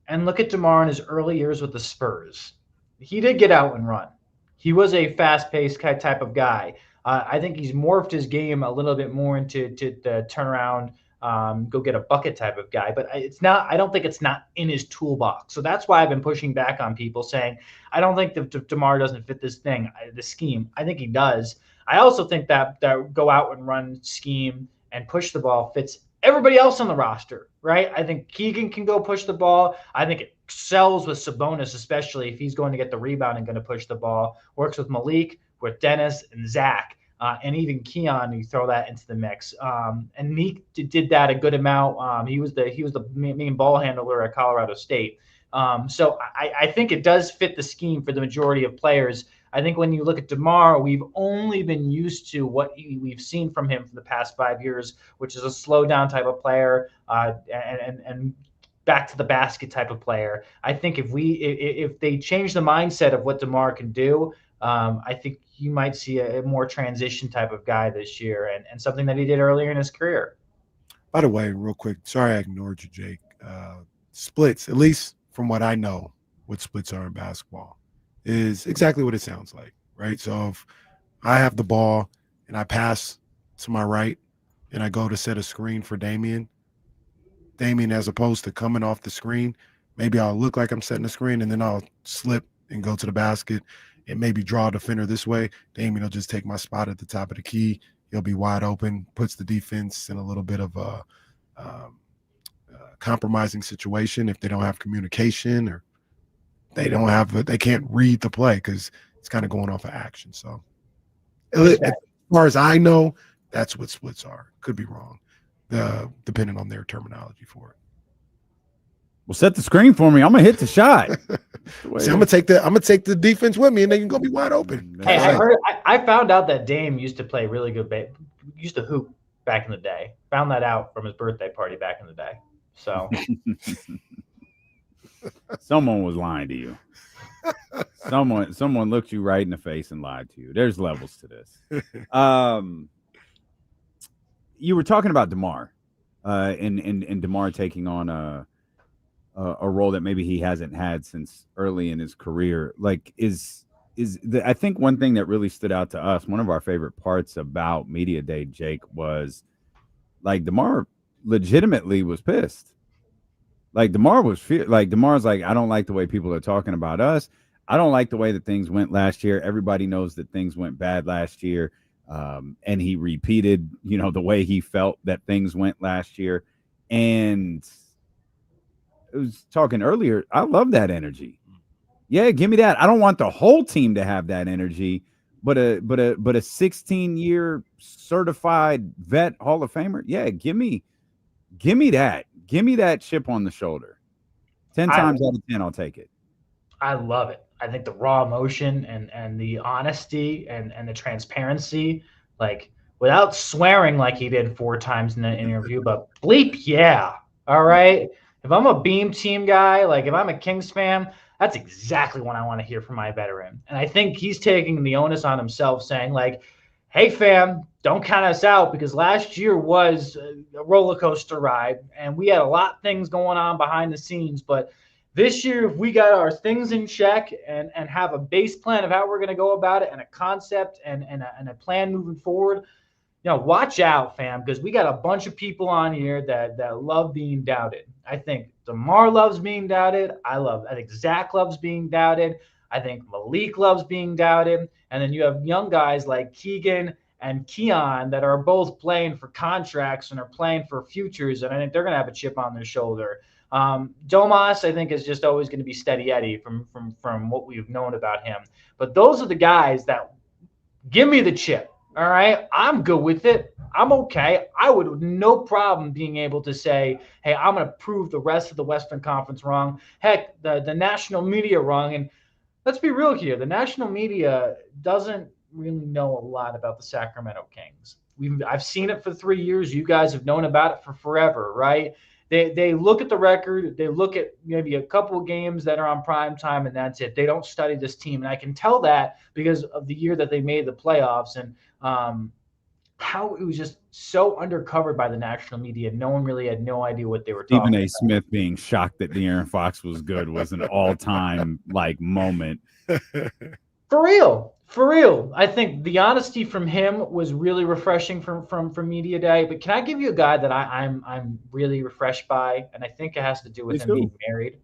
And look at DeMar in his early years with the Spurs. He did get out and run. He was a fast-paced type of guy. I think he's morphed his game a little bit more into the turnaround, go get a bucket type of guy. But it's not. I don't think it's not in his toolbox. So that's why I've been pushing back on people saying I don't think that DeMar doesn't fit this scheme. I think he does. I also think that go out and run scheme and push the ball fits everybody else on the roster, right? I think Keegan can go push the ball. I think it excels with Sabonis, especially if he's going to get the rebound and going to push the ball. Works with Malik, with Dennis and Zach, and even Keon. You throw that into the mix. And Meek did that a good amount. He was the main ball handler at Colorado State. So I think it does fit the scheme for the majority of players. I think when you look at DeMar, we've only been used to what we've seen from him for the past 5 years, which is a slow down type of player and back to the basket type of player. I think if they change the mindset of what DeMar can do, I think you might see a more transition type of guy this year, and something that he did earlier in his career. By the way, real quick, sorry I ignored you, Jake. Splits, at least from what I know, what splits are in basketball, is exactly what it sounds like, right? So if I have the ball and I pass to my right and I go to set a screen for Damian, as opposed to coming off the screen, maybe I'll look like I'm setting a screen and then I'll slip and go to the basket and maybe draw a defender this way. Damian will just take my spot at the top of the key. He'll be wide open, puts the defense in a little bit of a compromising situation if they don't have communication or they can't read the play because it's kind of going off of action. So as far as I know, that's what splits are. Could be wrong, depending on their terminology for it. Well, set the screen for me. I'm gonna hit the shot. See, I'm gonna take the defense with me, and they can go be wide open. Hey, I found out that Dame used to play really good. Used to hoop back in the day. Found that out from his birthday party back in the day. So someone was lying to you. Someone looked you right in the face and lied to you. There's levels to this. You were talking about DeMar, and DeMar taking on a role that maybe he hasn't had since early in his career. Like, I think one thing that really stood out to us, one of our favorite parts about Media Day, Jake, was like DeMar legitimately was pissed. Like DeMar's like, I don't like the way people are talking about us. I don't like the way that things went last year. Everybody knows that things went bad last year. And he repeated, the way he felt that things went last year. And I was talking earlier, I love that energy. Yeah, give me that. I don't want the whole team to have that energy, but a 16-year certified vet Hall of Famer. Yeah, give me that. Give me that chip on the shoulder. 10 times out of 10, I'll take it. I love it. I think the raw emotion and the honesty and the transparency, like without swearing like he did 4 times in the interview, but bleep, yeah. All right. If I'm a Beam team guy, like if I'm a Kings fan, that's exactly what I want to hear from my veteran. And I think he's taking the onus on himself, saying like, hey, fam, don't count us out, because last year was a roller coaster ride and we had a lot of things going on behind the scenes. But this year, if we got our things in check and have a base plan of how we're going to go about it and a concept and a plan moving forward, watch out, fam, because we got a bunch of people on here that love being doubted. I think DeMar loves being doubted. I think Zach loves being doubted. I think Malik loves being doubted. And then you have young guys like Keegan and Keon that are both playing for contracts and are playing for futures, and I think they're going to have a chip on their shoulder. Domas, I think, is just always going to be steady Eddie from what we've known about him. But those are the guys that give me the chip. All right, I'm good with it. I'm okay. I would have no problem being able to say, hey, I'm going to prove the rest of the Western Conference wrong. Heck, the national media wrong. And let's be real here. The national media doesn't really know a lot about the Sacramento Kings. I've seen it for 3 years. You guys have known about it for forever, right? They look at the record. They look at maybe a couple of games that are on prime time, and that's it. They don't study this team. And I can tell that because of the year that they made the playoffs and how it was just so undercovered by the national media. No one really had no idea what they were talking about. Stephen A. Smith being shocked that De'Aaron Fox was good was an all-time moment. For real. I think the honesty from him was really refreshing from Media Day. But can I give you a guy that I'm really refreshed by, and I think it has to do with him being married?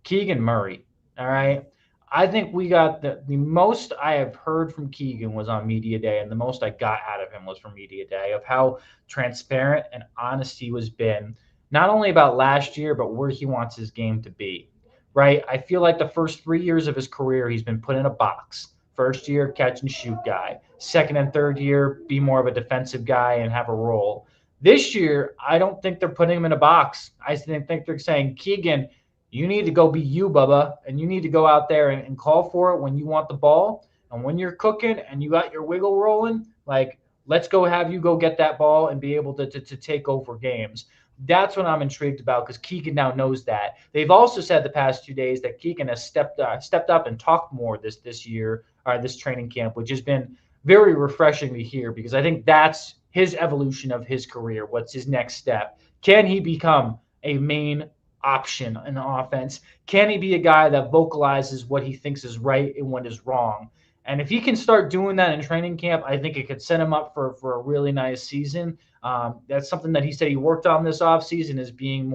Keegan Murray. All right. I think we got the most I have heard from Keegan was on Media Day, and the most I got out of him was from Media Day, of how transparent and honest he was been, not only about last year, but where he wants his game to be. Right. I feel like the first 3 years of his career, he's been put in a box. First year, catch and shoot guy. Second and third year, be more of a defensive guy and have a role. This year, I don't think they're putting him in a box. I think they're saying, Keegan, you need to go be you, Bubba, and you need to go out there and call for it when you want the ball. And when you're cooking and you got your wiggle rolling, like, let's go have you go get that ball and be able to take over games. That's what I'm intrigued about because Keegan now knows that. They've also said the past 2 days that Keegan has stepped up and talked more this year, this training camp, which has been very refreshing to hear because I think that's his evolution of his career. What's his next step? Can he become a main option in the offense? Can he be a guy that vocalizes what he thinks is right and what is wrong? And if he can start doing that in training camp, I think it could set him up for a really nice season. That's something that he said he worked on this offseason is being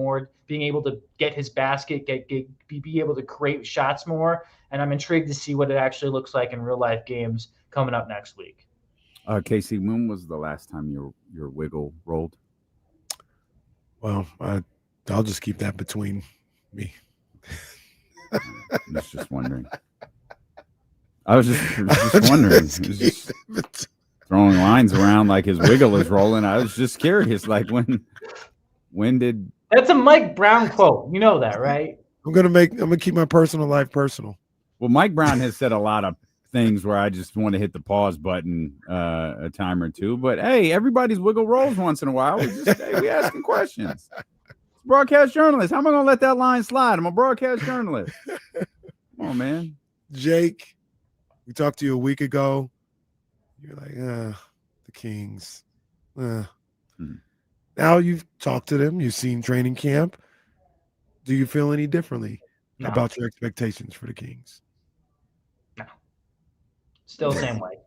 able to get his basket, be able to create shots more. And I'm intrigued to see what it actually looks like in real life games coming up next week. Casey, when was the last time your wiggle rolled? Well, I'll just keep that between me. I was just wondering. I was just wondering. Just throwing lines around like his wiggle is rolling. I was just curious, like when did? That's a Mike Brown quote. You know that, right? I'm gonna keep my personal life personal. Well, Mike Brown has said a lot of things where I just want to hit the pause button a time or two. But hey, everybody's wiggle rolls once in a while. We asking questions. Broadcast journalist. How am I gonna let that line slide? I'm a broadcast journalist. Come on, man. Jake, we talked to you a week ago. You're like, the Kings. Now you've talked to them. You've seen training camp. Do you feel any differently about your expectations for the Kings? No. Still the same way.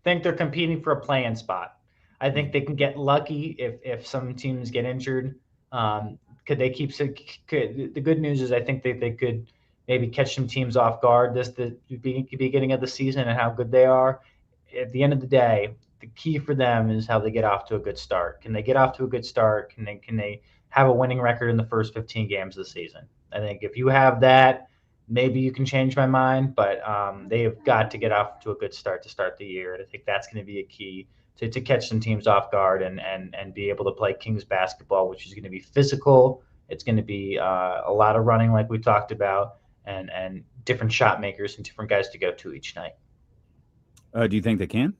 Think they're competing for a play-in spot. I think they can get lucky if some teams get injured. Could they keep? The good news is I think they could maybe catch some teams off guard the beginning of the season and how good they are. At the end of the day, the key for them is how they get off to a good start. Can they get off to a good start? Can they have a winning record in the first 15 games of the season? I think if you have that, maybe you can change my mind, but they have got to get off to a good start to start the year. And I think that's going to be a key to catch some teams off guard and be able to play Kings basketball, which is going to be physical. It's going to be a lot of running like we talked about and different shot makers and different guys to go to each night. Do you think they can?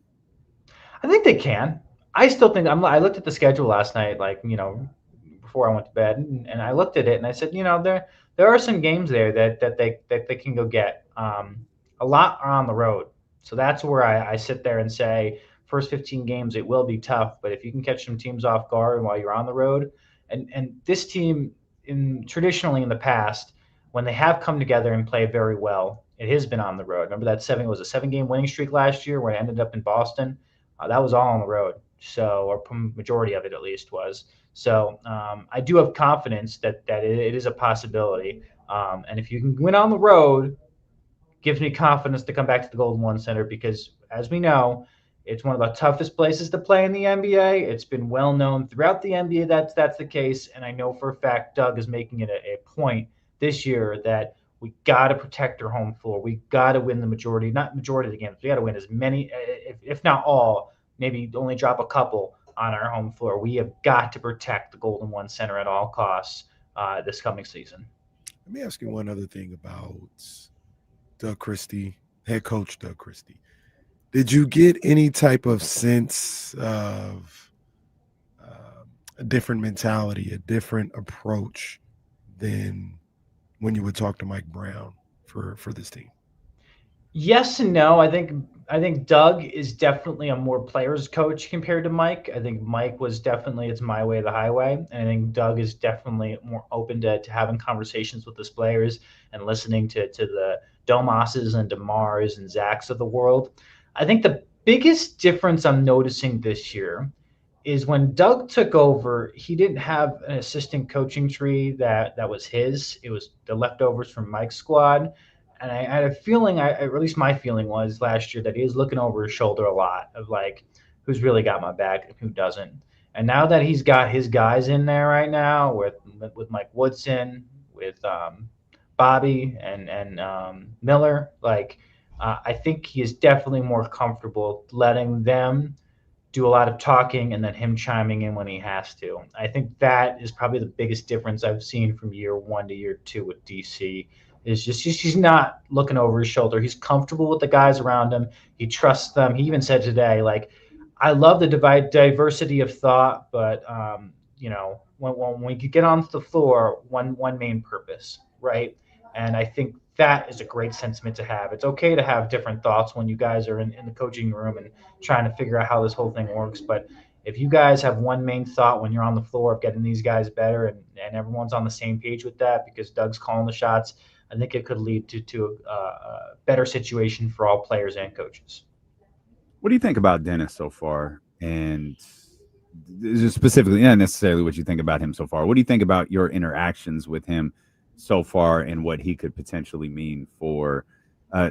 I think they can. I still think I looked at the schedule last night, before I went to bed, and I looked at it and I said, there are some games there that they can go get. A lot are on the road, so that's where I sit there and say, first 15 games it will be tough, but if you can catch some teams off guard while you're on the road, and this team traditionally in the past, when they have come together and played very well, it has been on the road. Remember that 7-game winning streak last year where it ended up in Boston? That was all on the road. So, or majority of it at least was. So I do have confidence that it is a possibility. And if you can win on the road, gives me confidence to come back to the Golden One Center because, as we know, it's one of the toughest places to play in the NBA. It's been well known throughout the NBA that's the case. And I know for a fact Doug is making it a point this year that we got to protect our home floor. We got to win not majority of the games. We got to win as many, if not all, maybe only drop a couple on our home floor. We have got to protect the Golden One Center at all costs this coming season. Let me ask you one other thing about Doug Christie, head coach Doug Christie. Did you get any type of sense of a different mentality, a different approach than when you would talk to Mike Brown for this team? Yes and no. I think Doug is definitely a more players coach compared to Mike. I think Mike was definitely it's my way or the highway. And I think Doug is definitely more open to having conversations with his players and listening to the Domoses and DeMars and Zachs of the world. I think the biggest difference I'm noticing this year is when Doug took over, he didn't have an assistant coaching tree that was his. It was the leftovers from Mike's squad. And I had a feeling, at least my feeling was last year, that he was looking over his shoulder a lot of who's really got my back and who doesn't. And now that he's got his guys in there right now with Mike Woodson, with Bobby and Miller, I think he is definitely more comfortable letting them do a lot of talking and then him chiming in when he has to. I think that is probably the biggest difference I've seen from year 1 to year 2 with DC. Is just he's not looking over his shoulder. He's comfortable with the guys around him. He trusts them. He even said today, I love the diversity of thought, but when we get onto the floor, one main purpose, right? And I think that is a great sentiment to have. It's okay to have different thoughts when you guys are in the coaching room and trying to figure out how this whole thing works. But if you guys have one main thought when you're on the floor of getting these guys better and everyone's on the same page with that because Doug's calling the shots, I think it could lead to a better situation for all players and coaches. What do you think about Dennis so far? And specifically, not necessarily what you think about him so far. What do you think about your interactions with him so far and what he could potentially mean for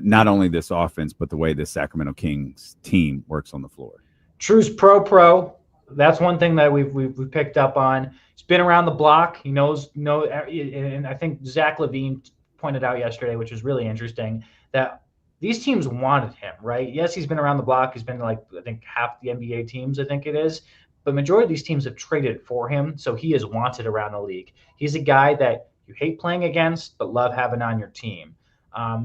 not only this offense, but the way the Sacramento Kings team works on the floor? True's pro. That's one thing that we've picked up on. He's been around the block. He knows, and I think Zach LaVine pointed out yesterday, which was really interesting, that these teams wanted him, right? Yes, he's been around the block. He's been like, I think, half the NBA teams, I think it is. But majority of these teams have traded for him, so he is wanted around the league. He's a guy that you hate playing against, but love having on your team.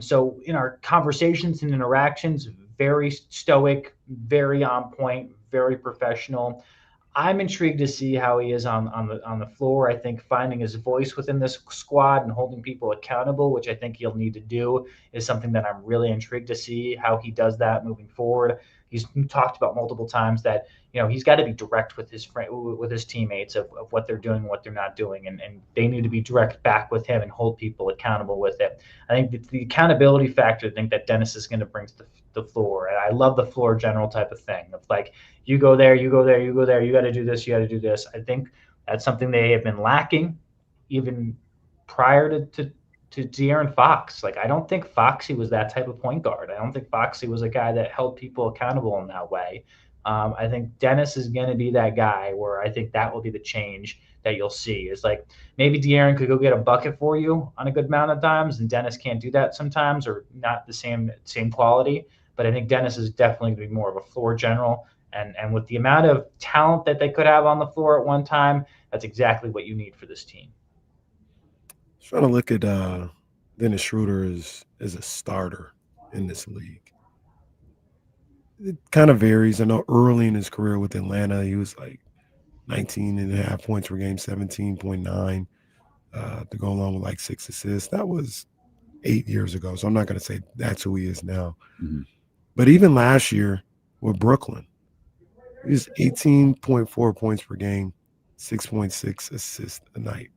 So in our conversations and interactions, very stoic, very on point, very professional. I'm intrigued to see how he is on the floor. I think finding his voice within this squad and holding people accountable, which I think he'll need to do, is something that I'm really intrigued to see how he does that moving forward. He's talked about multiple times that he's got to be direct with his teammates of what they're doing, what they're not doing, and they need to be direct back with him and hold people accountable with it. I think the accountability factor, I think that Dennis is going to bring to the floor, and I love the floor general type of thing. It's like you go there, you go there, you go there. You got to do this, you got to do this. I think that's something they have been lacking even prior to De'Aaron Fox. Like, I don't think Foxy was that type of point guard. I don't think Foxy was a guy that held people accountable in that way. I think Dennis is going to be that guy where I think that will be the change that you'll see. Is like maybe De'Aaron could go get a bucket for you on a good amount of times, and Dennis can't do that sometimes, or not the same quality. But I think Dennis is definitely going to be more of a floor general. And with the amount of talent that they could have on the floor at one time, that's exactly what you need for this team. Trying to look at Dennis Schroeder as a starter in this league. It kind of varies. I know early in his career with Atlanta, he was like 19.5 points per game, 17.9 to go along with like 6 assists. That was 8 years ago, so I'm not going to say that's who he is now. Mm-hmm. But even last year with Brooklyn, he was 18.4 points per game, 6.6 assists a night.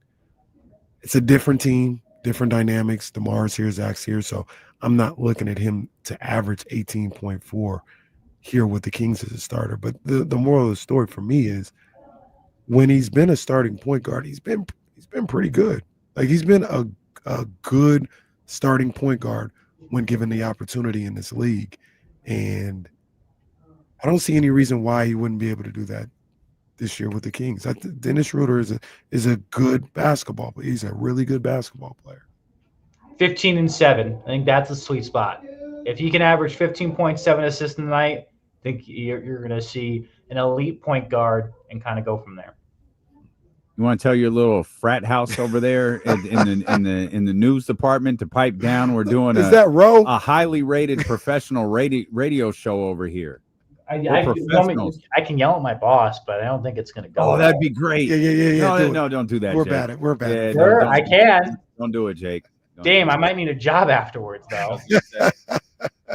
It's a different team, different dynamics. DeMar's here, Zach's here, so I'm not looking at him to average 18.4 here with the Kings as a starter. But the moral of the story for me is when he's been a starting point guard, he's been pretty good. Like, he's been a good starting point guard when given the opportunity in this league. And I don't see any reason why he wouldn't be able to do that this year with the Kings. Dennis Schroeder is a good basketball player. He's a really good basketball player. 15-7. I think that's a sweet spot. If he can average 15.7 assists a night, I think you're going to see an elite point guard and kind of go from there. You want to tell your little frat house over there in the news department to pipe down? We're doing a highly rated professional radio show over here. I can yell at my boss, but I don't think it's going to go. Oh, that'd be great. Yeah. No, don't do that. We're Jake. bad at it. Sure, I can. Don't do it, Jake. Damn, I might need a job afterwards, though.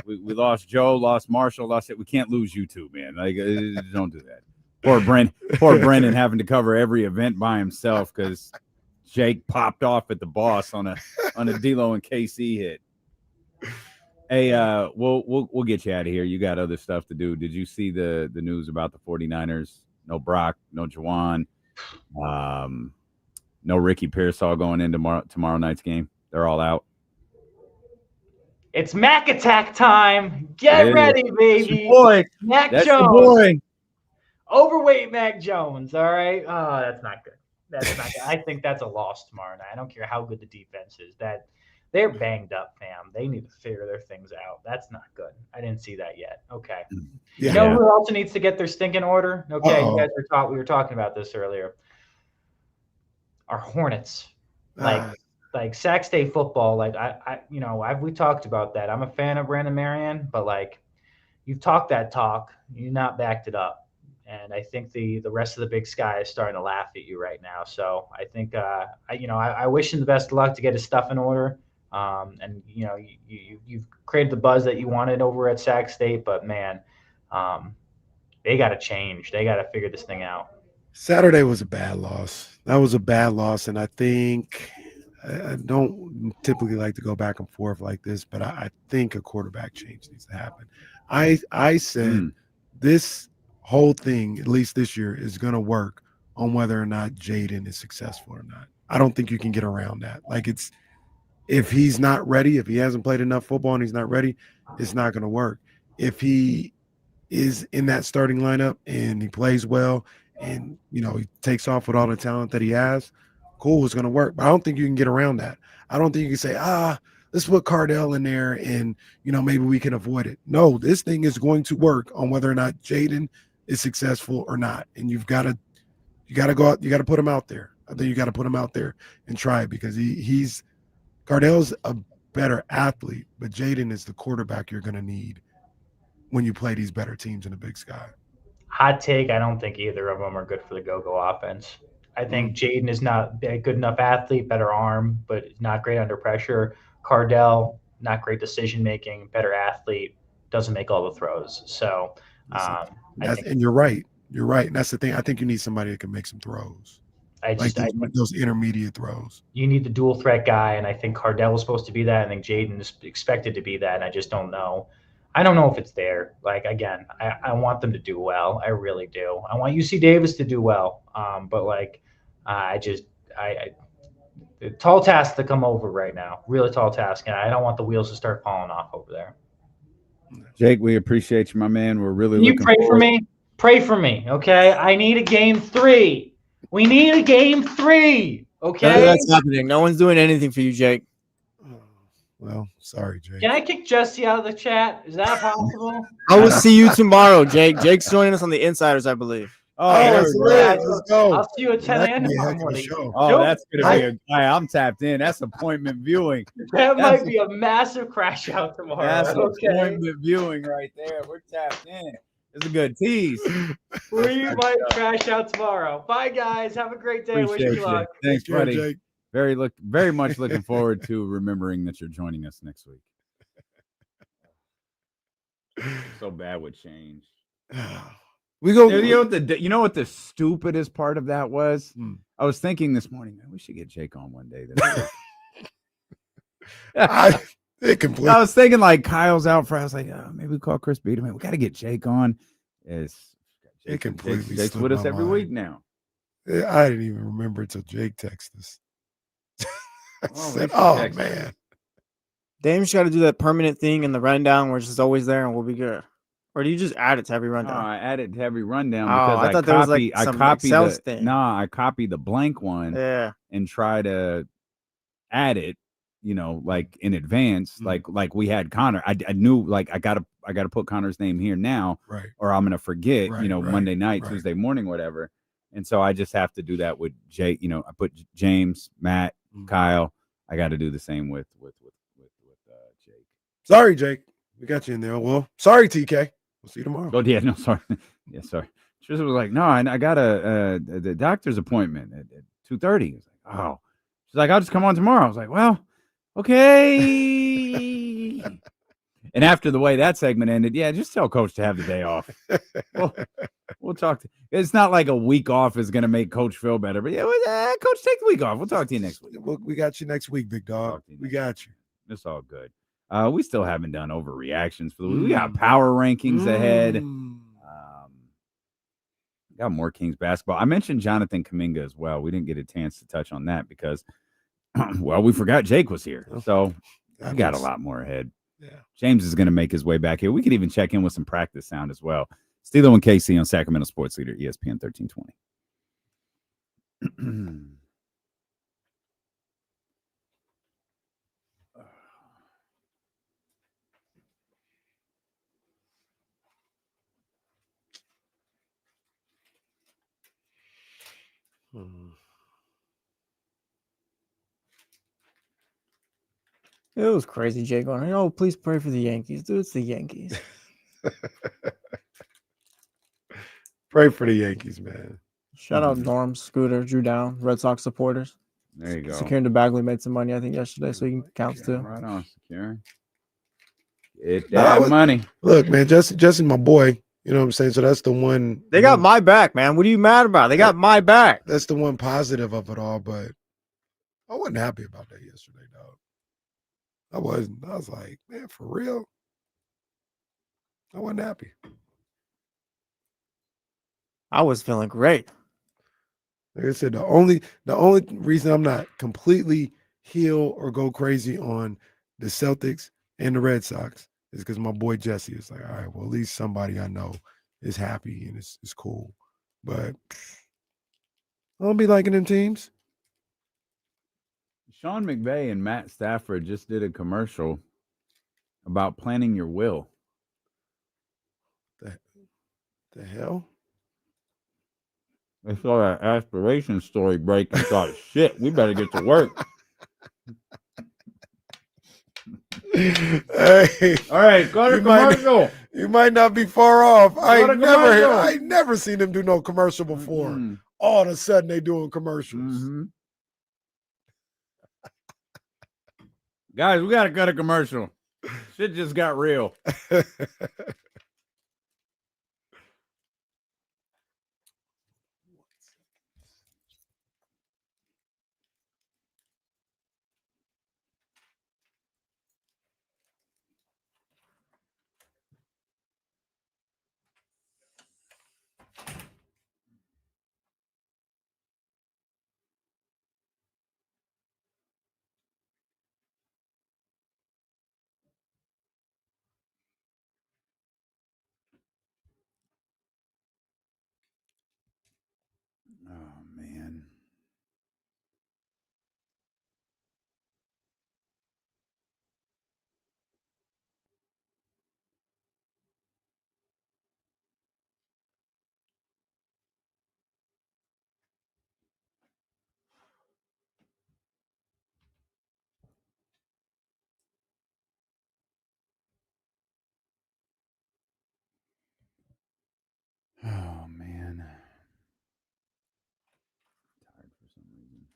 we lost Joe, lost Marshall, lost it. We can't lose you two, man. Like, don't do that. Poor Brendan having to cover every event by himself because Jake popped off at the boss on a D'Lo and KC hit. Hey, we'll get you out of here. You got other stuff to do. Did you see the news about the 49ers? No Brock, no Juwan, no Ricky Pearsall going into tomorrow night's game. They're all out. It's Mac Attack time. Get ready, baby. Boy, Mac that's Jones. Boy. Overweight Mac Jones. All right. Oh, that's not good. That's not good. I think that's a loss tomorrow night. I don't care how good the defense is. That they're banged up, fam. They need to figure their things out. That's not good. I didn't see that yet. Okay. Yeah. You know who else needs to get their stinking order? Okay, you guys we were talking about this earlier. Our Hornets. Like Sac State football, like we talked about that. I'm a fan of Brandon Marion, but like you've talked that talk, you've not backed it up. And I think the rest of the Big Sky is starting to laugh at you right now. So I think I wish him the best of luck to get his stuff in order. And you've created the buzz that you wanted over at Sac State, but man, they got to change. They got to figure this thing out. Saturday was a bad loss. That was a bad loss, and I think I don't typically like to go back and forth like this, but I think a quarterback change needs to happen. I said this whole thing, at least this year, is going to work on whether or not Jaden is successful or not. I don't think you can get around that. Like, it's if he's not ready, if he hasn't played enough football and he's not ready, it's not going to work. If he is in that starting lineup and he plays well and, he takes off with all the talent that he has, cool, it's going to work. But I don't think you can get around that. I don't think you can say, let's put Cardell in there and, maybe we can avoid it. No, this thing is going to work on whether or not Jaden is successful or not. And you got to go out, you got to put him out there. I think you got to put him out there and try it because Cardell's a better athlete, but Jaden is the quarterback you're going to need when you play these better teams in the Big Sky. Hot take, I don't think either of them are good for the go-go offense. I think Jaden is not a good enough athlete, better arm, but not great under pressure. Cardell, not great decision-making, better athlete, doesn't make all the throws. So, and you're right. You're right. And that's the thing. I think you need somebody that can make some throws. Those intermediate throws. You need the dual threat guy, and I think Cardell was supposed to be that. I think Jaden is expected to be that, and I just don't know. I don't know if it's there. Like, again, I want them to do well. I really do. I want UC Davis to do well. But tall task to come over right now. Really tall task, and I don't want the wheels to start falling off over there. Jake, we appreciate you, my man. We're really Can you pray for me? Pray for me, okay? I need a game 3. We need a game 3, okay? That's happening. No one's doing anything for you, Jake. Well, sorry, Jake. Can I kick Jesse out of the chat? Is that possible? I will see you tomorrow, Jake. Jake's joining us on the Insiders, I believe. Let's go. I'll see you at 10 a.m. tomorrow morning. That's going to be I'm tapped in. That's appointment viewing. That might be a massive crash out tomorrow. That's appointment viewing right there. We're tapped in. It's a good tease. We might crash out tomorrow. Bye, guys. Have a great day. Wish you luck. Thanks, buddy. Jake. Very much looking forward to remembering that you're joining us next week. So bad with change. We go. You know what the stupidest part of that was? I was thinking this morning, man, we should get Jake on one day. I was thinking like Kyle's out for. I was like, maybe we call Chris Biederman. We got to get Jake on. Jake's with us every week now. I didn't even remember until Jake texted us. Man. Dame's got to do that permanent thing in the rundown where it's just always there and we'll be good. Or do you just add it to every rundown? I add it to every rundown because I thought there was like some Excel thing. I copy the blank one and try to add it, like in advance, like we had Connor. I knew like I gotta put Connor's name here now, right? Or I'm gonna forget, Monday night, Tuesday morning, whatever. And so I just have to do that with Jake. I put James, Matt, Kyle. I got to do the same with Jake. Sorry, Jake. We got you in there. Well, sorry, TK. We'll see you tomorrow. Oh, yeah, no, sorry. Yeah, sorry. She was like, no, I got the doctor's appointment at 2:30. Like, oh. She's like, I'll just come on tomorrow. I was like, well, okay. And after the way that segment ended, just tell Coach to have the day off. We'll talk. It's not like a week off is going to make Coach feel better. But Coach, take the week off. We'll talk to you next week. We got you next week, big dog. We got you. It's all good. We still haven't done overreactions for the week. We got power rankings ahead. Got more Kings basketball. I mentioned Jonathan Kuminga as well. We didn't get a chance to touch on that because, we forgot Jake was here. So we got a lot more ahead. Yeah. James is going to make his way back here. We could even check in with some practice sound as well. Steelo and KC on Sacramento Sports Leader, ESPN 1320. It was crazy, Jake. Going, please pray for the Yankees. Dude, it's the Yankees. Pray for the Yankees, man. Shout out Norm, Scooter, Drew Down, Red Sox supporters. There you go. Securing the Bagley made some money, I think, yesterday, so he counts too. Right on, Securing. Get that money. Look, man, Jesse, my boy. You know what I'm saying? So that's the one. They got my back, man. What are you mad about? They got my back. That's the one positive of it all, but I wasn't happy about that yesterday, dog. I wasn't. I was like, man, for real? I wasn't happy. I was feeling great. Like I said, the only reason I'm not completely heel or go crazy on the Celtics and the Red Sox is because my boy Jesse is like, all right, well, at least somebody I know is happy and it's cool. But I don't be liking them teams. Sean McVay and Matt Stafford just did a commercial about planning your will. The hell? I saw that aspiration story break and thought, shit, we better get to work. Hey, all right, go to commercial. You might not be far off. I never seen them do no commercial before. Mm-hmm. All of a sudden, they doing commercials. Mm-hmm. Guys, we got to cut a commercial. Shit just got real. Oh, man. Oh, man. Tired for some reason.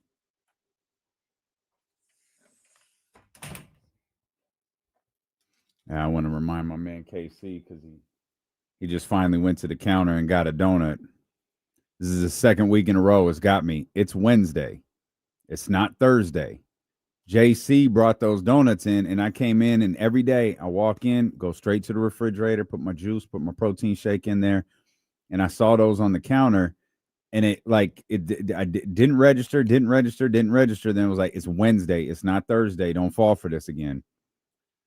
I want to remind my man KC because he just finally went to the counter and got a donut. This is the second week in a row it's got me. It's Wednesday. It's not Thursday. JC brought those donuts in, and I came in, and every day I walk in, go straight to the refrigerator, put my juice, put my protein shake in there, and I saw those on the counter, and I didn't register. Then it was like, it's Wednesday. It's not Thursday. Don't fall for this again.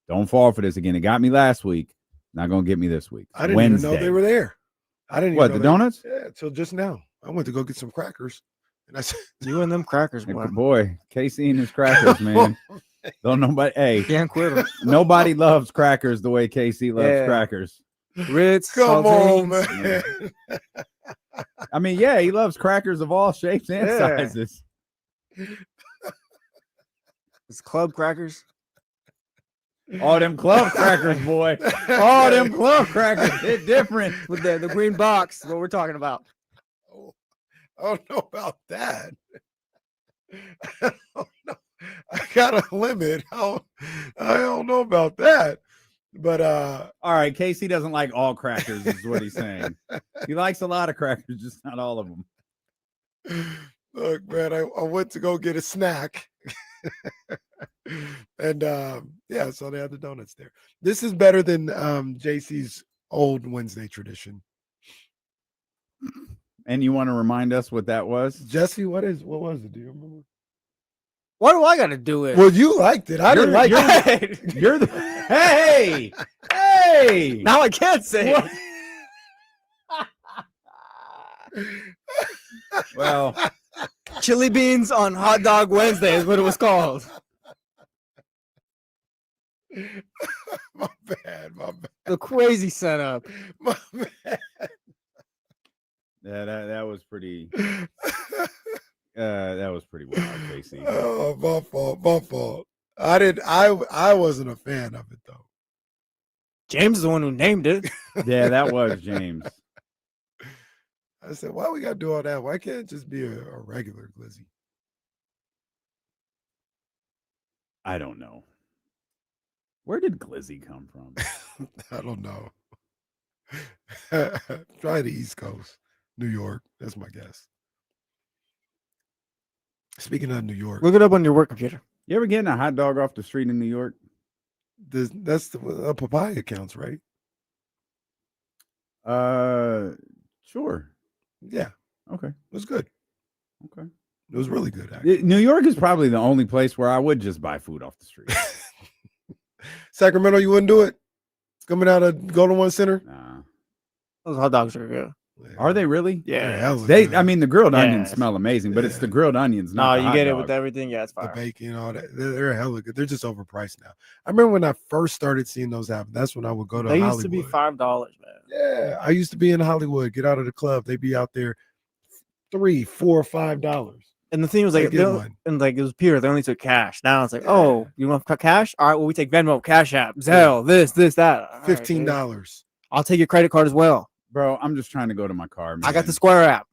It got me last week. Not going to get me this week. I didn't even know they were there. I didn't even know the donuts? Yeah, until just now. I went to go get some crackers. And I said, you and them crackers, boy. Boy, Casey and his crackers, man. Don't nobody, hey. Can't quit them. Nobody loves crackers the way Casey loves crackers. Ritz, come on, man. I mean, yeah, he loves crackers of all shapes and sizes. It's club crackers. All them club crackers, boy. All them club crackers. It's different. With the green box, what we're talking about. I don't know about that. I don't know. I got a limit. I don't know about that. But all right, Casey doesn't like all crackers, is what he's saying. He likes a lot of crackers, just not all of them. Look, man, I went to go get a snack. And so they had the donuts there. This is better than JC's old Wednesday tradition. And you want to remind us what that was? Jesse, what was it? Do you remember? What do I got to do with it? Well, you liked it. I didn't like it. You're the hey. Now I can't say it. Well, chili beans on Hot Dog Wednesday is what it was called. My bad. The crazy setup. My bad. Yeah, that was pretty. That was pretty wild, Casey. Oh, my fault. I wasn't a fan of it though. James is the one who named it. Yeah, that was James. I said, why we got to do all that? Why can't it just be a regular glizzy? I don't know. Where did glizzy come from? I don't know. Try the East Coast, New York. That's my guess. Speaking of New York, look it up on your work computer. You ever getting a hot dog off the street in New York? That's the papaya counts, right? Sure. Yeah. Okay. It was good. Okay. It was really good, actually. New York is probably the only place where I would just buy food off the street. Sacramento, you wouldn't do it? Coming out of Golden One Center? Nah. Those hot dogs are good. Are they really? Yeah. I mean, the grilled onions smell amazing, but it's the grilled onions, not the you hot get dog. it with everything. Yeah, it's fine. The bacon, all that. They're hella good. They're just overpriced now. I remember when I first started seeing those happen. That's when I would go to Hollywood. They used to be $5, man. Yeah, I used to be in Hollywood. Get out of the club. They'd be out there $3, $4, $5. And the thing was like, it was pure. They only took cash. Now it's like, oh, you want cash? All right, well, we take Venmo, Cash App, Zelle, this, that. All $15. Right, I'll take your credit card as well. Bro, I'm just trying to go to my car, man. I got the Square app.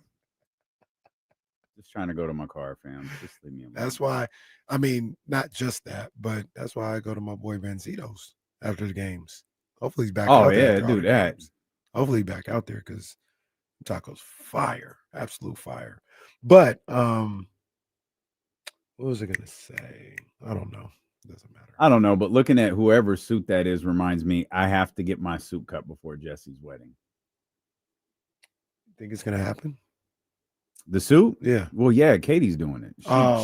Just trying to go to my car, fam. Just leave me alone. That's why, I mean, not just that, but that's why I go to my boy Vanzito's after the games. Hopefully he's back out there. Oh, yeah, do that. Games. Hopefully he's back out there because tacos fire. Absolute fire. But what was I gonna say? I don't know. It doesn't matter. I don't know, but looking at whoever suit that is reminds me I have to get my suit cut before Jesse's wedding. Think it's gonna happen? The suit? Yeah. Well, yeah, Katie's doing it.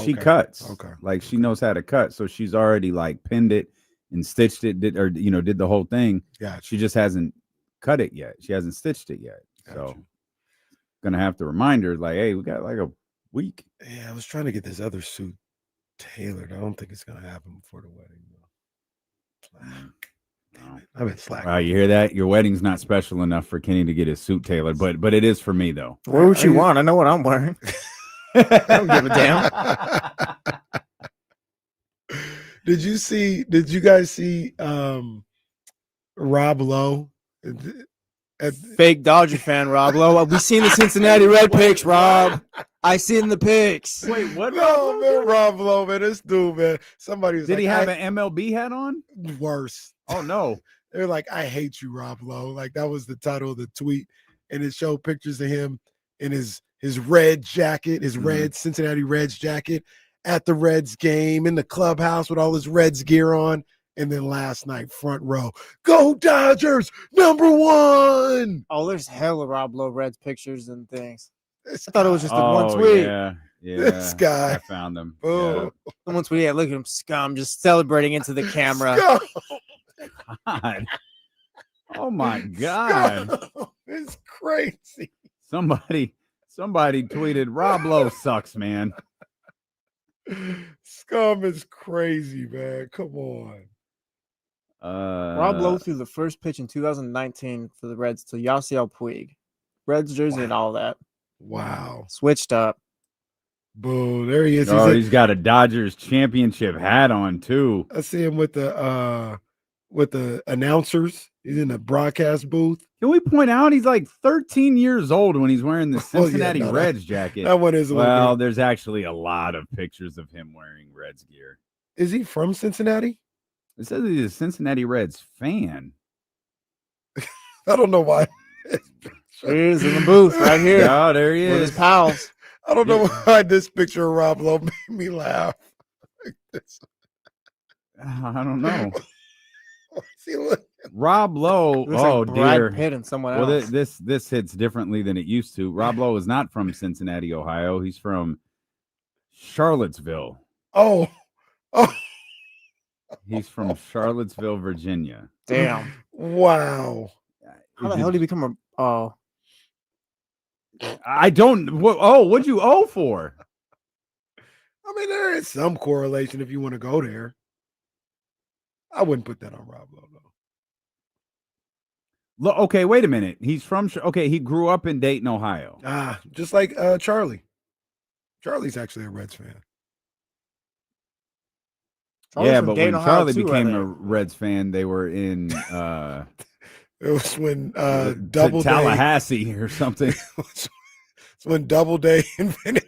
She cuts. Okay. Like she knows how to cut. So she's already like pinned it and stitched it, did the whole thing. Yeah. She just hasn't cut it yet. She hasn't stitched it yet. So gonna have to remind her, like, hey, we got like a week. Yeah, I was trying to get this other suit tailored. I don't think it's gonna happen before the wedding. I've been slacking. Wow, you hear that? Your wedding's not special enough for Kenny to get his suit tailored, but it is for me though. What would you want? I know what I'm wearing. I don't give a damn. Did you guys see Rob Lowe? Fake Dodger fan, Rob Lowe. We seen the Cincinnati Red pics, Rob. I seen the pics. Wait, what? No, man, Rob Lowe, man. This dude, man. Somebody was Did he have an MLB hat on? Worse. Oh no. They're like, I hate you, Rob Lowe. Like that was the title of the tweet. And it showed pictures of him in his red jacket, his red Cincinnati Reds jacket at the Reds game in the clubhouse with all his Reds gear on. And then last night, front row, go Dodgers, #1. Oh, there's hella Rob Lowe Reds pictures and things. I thought it was just the one tweet. Yeah. This guy. I found them. Oh. Yeah. The one tweet. Yeah, look at him, scum, just celebrating into the camera. God. Oh my God. It's crazy. Somebody tweeted Rob Lowe sucks, man. Scum is crazy, man. Come on. Rob Lowe threw the first pitch in 2019 for the Reds to Yasiel Puig. Reds jersey and all that. Wow. Switched up. Boo, there he is. Oh, he's got a Dodgers championship hat on too. I see him with the announcers. He's in the broadcast booth. Can we point out he's like 13 years old when he's wearing the Cincinnati Reds jacket? That one is a little well, there's actually a lot of pictures of him wearing Reds gear. Is he from Cincinnati? It says he's a Cincinnati Reds fan. I don't know why. He is in the booth right here. Oh, there he is. With his pals. I don't know why this picture of Rob Lowe made me laugh. Like this. I don't know. See, look. Rob Lowe. Oh, like Brad dear. Pitt and someone else. Well, this hits differently than it used to. Rob Lowe is not from Cincinnati, Ohio. He's from Charlottesville. Oh. He's from Charlottesville, Virginia. Damn. Wow. How the hell did he become a? I don't. What'd you owe for? I mean, there is some correlation if you want to go there. I wouldn't put that on Rob Lowe, though. Okay, wait a minute. He's from. Okay, he grew up in Dayton, Ohio. Just like Charlie. Charlie's actually a Reds fan. Yeah, but when Charlie became a Reds fan, they were in. It was when Double Tallahassee or something. when Doubleday invented.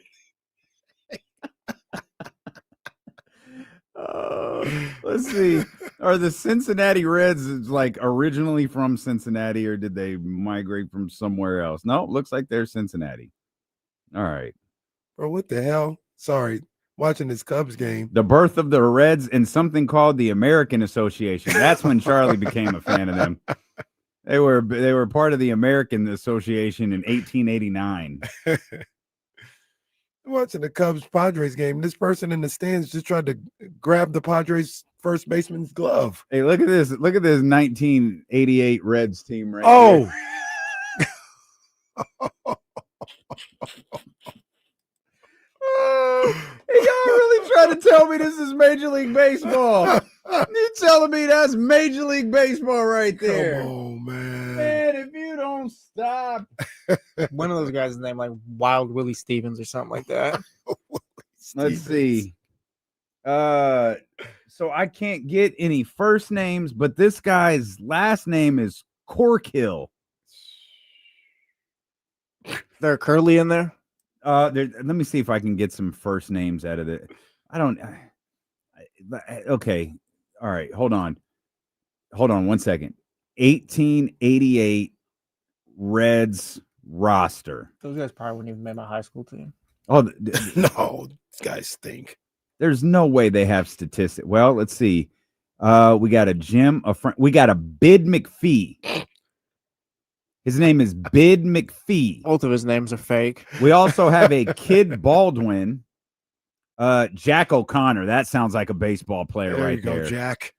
Let's see. Are the Cincinnati Reds like originally from Cincinnati, or did they migrate from somewhere else? No, looks like they're Cincinnati. All right. Bro, what the hell? Sorry. Watching this Cubs game. The birth of the Reds and something called the American Association. That's when Charlie became a fan of them. They were part of the American Association in 1889. Watching the Cubs Padres game. This person in the stands just tried to grab the Padres first baseman's glove. Hey, look at this. Look at this 1988 Reds team right here. Hey, y'all really trying to tell me this is Major League Baseball? You telling me that's Major League Baseball right there? Come on, man. Man, if you don't stop. One of those guys is named like Wild Willie Stevens or something like that. Let's see. So I can't get any first names, but this guy's last name is Corkill. There Curly in there? Let me see if I can get some first names out of it. Okay. All right. Hold on 1 second. 1888 Reds roster. Those guys probably wouldn't even make my high school team. Oh, no, these guys stink. There's no way they have statistics. Well, let's see. We got a Jim, we got a Bid McPhee. His name is Bid McPhee. Both of his names are fake. We also have a Kid Baldwin. Jack O'Connor. That sounds like a baseball player right there. Jack.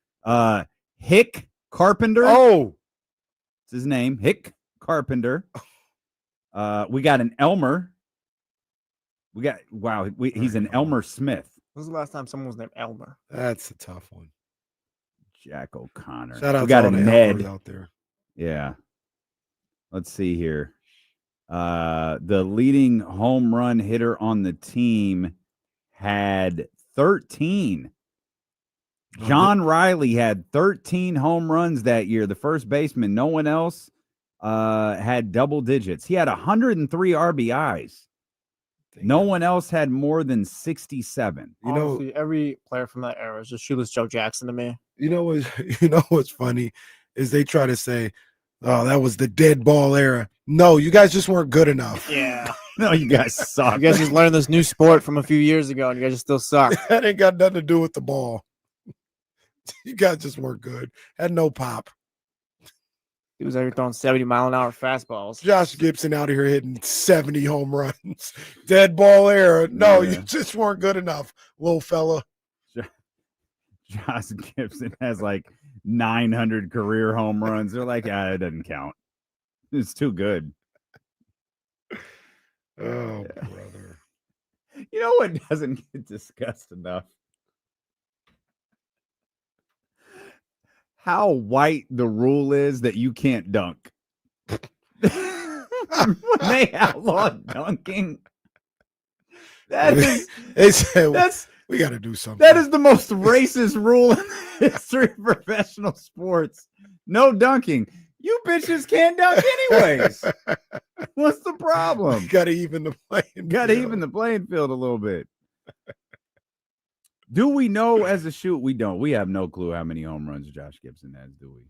Hick Carpenter. Oh, it's his name. Hick Carpenter. We got an Elmer. He's an Elmer Smith. When was the last time someone was named Elmer? That's a tough one. Jack O'Connor. Shout out we got to a all the Ned out there. Yeah. Let's see here. The leading home run hitter on the team had 13. John Riley had 13 home runs that year. The first baseman. No one else had double digits. He had 103 RBIs. No one else had more than 67. Honestly, every player from that era is just shoeless Joe Jackson to me. You know what's funny is they try to say, "Oh, that was the dead ball era." No, you guys just weren't good enough. Yeah. No, you guys suck. You guys just learned this new sport from a few years ago, and you guys just still suck. That ain't got nothing to do with the ball. You guys just weren't good. Had no pop. He was out here throwing 70-mile-an-hour fastballs. Josh Gibson out here hitting 70 home runs. Dead ball era. No, you just weren't good enough, little fella. Josh Gibson has like 900 career home runs. They're like, it doesn't count. It's too good. Oh, brother. You know what doesn't get discussed enough? How white the rule is that you can't dunk. When they outlawed dunking, we got to do something. That is the most racist rule in the history of professional sports. No dunking. You bitches can't dunk anyways. What's the problem? You got to even the playing. Got to even the playing field a little bit. Do we know as a shoot? We don't. We have no clue how many home runs Josh Gibson has, do we?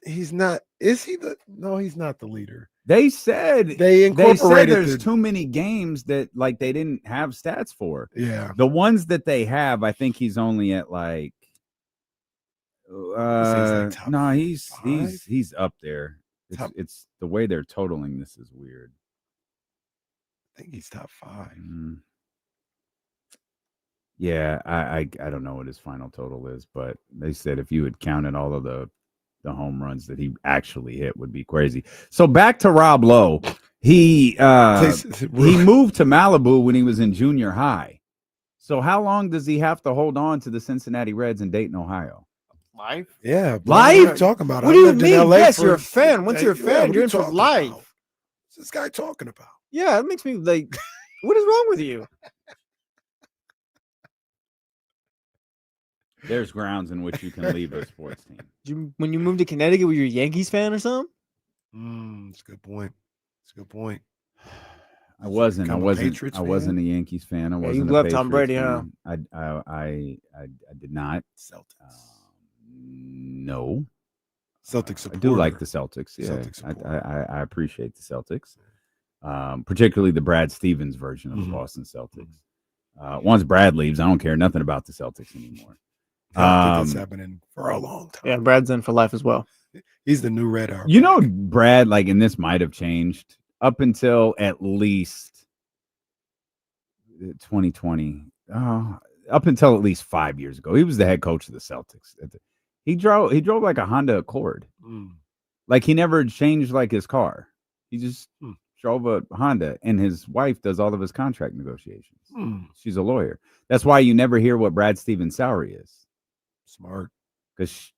He's not the leader. They said there's too many games that like they didn't have stats for. Yeah. The ones that they have, I think he's only at like no, he's up there. It's the way they're totaling this is weird. I think he's top 5. Mm-hmm. Yeah, I don't know what his final total is, but they said if you had counted all of the home runs that he actually hit would be crazy. So back to Rob Lowe. He moved to Malibu when he was in junior high. So how long does he have to hold on to the Cincinnati Reds in Dayton, Ohio? Life? Yeah. Life? What are you talking about? What do you mean? Yes, you're a fan. Once you're a fan, you're in for life. What's this guy talking about? Yeah, it makes me like, what is wrong with you? There's grounds in which you can leave a sports team. When you moved to Connecticut, were you a Yankees fan or something? That's a good point. That's a good point. I wasn't a Yankees fan. I wasn't. You left Tom Brady, huh? I did not. Celtics. No. Celtics supporter. I do like the Celtics. Yeah, Celtics I appreciate the Celtics, particularly the Brad Stevens version of the Boston Celtics. Once Brad leaves, I don't care nothing about the Celtics anymore. I think that's happening for a long time. Yeah, Brad's in for life as well. He's the new Red Auerbach. You know, Brad, like, and this might have changed up until at least 2020. Up until at least 5 years ago, he was the head coach of the Celtics. He drove like a Honda Accord. Like, he never changed like his car. He just drove a Honda, and his wife does all of his contract negotiations. She's a lawyer. That's why you never hear what Brad Stevens' salary is. Smart. Because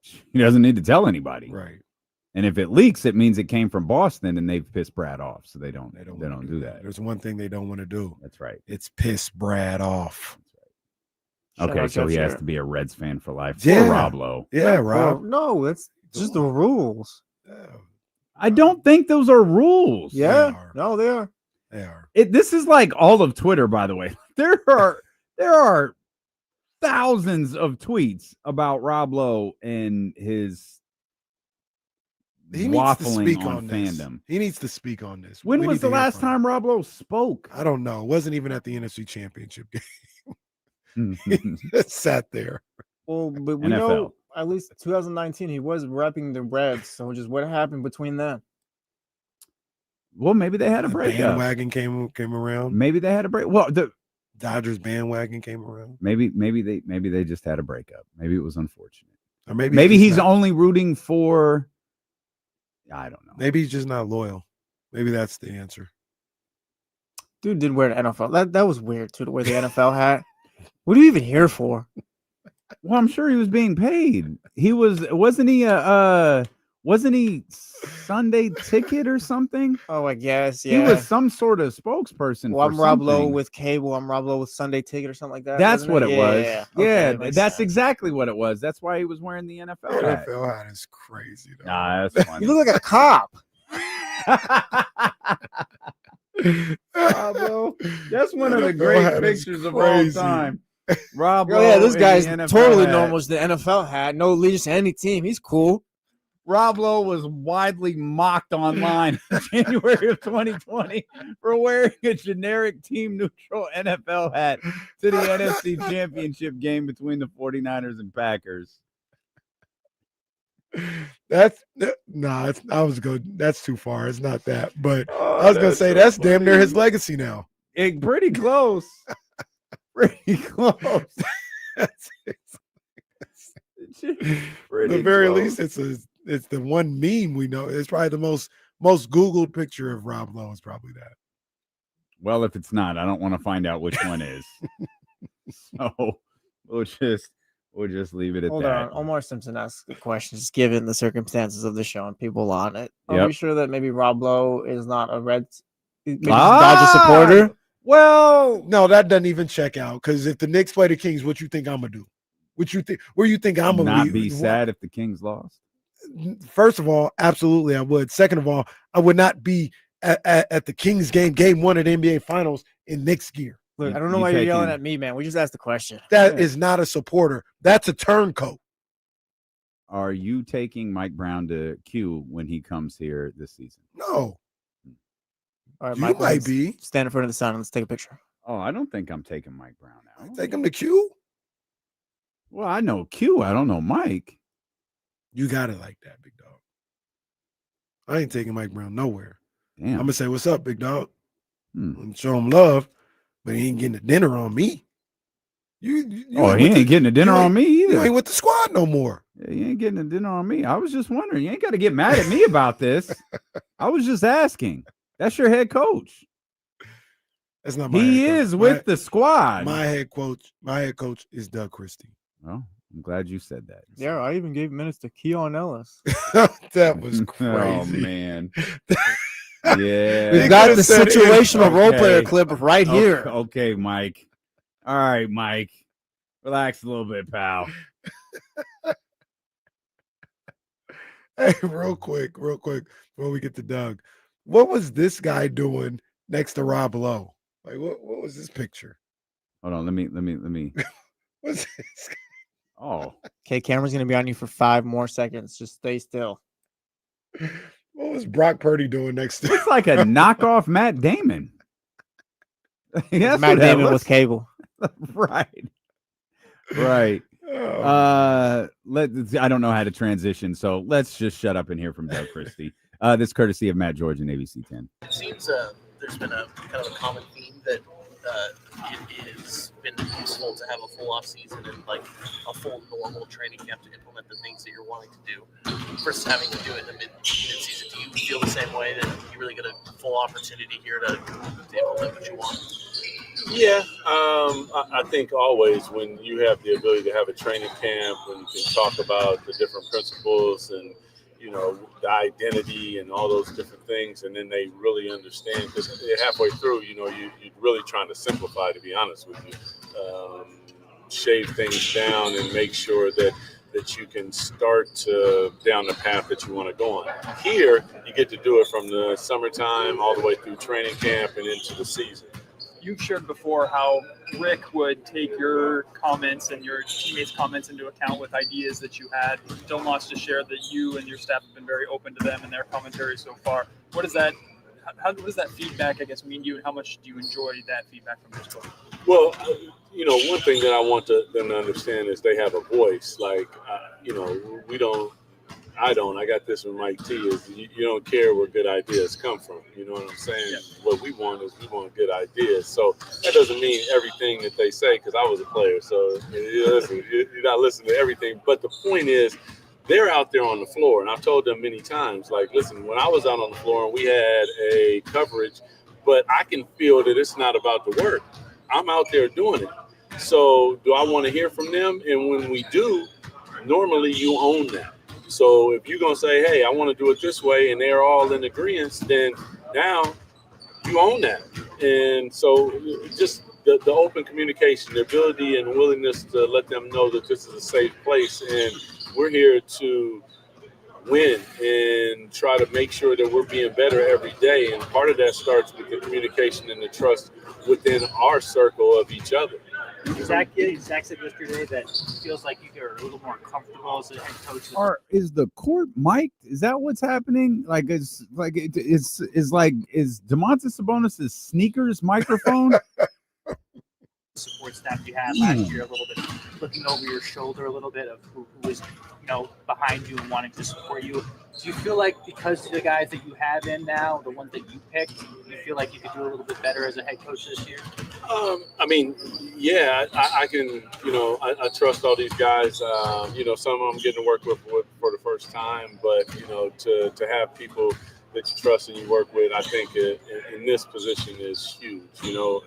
he doesn't need to tell anybody. Right. And if it leaks, it means it came from Boston, and they've pissed Brad off. So they don't do that. There's one thing they don't want to do. That's right. It's piss Brad off. Okay, so he has to be a Reds fan for life. Yeah. Poor Rob Lowe. Yeah, Rob. No, it's just the rules. I don't think those are rules. Yeah. No, they are. They are. This is like all of Twitter, by the way. There are thousands of tweets about Rob Lowe and his waffling on fandom. He needs to speak on this. When was the last time Rob Lowe spoke? I don't know. It wasn't even at the NFC Championship game. He just sat there. Well, but we NFL. know at least 2019 he was repping the Reds. So just what happened between them? Well, maybe they had a breakup. Bandwagon came around. Maybe they had a break. Well, the Dodgers bandwagon came around. Maybe they just had a breakup. Maybe it was unfortunate. Or maybe he's only rooting for. I don't know. Maybe he's just not loyal. Maybe that's the answer. Dude did wear an NFL. That was weird too, to wear the NFL hat. What are you even here for? Well, I'm sure he was being paid. Wasn't he Sunday Ticket or something? Oh, I guess. Yeah. He was some sort of spokesperson. Well, I'm Rob Lowe with cable. I'm Rob Lowe with Sunday Ticket or something like that. That's what it was. Yeah, okay, that's exactly what it was. That's why he was wearing the NFL hat. NFL hat is crazy, though. Nah, that's funny. You look like a cop. Rob Lowe. That's one of the great pictures of all time. Rob Lowe. Yeah, this guy's totally normal as the NFL hat. No allegiance to any team. He's cool. Rob Lowe was widely mocked online in January of 2020 for wearing a generic team-neutral NFL hat to the NFC Championship game between the 49ers and Packers. That's too far. It's not that. But I was gonna say that's damn near his legacy now. Pretty close. Pretty close. At the very least, it's the one meme we know. It's probably the most Googled picture of Rob Lowe is probably that. Well, if it's not, I don't want to find out which one is. So we'll just leave it at that. Hold on. Omar Simpson asked the questions given the circumstances of the show and people on it. Are we sure that maybe Rob Lowe is not a Dodger supporter? Well, no, that doesn't even check out. Because if the Knicks play the Kings, what you think I'm gonna do? Where you think I'm gonna not be sad if the Kings lost? First of all, absolutely I would. Second of all, I would not be at the Kings game 1 of the NBA Finals in Knicks gear. Look, I don't know why you're yelling at me, man. We just asked the question. That is not a supporter. That's a turncoat. Are you taking Mike Brown to Q when he comes here this season? No. All right, you Mike, might be. Stand in front of the sun. Let's take a picture. Oh, I don't think I'm taking Mike Brown out. Take him to Q? Well, I know Q. I don't know Mike. You got it like that, big dog. I ain't taking Mike Brown nowhere. Damn. I'm going to say, what's up, big dog? And show him love, but he ain't getting a dinner on me. He ain't getting a dinner on me either. You ain't with the squad no more. Yeah, he ain't getting a dinner on me. I was just wondering. You ain't got to get mad at me about this. I was just asking. That's your head coach. That's not my He head coach. is with the squad. My head coach is Doug Christie. Well, I'm glad you said that. Yeah, I even gave minutes to Keon Ellis. That was crazy. Oh, man. Yeah. We got the situational role player clip right here. Okay, Mike. All right, Mike. Relax a little bit, pal. Hey, real quick, before we get to Doug. What was this guy doing next to Rob Lowe. Like, what was this picture? Hold on, let me. What's this? Oh, Okay, camera's gonna be on you for 5 more seconds. Just stay still. What was Brock Purdy doing next to? It's like a knockoff Matt Damon. That's Matt Damon with cable. Right. I don't know how to transition, so let's just shut up and hear from Doug Christie. This courtesy of Matt George and ABC 10. It seems there's been a kind of a common theme that it has been useful to have a full off season and like a full normal training camp to implement the things that you're wanting to do versus having to do it in the mid-season. Do you feel the same way that you really get a full opportunity here to implement what you want? Yeah, I think always when you have the ability to have a training camp, when you can talk about the different principles and, you know, the identity and all those different things, and then they really understand, because halfway through, you know, you're really trying to simplify, to be honest with you, shave things down and make sure that you can start down the path that you want to go on. Here, you get to do it from the summertime all the way through training camp and into the season. You've shared before how Rick would take your comments and your teammates' comments into account with ideas that you had. Don't lost to share that you and your staff have been very open to them and their commentary so far. What does that feedback, I guess, mean to you, and how much do you enjoy that feedback from your squad? Well, you know, one thing that I want them to understand is they have a voice. Like, you know, I got this with Mike T, is you don't care where good ideas come from. You know what I'm saying? Yeah. What we want is we want good ideas. So that doesn't mean everything that they say, because I was a player. So you're not listening to everything. But the point is, they're out there on the floor. And I've told them many times, like, listen, when I was out on the floor and we had a coverage, but I can feel that it's not about the work. I'm out there doing it. So do I want to hear from them? And when we do, normally you own that. So if you're going to say, hey, I want to do it this way, and they're all in agreement, then now you own that. And so just the open communication, the ability and willingness to let them know that this is a safe place, and we're here to win and try to make sure that we're being better every day. And part of that starts with the communication and the trust within our circle of each other. Zach said yesterday that it feels like you're a little more comfortable as a head coach. Is the court mic'd? Is that what's happening? Like, is Domantas Sabonis' sneakers microphone? Support staff you had last year, a little bit looking over your shoulder, a little bit of who was, you know, behind you and wanting to support you. Do you feel like because of the guys that you have in now, the ones that you picked, you feel like you could do a little bit better as a head coach this year? I mean, yeah, I can, you know, I trust all these guys. You know, some of them getting to work with for the first time, but, you know, to have people that you trust and you work with, I think in this position is huge. You know,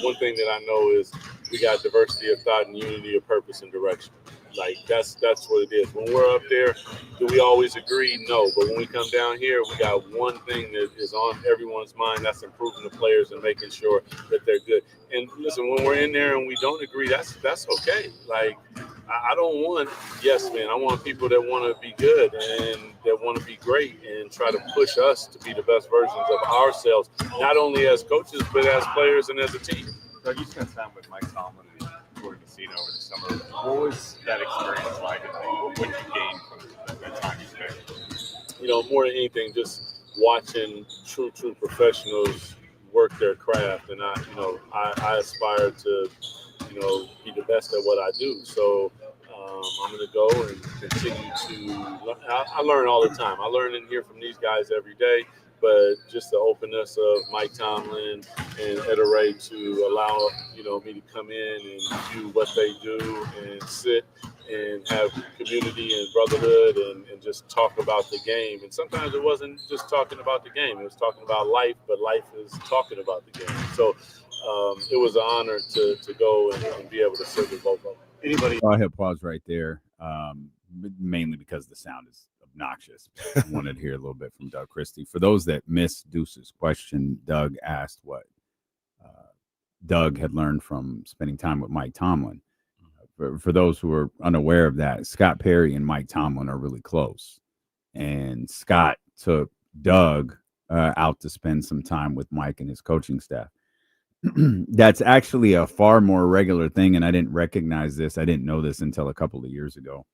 one thing that I know is we got diversity of thought and unity of purpose and direction. Like, that's what it is. When we're up there, do we always agree? No. But when we come down here, we got one thing that is on everyone's mind. That's improving the players and making sure that they're good. And listen, when we're in there and we don't agree, that's okay. Like, I don't want yes men. I want people that want to be good and that want to be great and try to push us to be the best versions of ourselves, not only as coaches, but as players and as a team. So you spent time with Mike Tomlin and Jordan Casino over the summer. What was that experience like? What did you gain from that time you spent? You know, more than anything, just watching true professionals work their craft. And I aspire to, you know, be the best at what I do. So I'm going to go and continue to I learn all the time. I learn and hear from these guys every day. But just the openness of Mike Tomlin and Ed Ray to allow, you know, me to come in and do what they do and sit and have community and brotherhood and just talk about the game. And sometimes it wasn't just talking about the game. It was talking about life, but life is talking about the game. So it was an honor to go and be able to sit with both of them. Anybody? I'll hit pause right there, mainly because the sound is obnoxious. I wanted to hear a little bit from Doug Christie. For those that missed Deuce's question, Doug asked what Doug had learned from spending time with Mike Tomlin. For those who are unaware of that, Scott Perry and Mike Tomlin are really close. And Scott took Doug out to spend some time with Mike and his coaching staff. That's actually a far more regular thing, and I didn't recognize this. I didn't know this until a couple of years ago.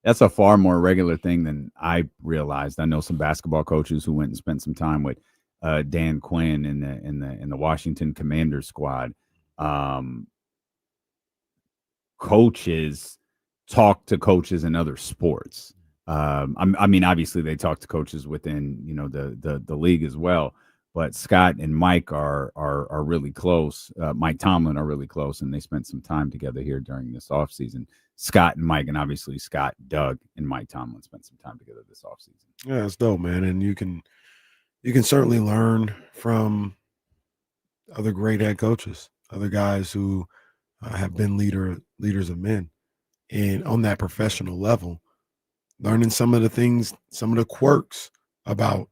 That's a far more regular thing than I realized. I know some basketball coaches who went and spent some time with Dan Quinn in the Washington Commanders squad. Coaches talk to coaches in other sports. I mean, obviously they talk to coaches within the league as well. But Scott and Mike are really close. Mike Tomlin are really close, and they spent some time together here during this offseason. Scott and Mike, and obviously Scott, Doug, and Mike Tomlin spent some time together this offseason. Yeah, it's dope, man. And you can certainly learn from other great head coaches, other guys who have been leaders of men, and on that professional level, learning some of the things, some of the quirks about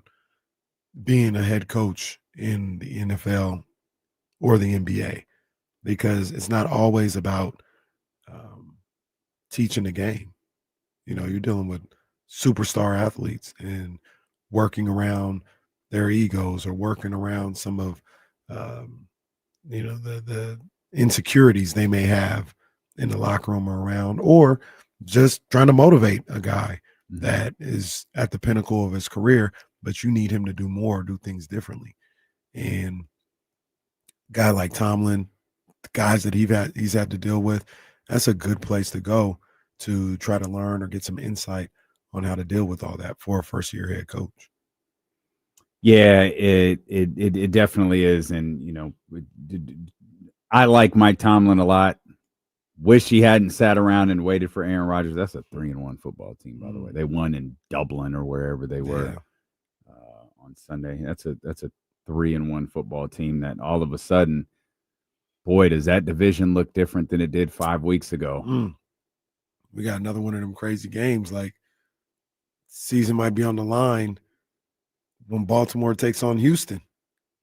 being a head coach in the NFL or the NBA, because it's not always about teaching the game. You're dealing with superstar athletes and working around their egos or working around some of the insecurities they may have in the locker room or around, or just trying to motivate a guy that is at the pinnacle of his career, but you need him to do more, do things differently. And a guy like Tomlin, the guys that he's had to deal with, that's a good place to go to try to learn or get some insight on how to deal with all that for a first-year head coach. Yeah, it definitely is. And, I like Mike Tomlin a lot. Wish he hadn't sat around and waited for Aaron Rodgers. That's a 3-1 football team, by the way. They won in Dublin or wherever they were on Sunday. That's a 3-1 football team that all of a sudden, boy, does that division look different than it did 5 weeks ago. We got another one of them crazy games. Like, season might be on the line when Baltimore takes on Houston,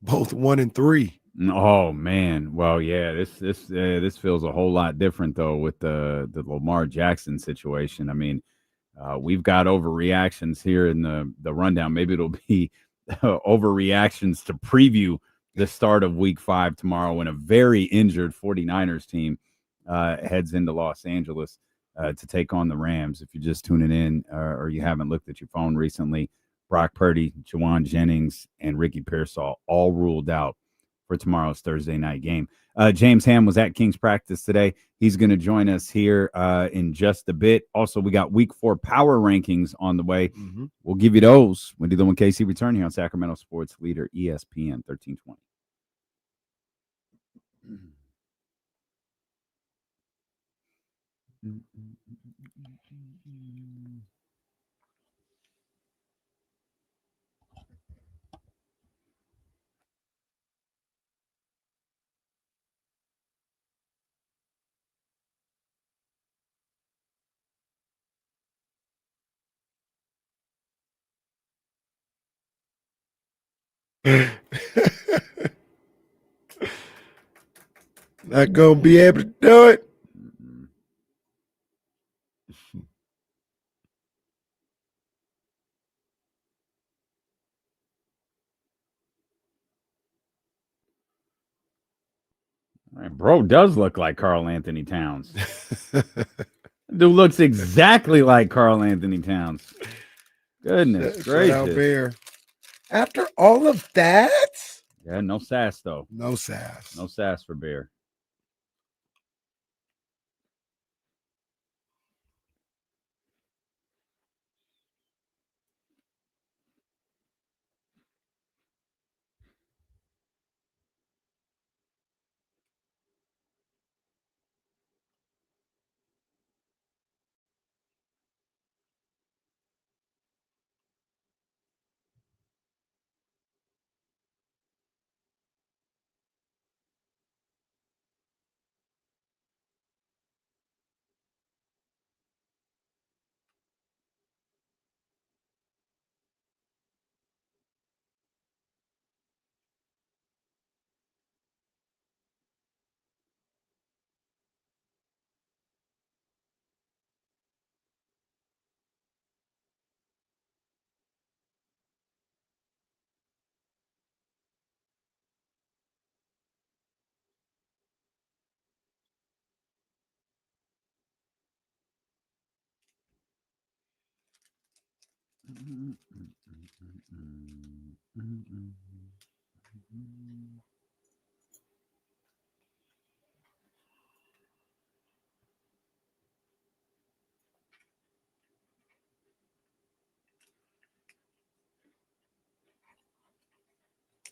both 1-3. Oh man, well, yeah, this feels a whole lot different though with the Lamar Jackson situation. I mean, we've got overreactions here in the rundown. Maybe it'll be overreactions to preview the start of Week 5 tomorrow, when a very injured 49ers team heads into Los Angeles to take on the Rams. If you're just tuning in or you haven't looked at your phone recently, Brock Purdy, Jawan Jennings, and Ricky Pearsall all ruled out for tomorrow's Thursday night game. James Ham was at King's practice today. He's going to join us here in just a bit. Also, we got Week 4 power rankings on the way. We'll give you those when D'Lo and KC return here on Sacramento Sports Leader ESPN 1320. Not gonna be able to do it. Bro does look like Karl Anthony Towns. Dude looks exactly like Karl Anthony Towns. Goodness gracious. Bear. After all of that? Yeah, no sass, though. No sass. No sass for Bear.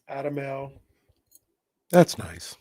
Adam L. That's nice.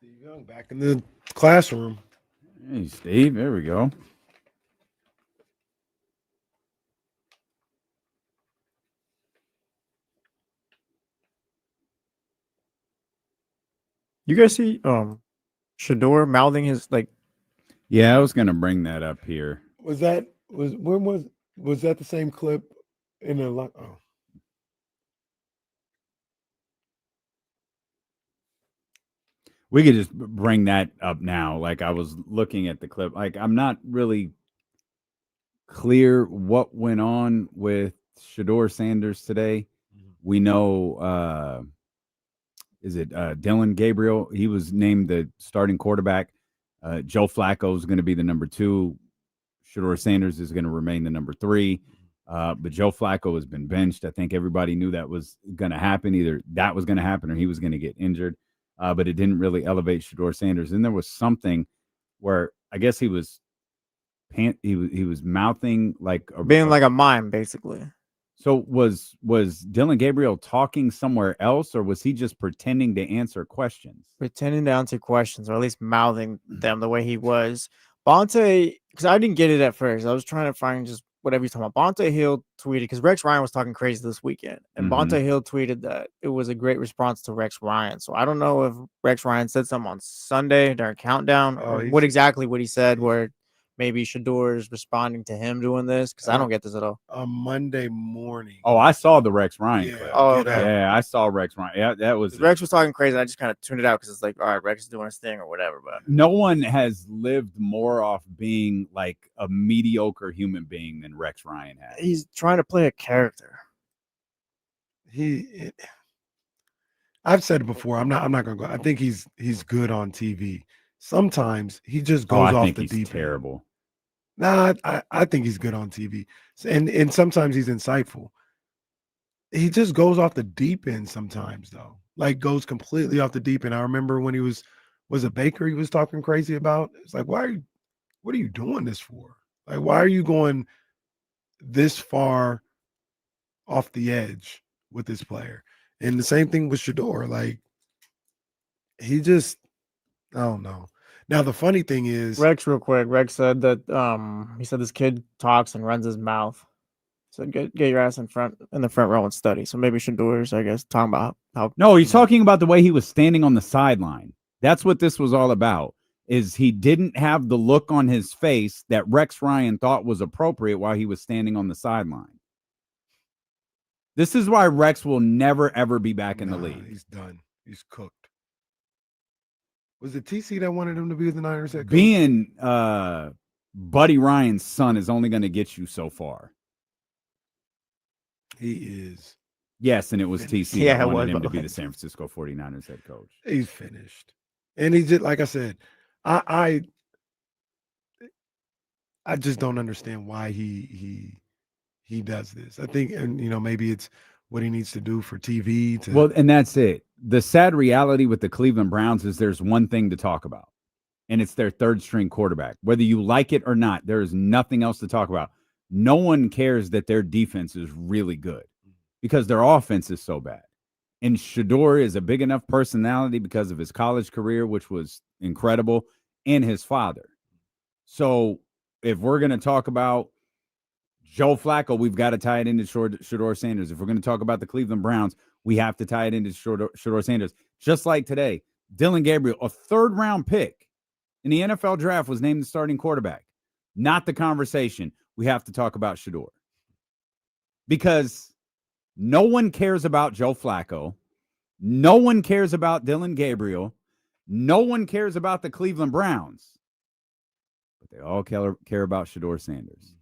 Steve Young back in the classroom. Hey, Steve, there we go. You guys see Shedeur mouthing his like? Yeah, I was gonna bring that up here. Was that the same clip in the oh. We could just bring that up now. Like I was looking at the clip. Like I'm not really clear what went on with Shedeur Sanders today. We know is it Dylan Gabriel? He was named the starting quarterback. Joe Flacco is going to be the number 2. Shedeur Sanders is going to remain the number 3. But Joe Flacco has been benched. I think everybody knew that was going to happen. Either that was going to happen or he was going to get injured. But it didn't really elevate Shedeur Sanders. And there was something where I guess he was mouthing like being like a mime, basically. So was Dylan Gabriel talking somewhere else, or was he just pretending to answer questions? Pretending to answer questions, or at least mouthing them the way he was. Bonte, because I didn't get it at first. I was trying to find just whatever he's talking about. Bonte Hill tweeted, because Rex Ryan was talking crazy this weekend, and Bonte Hill tweeted that it was a great response to Rex Ryan. So I don't know if Rex Ryan said something on Sunday during countdown, or what he said, where maybe Shedeur is responding to him doing this, because I don't get this at all. On Monday morning. Oh, I saw the Rex Ryan clip. Oh, okay. Yeah, I saw Rex Ryan. Yeah, that was Rex was talking crazy. I just kind of tuned it out because it's like, all right, Rex is doing his thing or whatever. But no one has lived more off being like a mediocre human being than Rex Ryan has. He's trying to play a character. I've said it before. I'm not going to go. I think he's good on TV. Sometimes he just goes off the deep end. Terrible. Nah, I think he's good on TV, and sometimes he's insightful. He just goes off the deep end sometimes, though. Like goes completely off the deep end. I remember when he was it Baker he was talking crazy about. It's like, what are you doing this for? Like, why are you going this far off the edge with this player? And the same thing with Shedeur. Like, he just, I don't know. Now, the funny thing is... Rex, real quick. Rex said that he said this kid talks and runs his mouth. So get your ass in the front row and study. So maybe Shedeur's, I guess, talking about how... No, he's talking about the way he was standing on the sideline. That's what this was all about, is he didn't have the look on his face that Rex Ryan thought was appropriate while he was standing on the sideline. This is why Rex will never, ever be back in the league. He's done. He's cooked. Was it TC that wanted him to be the Niners head coach? Being Buddy Ryan's son is only going to get you so far. He is. Yes, and it was TC that wanted him to be the San Francisco 49ers head coach. He's finished. And he did, like I said, I I just don't understand why he does this. I think, and maybe it's what he needs to do for TV. Well, and that's it. The sad reality with the Cleveland Browns is there's one thing to talk about, and it's their third string quarterback. Whether you like it or not, there is nothing else to talk about. No one cares that their defense is really good because their offense is so bad. And Shedeur is a big enough personality because of his college career, which was incredible, and his father. So if we're going to talk about Joe Flacco, we've got to tie it into Shedeur Sanders. If we're going to talk about the Cleveland Browns, we have to tie it into Shedeur Sanders. Just like today, Dillon Gabriel, a third-round pick in the NFL draft, was named the starting quarterback. Not the conversation. We have to talk about Shedeur. Because no one cares about Joe Flacco. No one cares about Dillon Gabriel. No one cares about the Cleveland Browns. But they all care about Shedeur Sanders.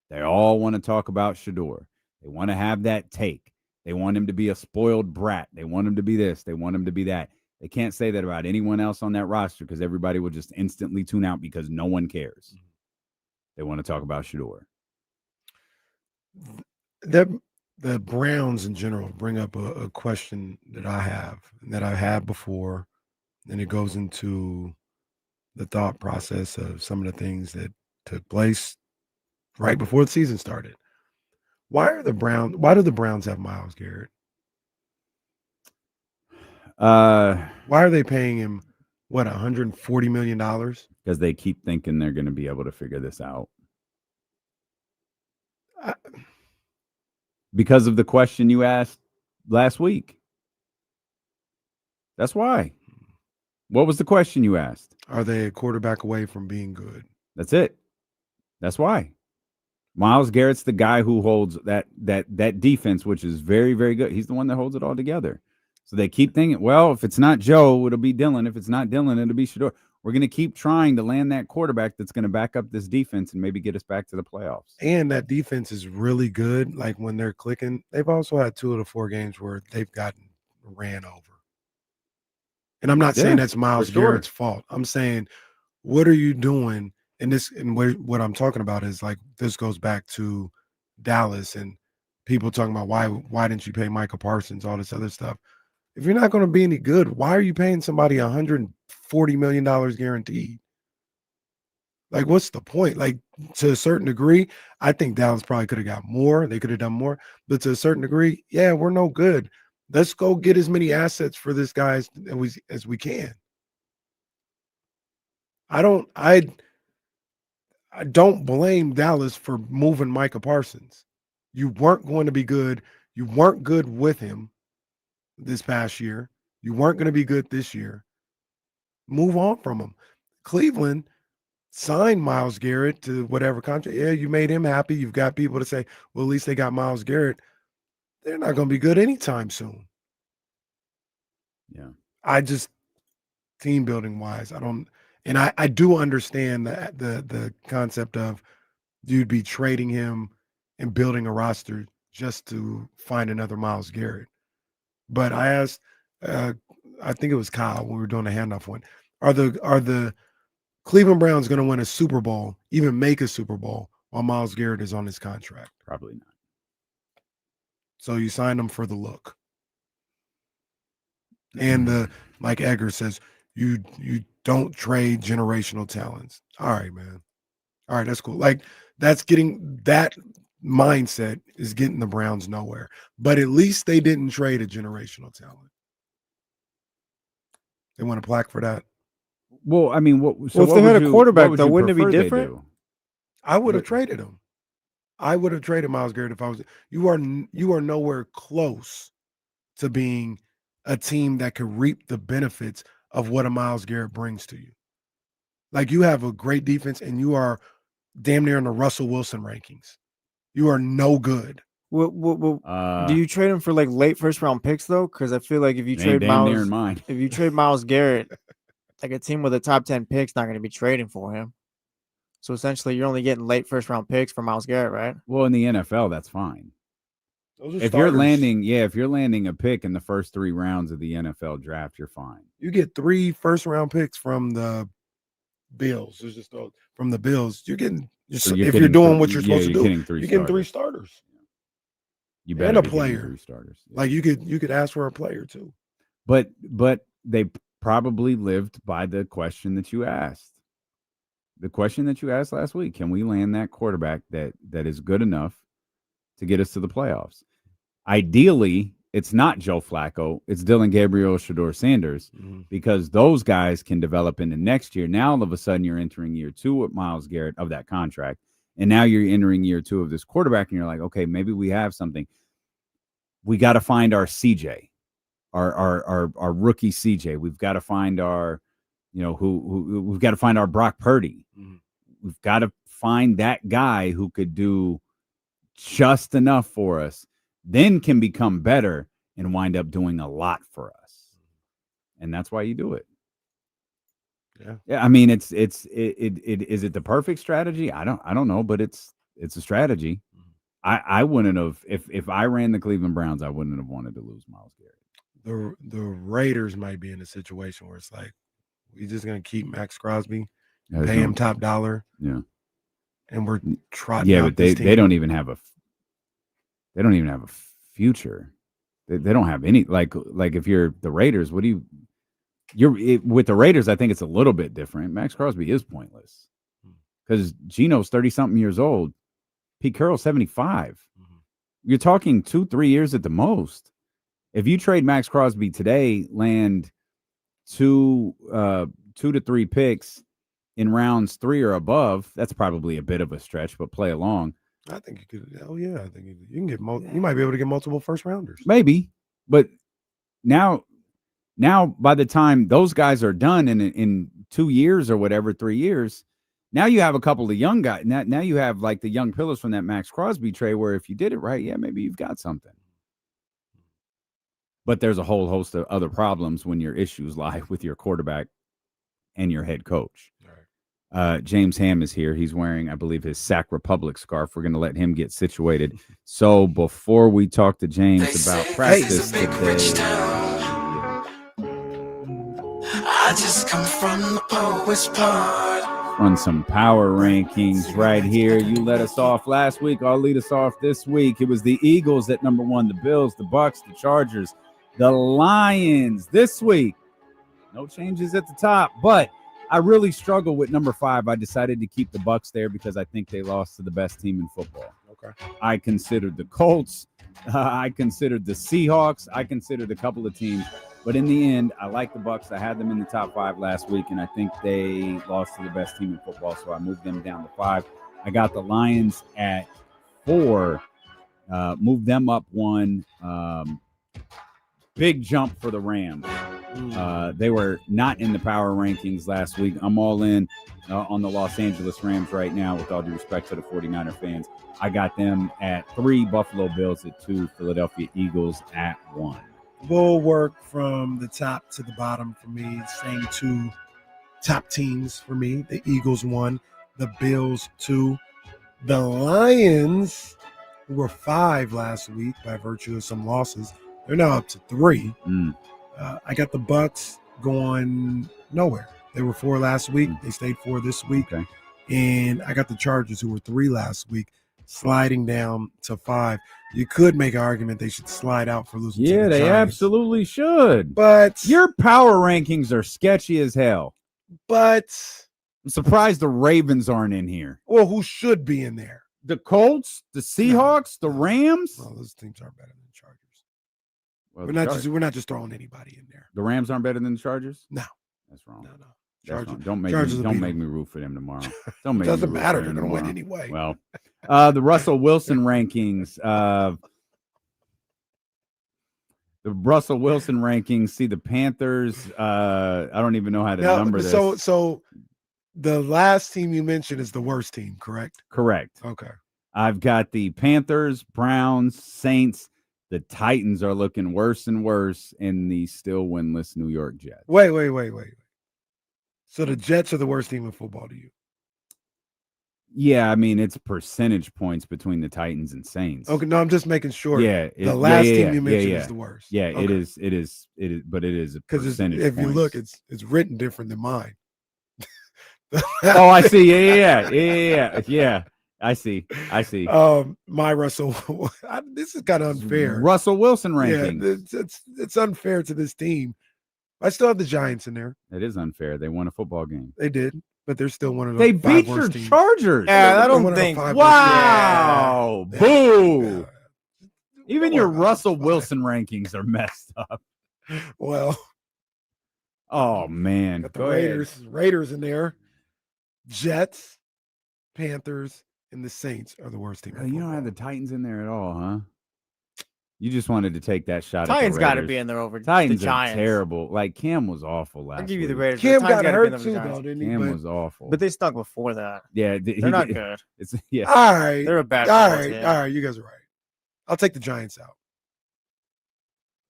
They all want to talk about Shedeur. They want to have that take. They want him to be a spoiled brat. They want him to be this. They want him to be that. They can't say that about anyone else on that roster because everybody will just instantly tune out because no one cares. They want to talk about Shedeur. The Browns in general bring up a question that I have and that I've had before, and it goes into the thought process of some of the things that took place right before the season started. Why do the Browns have Myles Garrett? Why are they paying him $140 million? Because they keep thinking they're going to be able to figure this out. Because of the question you asked last week. That's why. What was the question you asked? Are they a quarterback away from being good? That's it. That's why. Myles Garrett's the guy who holds that defense, which is very, very good. He's the one that holds it all together. So they keep thinking, well, if it's not Joe, it'll be Dillon. If it's not Dillon, it'll be Shedeur. We're going to keep trying to land that quarterback that's going to back up this defense and maybe get us back to the playoffs. And that defense is really good. Like when they're clicking, they've also had 2 of the 4 games where they've gotten ran over. And I'm not saying that's Myles Garrett's fault. I'm saying, what are you doing? And what I'm talking about is like this goes back to Dallas and people talking about why didn't you pay Micah Parsons, all this other stuff. If you're not going to be any good, why are you paying somebody $140 million guaranteed? Like, what's the point? Like, to a certain degree, I think Dallas probably could have got more. They could have done more. But to a certain degree, yeah, we're no good. Let's go get as many assets for this guy as we can. I don't blame Dallas for moving Micah Parsons. You weren't going to be good. You weren't good with him this past year. You weren't going to be good this year. Move on from him. Cleveland signed Myles Garrett to whatever contract. Yeah, you made him happy. You've got people to say, well, at least they got Myles Garrett. They're not going to be good anytime soon. Yeah. I just, team building wise, I do understand the concept of you'd be trading him and building a roster just to find another Myles Garrett. But I asked, I think it was Kyle when we were doing the handoff one. Are the Cleveland Browns going to win a Super Bowl, even make a Super Bowl, while Myles Garrett is on his contract? Probably not. So you signed him for the look. And like Edgar says, you don't trade generational talents. All right, man. All right, that's cool. Like that mindset is getting the Browns nowhere. But at least they didn't trade a generational talent. They want a plaque for that. Well, I mean, if they had a quarterback, though, wouldn't it be different? I would have traded him. I would have traded Myles Garrett if I was. You are nowhere close to being a team that could reap the benefits of what a Myles Garrett brings to you. Like, you have a great defense, and you are damn near in the Russell Wilson rankings. You are no good. Do you trade him for like late first round picks though? Because I feel like if you trade Myles Garrett, like a team with a top 10 pick's not going to be trading for him. So essentially, you're only getting late first round picks for Myles Garrett, right? Well, in the NFL, that's fine. If you're landing a pick in the first 3 rounds of the NFL draft, you're fine. You get 3 first round picks from the Bills. It's just from the Bills. You're getting if getting you're doing what you're supposed to do, you're getting 3 starters. You better and a be getting player. 3 starters. Yeah. Like you could ask for a player too. But they probably lived by the question that you asked. The question that you asked last week: can we land that quarterback that is good enough to get us to the playoffs? Ideally, it's not Joe Flacco. It's Dylan Gabriel, Shedeur Sanders, because those guys can develop into next year. Now, all of a sudden, you're entering year 2 with Myles Garrett of that contract. And now you're entering year 2 of this quarterback, and you're like, okay, maybe we have something. We got to find our CJ, our rookie CJ. We've got to find our, who we've got to find our Brock Purdy. We've got to find that guy who could do just enough for us, then can become better and wind up doing a lot for us. And that's why you do it. Yeah. I mean, is it the perfect strategy? I don't know, but it's a strategy. I wouldn't have, if I ran the Cleveland Browns, I wouldn't have wanted to lose Myles Garrett. The Raiders might be in a situation where it's like, we're just going to keep Max Crosby, pay him top dollar. Yeah. And we're trotting. Yeah, but they don't even have a future. They don't have any, like if you're the Raiders, with the Raiders, I think it's a little bit different. Max Crosby is pointless because Geno's 30-something years old. Pete Carroll's 75. You're talking 2-3 years at the most. If you trade Max Crosby today, land 2 to 3 picks in rounds 3 or above, that's probably a bit of a stretch, but play along. I think you could. Oh yeah, I think you can get. You might be able to get multiple first rounders. Maybe, but now by the time those guys are done in 2 years or whatever, 3 years, now you have a couple of young guys. Now you have like the young pillars from that Max Crosby trade, where if you did it right, yeah, maybe you've got something. But there's a whole host of other problems when your issues lie with your quarterback and your head coach. James Ham is here. He's wearing, I believe, his Sac Republic scarf. We're going to let him get situated. So before we talk to James about practice today, I just come from the poet's part. Run some power rankings right here. You let us off last week. I'll lead us off this week. It was the Eagles at number 1, the Bills, the Bucks, the Chargers, the Lions. This week, no changes at the top, but I really struggle with number 5. I decided to keep the Bucks there because I think they lost to the best team in football. Okay. I considered the Colts. I considered the Seahawks. I considered a couple of teams. But in the end, I like the Bucks. I had them in the top 5 last week, and I think they lost to the best team in football, so I moved them down to 5. I got the Lions at 4, moved them up 1. Big jump for the Rams. They were not in the power rankings last week. I'm all in on the Los Angeles Rams right now, with all due respect to the 49er fans. I got them at 3, Buffalo Bills at 2, Philadelphia Eagles at 1. Bull work from the top to the bottom for me. Same 2 top teams for me. The Eagles 1, the Bills 2. The Lions, who were 5 last week by virtue of some losses, they're now up to 3. I got the Bucks going nowhere. They were 4 last week. They stayed 4 this week. Okay. And I got the Chargers, who were 3 last week, sliding down to 5. You could make an argument they should slide out for losing to the they Giants. absolutely should. But your power rankings are sketchy as hell. But I'm surprised the Ravens aren't in here. Well, who should be in there? The Colts, the Seahawks, the Rams. Well, those teams are better than the Chargers. Well, We're not just throwing anybody in there. The Rams aren't better than the Chargers? No. That's wrong. No. That's wrong. Don't make me root for them tomorrow. Don't make Doesn't me root matter. for them They're going to win tomorrow. anyway. Well, the Russell Wilson rankings. The Russell Wilson rankings. See the Panthers. I don't even know how to number this. So the last team you mentioned is the worst team, correct? Correct. Okay. I've got the Panthers, Browns, Saints. The Titans are looking worse and worse, and the still winless New York Jets. Wait. So the Jets are the worst team in football to you? Yeah, I mean, it's percentage points between the Titans and Saints. Okay, no, I'm just making sure. Yeah, the last team you mentioned is the worst. Yeah, okay. it is, but it is a percentage. Because if you look, it's written different than mine. Oh, I see. Yeah. I see. My Russell. This is kind of unfair. Russell Wilson rankings. Yeah, it's unfair to this team. I still have the Giants in there. It is unfair. They won a football game. They did, but they're still one of the They five beat your worst teams. Chargers. Yeah, I don't think. Wow. Yeah. Boo. Even your Russell Wilson rankings are messed up. Well. Oh, man. Got the Raiders in there. Jets, Panthers, and the Saints are the worst team. You don't have the Titans in there at all, huh? You just wanted to take that shot. Titans got to be in there over Titans the Giants. Are terrible. Like Cam was awful last. I'll give you the week. Raiders. Cam got hurt too, though, didn't he? Cam was awful. But they stunk before that. Yeah, they're not good. Yeah. All right, they're a bad. All right. You guys are right. I'll take the Giants out.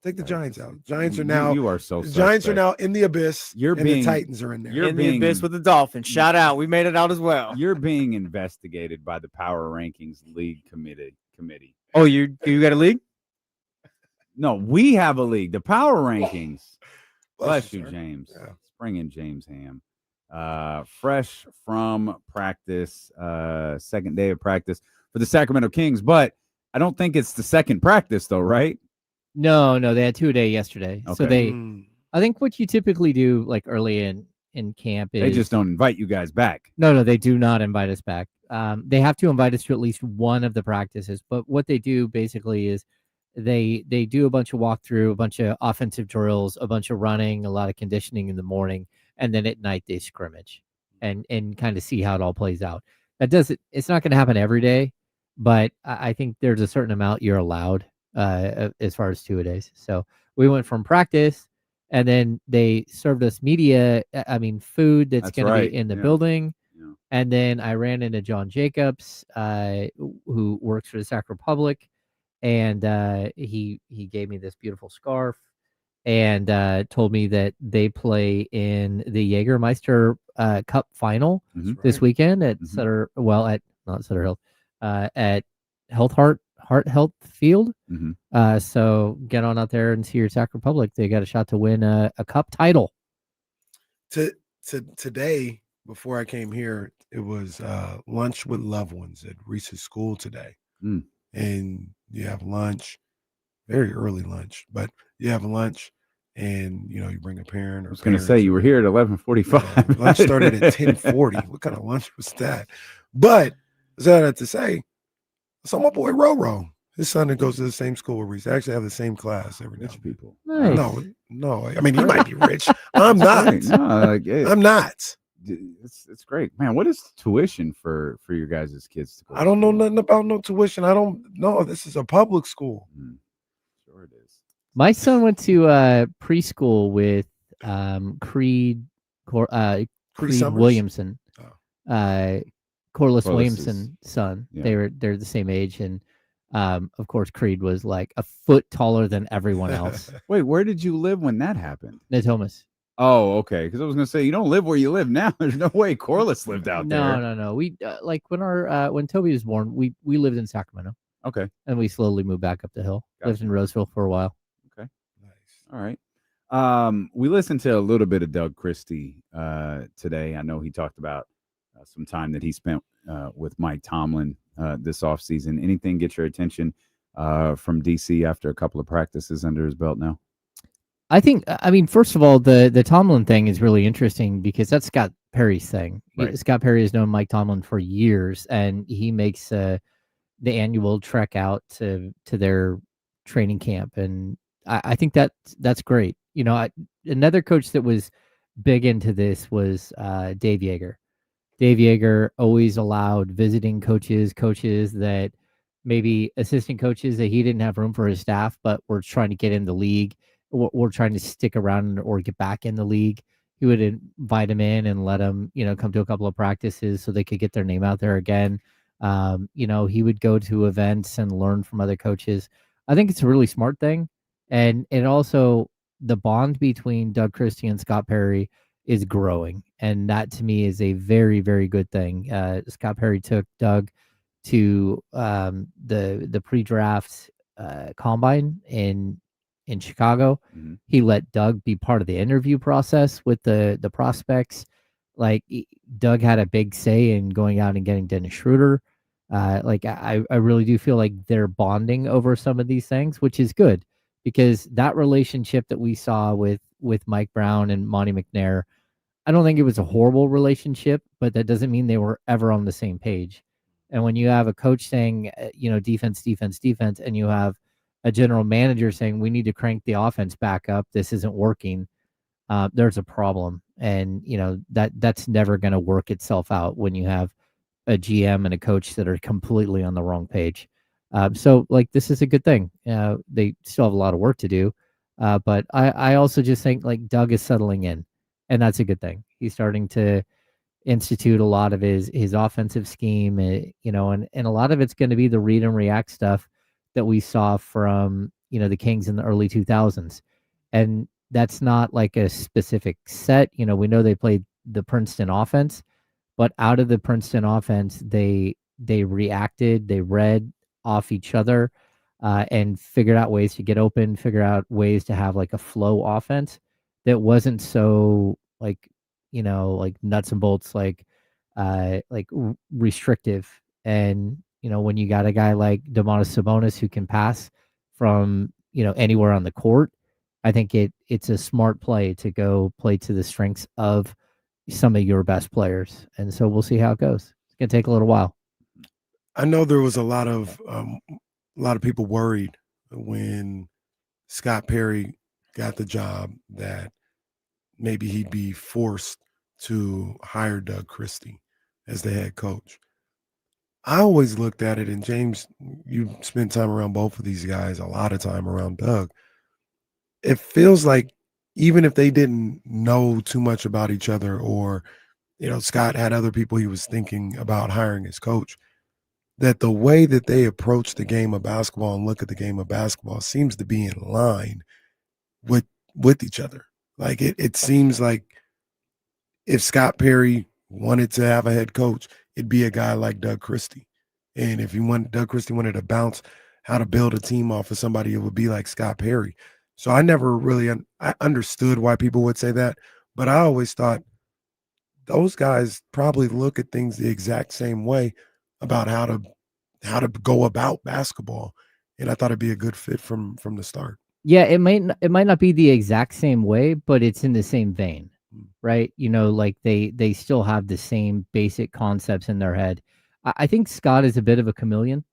Take the Giants out. Giants are now. You are so. Giants are now in the abyss. And the Titans are in there. You're in the abyss with the Dolphins. Shout out. We made it out as well. You're being investigated by the Power Rankings League Committee. Oh, you got a league? No, we have a league. The Power Rankings. Bless you, sir. James. Yeah. Spring and James Ham. Fresh from practice, second day of practice for the Sacramento Kings. But I don't think it's the second practice, though, right? No, they had 2-a-day yesterday. Okay. So I think what you typically do, like early in camp, is they just don't invite you guys back. No, they do not invite us back. They have to invite us to at least one of the practices. But what they do basically is they do a bunch of walkthrough, a bunch of offensive drills, a bunch of running, a lot of conditioning in the morning, and then at night they scrimmage and kind of see how it all plays out. It's not going to happen every day, but I think there's a certain amount you're allowed as far as 2-a-days. So we went from practice, and then they served us food that's going to be in the building. Yeah. And then I ran into John Jacobs, who works for the Sac Republic, and he gave me this beautiful scarf and told me that they play in the Jägermeister Cup final this weekend at not Sutter Hill, at Heart Health Field. So get on out there and see your Sac Republic. They got a shot to win a cup title. Today, before I came here, it was lunch with loved ones at Reese's school today. And you have lunch, very early lunch, but you have lunch and, you bring a parent. Or I was going to say, you were here at 11:45. Yeah, lunch started at 10:40. What kind of lunch was that? But as I had to say, so my boy Roro, his son that goes to the same school where we actually have the same class every day. Rich people. Nice. No. I mean, he might be rich. I'm not. I'm not. It's great, man. What is tuition for your guys' kids to go? I don't know nothing about no tuition. I don't know. This is a public school. Sure it is. My son went to preschool with Creed Williamson. Corliss Williamson's son. Yeah. They're the same age, and of course Creed was like a foot taller than everyone else. Wait, where did you live when that happened? Natomas. Oh, okay. Because I was gonna say you don't live where you live now. There's no way Corliss lived out there. No. We when Toby was born, we lived in Sacramento. Okay. And we slowly moved back up the hill. Gotcha. Lived in Roseville for a while. Okay. Nice. All right. We listened to a little bit of Doug Christie today. I know he talked about some time that he spent with Mike Tomlin this offseason. Anything get your attention from DC after a couple of practices under his belt now? I mean, first of all, the Tomlin thing is really interesting because that's Scott Perry's thing. Right. Scott Perry has known Mike Tomlin for years, and he makes the annual trek out to their training camp. And I think that's great. Another coach that was big into this was Dave Yeager. Dave Yeager always allowed visiting coaches that maybe assistant coaches that he didn't have room for his staff, but were trying to get in the league or trying to stick around or get back in the league. He would invite them in and let them, come to a couple of practices so they could get their name out there again. He would go to events and learn from other coaches. I think it's a really smart thing. And also the bond between Doug Christie and Scott Perry is growing. And that to me is a very, very good thing. Scott Perry took Doug to the pre-draft combine in Chicago. Mm-hmm. He let Doug be part of the interview process with the prospects. Like Doug had a big say in going out and getting Dennis Schroeder. I really do feel like they're bonding over some of these things, which is good because that relationship that we saw with Mike Brown and Monty McNair, I don't think it was a horrible relationship, but that doesn't mean they were ever on the same page. And when you have a coach saying, defense, defense, defense, and you have a general manager saying we need to crank the offense back up, this isn't working, there's a problem. And, that's never going to work itself out when you have a GM and a coach that are completely on the wrong page. So this is a good thing. They still have a lot of work to do. But I also just think Doug is settling in, and that's a good thing. He's starting to institute a lot of his offensive scheme, and a lot of it's going to be the read and react stuff that we saw from, the Kings in the early 2000s. And that's not like a specific set. We know they played the Princeton offense, but out of the Princeton offense, they reacted, they read off each other, and figured out ways to get open, figure out ways to have a flow offense that wasn't so nuts and bolts, restrictive. And, when you got a guy like Domantas Sabonis who can pass from, anywhere on the court, I think it's a smart play to go play to the strengths of some of your best players. And so we'll see how it goes. It's going to take a little while. I know there was a lot of people worried when Scott Perry got the job that maybe he'd be forced to hire Doug Christie as the head coach. I always looked at it, and James, you spent time around both of these guys, a lot of time around Doug. It feels like even if they didn't know too much about each other, or, Scott had other people he was thinking about hiring as coach, that the way that they approach the game of basketball and look at the game of basketball seems to be in line with each other. It seems like if Scott Perry wanted to have a head coach, it'd be a guy like Doug Christie. And if Doug Christie wanted to bounce how to build a team off of somebody, it would be like Scott Perry. So I never really I understood why people would say that, but I always thought those guys probably look at things the exact same way about how to go about basketball. And I thought it'd be a good fit from the start. Yeah, it might not be the exact same way, but it's in the same vein, right? They still have the same basic concepts in their head. I think Scott is a bit of a chameleon,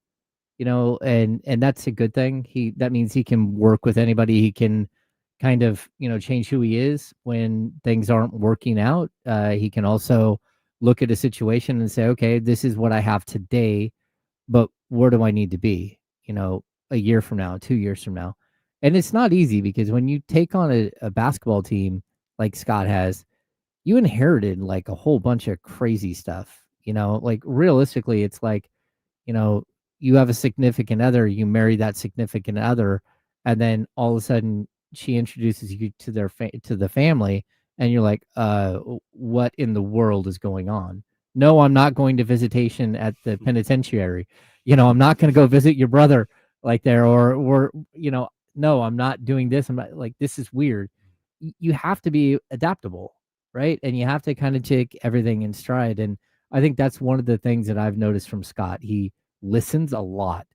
and that's a good thing. That means he can work with anybody. He can kind of, change who he is when things aren't working out. He can also look at a situation and say, okay, this is what I have today, but where do I need to be, a year from now, 2 years from now? And it's not easy because when you take on a basketball team like Scott has, you inherited a whole bunch of crazy stuff, realistically, it's you have a significant other, you marry that significant other, and then all of a sudden she introduces you to the family, and you're like, what in the world is going on? No, I'm not going to visitation at the penitentiary. I'm not going to go visit your brother there, or no, I'm not doing this. I'm not this is weird. You have to be adaptable, right? And you have to kind of take everything in stride. And I think that's one of the things that I've noticed from Scott. He listens a lot,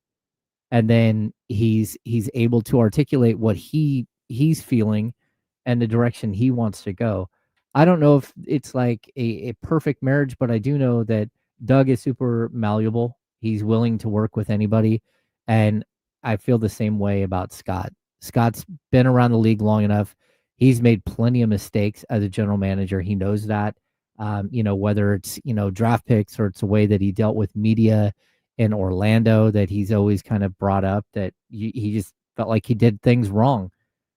and then he's able to articulate what he's feeling and the direction he wants to go. I don't know if it's a perfect marriage, but I do know that Doug is super malleable. He's willing to work with anybody, and I feel the same way about Scott. Scott's been around the league long enough. He's made plenty of mistakes as a general manager. He knows that, whether it's, draft picks or it's a way that he dealt with media in Orlando that he's always kind of brought up, that he just felt like he did things wrong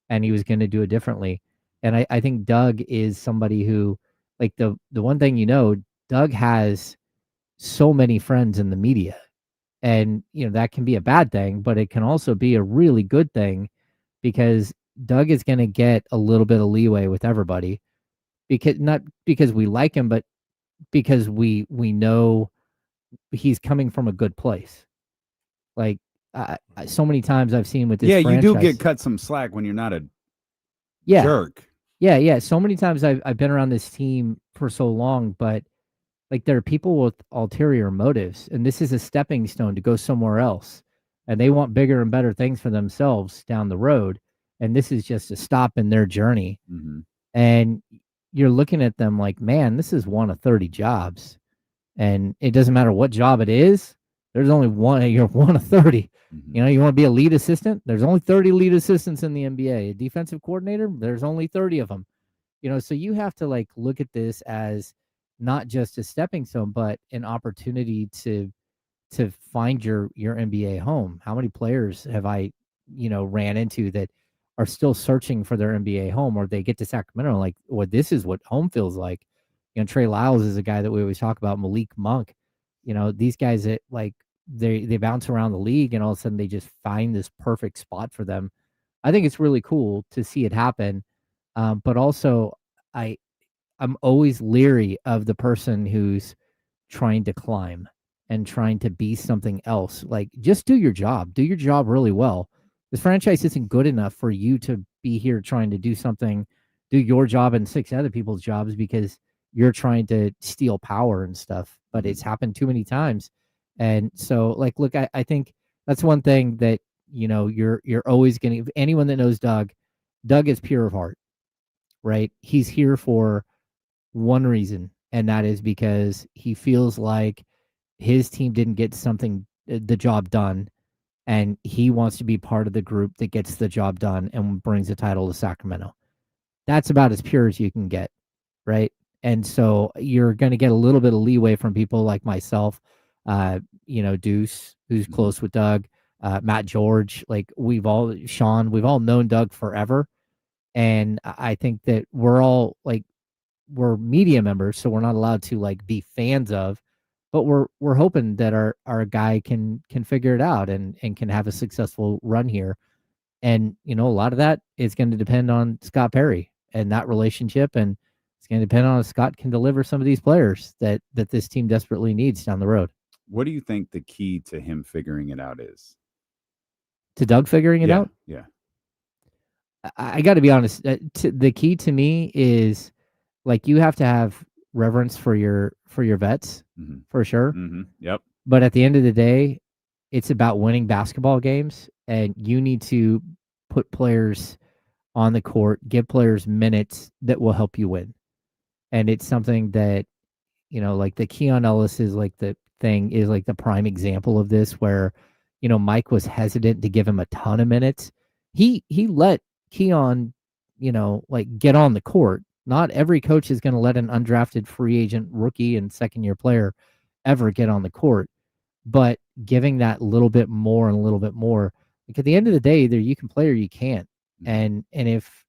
and he was going to do it differently. And I think Doug is somebody who, the one thing, Doug has so many friends in the media. And, that can be a bad thing, but it can also be a really good thing because Doug is going to get a little bit of leeway with everybody, not because we like him, but because we know he's coming from a good place. So many times I've seen with this franchise, you do get cut some slack when you're not a jerk. Yeah. So many times I've been around this team for so long, but like there are people with ulterior motives, and this is a stepping stone to go somewhere else. And they want bigger and better things for themselves down the road. And this is just a stop in their journey. Mm-hmm. And you're looking at them like, man, this is one of 30 jobs. And it doesn't matter what job it is. There's only one, you're one of 30. Mm-hmm. You know, you want to be a lead assistant? There's only 30 lead assistants in the NBA. A defensive coordinator? There's only 30 of them. You know, so you have to like look at this as not just a stepping stone, but an opportunity to find your NBA home. How many players have I, ran into that are still searching for their NBA home, or they get to Sacramento like, well, this is what home feels like. You know, Trey Lyles is a guy that we always talk about, Malik Monk. You know, these guys that like they bounce around the league and all of a sudden they just find this perfect spot for them. I think it's really cool to see it happen. But also I'm always leery of the person who's trying to climb and trying to be something else. Like, just do your job. Do your job really well. This franchise isn't good enough for you to be here trying to do something, do your job and 6 other people's jobs because you're trying to steal power and stuff. But it's happened too many times. And so, like, look, I think that's one thing that, you're always going to, anyone that knows Doug is pure of heart, right? He's here for one reason, and that is because he feels like his team didn't get the job done, and he wants to be part of the group that gets the job done and brings the title to Sacramento. That's about as pure as you can get, right? And so you're going to get a little bit of leeway from people like myself, Deuce, who's close with Doug, Matt George, like Sean, we've all known Doug forever. And I think that we're media members, so we're not allowed to like be fans of, but we're hoping that our guy can figure it out and can have a successful run here. And, a lot of that is going to depend on Scott Perry and that relationship. And it's going to depend on if Scott can deliver some of these players that this team desperately needs down the road. What do you think the key to him figuring it out is? To Doug figuring it out? Yeah. I got to be honest. The key to me is like you have to have reverence for your vets, for sure. Mm-hmm. Yep. But at the end of the day, it's about winning basketball games, and you need to put players on the court, give players minutes that will help you win. And it's something that, like the Keon Ellis is like the thing is like the prime example of this, where, Mike was hesitant to give him a ton of minutes. He let Keon, like get on the court. Not every coach is going to let an undrafted free agent rookie and second-year player ever get on the court, but giving that little bit more and a little bit more, like at the end of the day, either you can play or you can't. And if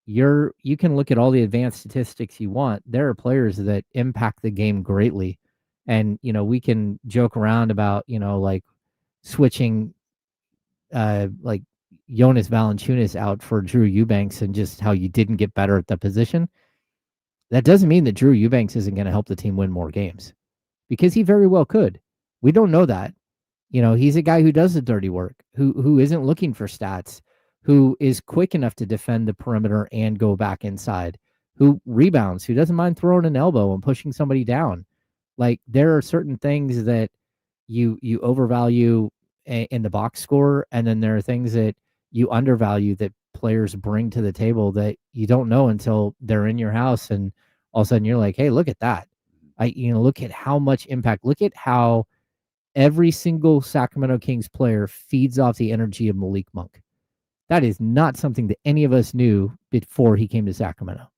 you can look at all the advanced statistics you want, there are players that impact the game greatly. And, we can joke around about, like switching, like Jonas Valanciunas out for Drew Eubanks and just how you didn't get better at the position. That doesn't mean that Drew Eubanks isn't going to help the team win more games, because he very well could. We don't know that. He's a guy who does the dirty work, who isn't looking for stats, who is quick enough to defend the perimeter and go back inside, who rebounds, who doesn't mind throwing an elbow and pushing somebody down. Like, there are certain things that you overvalue in the box score, and then there are things that you undervalue that players bring to the table that you don't know until they're in your house, and all of a sudden you're like, hey, look at that. Look at how much impact. Look at how every single Sacramento Kings player feeds off the energy of Malik Monk. That is not something that any of us knew before he came to Sacramento.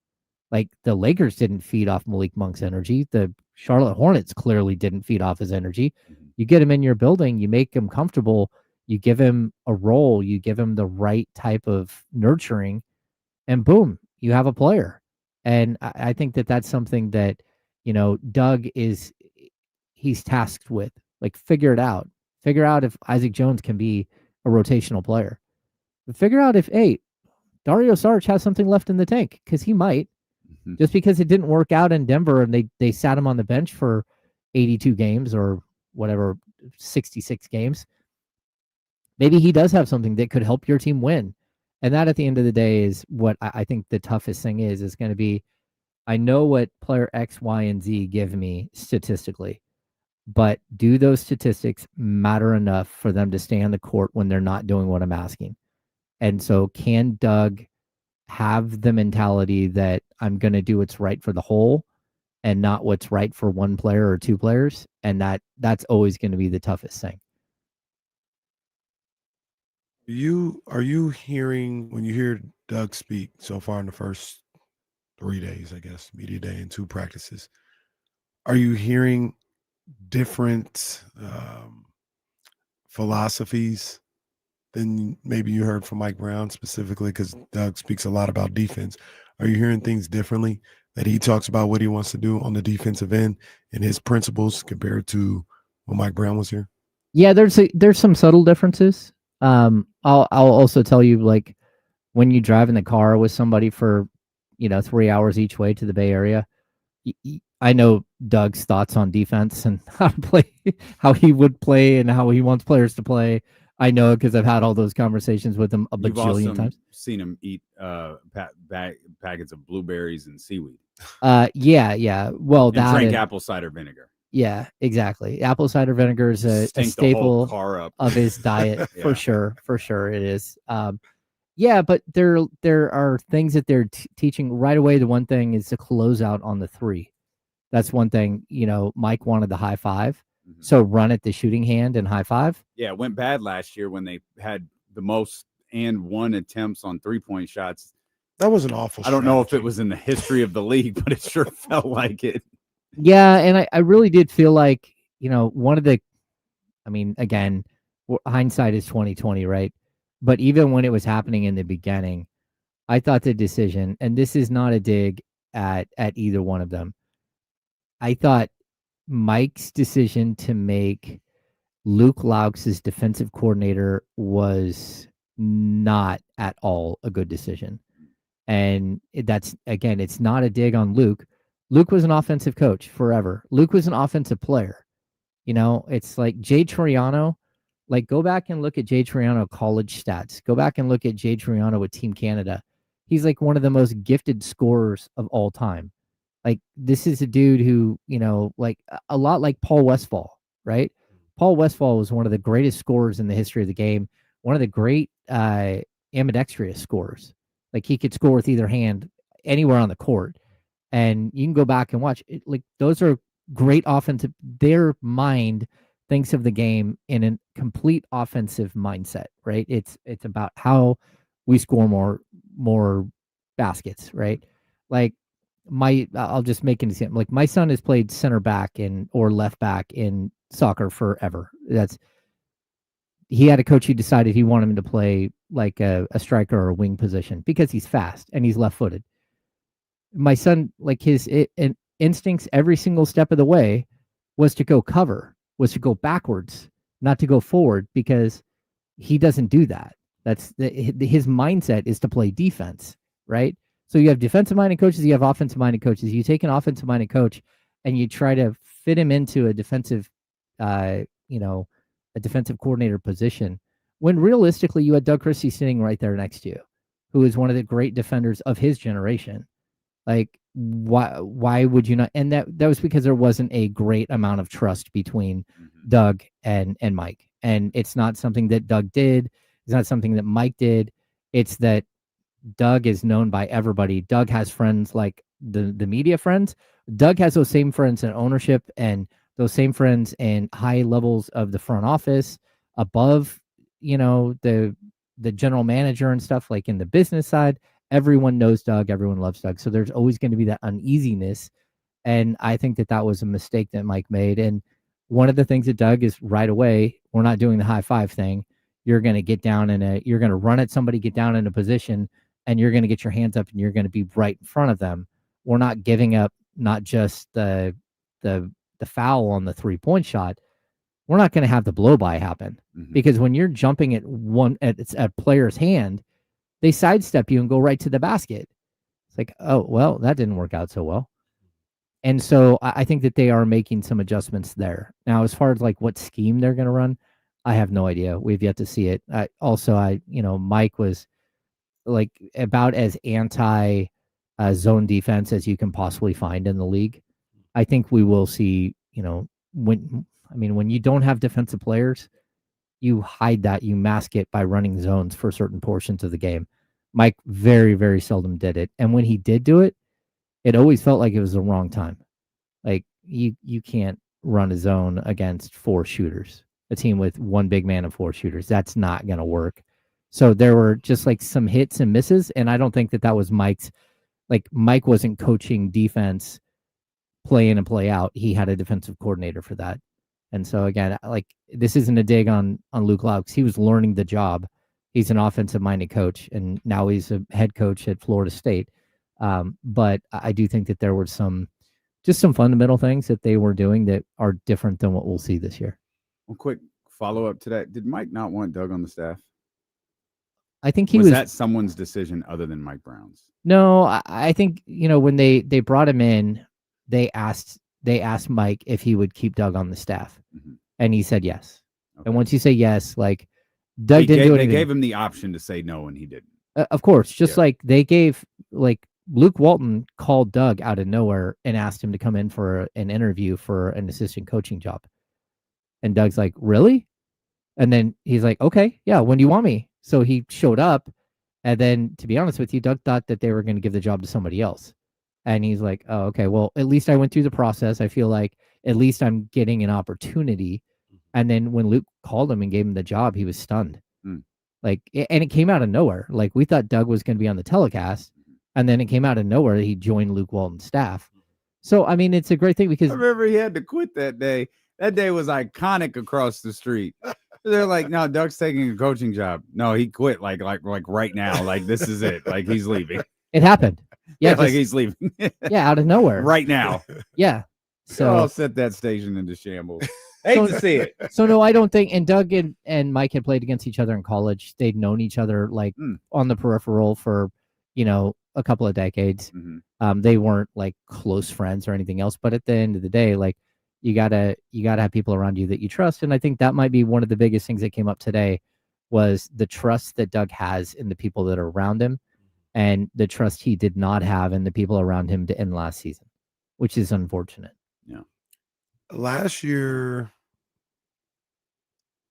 Like, the Lakers didn't feed off Malik Monk's energy. The Charlotte Hornets clearly didn't feed off his energy. You get him in your building, you make him comfortable, you give him a role, you give him the right type of nurturing, and boom, you have a player. And I think that that's something that, Doug he's tasked with. Like, figure it out. Figure out if Isaac Jones can be a rotational player. But figure out if, hey, Dario Saric has something left in the tank, because he might. Just because it didn't work out in Denver and they sat him on the bench for 82 games or whatever, 66 games. Maybe he does have something that could help your team win. And that at the end of the day is what I think the toughest thing is going to be, I know what player X, Y, and Z give me statistically, but do those statistics matter enough for them to stay on the court when they're not doing what I'm asking? And so can Doug have the mentality that I'm going to do what's right for the whole and not what's right for one player or two players? And that's always going to be the toughest thing. Are you hearing, when you hear Doug speak so far in the first 3 days, I guess, media day and 2 practices, are you hearing different philosophies than maybe you heard from Mike Brown specifically, because Doug speaks a lot about defense? Are you hearing things differently, that he talks about what he wants to do on the defensive end and his principles compared to when Mike Brown was here? Yeah, there's some subtle differences. I'll also tell you, like, when you drive in the car with somebody for 3 hours each way to the Bay Area, I know Doug's thoughts on defense and how to play, how he would play and how he wants players to play. I know because I've had all those conversations with him a bajillion times. Seen him eat packets of blueberries and seaweed. Yeah. Well, and drink apple cider vinegar. Yeah, exactly. Apple cider vinegar is a staple of his diet for sure. For sure, it is. Yeah, but there are things that they're teaching right away. The one thing is to close out on the 3. That's one thing. Mike wanted the high 5, so run at the shooting hand and high 5. Yeah, it went bad last year when they had the most and 1 attempts on 3-point shots. That was an awful. I don't know if it was in the history of the league, but it sure felt like it. Yeah, and I really did feel like, one of the, I mean, again, hindsight is 20/20, right? But even when it was happening in the beginning, I thought the decision, and this is not a dig at either one of them, I thought Mike's decision to make Luke Laux defensive coordinator was not at all a good decision. And that's, again, it's not a dig on Luke. Luke was an offensive coach forever. Luke was an offensive player. It's like Jay Triano. Like, go back and look at Jay Triano college stats. Go back and look at Jay Triano with Team Canada. He's like one of the most gifted scorers of all time. Like, this is a dude who, like a lot like Paul Westphal, right? Paul Westphal was one of the greatest scorers in the history of the game. One of the great ambidextrous scorers. Like, he could score with either hand anywhere on the court. And you can go back and watch it. Like, those are great offensive. Their mind thinks of the game in a complete offensive mindset, right? It's about how we score more baskets, right? Like, I'll just make an example. Like, my son has played center back or left back in soccer forever. He had a coach who decided he wanted him to play like a striker or a wing position because he's fast and he's left-footed. My son, like, his instincts every single step of the way was to go cover, was to go backwards, not to go forward, because he doesn't do that. That's his mindset is to play defense, right? So you have defensive-minded coaches, you have offensive-minded coaches. You take an offensive-minded coach and you try to fit him into a defensive, a defensive coordinator position, when realistically you had Doug Christie sitting right there next to you, who is one of the great defenders of his generation. Like, why would you not? And that was because there wasn't a great amount of trust between Doug and Mike. And it's not something that Doug did. It's not something that Mike did. It's that Doug is known by everybody. Doug has friends like the media friends. Doug has those same friends in ownership and those same friends in high levels of the front office, above, the general manager and stuff, like in the business side. Everyone knows Doug. Everyone loves Doug. So there's always going to be that uneasiness. And I think that was a mistake that Mike made. And one of the things that Doug is right away, we're not doing the high 5 thing. You're going to get down you're going to run at somebody, get down in a position, and you're going to get your hands up and you're going to be right in front of them. We're not giving up not just the foul on the 3-point shot. We're not going to have the blow by happen, because when you're jumping at a player's hand, they sidestep you and go right to the basket. It's like, oh, well, that didn't work out so well. And so I think that they are making some adjustments there. Now, as far as like what scheme they're going to run, I have no idea. We've yet to see it. Mike was like about as anti zone defense as you can possibly find in the league. I think we will see, when you don't have defensive players, you hide that, you mask it by running zones for certain portions of the game. Mike very, very seldom did it. And when he did do it, it always felt like it was the wrong time. Like you can't run a zone against 4 shooters, a team with 1 big man and 4 shooters. That's not going to work. So there were just like some hits and misses. And I don't think that was Mike's, like Mike wasn't coaching defense play in and play out. He had a defensive coordinator for that. And so again, like this isn't a dig on Luke Lowe, because he was learning the job. He's an offensive minded coach, and now he's a head coach at Florida State. But I do think that there were some fundamental things that they were doing that are different than what we'll see this year. One quick follow up to that. Did Mike not want Doug on the staff? I think was that someone's decision other than Mike Brown's? No, I think, when they brought him in, they asked Mike if he would keep Doug on the staff, and he said yes. Okay. And once you say yes, like Doug didn't do anything. They gave him the option to say no, and he didn't. Of course, just like they gave, like Luke Walton called Doug out of nowhere and asked him to come in for an interview for an assistant coaching job, and Doug's like, really? And then he's like, okay, yeah, when do you want me? So he showed up, and then, to be honest with you, Doug thought that they were going to give the job to somebody else. And he's like, oh, okay, well, at least I went through the process. I feel like at least I'm getting an opportunity. And then when Luke called him and gave him the job, he was stunned. And it came out of nowhere. Like, we thought Doug was going to be on the telecast, and then it came out of nowhere that he joined Luke Walton's staff. So, I mean, it's a great thing because I remember he had to quit that day. That day was iconic across the street. They're like, no, Doug's taking a coaching job. No, he quit like right now. Like, this is it. Like, he's leaving. It happened. Yeah, like he's leaving. Yeah, out of nowhere. Right now. Yeah. So I'll set that station into shambles. Hate to see it. So no, I don't think. And Doug and Mike had played against each other in college. They'd known each other like on the peripheral for a couple of decades. They weren't like close friends or anything else. But at the end of the day, like you gotta have people around you that you trust. And I think that might be one of the biggest things that came up today was the trust that Doug has in the people that are around him, and the trust he did not have in the people around him to end last season, which is unfortunate. Yeah. Last year,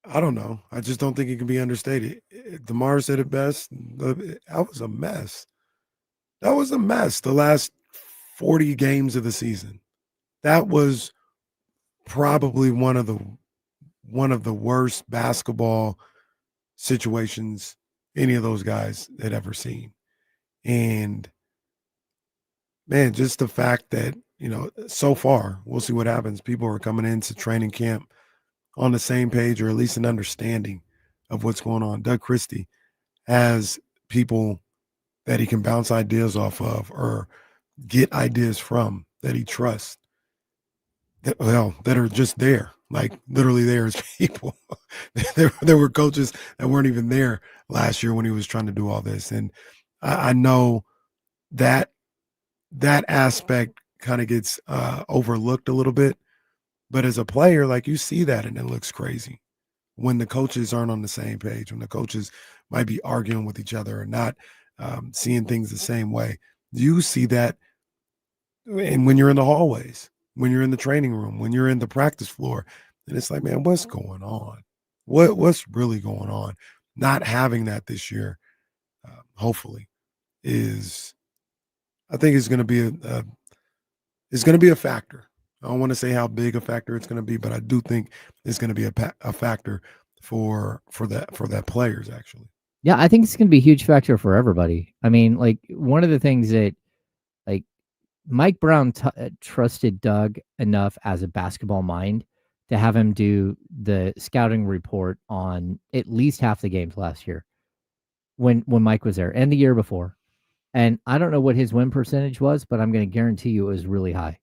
I don't know. I just don't think it can be understated. DeMar said it best. That was a mess. That was a mess. The last 40 games of the season. That was probably one of the worst basketball situations any of those guys had ever seen. And man, just the fact that, so far, we'll see what happens. People are coming into training camp on the same page, or at least an understanding of what's going on. Doug Christie has people that he can bounce ideas off of or get ideas from that he trusts that are just there, like literally there as people. There were coaches that weren't even there last year when he was trying to do all this. And I know that aspect kind of gets overlooked a little bit, but as a player, like, you see that and it looks crazy when the coaches aren't on the same page, when the coaches might be arguing with each other or not seeing things the same way. You see that, and when you're in the hallways, when you're in the training room, when you're in the practice floor, and it's like, man, what's going on? What's really going on? Not having that this year, hopefully, I think it's going to be a factor. I don't want to say how big a factor it's going to be, but I do think it's going to be a factor for that players, actually. Yeah, I think it's going to be a huge factor for everybody. I mean, like, one of the things that, like, Mike Brown trusted Doug enough as a basketball mind to have him do the scouting report on at least half the games last year when Mike was there, and the year before. And I don't know what his win percentage was, but I'm going to guarantee you it was really high.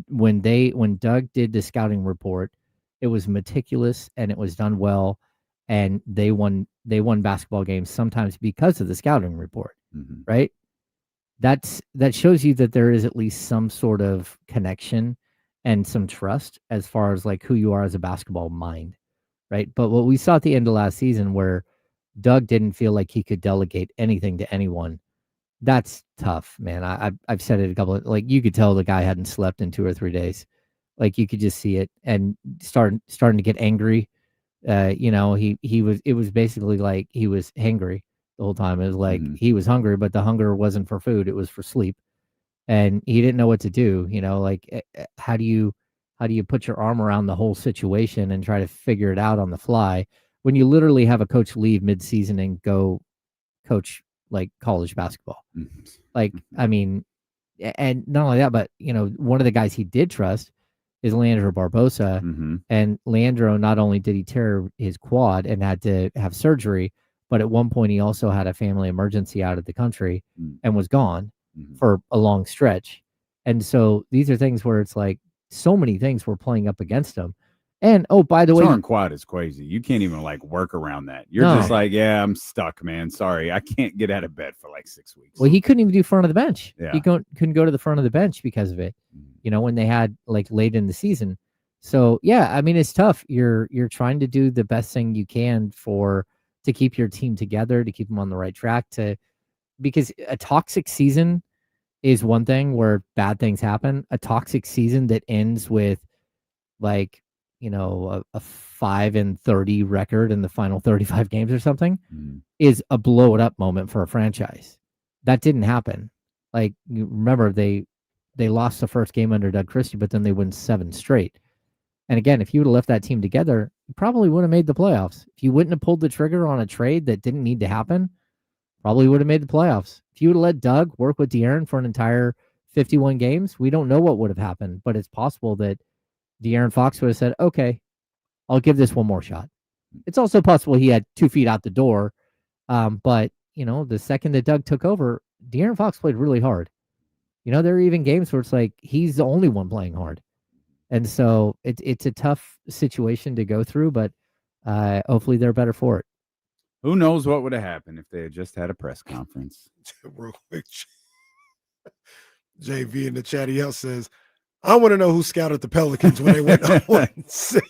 When Doug did the scouting report, it was meticulous and it was done well, and they won basketball games sometimes because of the scouting report, right? That shows you that there is at least some sort of connection and some trust as far as like who you are as a basketball mind, right? But what we saw at the end of last season, where Doug didn't feel like he could delegate anything to anyone. That's tough, man. I've said it a couple of, like, you could tell the guy hadn't slept in 2 or 3 days. Like, you could just see it, and starting to get angry. It was basically like he was hangry the whole time. It was like he was hungry, but the hunger wasn't for food, it was for sleep. And he didn't know what to do, like, how do you put your arm around the whole situation and try to figure it out on the fly when you literally have a coach leave mid-season and go coach like college basketball? Like, I mean, and not only that, but one of the guys he did trust is Leandro Barbosa. And Leandro, not only did he tear his quad and had to have surgery, but at one point he also had a family emergency out of the country and was gone for a long stretch. And so these are things where it's like so many things were playing up against him. And by the way, torn quad is crazy. You can't even like work around that. You're just like, yeah, I'm stuck, man. Sorry, I can't get out of bed for like 6 weeks. Well, he couldn't even do front of the bench. Yeah. He couldn't go to the front of the bench because of it. When they had like late in the season. So yeah, I mean, it's tough. You're trying to do the best thing you can to keep your team together, to keep them on the right track, because a toxic season is one thing where bad things happen. A toxic season that ends with like, a 5-30 record in the final 35 games or something is a blow it up moment for a franchise. That didn't happen. Like, you remember they lost the first game under Doug Christie, but then they win 7 straight. And again, if you would have left that team together, you probably would have made the playoffs. If you wouldn't have pulled the trigger on a trade that didn't need to happen, probably would have made the playoffs. If you would have let Doug work with De'Aaron for an entire 51 games, we don't know what would have happened, but it's possible that De'Aaron Fox would have said, okay, I'll give this one more shot. It's also possible he had 2 feet out the door. But, the second that Doug took over, De'Aaron Fox played really hard. There are even games where it's like he's the only one playing hard. And so it's a tough situation to go through, but hopefully they're better for it. Who knows what would have happened if they had just had a press conference? Real quick, JV in the chat, he else says, I want to know who scouted the Pelicans when they went 1-6.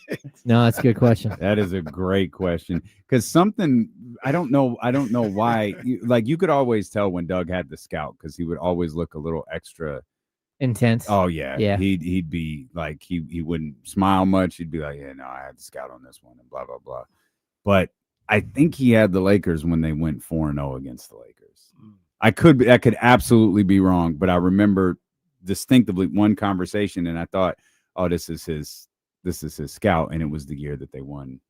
No, that's a good question. That is a great question. Because I don't know why. You could always tell when Doug had the scout because he would always look a little extra intense. Oh yeah. Yeah. He'd be like he wouldn't smile much. He'd be like, yeah, no, I had the scout on this one and blah blah blah. But I think he had the Lakers when they went 4-0 against the Lakers. I could absolutely be wrong, but I remember distinctively one conversation, and I thought, oh, this is his scout, and it was the year that they won.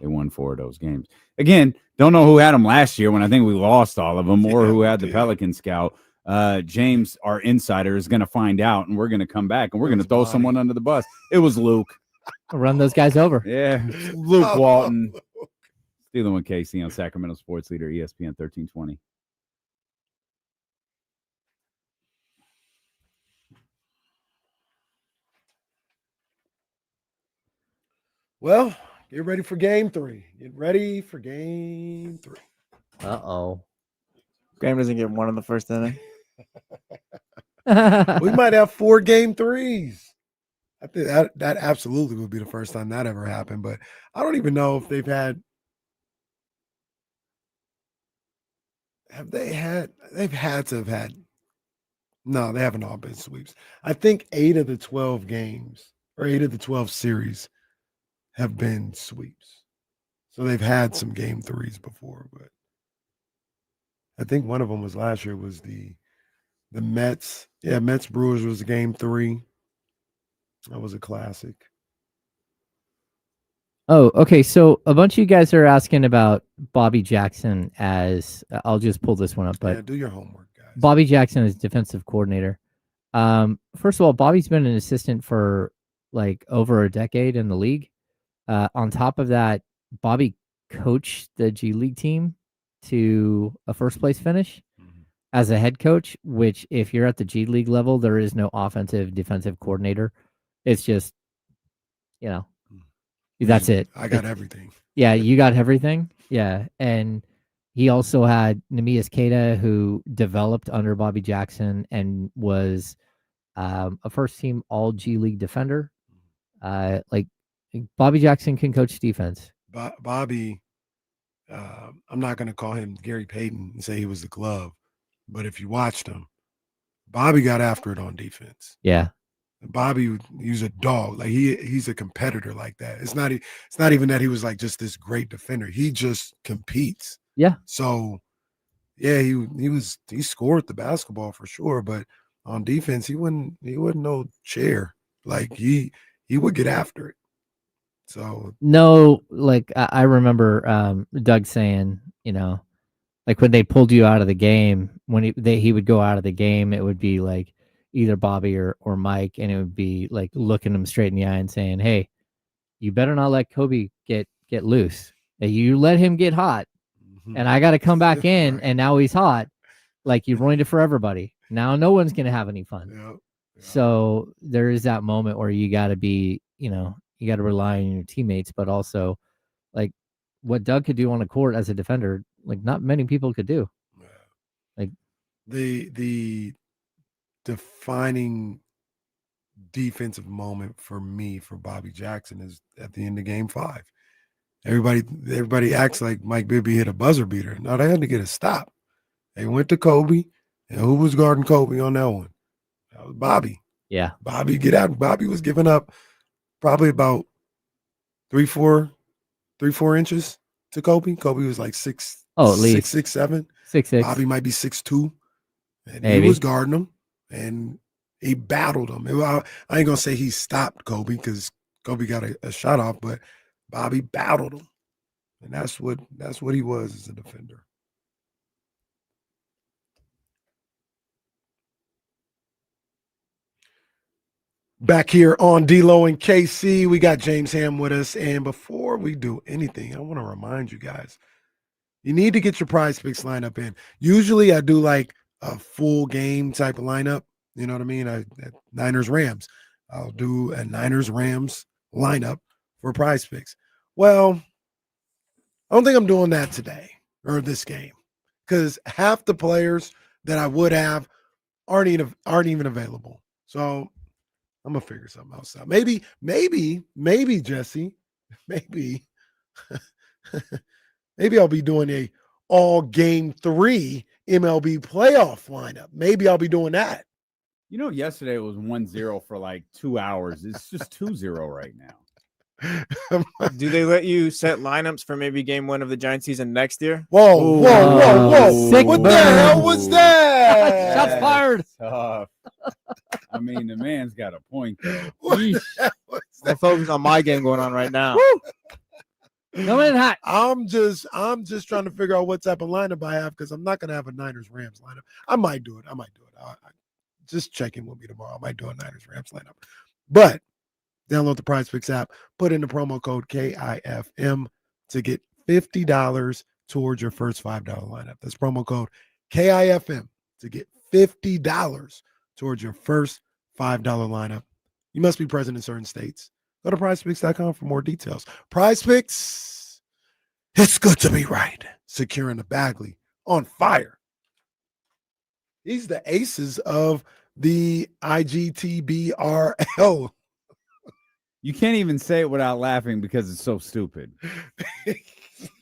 They won 4 of those games. Again, don't know who had them last year when I think we lost all of them, or who had the Pelican scout. James, our insider, is going to find out, and we're going to come back, and we're going to throw someone under the bus. It was Luke. I'll run those guys over. Yeah, Luke Walton. Stealing with KC on Sacramento Sports Leader, ESPN 1320. Well, get ready for game 3. Get ready for game 3. Uh-oh. Graham doesn't get one in the first inning. We might have 4 game 3s. I think that absolutely would be the first time that ever happened. But I don't even know if they've had. They've had to have had. No, they haven't all been sweeps. I think 8 of the 12 games or 8 of the 12 series have been sweeps. So they've had some game 3s before, but I think one of them was last year was the Mets. Yeah, Mets Brewers was game 3. That was a classic. Oh, okay. So a bunch of you guys are asking about Bobby Jackson as I'll just pull this one up, but yeah, do your homework, guys. Bobby Jackson is defensive coordinator. First of all, Bobby's been an assistant for like over a decade in the league. On top of that, Bobby coached the G League team to a first place finish as a head coach, which if you're at the G League level, there is no offensive defensive coordinator. It's just, that's it. I got everything. Yeah, you got everything. Yeah. And he also had Nehemias Queta, who developed under Bobby Jackson and was a first team all G League defender. Like Bobby Jackson can coach defense. Bobby I'm not going to call him Gary Payton and say he was the glove, but if you watched him, Bobby got after it on defense. Yeah. Bobby, he's a dog. Like he's a competitor like that. It's not even that he was like just this great defender. He just competes. Yeah. So yeah, he scored the basketball for sure, but on defense, he wasn't no chair. Like he would get after it. So no, like I remember Doug saying, like when they pulled you out of the game, when he would go out of the game, it would be like either Bobby or Mike, and it would be like looking him straight in the eye and saying, "Hey, you better not let Kobe get loose. You let him get hot, and I got to come back in, and now he's hot. Like you ruined it for everybody. Now no one's gonna have any fun." Yeah. So there is that moment where you got to be, you got to rely on your teammates, but also like what Doug could do on a court as a defender, like not many people could do. Like the defining defensive moment for Bobby Jackson is at the end of game 5. Everybody acts like Mike Bibby hit a buzzer beater. No, they had to get a stop. They went to Kobe, and who was guarding Kobe on that one? That was Bobby. Yeah. Bobby, get out. Bobby was giving up probably about 3-4 inches to Kobe. Kobe was like 6. Oh, at least 6'7". 6'6". Bobby might be 6'2". And Maybe. he was guarding him, and he battled him. I ain't gonna say he stopped Kobe because Kobe got a shot off, but Bobby battled him, and that's what he was as a defender. Back here on D-Lo and KC, we got James Ham with us, and before we do anything, I want to remind you guys, you need to get your Prize Picks lineup in. Usually, I do like a full game type of lineup. You know what I mean? Niners Rams. I'll do a Niners Rams lineup for Prize Picks. Well, I don't think I'm doing that today or this game because half the players that I would have aren't even available. So I'm gonna figure something else out. Maybe Jesse, maybe I'll be doing a all game 3 MLB playoff lineup. Maybe I'll be doing that. Yesterday it was 1-0 for like 2 hours. It's just 2-0 right now. Do they let you set lineups for maybe game 1 of the Giants season next year? Whoa. What the hell was that? Shots fired. Tough. I mean, the man's got a point there. I focus on my game going on right now. Coming hot. I'm just trying to figure out what type of lineup I have because I'm not gonna have a Niners Rams lineup. I might do it. I just check in with me tomorrow. I might do a Niners Rams lineup. But download the Prize Picks app, put in the promo code KIFM to get $50 towards your first $5 lineup. That's promo code KIFM to get $50 towards your first $5 lineup. You must be present in certain states. Go to prizepicks.com for more details. Prize Picks, it's good to be right. Securing the Bagley on fire. These are the aces of the IGTBRL. You can't even say it without laughing because it's so stupid.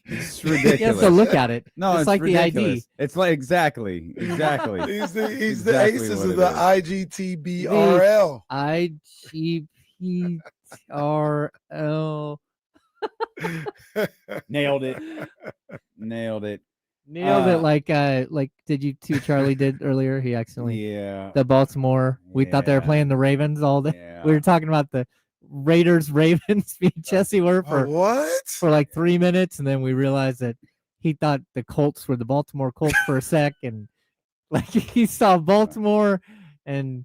It's ridiculous. You have to look at it. No, it's like ridiculous. the ID. It's like exactly. He's Exactly the aces of the IGTBRL. IGTBRL. Nailed it. Nailed it like did you two Charlie did earlier? He accidentally the Baltimore. We thought they were playing the Ravens all day. Yeah. We were talking about the Ravens. Me and Jesse were for like 3 minutes, and then we realized that he thought the Colts were the Baltimore Colts for a sec, and like he saw Baltimore and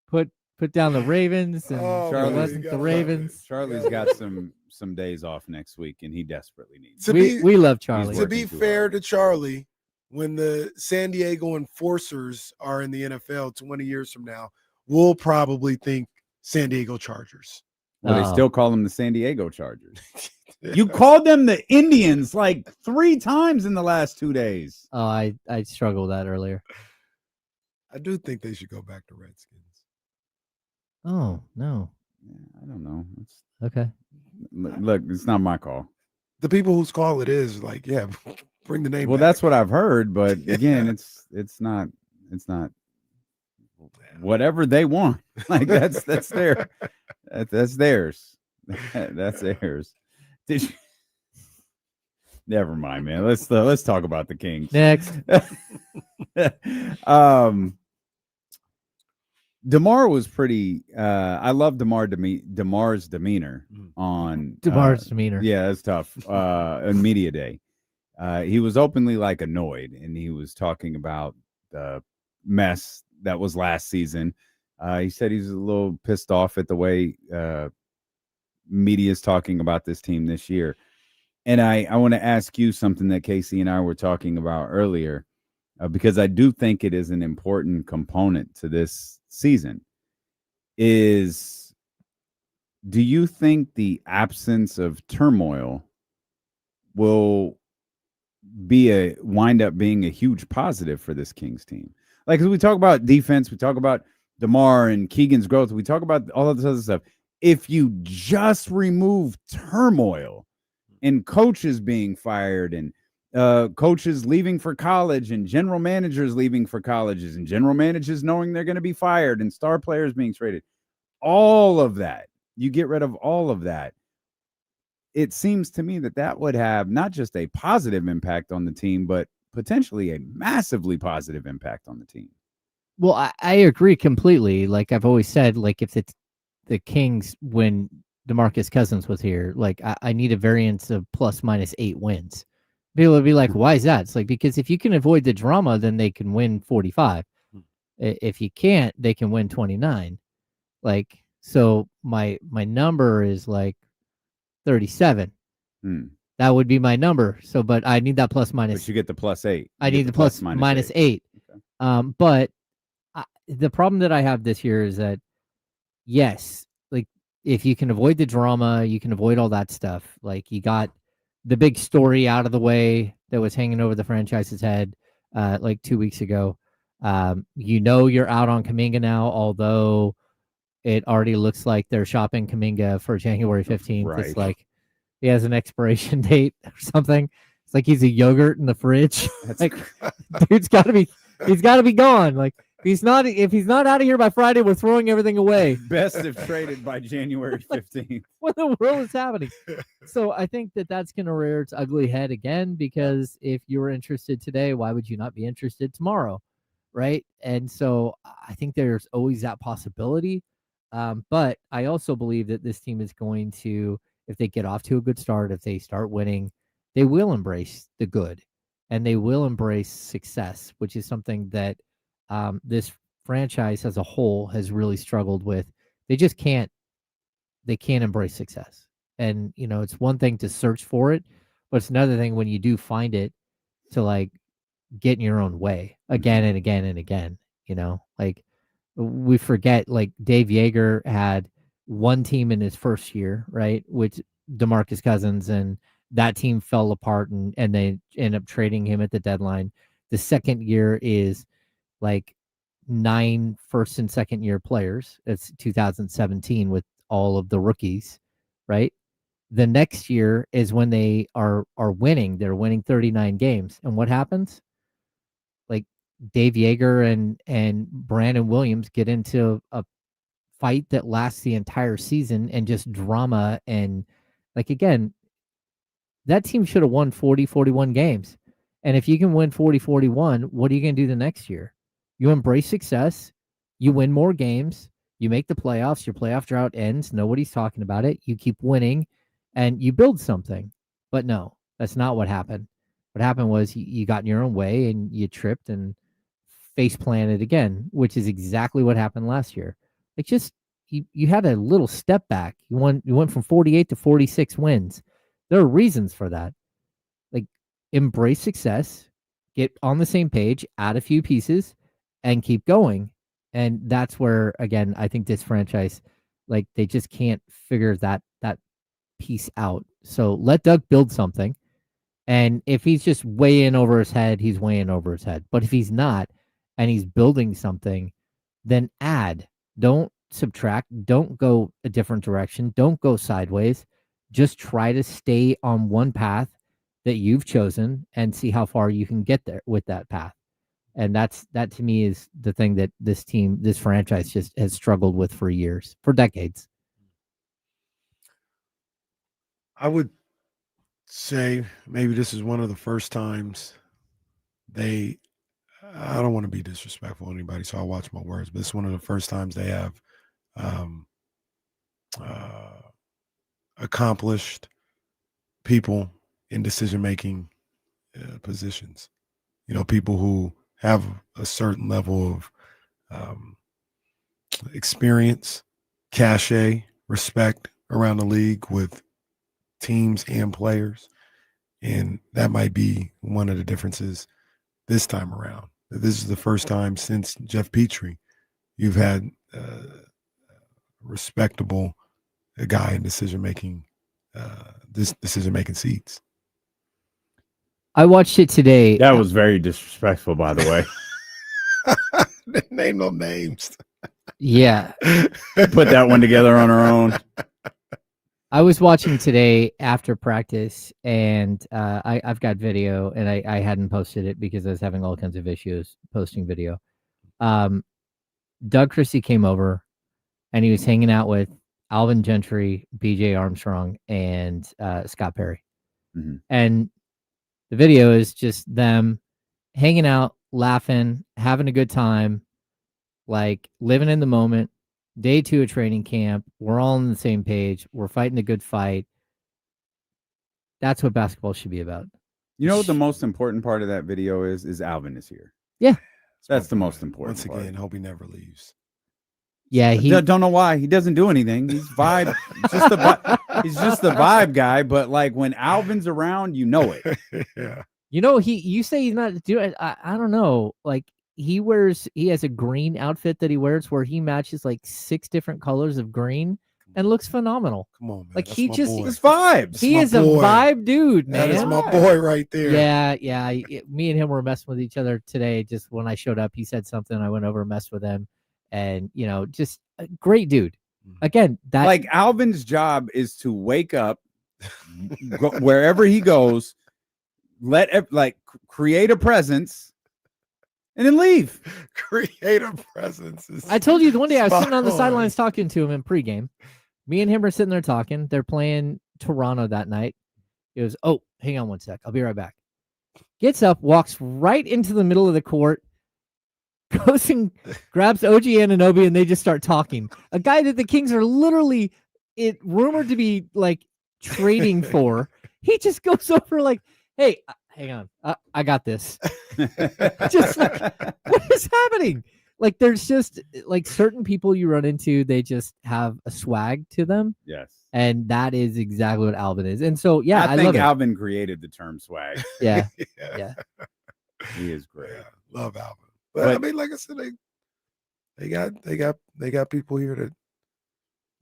put down the Ravens, and Charlie wasn't the Ravens. Charlie's got some days off next week, and he desperately needs. We love Charlie. To be fair to Charlie, when the San Diego Enforcers are in the NFL 20 years from now, we'll probably think San Diego Chargers. Well, they still call them the San Diego Chargers. You called them the Indians like 3 times in the last 2 days. Oh, I struggled with that earlier. I do think they should go back to Redskins. Oh, no. Yeah, I don't know. Okay. Look, it's not my call. the people whose call it is, like, yeah, bring the name. Well, back. that's what I've heard, but again, it's not whatever they want. Like that's theirs. That's theirs. Did you? Never mind, man. Let's talk about the Kings next. DeMar was pretty. I love DeMar's demeanor on DeMar's demeanor. Yeah, that's tough. On media day, he was openly like annoyed, and he was talking about the mess that was last season. He said he's a little pissed off at the way media is talking about this team this year. And I want to ask you something that Casey and I were talking about earlier, because I do think it is an important component to this season. Do you think the absence of turmoil will wind up being a huge positive for this Kings team? Like, as we talk about defense, we talk about DeMar and Keegan's growth, we talk about all of this other stuff. If you just remove turmoil and coaches being fired and coaches leaving for college and general managers leaving for colleges and general managers knowing they're going to be fired and star players being traded, all of that, you get rid of all of that. It seems to me that would have not just a positive impact on the team, but potentially a massively positive impact on the team. Well, I agree completely. Like I've always said, like if it's the Kings when DeMarcus Cousins was here, like I need a variance of ±8 wins. People would be like, why is that? It's like, because if you can avoid the drama, then they can win 45. If you can't, they can win 29. Like, so my number is like 37. That would be my number. So, but I need that plus minus. But you get the +8. I need the plus minus 8. Okay. But the problem that I have this year is that, yes, like if you can avoid the drama, you can avoid all that stuff. Like you got the big story out of the way that was hanging over the franchise's head like 2 weeks ago. You're out on Kuminga now, although it already looks like they're shopping Kuminga for January 15th. Right. It's like he has an expiration date or something. It's like he's a yogurt in the fridge. Like, dude's got to be gone. Like, if he's not out of here by Friday, we're throwing everything away. Best if traded by January 15th. What in the world is happening? So I think that's going to rear its ugly head again, because if you were interested today, why would you not be interested tomorrow? Right. And so I think there's always that possibility. But I also believe that this team is going to, if they get off to a good start, if they start winning, they will embrace the good and they will embrace success, which is something that this franchise as a whole has really struggled with. They can't embrace success. And, it's one thing to search for it, but it's another thing when you do find it to like get in your own way again and again and again, like we forget, like Dave Yeager had one team in his first year, right? With DeMarcus Cousins, and that team fell apart and they end up trading him at the deadline. The second year is like 9 first and second year players. It's 2017 with all of the rookies, right? The next year is when they are winning. They're winning 39 games. And what happens? Like Dave Yeager and Brandon Williams get into a fight that lasts the entire season and just drama. And like, again, that team should have won 40, 41 games. And if you can win 40, 41, what are you going to do the next year? You embrace success, you win more games, you make the playoffs, your playoff drought ends, nobody's talking about it, you keep winning, and you build something. But no, that's not what happened. What happened was you got in your own way and you tripped and face planted again, which is exactly what happened last year. Like just you had a little step back. You went from 48 to 46 wins. There are reasons for that. Like embrace success, get on the same page, add a few pieces, and keep going. And that's where, again, I think this franchise, like they just can't figure that piece out. So let Doug build something. And if he's just way in over his head, he's way in over his head. But if he's not, and he's building something, then add. Don't subtract. Don't go a different direction. Don't go sideways. just try to stay on one path that you've chosen and see how far you can get there with that path. And that to me is the thing that this franchise just has struggled with for years, for decades. I would say maybe this is one of the first times I don't want to be disrespectful to anybody, so I'll watch my words, but it's one of the first times they have accomplished people in decision-making positions. People who have a certain level of experience, cachet, respect around the league with teams and players. And that might be one of the differences this time around. This is the first time since Jeff Petrie you've had respectable guy in decision-making seats. I watched it today. That was very disrespectful, by the way. Name no names. Yeah. Put that one together on our own. I was watching today after practice, and I've got video, and I hadn't posted it because I was having all kinds of issues posting video. Doug Christie came over, and he was hanging out with Alvin Gentry, BJ Armstrong, and Scott Perry. Mm-hmm. And the video is just them hanging out, laughing, having a good time, like living in the moment. Day 2 of training camp. We're all on the same page. We're fighting a good fight. That's what basketball should be about. You know what the most important part of that video is Alvin is here. Yeah. That's the most important Once again, hope he never leaves. Yeah, he don't know why. He doesn't do anything. He's vibe. He's just the vibe guy, but like when Alvin's around, you know it. Yeah. You say he's not doing I don't know. Like he has a green outfit that he wears where he matches like 6 different colors of green and looks phenomenal. Come on, man. Like That's he my just boy. His vibes. He is a vibe dude, man. That is my boy right there. Yeah. Me and him were messing with each other today. Just when I showed up, he said something. I went over and messed with him, and just a great dude. Again, that like Alvin's job is to wake up, go, wherever he goes, create a presence. And then leave. Create a presence. I told you the one day I was sitting on the sidelines talking to him in pregame. Me and him are sitting there talking. They're playing Toronto that night. He goes, "Oh, hang on one sec. I'll be right back." Gets up, walks right into the middle of the court, goes and grabs OG Anunoby, and they just start talking. A guy that the Kings are literally rumored to be like trading for. He just goes over like, "Hey, hang on. I got this." Just like, what is happening? Like, there's just like certain people you run into, they just have a swag to them. Yes. And that is exactly what Alvin is. And so, yeah, I think Alvin created the term swag. Yeah. Yeah. He is great. Yeah, love Alvin. But I mean, like I said, they got people here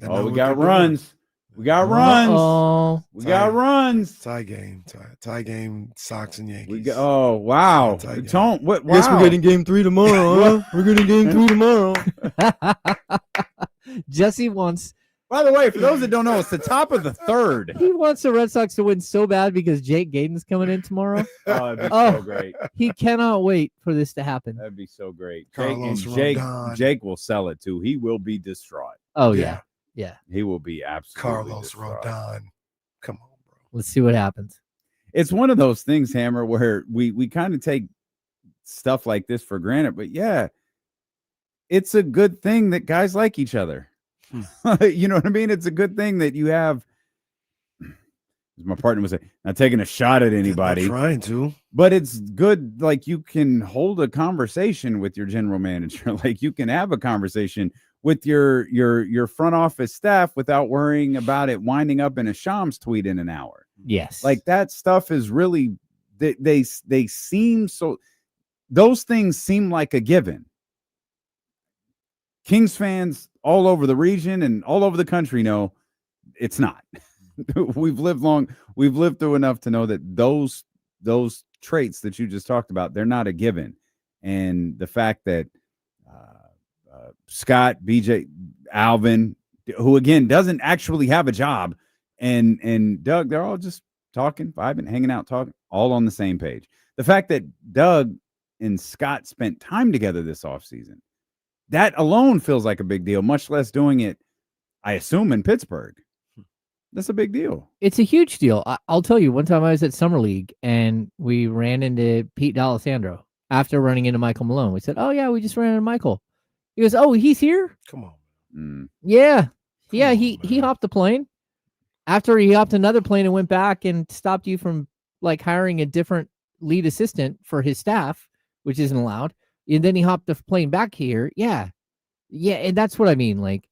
that we got runs. We got runs. We got runs. Tie game, Sox and Yankees. Wow. The tone. Wow. Guess we're getting game 3 tomorrow, huh? We're getting game 3 tomorrow. Jesse wants. By the way, for those that don't know, it's the top of the 3rd. He wants the Red Sox to win so bad because Jake Gadon's coming in tomorrow. Oh, that'd be so great. He cannot wait for this to happen. That'd be so great. Jake will sell it too. He will be distraught. Oh, yeah. Yeah. He will be absolutely Carlos distraught. Rodon. Come on, bro. Let's see what happens. It's one of those things, Hammer, where we kind of take stuff like this for granted, but yeah, it's a good thing that guys like each other. You know what I mean? It's a good thing that you have. My partner was saying, not taking a shot at anybody, I'm trying to, but it's good. Like you can hold a conversation with your general manager. Like you can have a conversation with your front office staff without worrying about it winding up in a Shams tweet in an hour. Yes. Like that stuff is really, they seem so, those things seem like a given. Kings fans all over the region and all over the country know it's not. We've lived through enough to know that those traits that you just talked about, they're not a given. And the fact that Scott, BJ, Alvin, who again doesn't actually have a job and Doug, they're all just talking, vibing, hanging out, talking, all on the same page. The fact that Doug and Scott spent time together this offseason, that alone feels like a big deal, much less doing it, I assume, in Pittsburgh. That's a big deal. It's a huge deal. I'll tell you, one time I was at Summer League and we ran into Pete D'Alessandro after running into Michael Malone. We said, oh, yeah, we just ran into Michael. He goes, oh, he's here? Come on. Yeah. Yeah, he hopped the plane. After he hopped another plane and went back and stopped you from like hiring a different lead assistant for his staff, which isn't allowed. And then he hopped the plane back here. Yeah. Yeah. And that's what I mean. Like,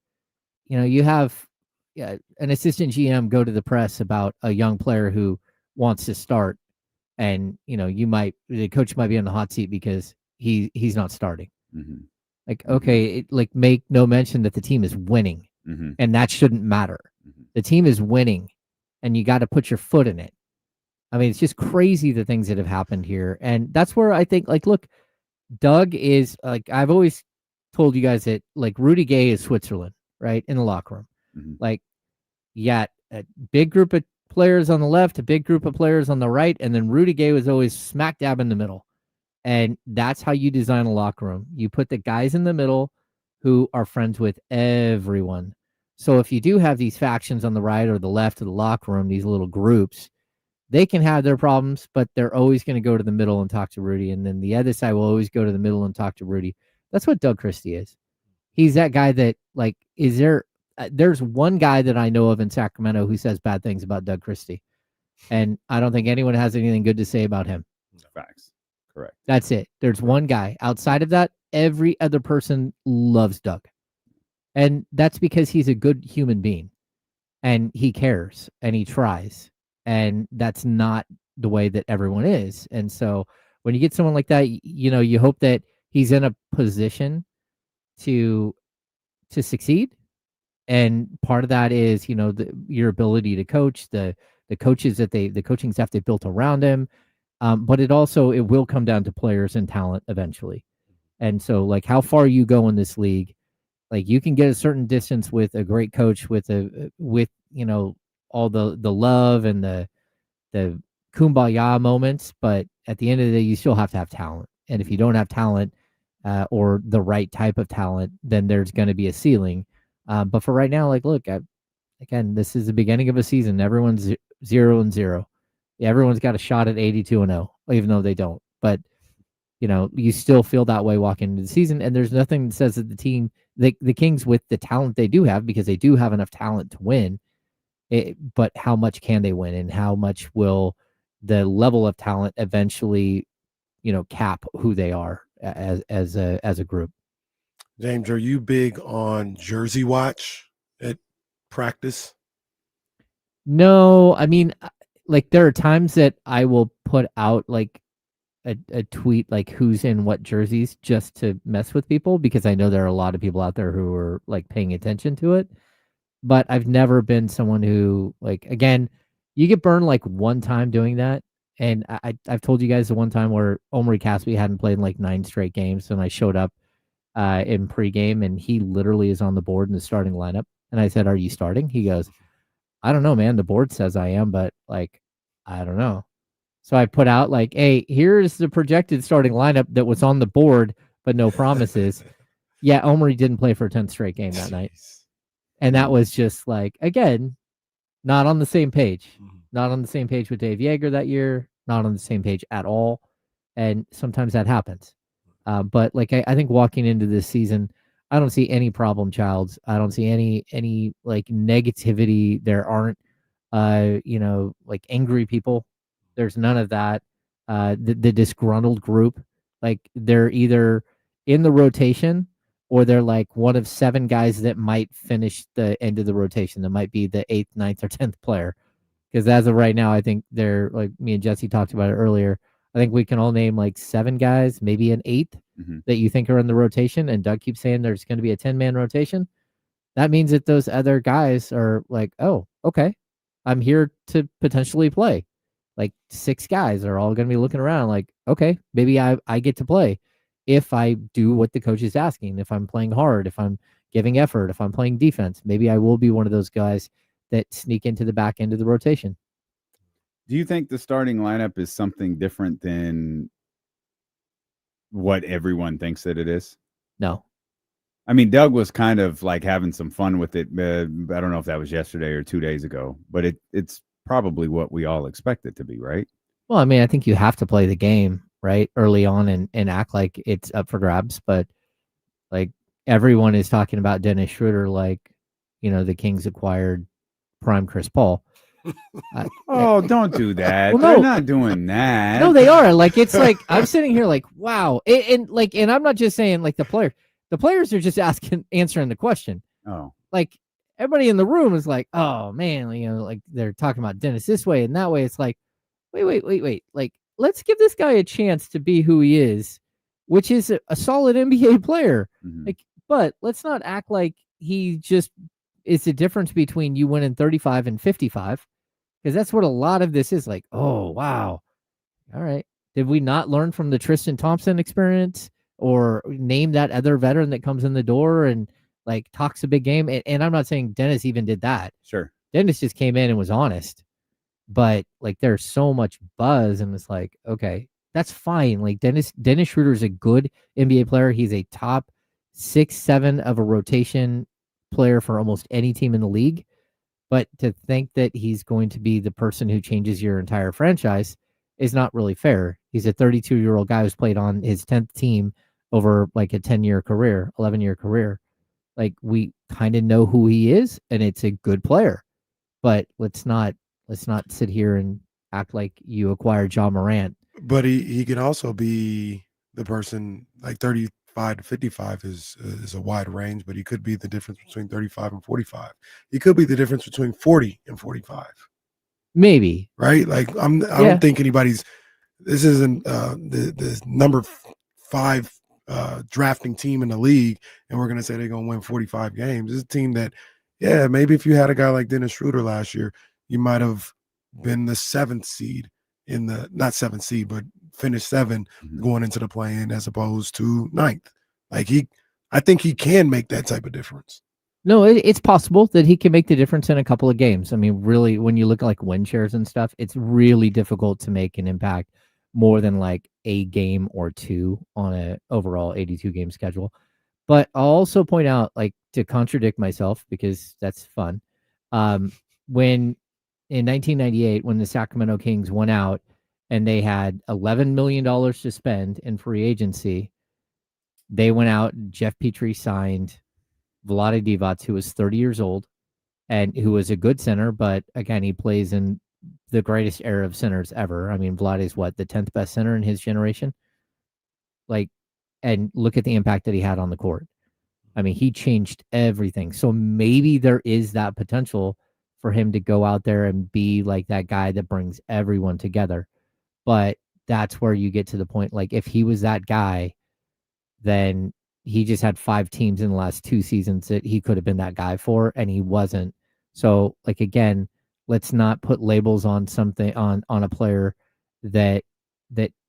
you know, you have an assistant GM go to the press about a young player who wants to start. And, you know, the coach might be on the hot seat because he's not starting. Mm-hmm. Like, okay, make no mention that the team is winning. Mm-hmm. And that shouldn't matter. Mm-hmm. The team is winning and you got to put your foot in it. I mean, it's just crazy the things that have happened here. And that's where I think, like, look, Doug is like, I've always told you guys that like Rudy Gay is Switzerland, right? In the locker room. Mm-hmm. Like, you got a big group of players on the left, a big group of players on the right. And then Rudy Gay was always smack dab in the middle. And that's how you design a locker room. You put the guys in the middle who are friends with everyone. So if you do have these factions on the right or the left of the locker room, these little groups, they can have their problems, but they're always going to go to the middle and talk to Rudy. And then the other side will always go to the middle and talk to Rudy. That's what Doug Christie is. He's that guy that, like, there's one guy that I know of in Sacramento who says bad things about Doug Christie. And I don't think anyone has anything good to say about him. Facts. Correct. That's it. There's one guy. Outside of that, every other person loves Doug. And that's because he's a good human being. And he cares. And he tries. And that's not the way that everyone is. And so when you get someone like that, you know, you hope that he's in a position to succeed. And part of that is, you know, your ability to coach, the coaches the coaching staff they built around him. But it will come down to players and talent eventually. And so, like, how far you go in this league, like, you can get a certain distance with a great coach with you know, all the love and the kumbaya moments, but at the end of the day, you still have to have talent. And if you don't have talent or the right type of talent, then there's going to be a ceiling. But for right now, like, look, again, this is the beginning of a season. Everyone's 0-0. Everyone's got a shot at 82-0, even though they don't. But, you know, you still feel that way walking into the season. And there's nothing that says that the team, the Kings, with the talent they do have, because they do have enough talent to win, but how much can they win, and how much will the level of talent eventually, you know, cap who they are as a group. James, are you big on jersey watch at practice? No, I mean, like, there are times that I will put out like a tweet, like who's in what jerseys, just to mess with people, because I know there are a lot of people out there who are like paying attention to it. But I've never been someone who, like, again, you get burned like one time doing that. And I've told you guys the one time where Omri Caspi hadn't played in like 9 straight games, and I showed up in pregame, and he literally is on the board in the starting lineup. And I said, "Are you starting?" He goes, "I don't know, man. The board says I am, but like, I don't know." So I put out like, "Hey, here's the projected starting lineup that was on the board, but no promises." Yeah, Omri didn't play for a 10th straight game that night. And that was just like, again, not on the same page. Not on the same page with Dave Yeager that year. Not on the same page at all. And sometimes that happens. But like, I think walking into this season, I don't see any problem childs. I don't see any like negativity. There aren't, you know, like angry people. There's none of that. The disgruntled group, like, they're either in the rotation or they're like one of 7 guys that might finish the end of the rotation. That might be the 8th, 9th, or 10th player. Because as of right now, I think they're, like, me and Jesse talked about it earlier, I think we can all name like 7 guys, maybe an 8th, that you think are in the rotation. And Doug keeps saying there's going to be a 10-man rotation. That means that those other guys are like, oh, okay, I'm here to potentially play. Like, 6 guys are all going to be looking around like, okay, maybe I get to play if I do what the coach is asking, if I'm playing hard, if I'm giving effort, if I'm playing defense. Maybe I will be one of those guys that sneak into the back end of the rotation. Do you think the starting lineup is something different than what everyone thinks that it is? No. I mean, Doug was kind of like having some fun with it. I don't know if that was yesterday or 2 days ago, but it's probably what we all expect it to be, right? Well, I mean, I think you have to play the game, right, early on and act like it's up for grabs. But, like, everyone is talking about Dennis Schroeder like, the Kings acquired prime Chris Paul. Don't do that. Well, They're not doing that. No, they are. Like, it's like I'm sitting here like, wow. And I'm not just saying like the player. The players are just answering the question. Oh. Like, everybody in the room is like, oh man, like they're talking about Dennis this way and that way. It's like, wait. Like, let's give this guy a chance to be who he is, which is a solid NBA player. Mm-hmm. Like, but let's not act like he just is the difference between you winning 35 and 55, because that's what a lot of this is. Like, oh wow, all right, did we not learn from the Tristan Thompson experience, or name that other veteran that comes in the door and like talks a big game? And I'm not saying Dennis even did that. Sure, Dennis just came in and was honest, but like there's so much buzz, and it's like, okay, that's fine. Like Dennis Schroeder is a good NBA player. He's a top 6-7 of a rotation player for almost any team in the league. But to think that he's going to be the person who changes your entire franchise is not really fair. He's a 32-year-old guy who's played on his 10th team over like a 10-year career, 11-year career. Like, we kind of know who he is, and it's a good player. But let's not sit here and act like you acquired John Morant. But he can also be the person, like 35 to 55 is a wide range, but he could be the difference between 35 and 45. He could be the difference between 40 and 45. Maybe. Right? Like, I don't think this isn't the number 5 drafting team in the league, and we're going to say they're going to win 45 games. This is a team that, yeah, maybe if you had a guy like Dennis Schroeder last year, you might have been the 7th seed not 7th seed, but finished 7 going into the play-in as opposed to 9th. Like, I think he can make that type of difference. No, it's possible that he can make the difference in a couple of games. I mean, really, when you look at like win shares and stuff, it's really difficult to make an impact more than like a game or two on an overall 82 game schedule. But I'll also point out, like, to contradict myself, because that's fun. When in 1998, when the Sacramento Kings went out and they had $11 million to spend in free agency, they went out, Jeff Petrie signed Vlade Divac, who was 30 years old and who was a good center, but again, he plays in the greatest era of centers ever. I mean, Vlade is the 10th best center in his generation. Like, and look at the impact that he had on the court. I mean, he changed everything. So maybe there is that potential for him to go out there and be like that guy that brings everyone together. But that's where you get to the point, like, if he was that guy, then he just had 5 teams in the last 2 seasons that he could have been that guy for, and he wasn't. So, like, again, let's not put labels on something on a player that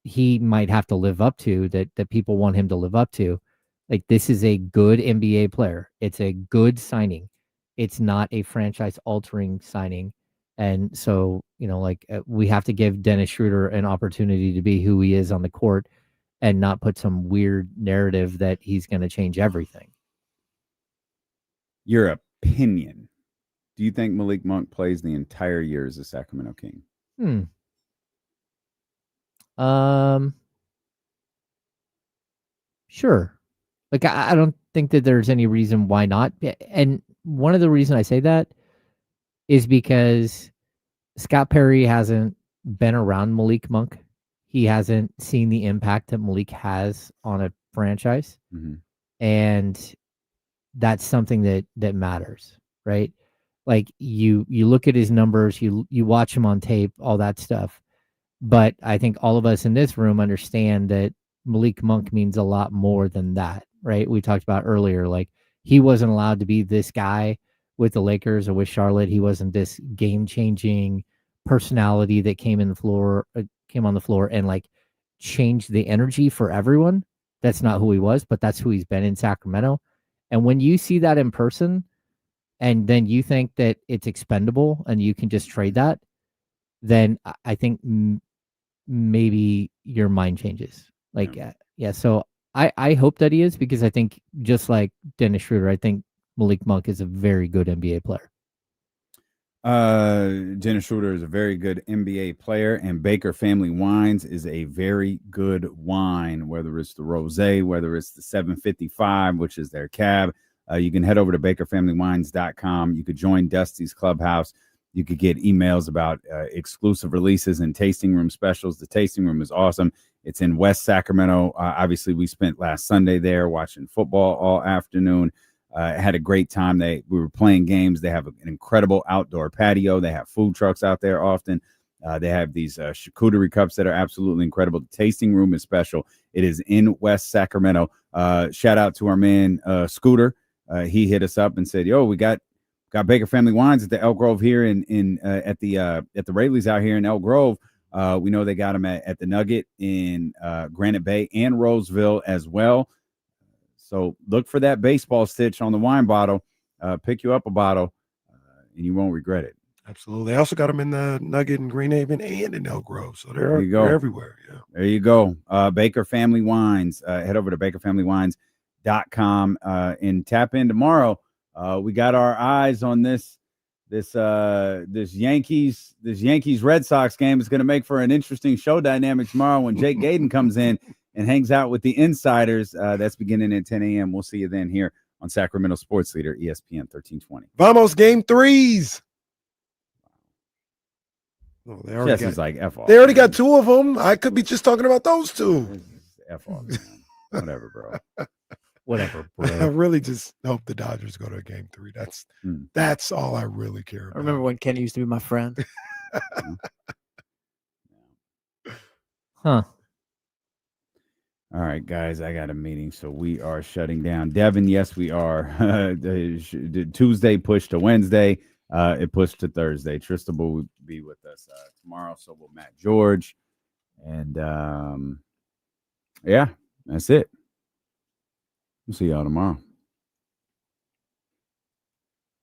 he might have to live up to, that people want him to live up to. Like, this is a good NBA player. It's a good signing. It's not a franchise-altering signing. And so, we have to give Dennis Schroeder an opportunity to be who he is on the court and not put some weird narrative that he's going to change everything. Your opinion. Do you think Malik Monk plays the entire year as a Sacramento King? Sure. Like, I don't think that there's any reason why not. And one of the reasons I say that is because Scott Perry hasn't been around Malik Monk. He hasn't seen the impact that Malik has on a franchise. Mm-hmm. And that's something that matters, right? Like, you look at his numbers, you watch him on tape, all that stuff. But I think all of us in this room understand that Malik Monk means a lot more than that, right? We talked about earlier, like, he wasn't allowed to be this guy with the Lakers or with Charlotte. He wasn't this game-changing personality that came on the floor and like changed the energy for everyone. That's not who he was, but that's who he's been in Sacramento. And when you see that in person, and then you think that it's expendable and you can just trade that, then I think maybe your mind changes. Like, yeah. So I hope that he is, because I think just like Dennis Schroeder, I think Malik Monk is a very good NBA player. Dennis Schroeder is a very good NBA player, and Baker Family Wines is a very good wine, whether it's the rosé, whether it's the 755, which is their cab. You can head over to bakerfamilywines.com. You could join Dusty's Clubhouse. You could get emails about exclusive releases and tasting room specials. The tasting room is awesome. It's in West Sacramento. Obviously, we spent last Sunday there watching football all afternoon. Had a great time. We were playing games. They have an incredible outdoor patio. They have food trucks out there often. They have these charcuterie cups that are absolutely incredible. The tasting room is special. It is in West Sacramento. Shout out to our man Scooter. He hit us up and said, "Yo, we got Baker Family Wines at the Elk Grove here at the Rayleigh's out here in Elk Grove. We know they got them at the Nugget in Granite Bay and Roseville as well. So look for that baseball stitch on the wine bottle. Pick you up a bottle, and you won't regret it." Absolutely. They also got them in the Nugget in Greenhaven and in Elk Grove. So they're everywhere. Yeah. There you go. Baker Family Wines. Head over to bakerfamilywines.com and tap in tomorrow. We got our eyes on this Yankees Red Sox game. Is going to make for an interesting show dynamic tomorrow when Jake Gadon comes in and hangs out with the insiders. That's beginning at 10 a.m. We'll see you then here on Sacramento Sports Leader, ESPN 1320. Vamos, game threes. Oh, they already Jesse's like F off. They already got two of them. I could be just talking about those two. F off, man. Whatever, bro. Whatever, bro. I really just hope the Dodgers go to a game three. That's all I really care about. I remember when Kenny used to be my friend. Huh. All right, guys, I got a meeting, so we are shutting down. Devin, yes, we are. Tuesday pushed to Wednesday. It pushed to Thursday. Trista will be with us tomorrow, so will Matt George. And, yeah, that's it. We'll see y'all tomorrow.